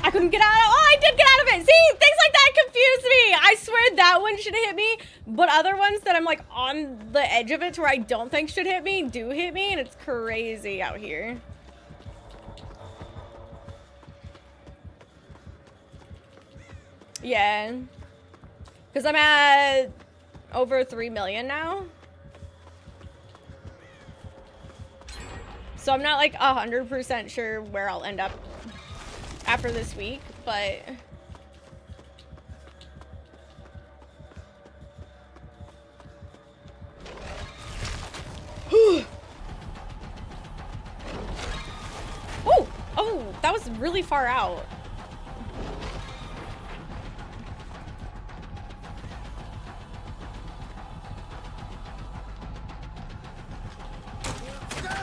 [SPEAKER 1] I couldn't get out of. Oh, I did get out of it. See, things like that confuse me. I swear that one should have hit me, but other ones that I'm like on the edge of it to where I don't think should hit me do hit me, and it's crazy out here. Yeah, because I'm at over 3 million now. So I'm not like 100% sure where I'll end up after this week, but oh, that was really far out.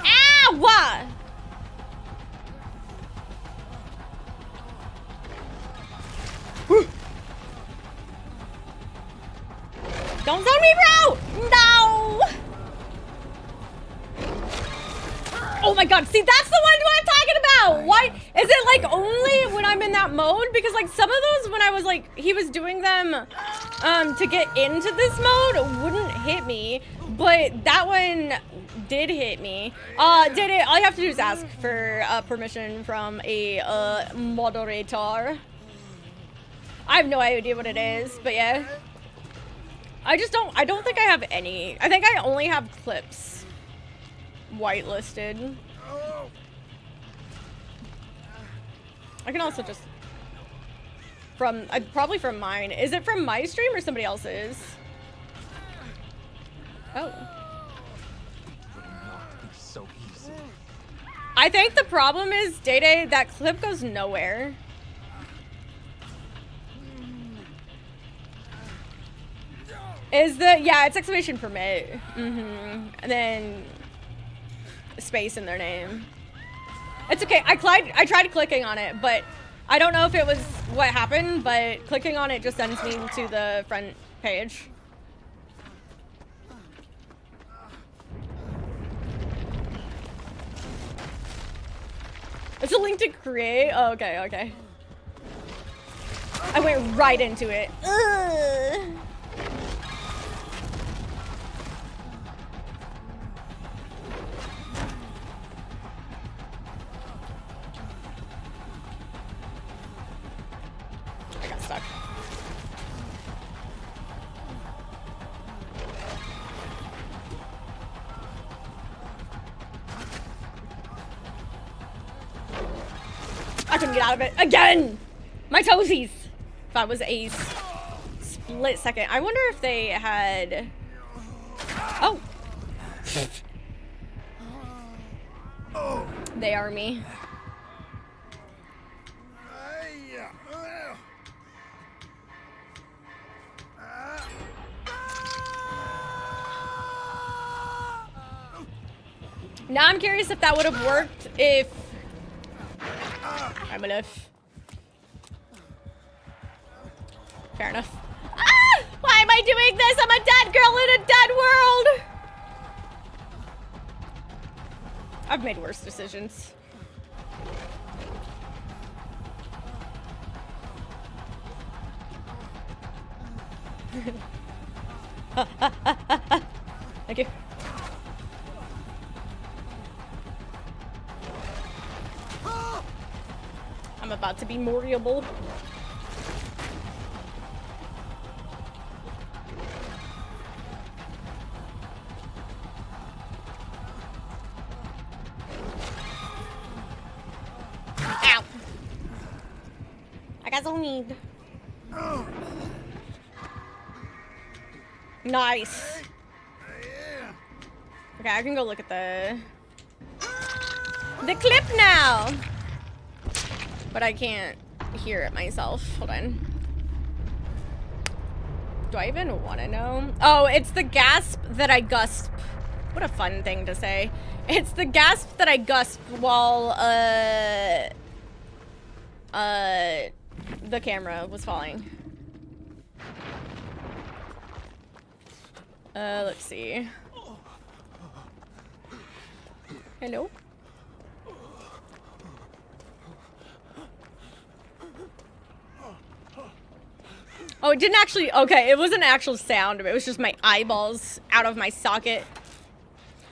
[SPEAKER 1] Ow! Don't zone me, bro! No! Oh my god, see, that's the one I'm talking about! Why? Is it like only when I'm in that mode? Because like some of those, when I was like, he was doing them to get into this mode, wouldn't hit me. But that one did hit me. Did it? All you have to do is ask for permission from a moderator. I have no idea what it is, but yeah. I don't think I have any. I think I only have clips whitelisted. I can also just probably from mine. Is it from my stream or somebody else's? Oh.
[SPEAKER 5] So easy.
[SPEAKER 1] I think the problem is, Day-Day, that clip goes nowhere. Yeah, it's exclamation permit. And then space in their name. It's okay. I tried clicking on it, but I don't know if it was what happened, but clicking on it just sends me to the front page. It's a link to create. Oh, okay. I went right into it. Ugh. I got stuck. I couldn't get out of it again. My toesies. If I was a split second, I wonder if they had. Oh. They are me. Now I'm curious if that would have worked if I'm enough. Fair enough. Ah! Why am I doing this? I'm a dead girl in a dead world. I've made worse decisions. Thank you. I'm about to be moriable. Ow. I got some weed. Nice. Okay, I can go look at the clip now. But I can't hear it myself. Hold on. Do I even want to know? Oh, it's the gasp that I gusp. What a fun thing to say. It's the gasp that I gusp while the camera was falling. Let's see. Hello? Oh, it didn't actually, okay, it wasn't an actual sound, it was just my eyeballs out of my socket.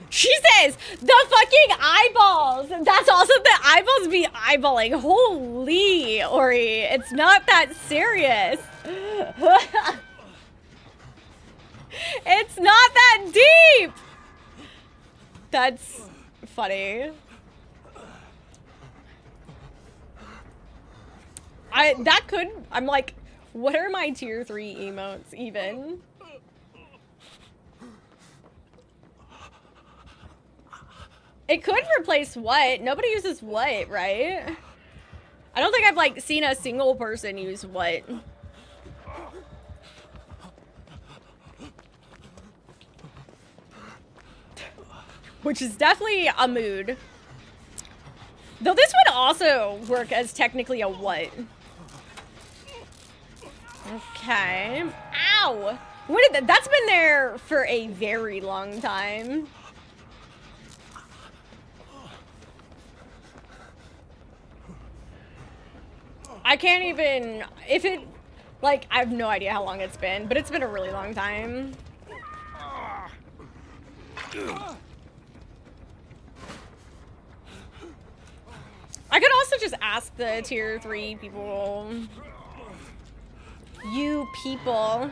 [SPEAKER 1] She says, the fucking eyeballs! That's also the eyeballs be eyeballing. Holy, Ori, it's not that serious. It's not that deep! That's funny. I'm like, what are my tier 3 emotes even? It could replace what? Nobody uses what, right? I don't think I've like seen a single person use what. Which is definitely a mood. Though this would also work as technically a what. Okay. Ow! When did that's been there for a very long time. I can't even, if it, like, I have no idea how long it's been, but it's been a really long time. I could also just ask the tier 3 people. You people.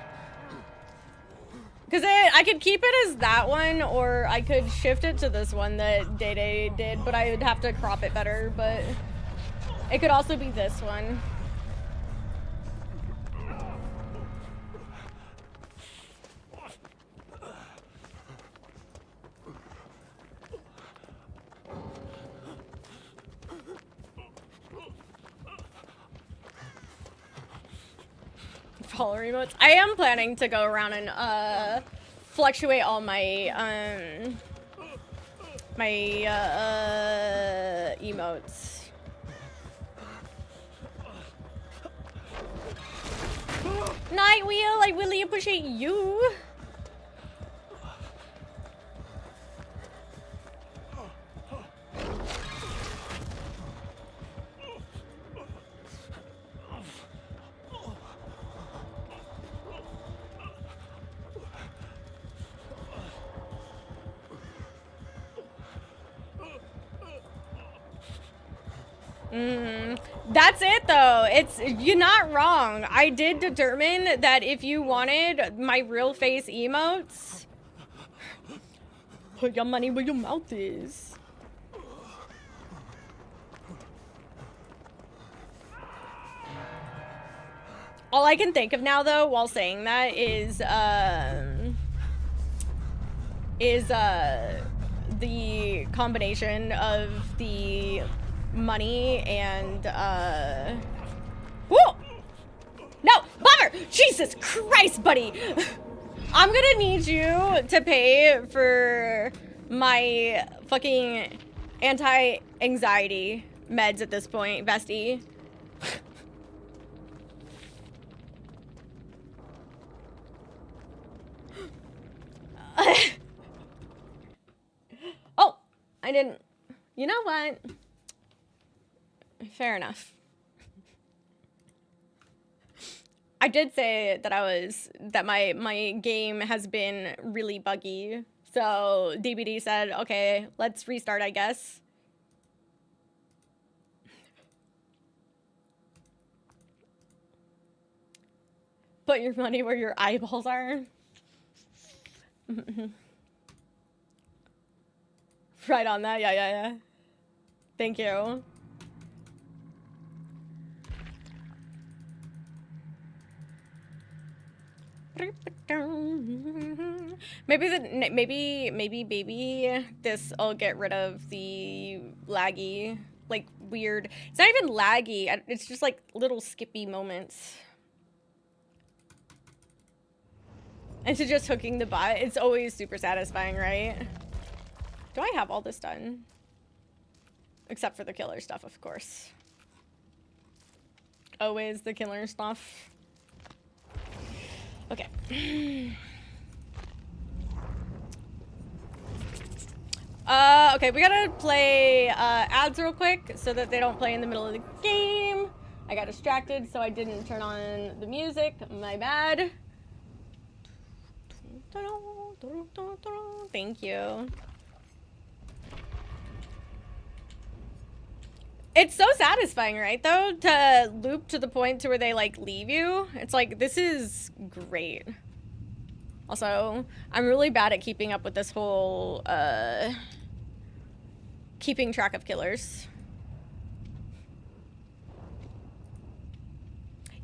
[SPEAKER 1] Because I could keep it as that one, or I could shift it to this one that Day Day did, but I would have to crop it better, but it could also be this one. Follower emotes. I am planning to go around and fluctuate all my emotes. Nightwheel, I really appreciate you. That's it though. You're not wrong. I did determine that if you wanted my real face emotes, put your money where your mouth is. All I can think of now though while saying that is the combination of the money and whoa! No, Bummer! Jesus Christ, buddy! I'm gonna need you to pay for my fucking anti-anxiety meds at this point, bestie. Oh, I didn't. You know what? Fair enough. I did say that my game has been really buggy. So DBD said, okay, let's restart, I guess. Put your money where your eyeballs are. Right on that. Yeah. Thank you. Maybe this will get rid of the laggy, like weird. It's not even laggy. It's just like little skippy moments. And to just hooking the bot, it's always super satisfying, right? Do I have all this done? Except for the killer stuff, of course. Always the killer stuff. Okay. Okay, we gotta play ads real quick so that they don't play in the middle of the game. I got distracted, so I didn't turn on the music. My bad. Thank you. It's so satisfying, right, though, to loop to the point to where they, like, leave you. It's like, this is great. Also, I'm really bad at keeping up with this whole, keeping track of killers.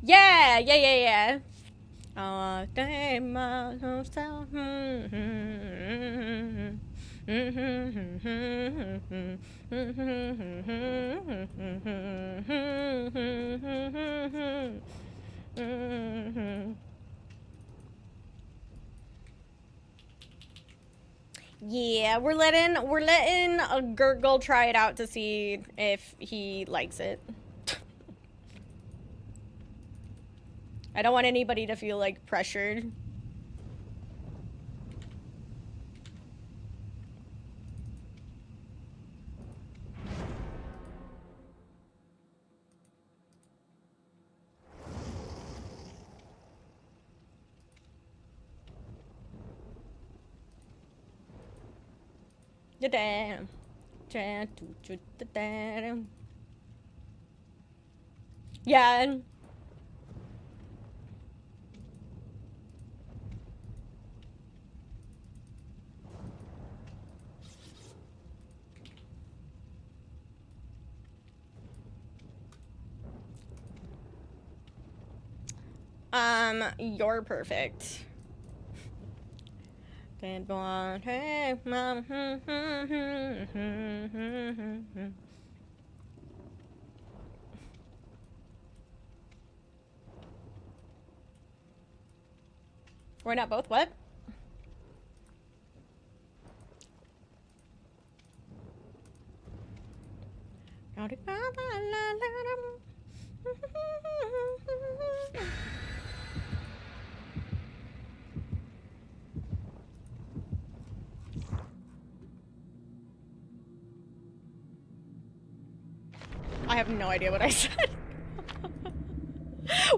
[SPEAKER 1] Yeah, yeah, yeah, yeah. Oh, damn myself. Yeah, we're letting a Gurgle try it out to see if he likes it. I don't want anybody to feel like pressured. Damn. Yeah. You're perfect. We're not both what? I have no idea what I said.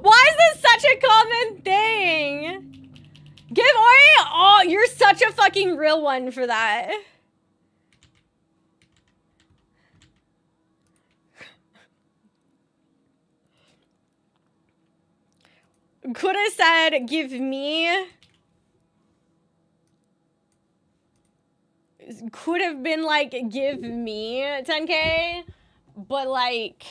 [SPEAKER 1] Why is this such a common thing? Give Ori? Oh, you're such a fucking real one for that. Could have said, give me. Could have been like, give me 10K. But like.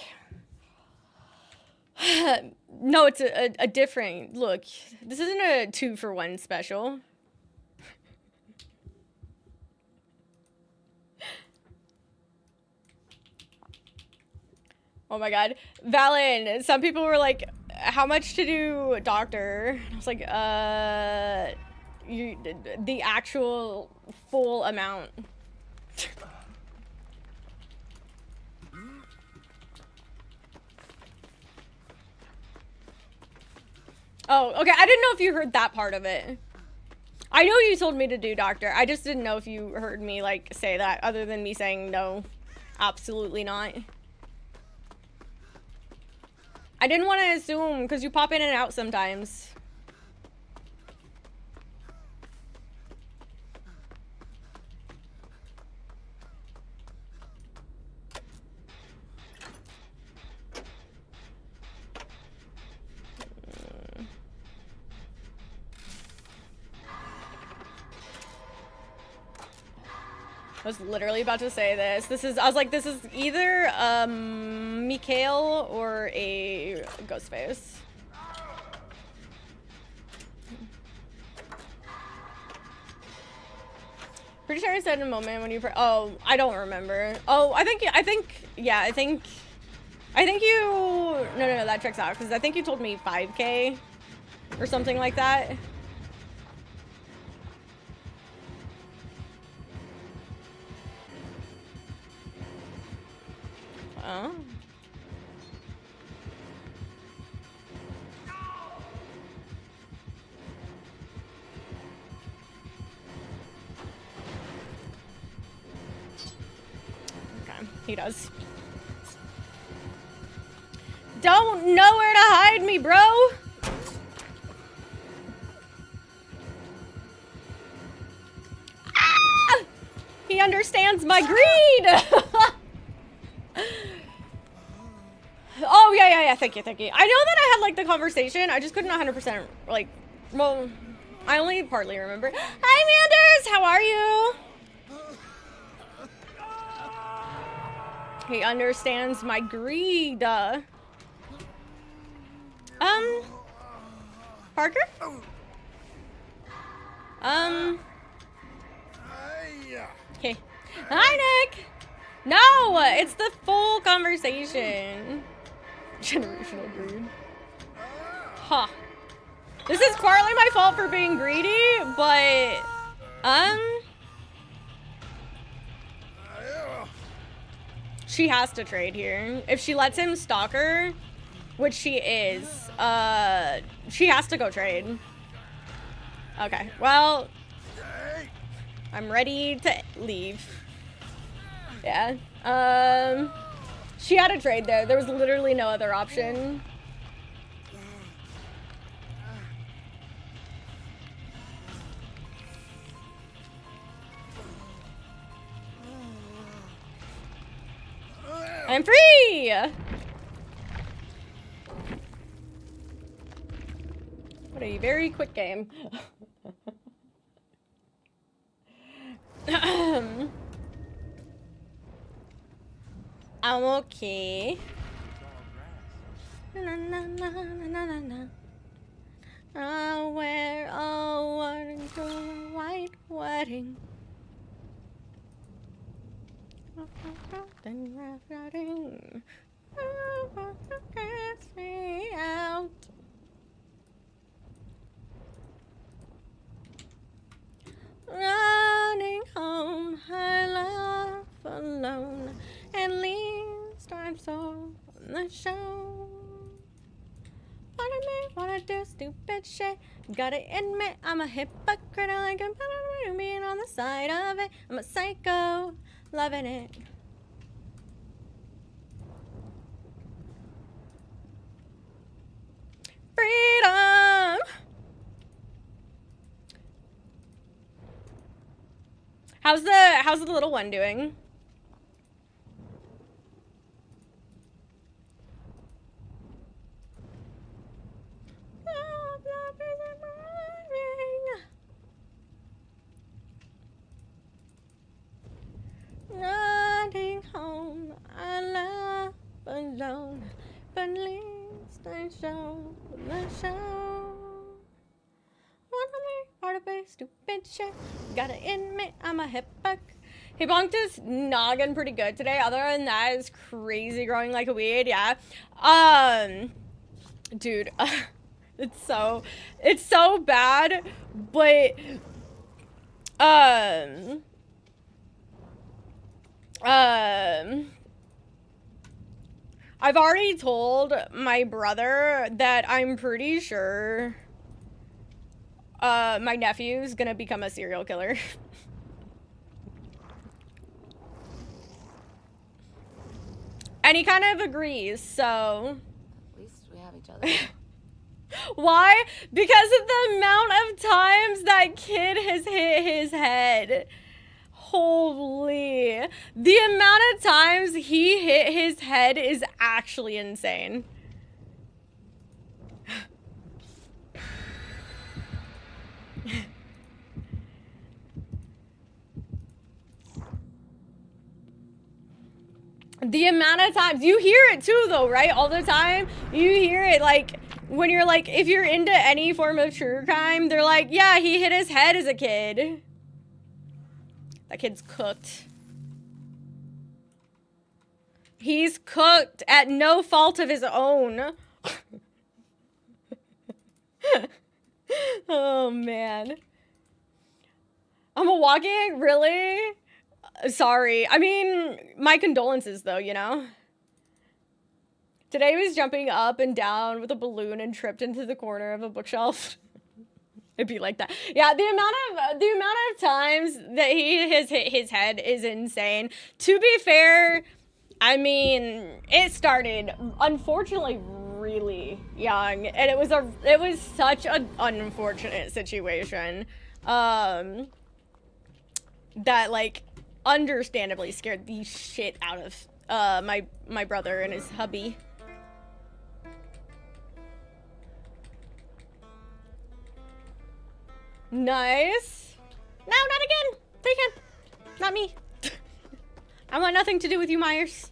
[SPEAKER 1] No, it's a different look. This isn't a 2-for-1 special. Oh my god. Valen, some people were like, how much to do doctor? I was like, the actual full amount. Oh, okay. I didn't know if you heard that part of it. I know you told me to do doctor. I just didn't know if you heard me, like, say that, other than me saying no. Absolutely not. I didn't want to assume, because you pop in and out sometimes. I was literally about to say this. I was like, this is either, Mikhail or a Ghostface. Pretty sure I said in a moment when you, oh, I don't remember. Oh, I think you, no, that checks out, because I think you told me 5K or something like that. Oh. Okay, he does. Don't know where to hide me, bro! Ah! He understands my greed! Oh, yeah, thank you. I know that I had, like, the conversation, I just couldn't 100%, like, well, I only partly remember. Hi, Manders! How are you? He understands my greed. Parker? Okay. Hi, Nick! No! It's the full conversation. Generational greed. Huh. This is partly my fault for being greedy, but... She has to trade here. If she lets him stalk her, which she is, she has to go trade. Okay, well... I'm ready to leave. Yeah. She had a trade there. There was literally no other option. I'm free! What a very quick game. I'm okay. Na, na, na, na, na, na. I'll wear a white wedding. Out. Running home, I love alone. At least I'm so on the show. Wanna do stupid shit. Gotta admit, I'm a hypocrite. I like being on the side of it. I'm a psycho, loving it. Freedom. How's the little one doing? Running home, I love alone, but at least I show the show. Wanna be part of a stupid shit. Gotta admit, I'm a hypocrite. He bonked his noggin pretty good today. Other than that, it's crazy growing like a weed. Yeah. Dude, it's so bad, but I've already told my brother that I'm pretty sure my nephew's gonna become a serial killer. And he kind of agrees, so...
[SPEAKER 5] At least we have each other.
[SPEAKER 1] Why? Because of the amount of times that kid has hit his head. Holy. The amount of times he hit his head is actually insane. The amount of times, you hear it too though, right? All the time, you hear it like, when you're like, if you're into any form of true crime, they're like, yeah, he hit his head as a kid. That kid's cooked. He's cooked at no fault of his own. Oh man. I'm a walking, really? Sorry. I mean, my condolences though, you know? Today he was jumping up and down with a balloon and tripped into the corner of a bookshelf. It'd be like that. Yeah, the amount of times that he has hit his head is insane. To be fair, I mean, it started unfortunately really young, and it was such an unfortunate situation. That like understandably scared the shit out of my brother and his hubby. Nice. No, not again. They can. Not me. I want nothing to do with you, Myers.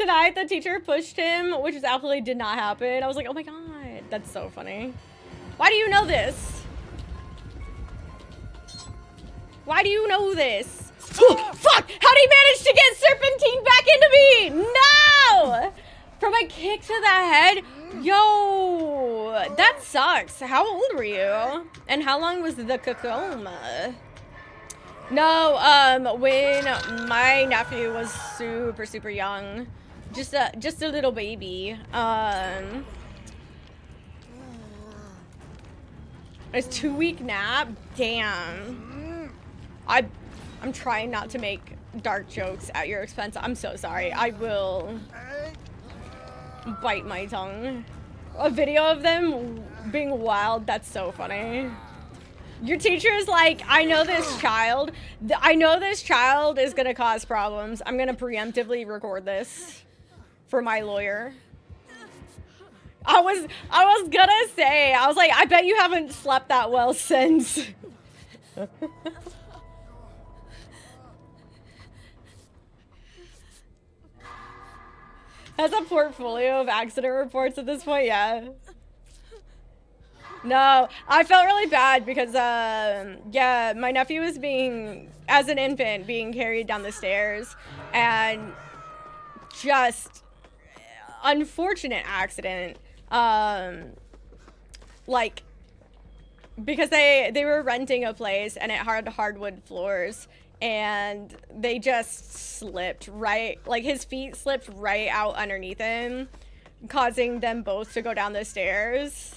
[SPEAKER 1] denied the teacher pushed him, which is absolutely did not happen. I was like, oh my god, that's so funny. Why do you know this? Why do you know this? Oh, fuck! How'd he manage to get Serpentine back into me? No! From a kick to the head? Yo, that sucks. How old were you? And how long was the coma? No, when my nephew was super, super young. Just a little baby. It's 2-week nap? Damn. I'm trying not to make dark jokes at your expense. I'm so sorry. I will bite my tongue. A video of them being wild, that's so funny. Your teacher is like, I know this child is gonna cause problems. I'm gonna preemptively record this for my lawyer. I was gonna say, I was like, I bet you haven't slept that well since. Has a portfolio of accident reports at this point, yeah. No, I felt really bad because, yeah, my nephew was as an infant, being carried down the stairs, and just unfortunate accident, like, because they were renting a place and it had hardwood floors, and they just slipped like his feet slipped right out underneath him, causing them both to go down the stairs.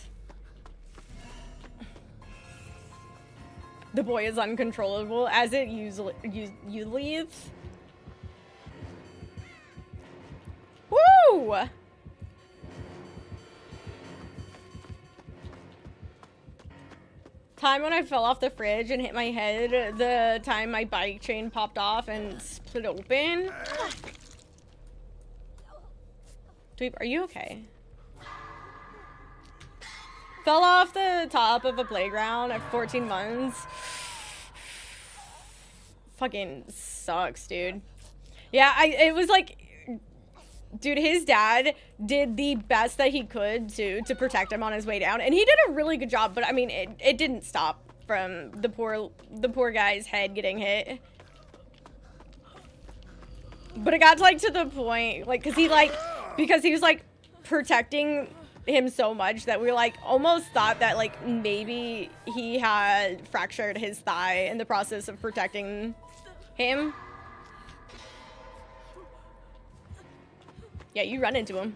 [SPEAKER 1] The boy is uncontrollable, as it usually is. Woo! Time when I fell off the fridge and hit my head, the time my bike chain popped off and split open. Dweeb, are you okay? Fell off the top of a playground at 14 months. Fucking sucks, dude. Yeah, it was like, dude, his dad did the best that he could to protect him on his way down, and he did a really good job, but I mean, it didn't stop from the poor guy's head getting hit. But it got to the point, like, because he was like protecting him so much that we almost thought that maybe he had fractured his thigh in the process of protecting him. Yeah, you run into him.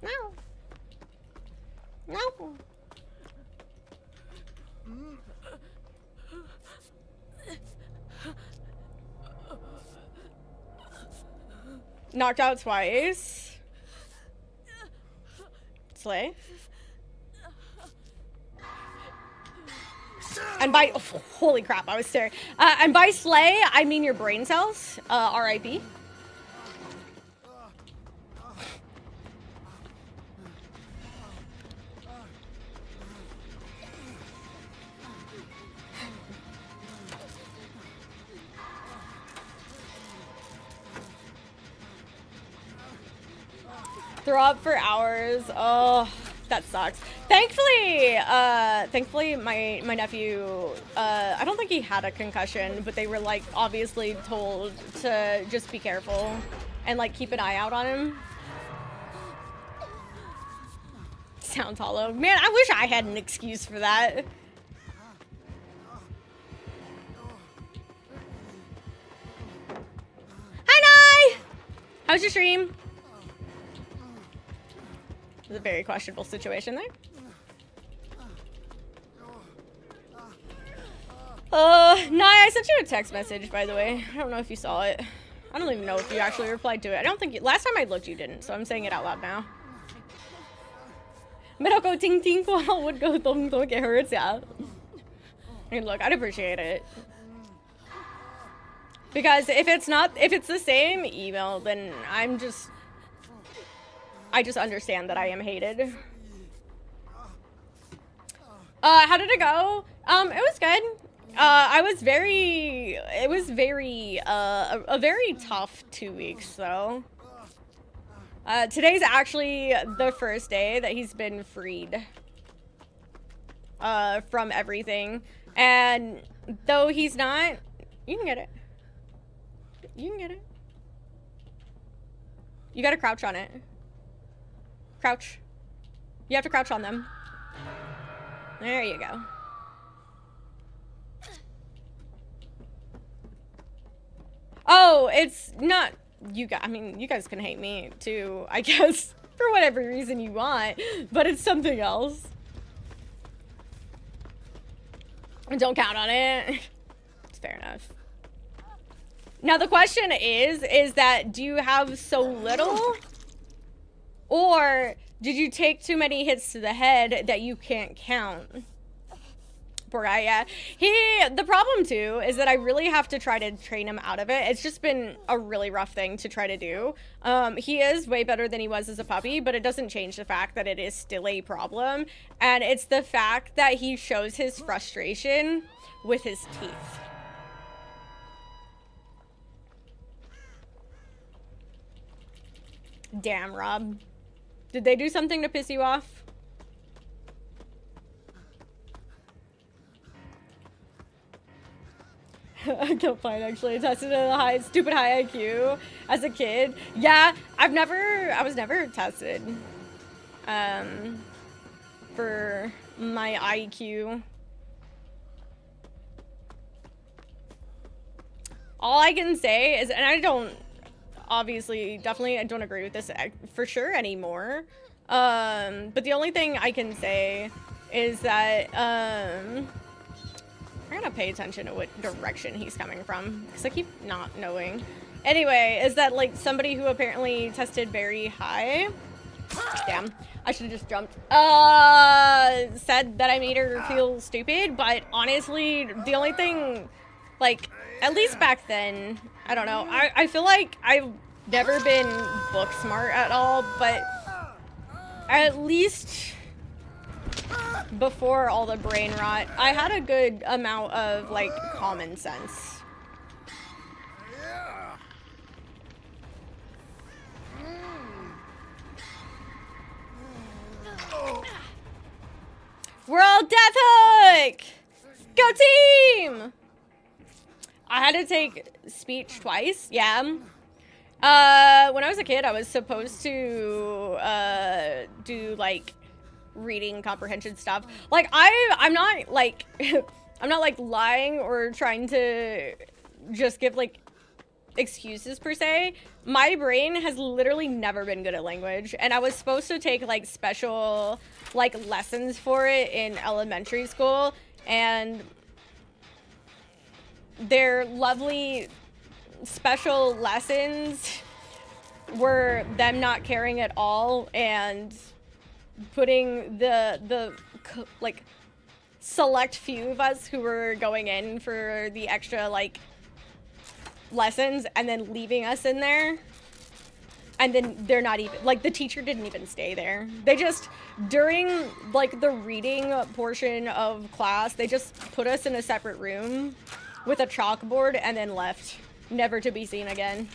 [SPEAKER 1] No. No. Knocked out twice. Slay. And by, oh, holy crap, I was staring. And by slay, I mean your brain cells. R.I.P. Throw up for hours. Oh, that sucks. Thankfully, my nephew, I don't think he had a concussion, but they were obviously told to just be careful and keep an eye out on him. Sounds hollow. Man, I wish I had an excuse for that. Hi, Nye! How's your stream? It was a very questionable situation there. Nye, I sent you a text message, by the way. I don't know if you saw it. I don't even know if you actually replied to it. I don't think last time I looked you didn't, so I'm saying it out loud now. Meron go ting ting ko would go tong tong, it hurts, yeah. I mean, look, I'd appreciate it. Because if it's the same email, then I just understand that I am hated. How did it go? It was good. I was very, it was very, a very tough 2 weeks, though. Today's actually the first day that he's been freed, from everything. And though he's not, you can get it. You can get it. You gotta crouch on it. Crouch. You have to crouch on them. There you go. Oh, it's not you guys. I mean, you guys can hate me too, I guess, for whatever reason you want, but it's something else. Don't count on it. It's fair enough. Now the question is that do you have so little? Or did you take too many hits to the head that you can't count? Poor guy, yeah. The problem too is that I really have to try to train him out of it. It's just been a really rough thing to try to do. He is way better than he was as a puppy, but it doesn't change the fact that it is still a problem. And it's the fact that he shows his frustration with his teeth. Damn, Rob. Did they do something to piss you off? I can't find actually. I tested at a stupid high IQ as a kid. Yeah, I was never tested for my IQ. All I can say is, and I don't, obviously, definitely, I don't agree with this for sure anymore. But the only thing I can say is that, I gotta pay attention to what direction he's coming from, because I keep not knowing. Anyway, is that like somebody who apparently tested very high, damn, I should have just jumped, said that I made her feel stupid, but honestly, the only thing, like, at least back then, I don't know, I feel like I've never been book smart at all, but at least before all the brain rot, I had a good amount of, like, common sense. We're all Death Hook! Go team! I had to take speech twice, yeah. When I was a kid, I was supposed to do, like, reading comprehension stuff. Like, I'm not like I'm not like lying or trying to just give like excuses per se. My brain has literally never been good at language, and I was supposed to take like special like lessons for it in elementary school, and their lovely special lessons were them not caring at all and putting the like select few of us who were going in for the extra like lessons and then leaving us in there, and then they're not even like the teacher didn't even stay there. They just during like the reading portion of class they just put us in a separate room with a chalkboard and then left, never to be seen again.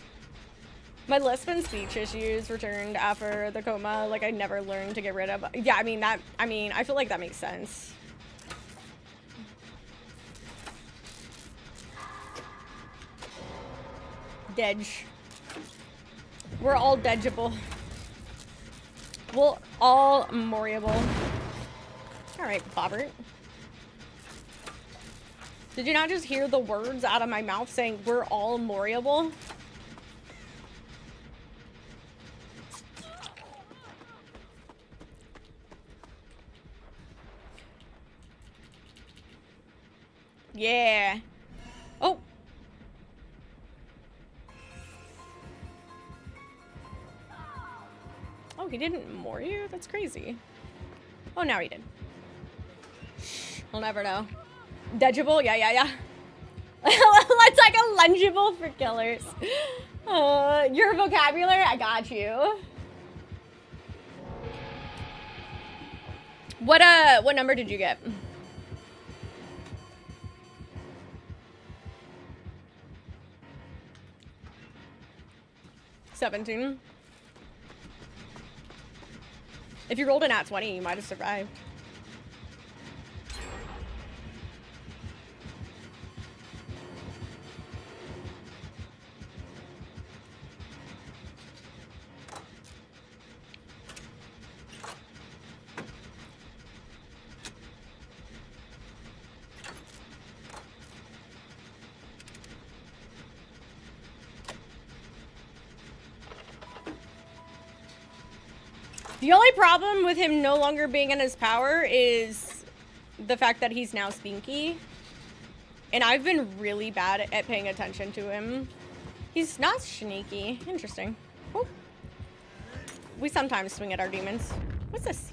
[SPEAKER 1] My lisp and speech issues returned after the coma. Like, I never learned to get rid of. Yeah, I feel like that makes sense. Dedge. We're all dedgeable. We're all moriable. Alright, Bobbert. Did you not just hear the words out of my mouth saying we're all moriable? Yeah. Oh. Oh, he didn't more you? That's crazy. Oh, now he did. Shh, we'll never know. Dedgeable? Yeah. Let's like a lungeable for killers. Your vocabulary? I got you. What number did you get? 17. If you rolled an at 20, you might have survived. The only problem with him no longer being in his power is the fact that he's now stinky. And I've been really bad at paying attention to him. He's not sneaky. Interesting. Whoop. We sometimes swing at our demons. What's this?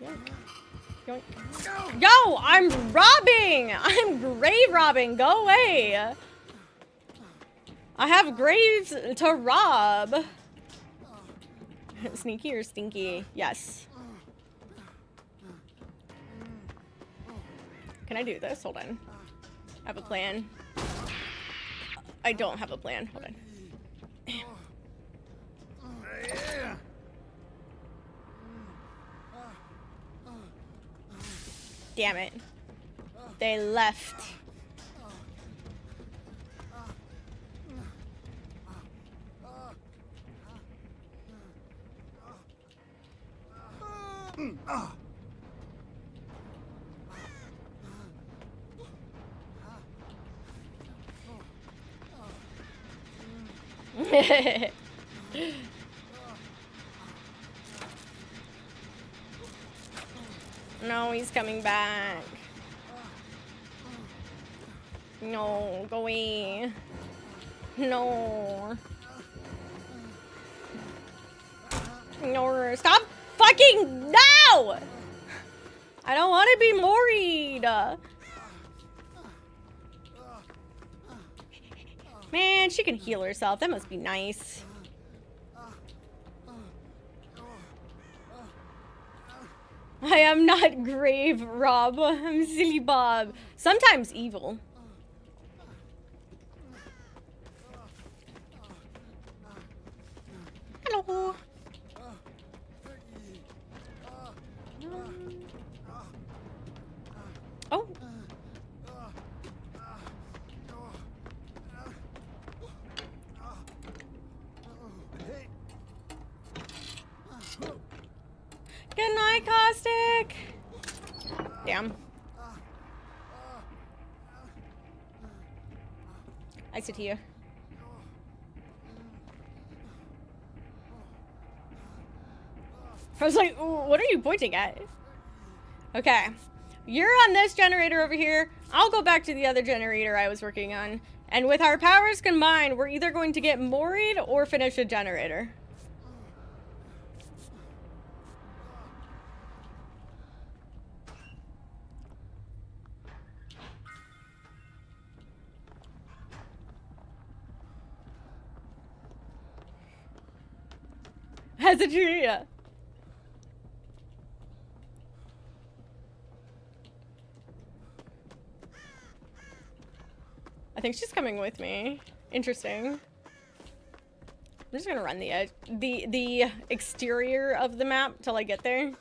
[SPEAKER 1] Yoink. Yoink. Yo, I'm robbing! I'm grave robbing. Go away. I have graves to rob. Sneaky or stinky? Yes. Can I do this? Hold on. I have a plan. I don't have a plan. Hold on. Damn it. They left. No, he's coming back. No, go away. No. No, stop fucking no! I don't want to be worried. Man, she can heal herself. That must be nice. I am not grave, Rob. I'm silly Bob. Sometimes evil. Hello. Oh. Good night, Caustic. Damn. I sit here. I was like, ooh, what are you pointing at? Okay. You're on this generator over here. I'll go back to the other generator I was working on. And with our powers combined, we're either going to get Moried or finish a generator. Has a tree. I think she's coming with me. Interesting. I'm just gonna run the edge, the exterior of the map till I get there.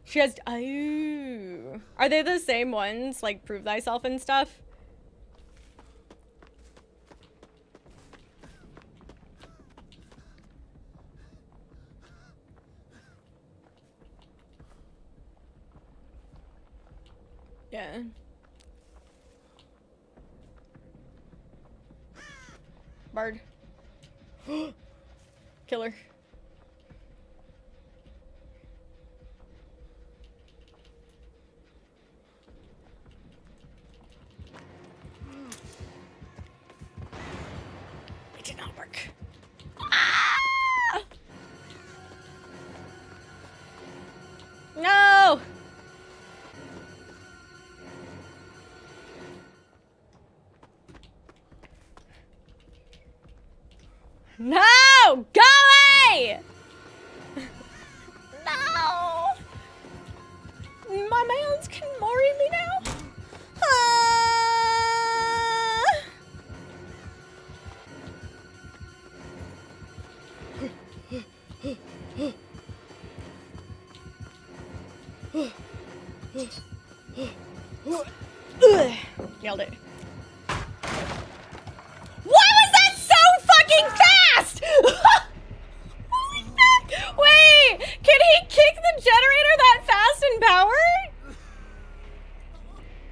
[SPEAKER 1] She has. Oh, are they the same ones? Like prove thyself and stuff. Yeah. Bard. Killer. It did not work. Ah! No! No! Go away! No! My mans can Mori me now? Nailed it. Why was that so fucking fast? Holy fuck! Wait, can he kick the generator that fast in power?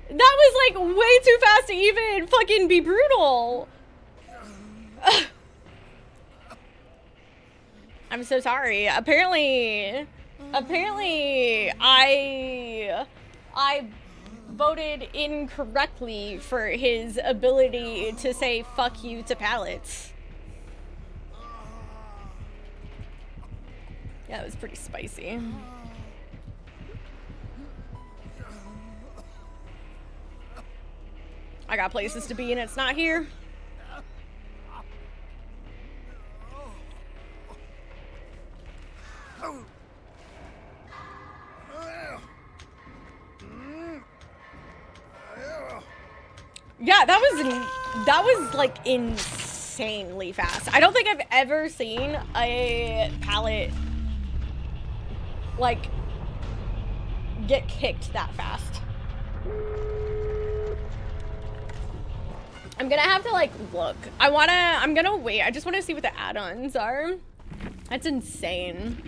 [SPEAKER 1] That was like way too fast to even fucking be brutal. I'm so sorry. Apparently I voted incorrectly for his ability to say fuck you to pallets. Yeah, it was pretty spicy. I got places to be and it's not here. Yeah, that was like insanely fast. I don't think I've ever seen a pallet like get kicked that fast. I'm gonna have to like look. I'm gonna wait. I just want to see what the add-ons are. That's insane.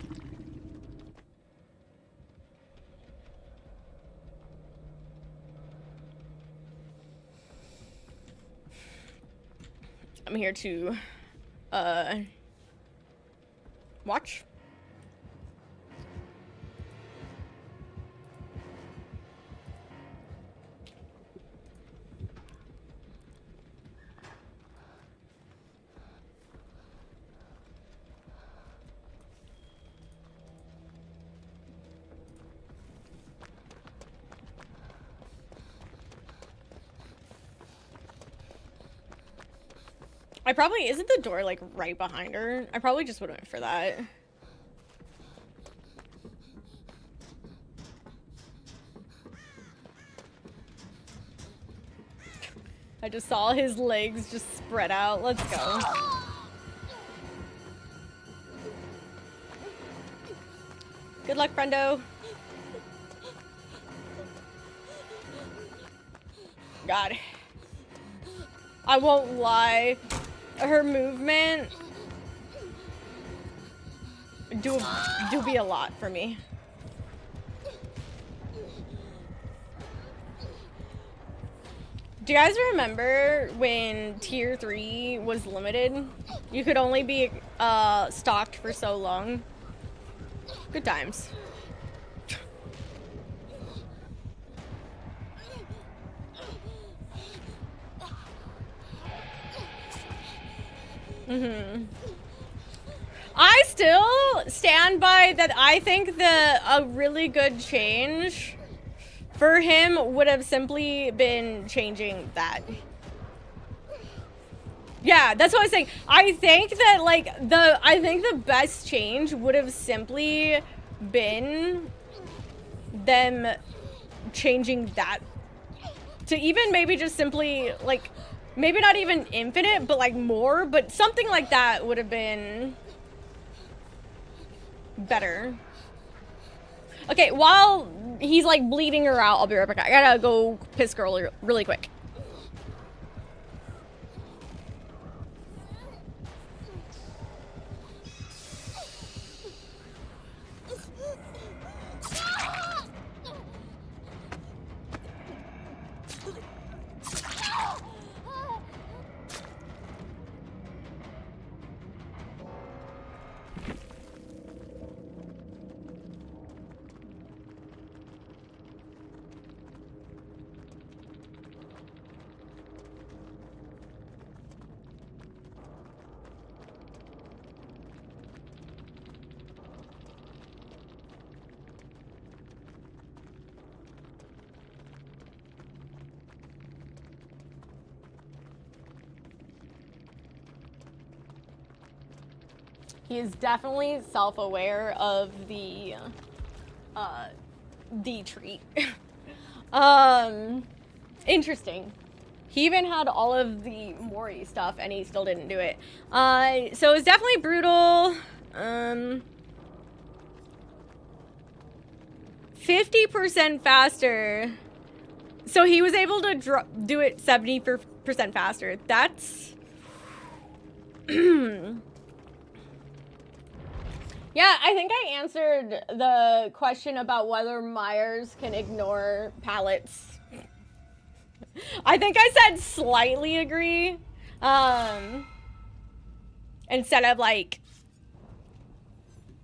[SPEAKER 1] I'm here to watch. Isn't the door like right behind her? I probably just would have went for that. I just saw his legs just spread out. Let's go. Good luck, friendo. God. I won't lie. Her movement do be a lot for me. Do you guys remember when tier 3 was limited? You could only be stocked for so long. Good times. I still stand by that. I think a really good change for him would have simply been changing that. Yeah, that's what I was saying. I think that like the best change would have simply been them changing that to even maybe just simply like maybe not even infinite, but like more, but something like that would have been better. Okay, while he's like bleeding her out, I'll be right back. I gotta go piss girl really quick. He is definitely self-aware of the treat. Interesting. He even had all of the Mori stuff and he still didn't do it. So it's definitely brutal. 50% faster. So he was able to do it 70% faster. That's... Yeah, I think I answered the question about whether Myers can ignore pallets. I think I said slightly agree. Instead of like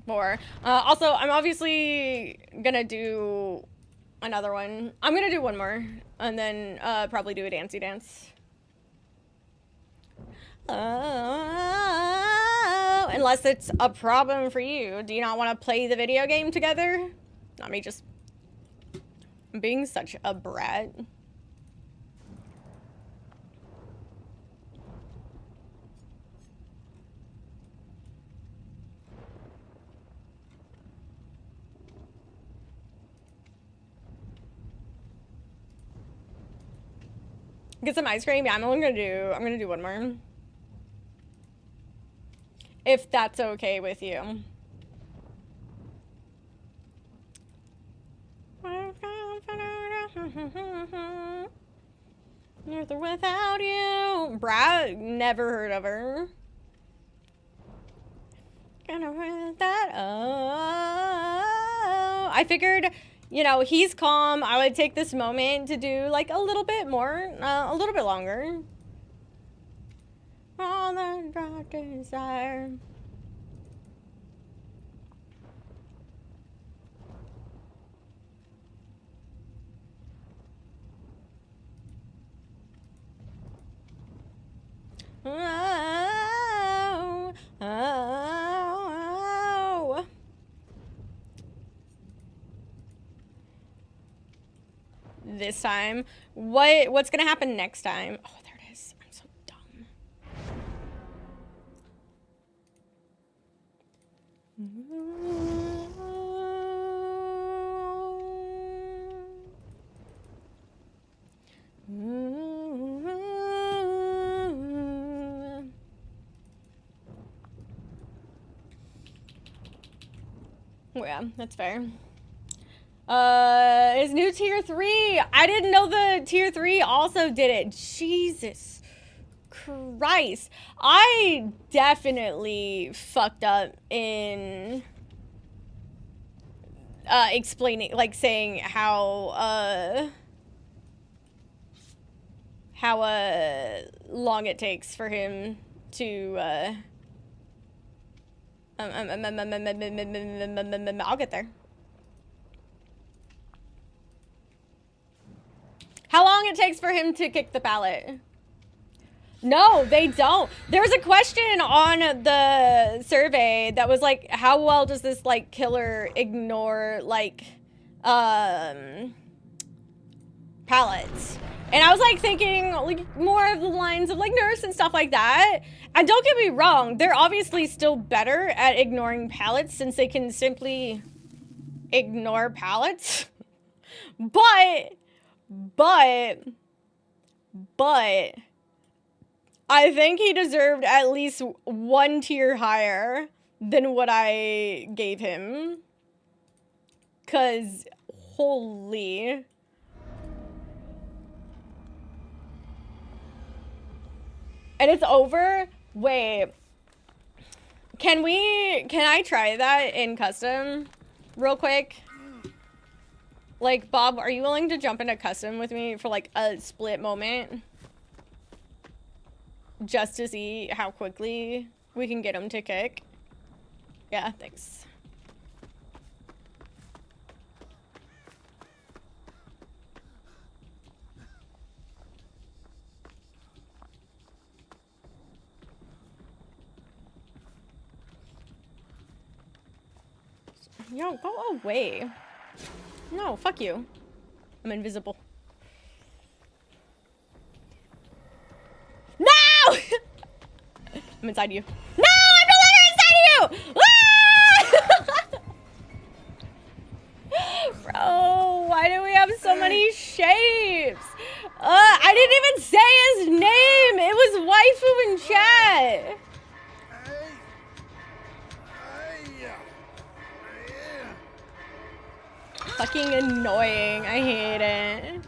[SPEAKER 1] more. Also, I'm obviously gonna do another one. I'm gonna do one more and then probably do a dancey dance. Unless it's a problem for you. Do you not want to play the video game together? Not me, just being such a brat. Get some ice cream? Yeah, I'm gonna do one more. If that's okay with you. Nothing without you. Brad, never heard of her. Gonna write that. Oh, I figured, you know, he's calm. I would take this moment to do like a little bit more, a little bit longer. All the dark desire. Oh, oh, oh. This time, what's gonna happen next time? Oh, there it is. I'm so dumb. Oh, yeah, that's fair. Is new tier 3. I didn't know the tier 3 also did it. Jesus Christ. I definitely fucked up in explaining, like saying how long it takes for him to I'll get there. How long it takes for him to kick the pallet? No, they don't. There's a question on the survey that was like, how well does this like killer ignore like pallets? And I was like thinking like more of the lines of like nurse and stuff like that. And don't get me wrong, they're obviously still better at ignoring pallets since they can simply ignore pallets. But I think he deserved at least one tier higher than what I gave him. 'Cause holy. And it's over? Wait. Can I try that in custom real quick? Like, Bob, are you willing to jump into custom with me for like a split moment? Just to see how quickly we can get him to kick? Yeah, thanks. Yo, go away. No, fuck you. I'm invisible. No! I'm inside you. No! I'm no longer inside you! Ah! Bro, why do we have so many shapes? I didn't even say his name! It was waifu in chat! Fucking annoying. I hate it.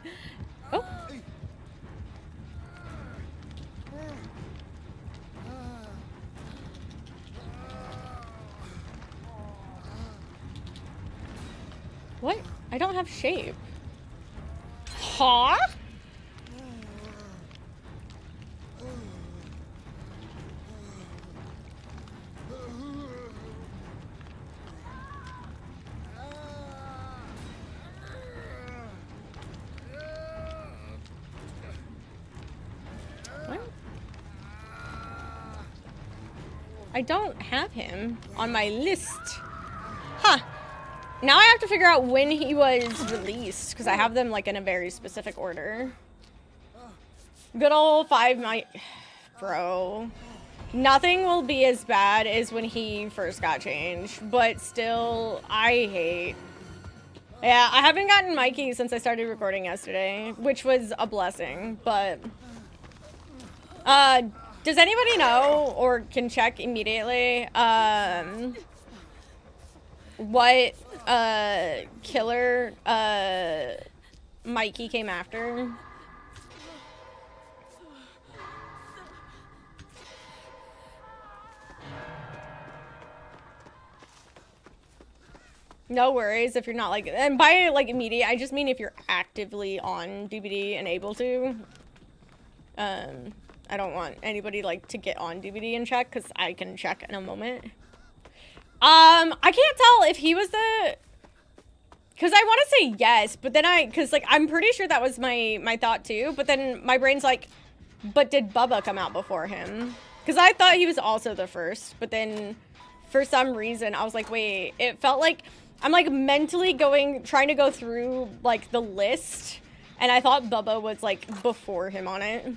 [SPEAKER 1] Oh. What? I don't have shape. Huh? What? I don't have him on my list. Huh. Now I have to figure out when he was released, because I have them like in a very specific order. Good old 5 might... Bro. Nothing will be as bad as when he first got changed, but still, I hate... Yeah, I haven't gotten Mikey since I started recording yesterday, which was a blessing, but... does anybody know, or can check immediately, what killer Mikey came after? No worries if you're not like, and by like immediate, I just mean if you're actively on DVD and able to. I don't want anybody like to get on DVD and check, because I can check in a moment. I can't tell if he was the, because I want to say yes, but then because like I'm pretty sure that was my thought too, but then my brain's like, but did Bubba come out before him? Because I thought he was also the first, but then for some reason I was like, wait, it felt like I'm like mentally trying to go through like the list, and I thought Bubba was like before him on it.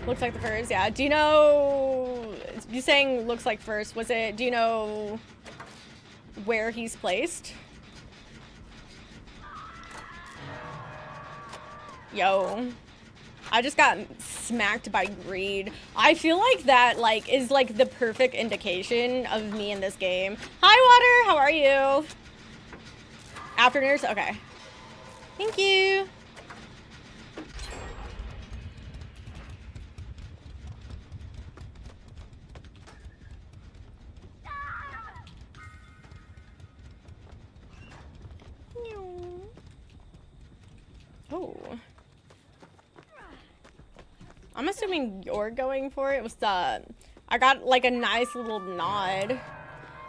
[SPEAKER 1] Looks like the first, yeah. Do you know, you saying looks like first, was it, do you know where he's placed? Yo, I just got smacked by greed. I feel like that like is like the perfect indication of me in this game. Hi Water, how are you? After nurse, okay. Thank you. Oh. I'm assuming you're going for it. It was I got like a nice little nod.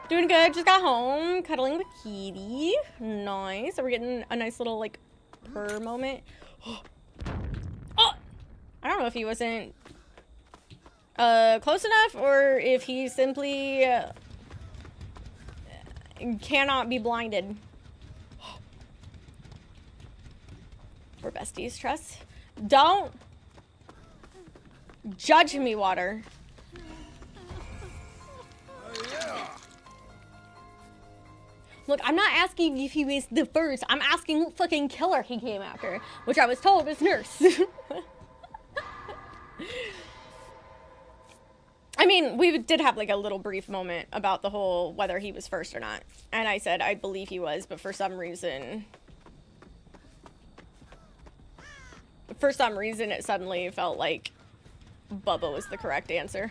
[SPEAKER 1] Doing good, just got home, cuddling with Kitty. Nice. So we're getting a nice little like purr moment. Oh! I don't know if he wasn't close enough or if he simply cannot be blinded. We're besties, trust. Don't judge me, Water. Look, I'm not asking if he was the first. I'm asking what fucking killer he came after, which I was told is Nurse. I mean, we did have like a little brief moment about the whole whether he was first or not. And I said I believe he was, but for some reason it suddenly felt like Bubba was the correct answer.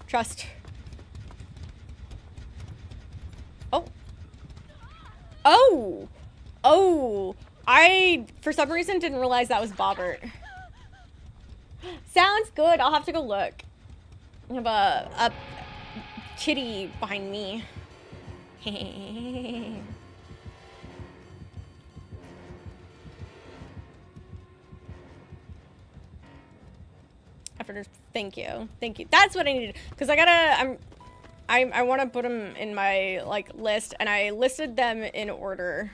[SPEAKER 1] Trust. Oh. Oh. Oh. I, for some reason, didn't realize that was Bobbert. Sounds good. I'll have to go look. I have a kitty behind me. Thank you. Thank you. That's what I needed. Because I want to put them in my, like, list. And I listed them in order.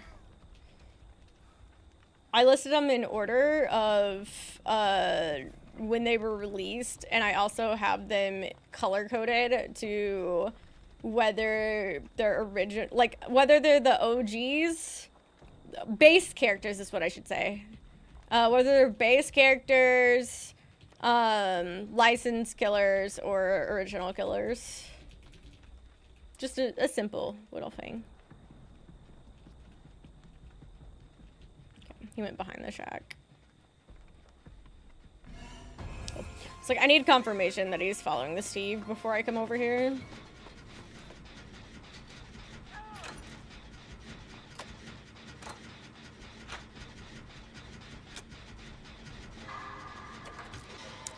[SPEAKER 1] I listed them in order of when they were released. And I also have them color-coded to whether they're original, like whether they're the OGs, base characters is what I should say. Whether they're base characters, licensed killers, or original killers. Just a simple little thing. Okay, he went behind the shack. It's like, I need confirmation that he's following the Steve before I come over here.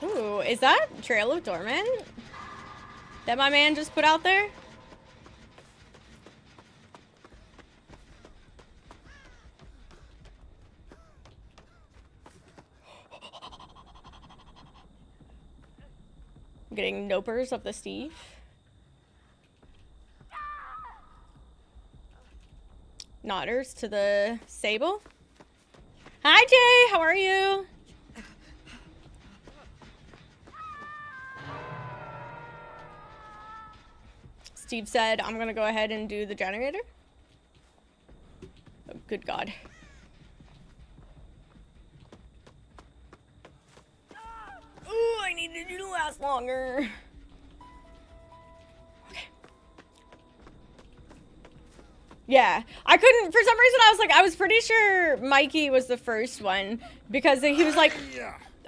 [SPEAKER 1] Ooh, is that Trail of Dormant that my man just put out there? I'm getting nopers of the Steve. Nodders to the Sable. Hi Jay, how are you? Steve said, I'm gonna go ahead and do the generator. Oh, good God. Ooh, I need it to last longer. Okay. Yeah, I couldn't, for some reason I was pretty sure Mikey was the first one because he was like,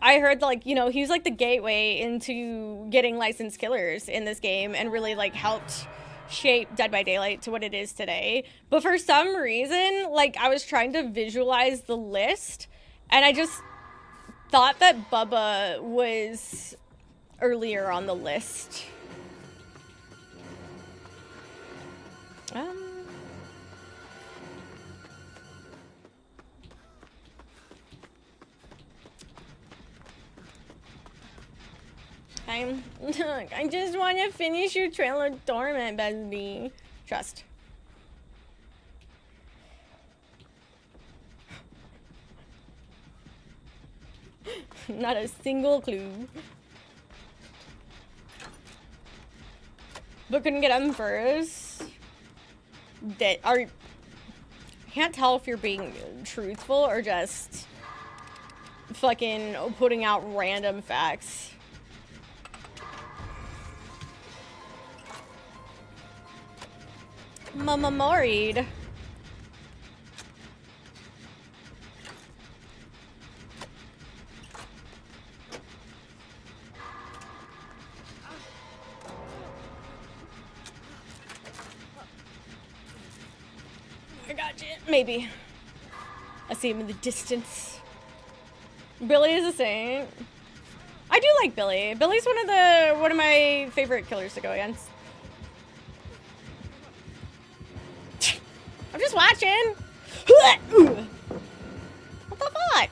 [SPEAKER 1] I heard like, you know, he was like the gateway into getting licensed killers in this game and really like helped shape Dead by Daylight to what it is today. But for some reason, like I was trying to visualize the list and I just thought that Bubba was earlier on the list. I just want to finish your Trail of Dormant, bestie. Trust. Not a single clue. But couldn't get them first. That are. I can't tell if you're being truthful or just fucking putting out random facts. Mama Moried. I got you. Maybe. I see him in the distance. Billy is a saint. I do like Billy. Billy's one of my favorite killers to go against. I'm just watching. What the fuck?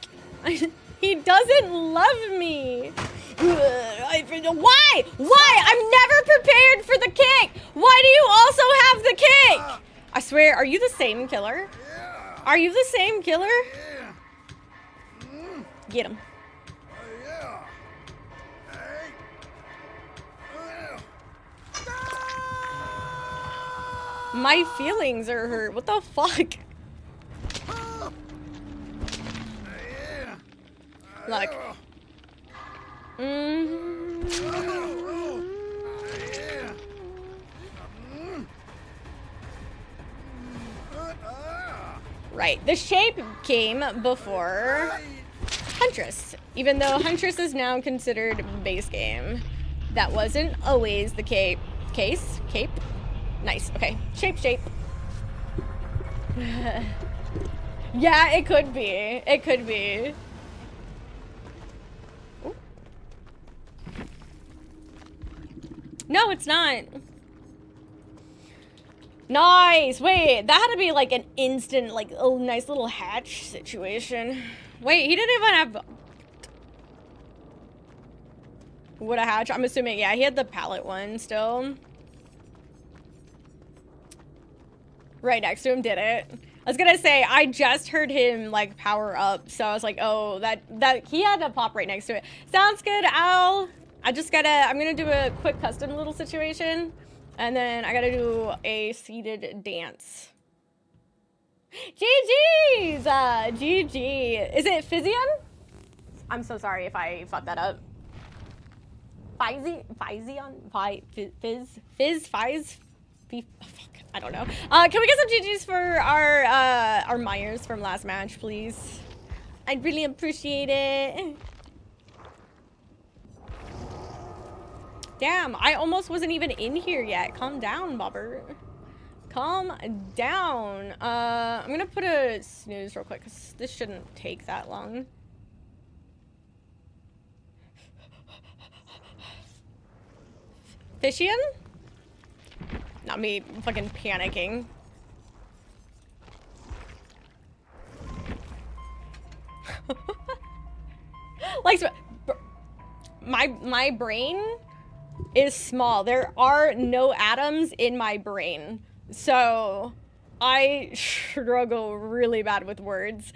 [SPEAKER 1] He doesn't love me. Why? Why? I'm never prepared for the kick. Why do you also have the kick? I swear, are you the same killer? Are you the same killer? Get him. My feelings are hurt. What the fuck? Look. Right. The shape came before Huntress. Even though Huntress is now considered base game. That wasn't always the case. Cape? Nice. Okay. Shape. Yeah, it could be. It could be. Ooh. No, it's not. Nice. Wait, that had to be like an instant, like a nice little hatch situation. Wait, he didn't even have... Would a hatch? I'm assuming, yeah, he had the pallet one still. Right next to him, did it? I was gonna say, I just heard him like power up, so I was like, oh, that he had to pop right next to it. Sounds good, Al. I'm gonna do a quick custom little situation. And then I gotta do a seated dance. GG's! GG. Is it Physian? I'm so sorry if I fucked that up. Fizzion? Fizz? Fuck, I don't know. Can we get some GG's for our Myers from last match, please? I'd really appreciate it. Damn, I almost wasn't even in here yet. Calm down, Bobber. Calm down. I'm gonna put a snooze real quick because this shouldn't take that long. Fishian? Not me fucking panicking. Like, my brain is small. There are no atoms in my brain. So I struggle really bad with words.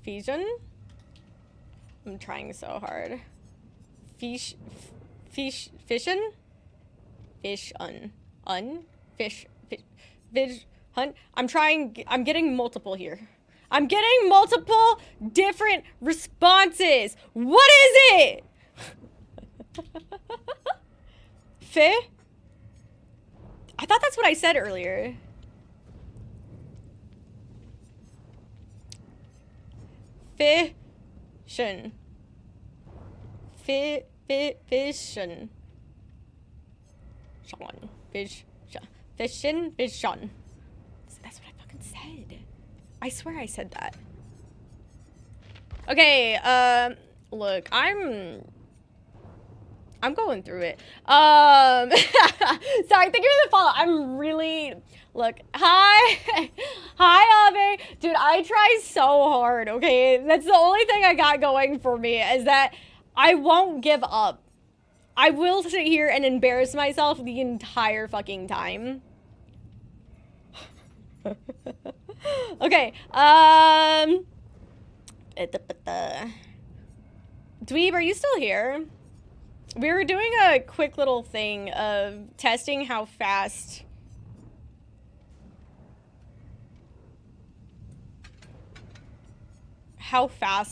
[SPEAKER 1] Fission? I'm trying so hard. Fission? Fish hunt. I'm getting multiple here. I'm getting multiple different responses. What is it? Fi? I thought that's what I said earlier. Fission. Fission. Fission. That's what I fucking said. I swear I said that. Okay, look, I'm going through it. Sorry, thank you for the follow. I'm really, look, hi, Ave. Dude, I try so hard, okay? That's the only thing I got going for me is that I won't give up. I will sit here and embarrass myself the entire fucking time. Okay, Dweeb, are you still here? We were doing a quick little thing of testing how fast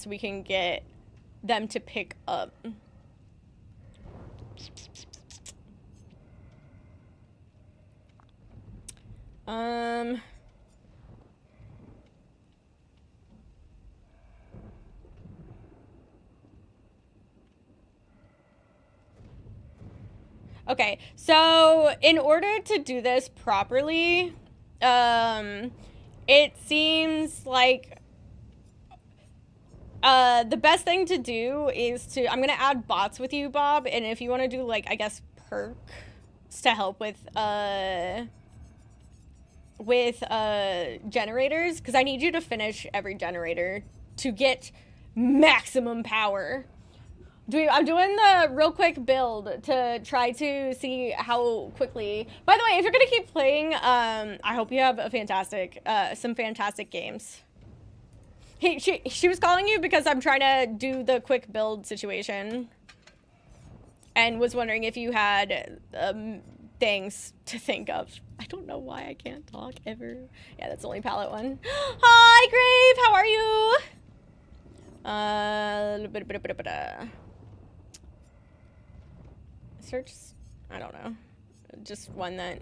[SPEAKER 1] we can get them to pick up. Okay, so in order to do this properly, it seems like the best thing to do is to, I'm gonna add bots with you, Bob, and if you want to do, like, I guess perks to help with generators, because I need you to finish every generator to get maximum power. I'm doing the real quick build to try to see how quickly. By the way, if you're gonna keep playing, I hope you have a fantastic, some fantastic games. Hey, she was calling you because I'm trying to do the quick build situation, and was wondering if you had things to think of. I don't know why I can't talk ever. Yeah, that's the only palette one. Hi, Grave. How are you? Search, I don't know, just one that,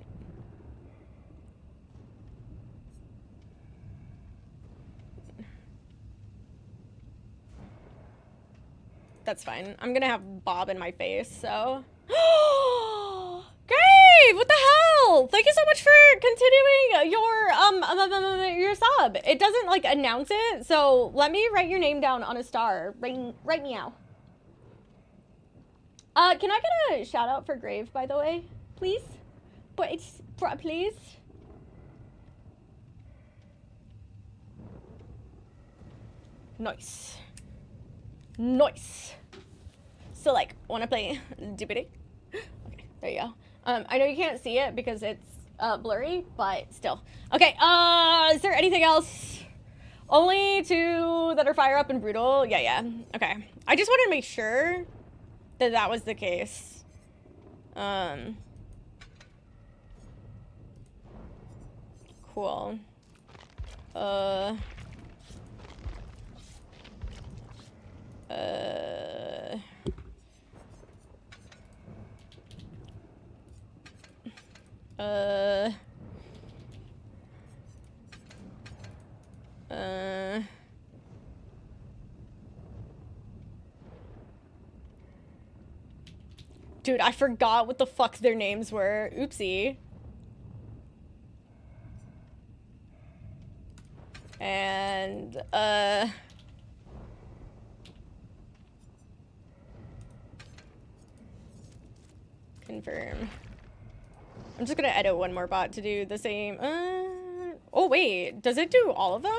[SPEAKER 1] that's fine. I'm gonna have Bob in my face, so. Grave, what the hell? Thank you so much for continuing your sub. It doesn't, like, announce it, so let me write your name down on a star. Write me out. Can I get a shout out for Grave, by the way? Please? Please? Nice. Nice. So, like, wanna play DBD? Okay, there you go. I know you can't see it because it's blurry, but still. Okay, is there anything else? Only 2 that are fire up and brutal? Yeah. Okay. I just wanted to make sure that that was the case. Cool. Dude, I forgot what the fuck their names were. Oopsie. And, confirm. I'm just gonna edit one more bot to do the same. Oh wait, does it do all of them?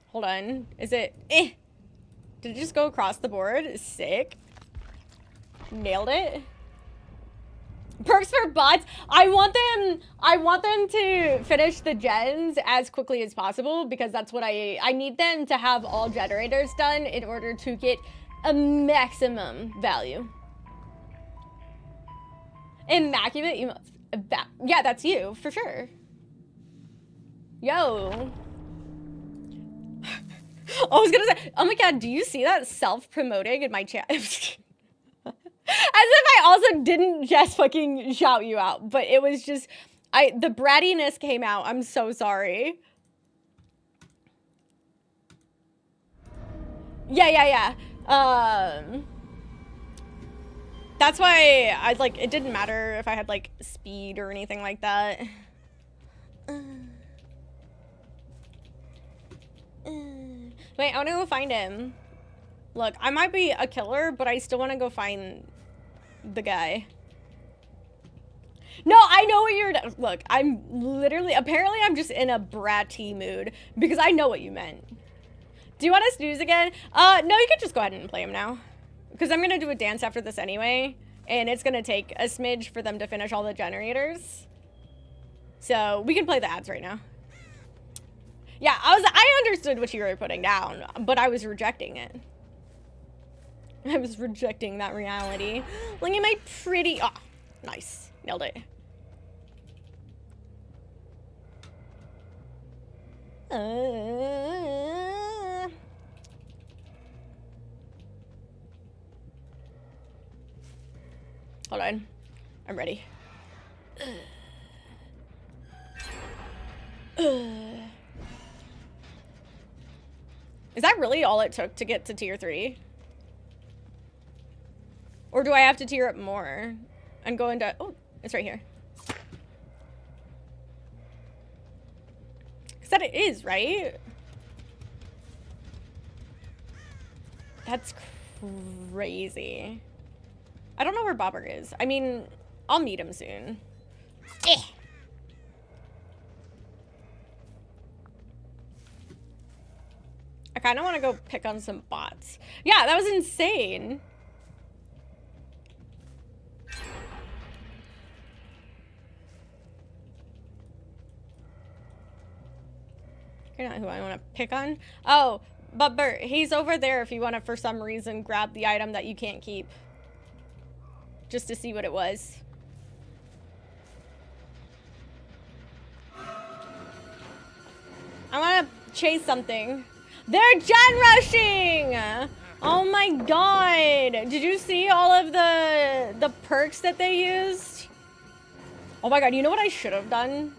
[SPEAKER 1] Hold on, is it, Did it just go across the board? Sick. Nailed it. Perks for bots. I want them to finish the gens as quickly as possible because that's what I need them to have all generators done in order to get a maximum value. Immaculate emotes. Yeah, that's you, for sure. Yo. I was gonna say, oh my god, do you see that self-promoting in my chat? As if I also didn't just fucking shout you out, but it was just, the brattiness came out. I'm so sorry. Yeah. That's why I, like, it didn't matter if I had, like, speed or anything like that. Wait, I wanna go find him. Look, I might be a killer, but I still wanna go find the guy. No, I know what you're, look, I'm literally, apparently I'm just in a bratty mood because I know what you meant. Do you want to snooze again? No, you can just go ahead and play him now. Because I'm gonna do a dance after this anyway, and it's gonna take a smidge for them to finish all the generators. So we can play the ads right now. Yeah, I understood what you were putting down, but I was rejecting it. I was rejecting that reality. Look at my pretty, oh, nice, nailed it. Hold on. I'm ready. Is that really all it took to get to tier 3? Or do I have to tier up more? And go into, oh, it's right here. Because that it is, right? That's crazy. I don't know where Bobber is. I mean, I'll meet him soon. Eh. I kind of want to go pick on some bots. Yeah, that was insane. You're not who I want to pick on. Oh, but Bert, he's over there if you want to, for some reason, grab the item that you can't keep. Just to see what it was. I want to chase something. They're gen rushing! Oh my god. Did you see all of the perks that they used? Oh my god, you know what I should have done?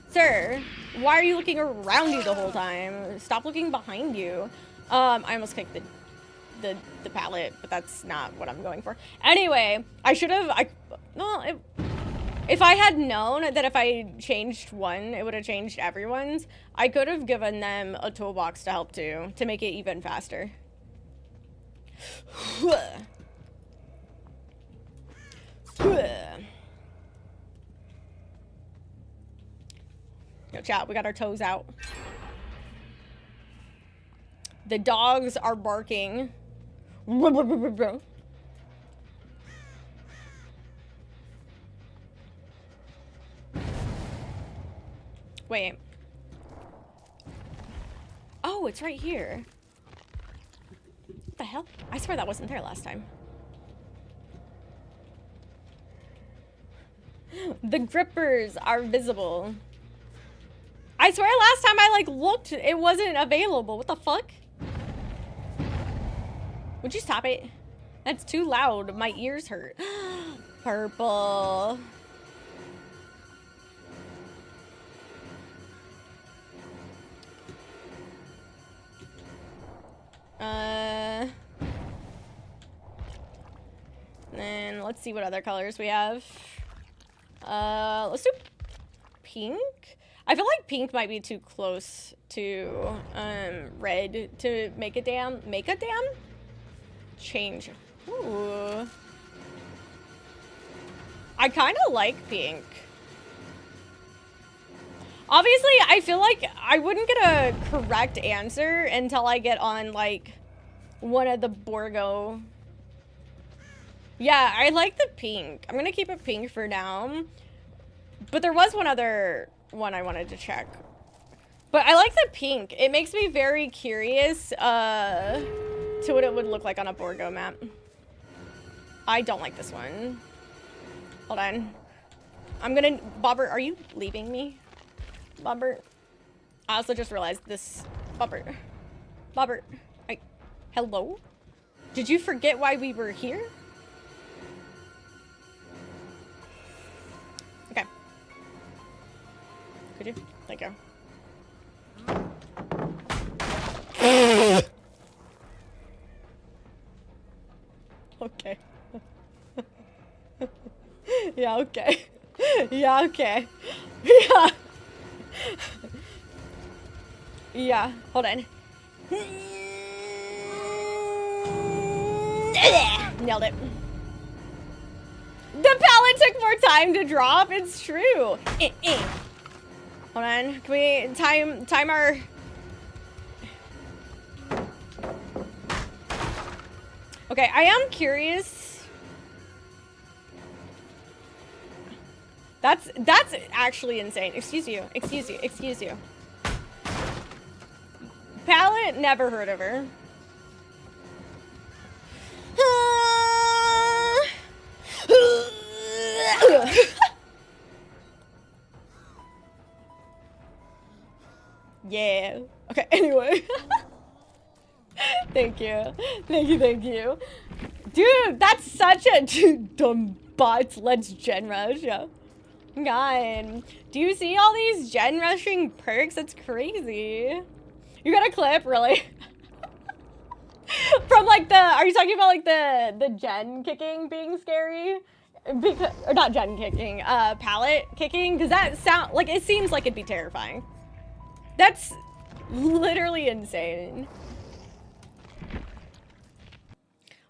[SPEAKER 1] Sir, why are you looking around you the whole time? Stop looking behind you. I almost kicked the pallet, but that's not what I'm going for. Anyway, I should have, if I had known that if I changed one, it would have changed everyone's, I could have given them a toolbox to help too, to make it even faster. Yo, chat, we got our toes out. The dogs are barking. Wait. Oh, it's right here. What the hell? I swear that wasn't there last time. The grippers are visible. I swear last time I like looked, it wasn't available. What the fuck? Would you stop it? That's too loud. My ears hurt. Purple. Then let's see what other colors we have. Let's do pink. I feel like pink might be too close to red to make a damn change. Ooh. I kind of like pink. Obviously, I feel like I wouldn't get a correct answer until I get on like one of the Borgo. Yeah, I like the pink. I'm gonna keep it pink for now. But there was one other one I wanted to check. But I like the pink. It makes me very curious to what it would look like on a Borgo map. I don't like this one. Hold on. I'm gonna... Bobbert, are you leaving me? Bobbert? I also just realized this... Bobbert. Bobbert. Hello? Did you forget why we were here? Okay. Could you? Thank you. Okay. Yeah, okay. Yeah, okay. Yeah. Yeah, hold on. Nailed it. The pallet took more time to drop. It's true. Hold on. Can we time our... Okay, I am curious. That's actually insane. Excuse you. Excuse you. Excuse you. Pallet, never heard of her. Yeah. Okay, anyway. Thank you. Thank you, thank you. Dude, that's such a dumb bots. Let's gen rush. Yeah. God. Do you see all these gen rushing perks? That's crazy. You got a clip, really? From like the, are you talking about like the gen kicking being scary? Because, or not gen kicking, pallet kicking? Does that sound, like it seems like it'd be terrifying. That's literally insane.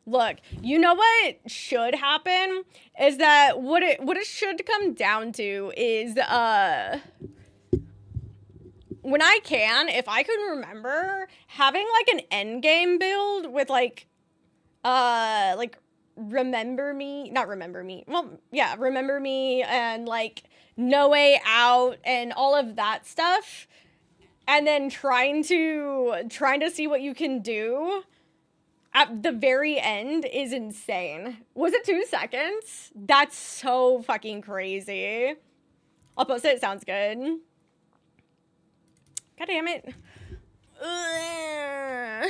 [SPEAKER 1] Look, you know what should happen is that what it should come down to is when I can, if I can remember, having like an end game build with like remember me, not remember me. Well, yeah, remember me and like no way out and all of that stuff. And then trying to see what you can do at the very end is insane. Was it 2 seconds? That's so fucking crazy. I'll post it. It sounds good. God damn it. Are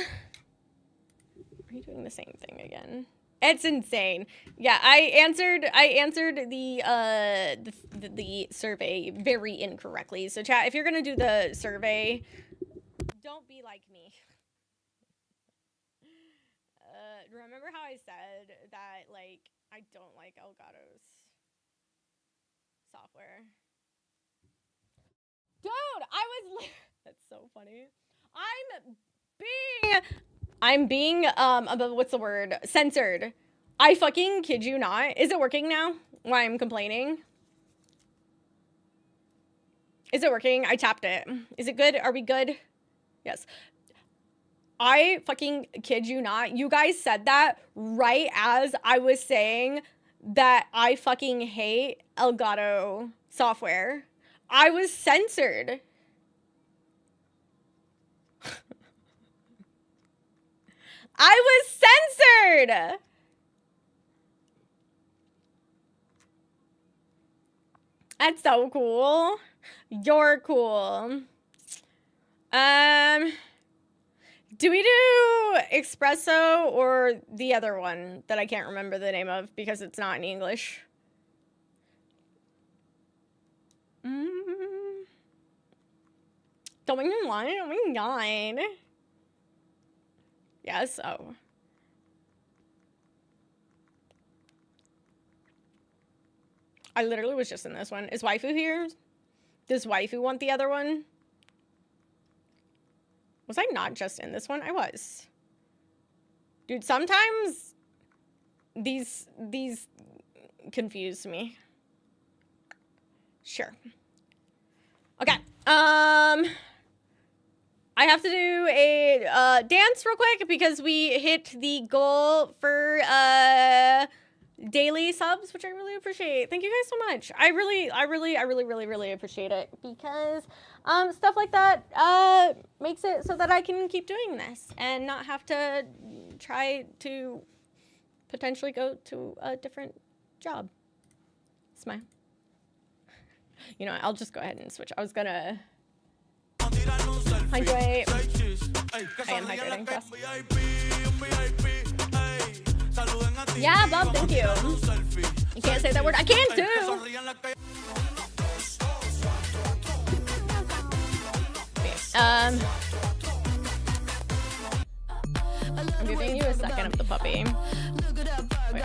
[SPEAKER 1] you doing the same thing again? It's insane. Yeah, I answered the survey very incorrectly. So chat, if you're gonna do the survey, don't be like me. Remember how I said that like I don't like Elgato's software? Dude, that's so funny. I'm being what's the word? Censored. I fucking kid you not. Is it working now? Why I'm complaining? Is it working? I tapped it. Is it good? Are we good? Yes. I fucking kid you not. You guys said that right as I was saying that I fucking hate Elgato software. I was censored. I was censored. That's so cool. You're cool. Do we do espresso or the other one that I can't remember the name of because it's not in English? Don't make me lie. Don't make me lie. Yes. Oh. I literally was just in this one. Is waifu here? Does waifu want the other one? Was I not just in this one? I was. Dude, sometimes these confuse me. Sure. Okay. I have to do a dance real quick because we hit the goal for daily subs, which I really appreciate. Thank you guys so much. I really appreciate it because stuff like that makes it so that I can keep doing this and not have to try to potentially go to a different job. Smile. You know, I'll just go ahead and switch. I was gonna hydrate. I am hydrating. Trust. Yeah, Bob, thank you. You can't say that word. I can too. Okay, I'm giving you a second of the puppy. Wait.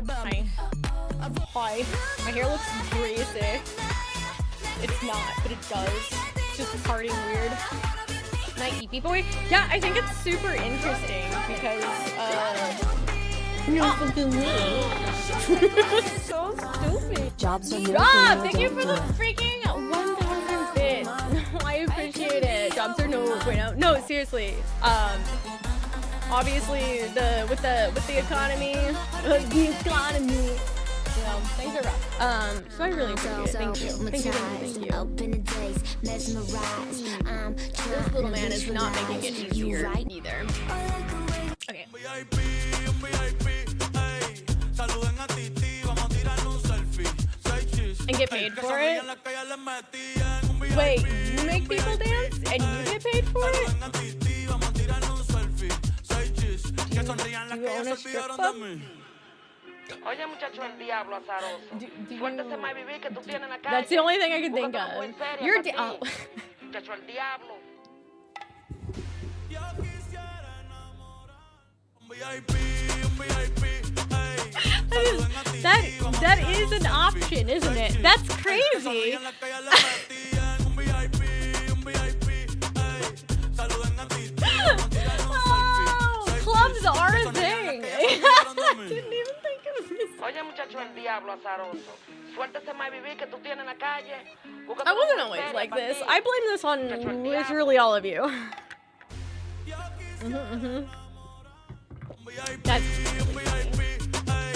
[SPEAKER 1] Hi. Hi. My hair looks greasy. It's not, but it does. It's just parting weird. Naive boy? Yeah, I think it's super interesting because, no fucking me. So stupid.
[SPEAKER 2] Jobs are
[SPEAKER 1] Rob, thank you for the freaking 1,000 bits. I appreciate it. Jobs are no bueno. No, seriously. Obviously, with the economy, you know, things are rough. So I really appreciate it. Thank you. Thank you. This little man is not making it easier either. Okay. And get paid for it? Wait, you make people dance and you get paid for it? Do you own a strip club?
[SPEAKER 6] Oye, muchacho, el diablo azaroso. Suéltese más vivir que tú tienes en la calle.
[SPEAKER 1] That's the only thing I can think of. You're oh.
[SPEAKER 6] Muchacho, el diablo.
[SPEAKER 1] That is an option, isn't it? That's crazy. Oh, clubs are a thing. I didn't even think of this.
[SPEAKER 6] Oye, muchacho, el diablo azaroso. Suéltese más vivir que tú tienes en la calle.
[SPEAKER 1] I wasn't always like this. I blame this on literally all of you. That's it's really good that I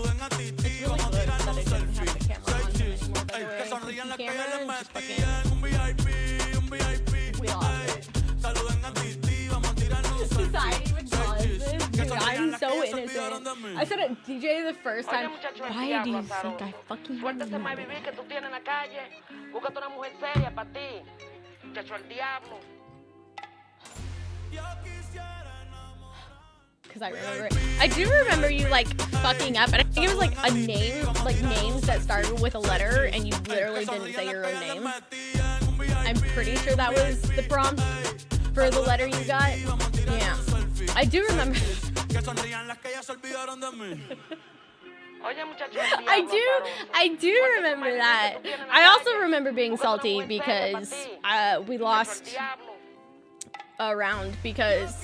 [SPEAKER 1] didn't have the camera on him anymore, by the way. The camera just fucking we lost it. Society would cause this. Dude, I'm so innocent. I said it DJ the first time. Why do you think I fucking
[SPEAKER 6] Suéltese más vivir que tú tienes en la calle. Búscate una mujer seria para ti. Muchacho, el diablo.
[SPEAKER 1] Because I remember it. I do remember you like fucking up, and I think it was like a name, like names that started with a letter, and you literally didn't say your own name. I'm pretty sure that was the prompt for the letter you got. Yeah, I do remember. I do remember that. I also remember being salty because we lost a round because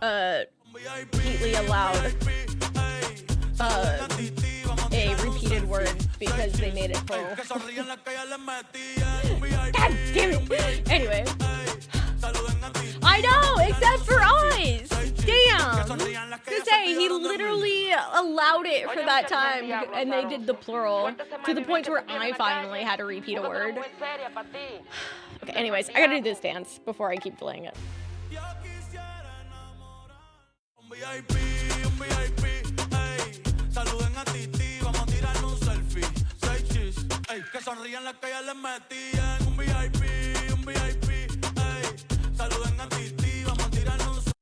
[SPEAKER 1] Heatley allowed a repeated word because they made it plural. God damn it! Anyway. I know, except for us! Damn! To say, he literally allowed it for that time, and they did the plural to the point where I finally had to repeat a word. Okay, anyways, I gotta do this dance before I keep delaying it.
[SPEAKER 7] Un VIP, ey. Saluden a Titi, vamos a tirarle un selfie. Say cheese, ey. Que sonrían las que ya les metían. Un VIP, ey. Saluden a Titi, vamos a tirarle un selfie.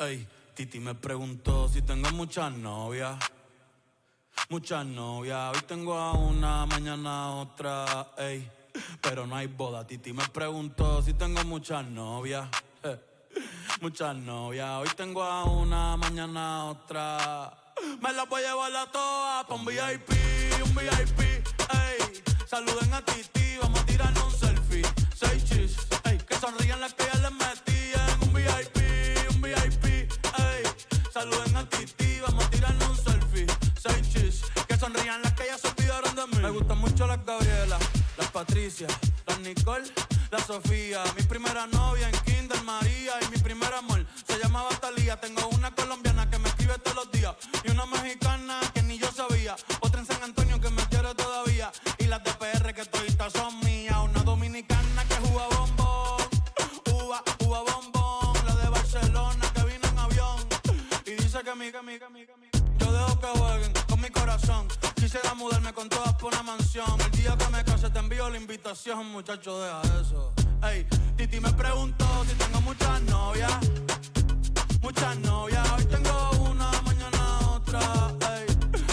[SPEAKER 7] Ey, Titi me preguntó si tengo muchas novias. Muchas novias, hoy tengo a una, mañana a otra, ey. Pero no hay boda, Titi me preguntó si tengo muchas novias. Muchas novias, hoy tengo a una, mañana a otra. Me las voy a llevar a todas pa' un VIP, ey. Saluden a Titi, vamos a tirarnos un selfie. Say cheese, ey. Que sonrían las que ya les metían. Un VIP, ey. Saluden a Titi, vamos a tirarnos un selfie. Say cheese, que sonrían las que ya se olvidaron de mí. Me gustan mucho las Gabriela, las Patricia, las Nicole, la Sofía. Mi primera novia en Kinder María y mi primer amor se llamaba Talía. Tengo una colombiana que me escribe todos los días y una mexicana que ni yo sabía. Otra en San Antonio que me quiere todavía y las de PR que toditas son mías. Una dominicana que juega bombón, uva bombón. La de Barcelona que vino en avión y dice que mi. Yo dejo que jueguen con mi corazón. Quisiera mudarme con todas por una mansión. El día que me case te envío la invitación, muchacho, deja eso. Ey, Titi me preguntó si tengo muchas novias. Muchas novias, hoy tengo una, mañana otra, ey.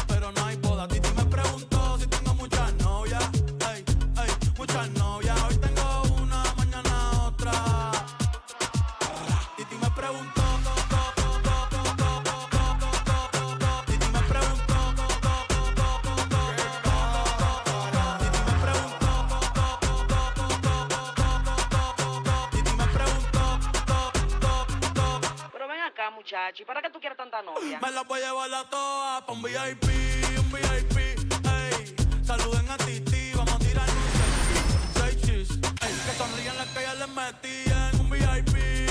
[SPEAKER 7] Pero no hay boda. Titi me preguntó si tengo muchas novias. Ey, muchas novias, hoy tengo una, mañana otra. Titi me preguntó.
[SPEAKER 6] Muchacho, ¿y para qué tú quieres tanta novia?
[SPEAKER 7] Me las voy a llevar a todas pa' un VIP, ey. Saluden a Titi, vamos a tirar un selfie. Say cheese, ey. Que sonrían las que ya les metían. Un VIP, ey.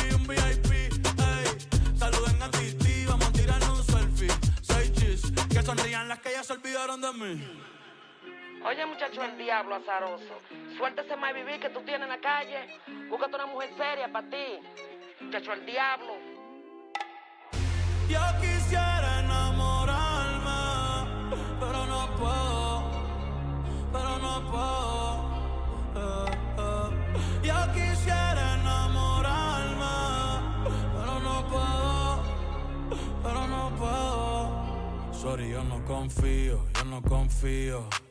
[SPEAKER 7] Saluden a Titi, vamos a tirar un selfie. Say cheese, que sonrían las que ya se olvidaron de mí.
[SPEAKER 6] Oye, muchacho, el diablo azaroso. Suéltese más vivir que tú tienes en la calle. Búscate una mujer seria para ti. Muchacho, el diablo.
[SPEAKER 7] Yo quisiera enamorarme, pero no puedo. Yo quisiera enamorarme, pero no puedo. Sorry, yo no confío,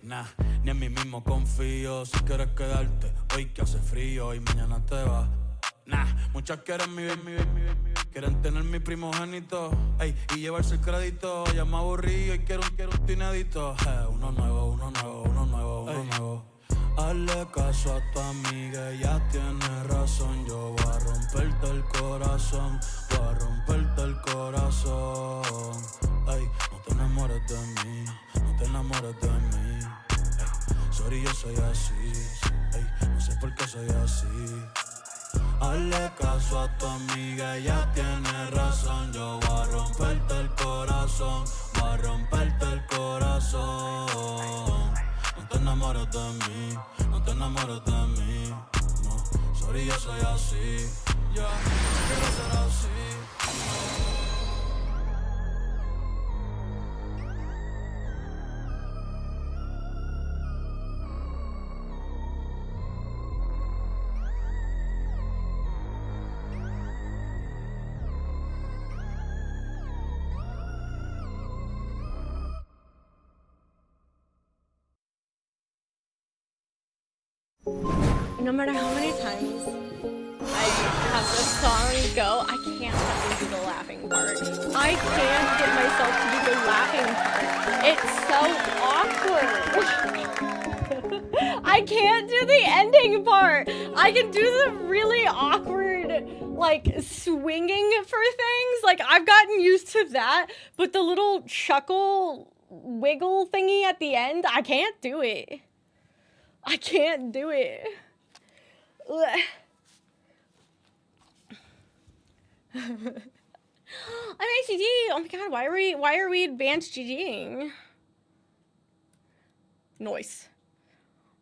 [SPEAKER 7] nah, ni en mí mismo confío. Si quieres quedarte, hoy que hace frío y mañana te vas. Nah, muchas quieren mi quieren tener mi primogénito, ey, y llevarse el crédito. Ya me aburrí y quiero un tinedito. Uno nuevo. Hazle caso a tu amiga, ella tiene razón. Yo voy a romperte el corazón, ey, no te enamores de mí, ey, sorry, yo soy así, ey, no sé por qué soy así. Hazle caso a tu amiga, ella tiene razón. Yo voy a romperte el corazón, No te enamores de mí, no, sorry, yo soy así, yo quiero ser así.
[SPEAKER 1] No matter how many times I have this song go, I can't fucking do the laughing part. I can't get myself to do the laughing part. It's so awkward. I can't do the ending part. I can do the really awkward like swinging for things. Like I've gotten used to that, but the little chuckle wiggle thingy at the end, I can't do it. I can't do it. Ugh. I'm HGG. Oh my god, why are we advanced GGing? Noise.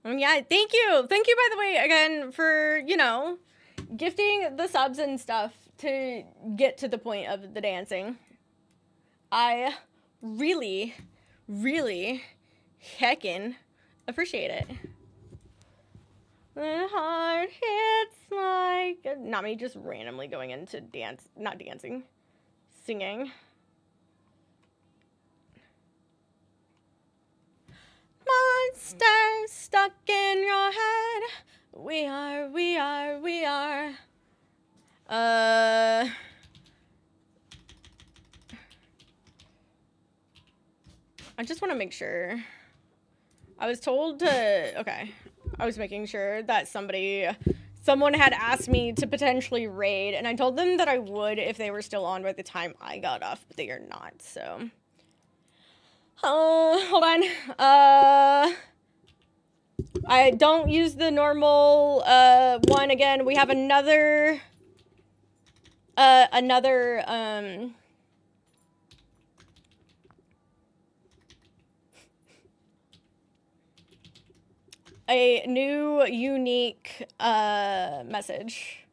[SPEAKER 1] Yeah, thank you. Thank you, by the way, again, for, you know, gifting the subs and stuff to get to the point of the dancing. I really, really heckin' appreciate it. The heart hits like... Not me just randomly going into dance, not dancing, singing. Monsters stuck in your head. We are. I just want to make sure. I was told to, okay. I was making sure that someone had asked me to potentially raid, and I told them that I would if they were still on by the time I got off, but they are not, so. Hold on. I don't use the normal, one again. We have another, a new unique, message.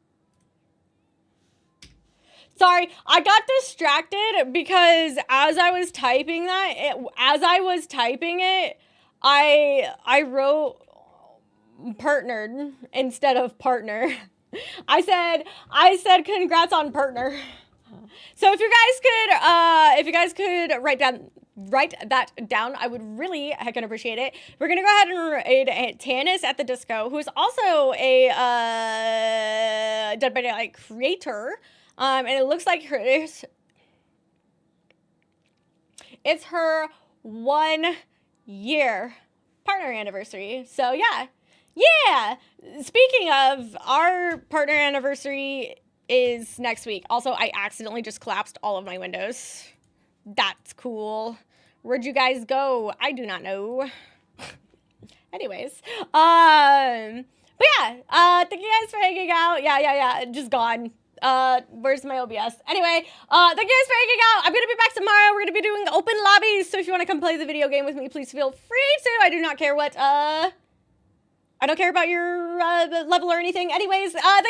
[SPEAKER 1] Sorry, I got distracted because as I was typing it, I wrote partnered instead of partner. I said congrats on partner. So if you guys could write that down, I would really heckin' appreciate it. We're gonna go ahead and raid Tanis at the Disco, who is also a Dead by Daylight creator. And it looks like it's her 1 year partner anniversary. So yeah. Speaking of, our partner anniversary is next week. Also, I accidentally just collapsed all of my windows. That's cool. Where'd you guys go? I do not know. Anyways, but yeah, thank you guys for hanging out. Yeah, just gone. Where's my OBS? Anyway, thank you guys for hanging out. I'm gonna be back tomorrow. We're gonna be doing open lobbies, so if you want to come play the video game with me, please feel free to. I do not care what, I don't care about your, level or anything. Anyways, thank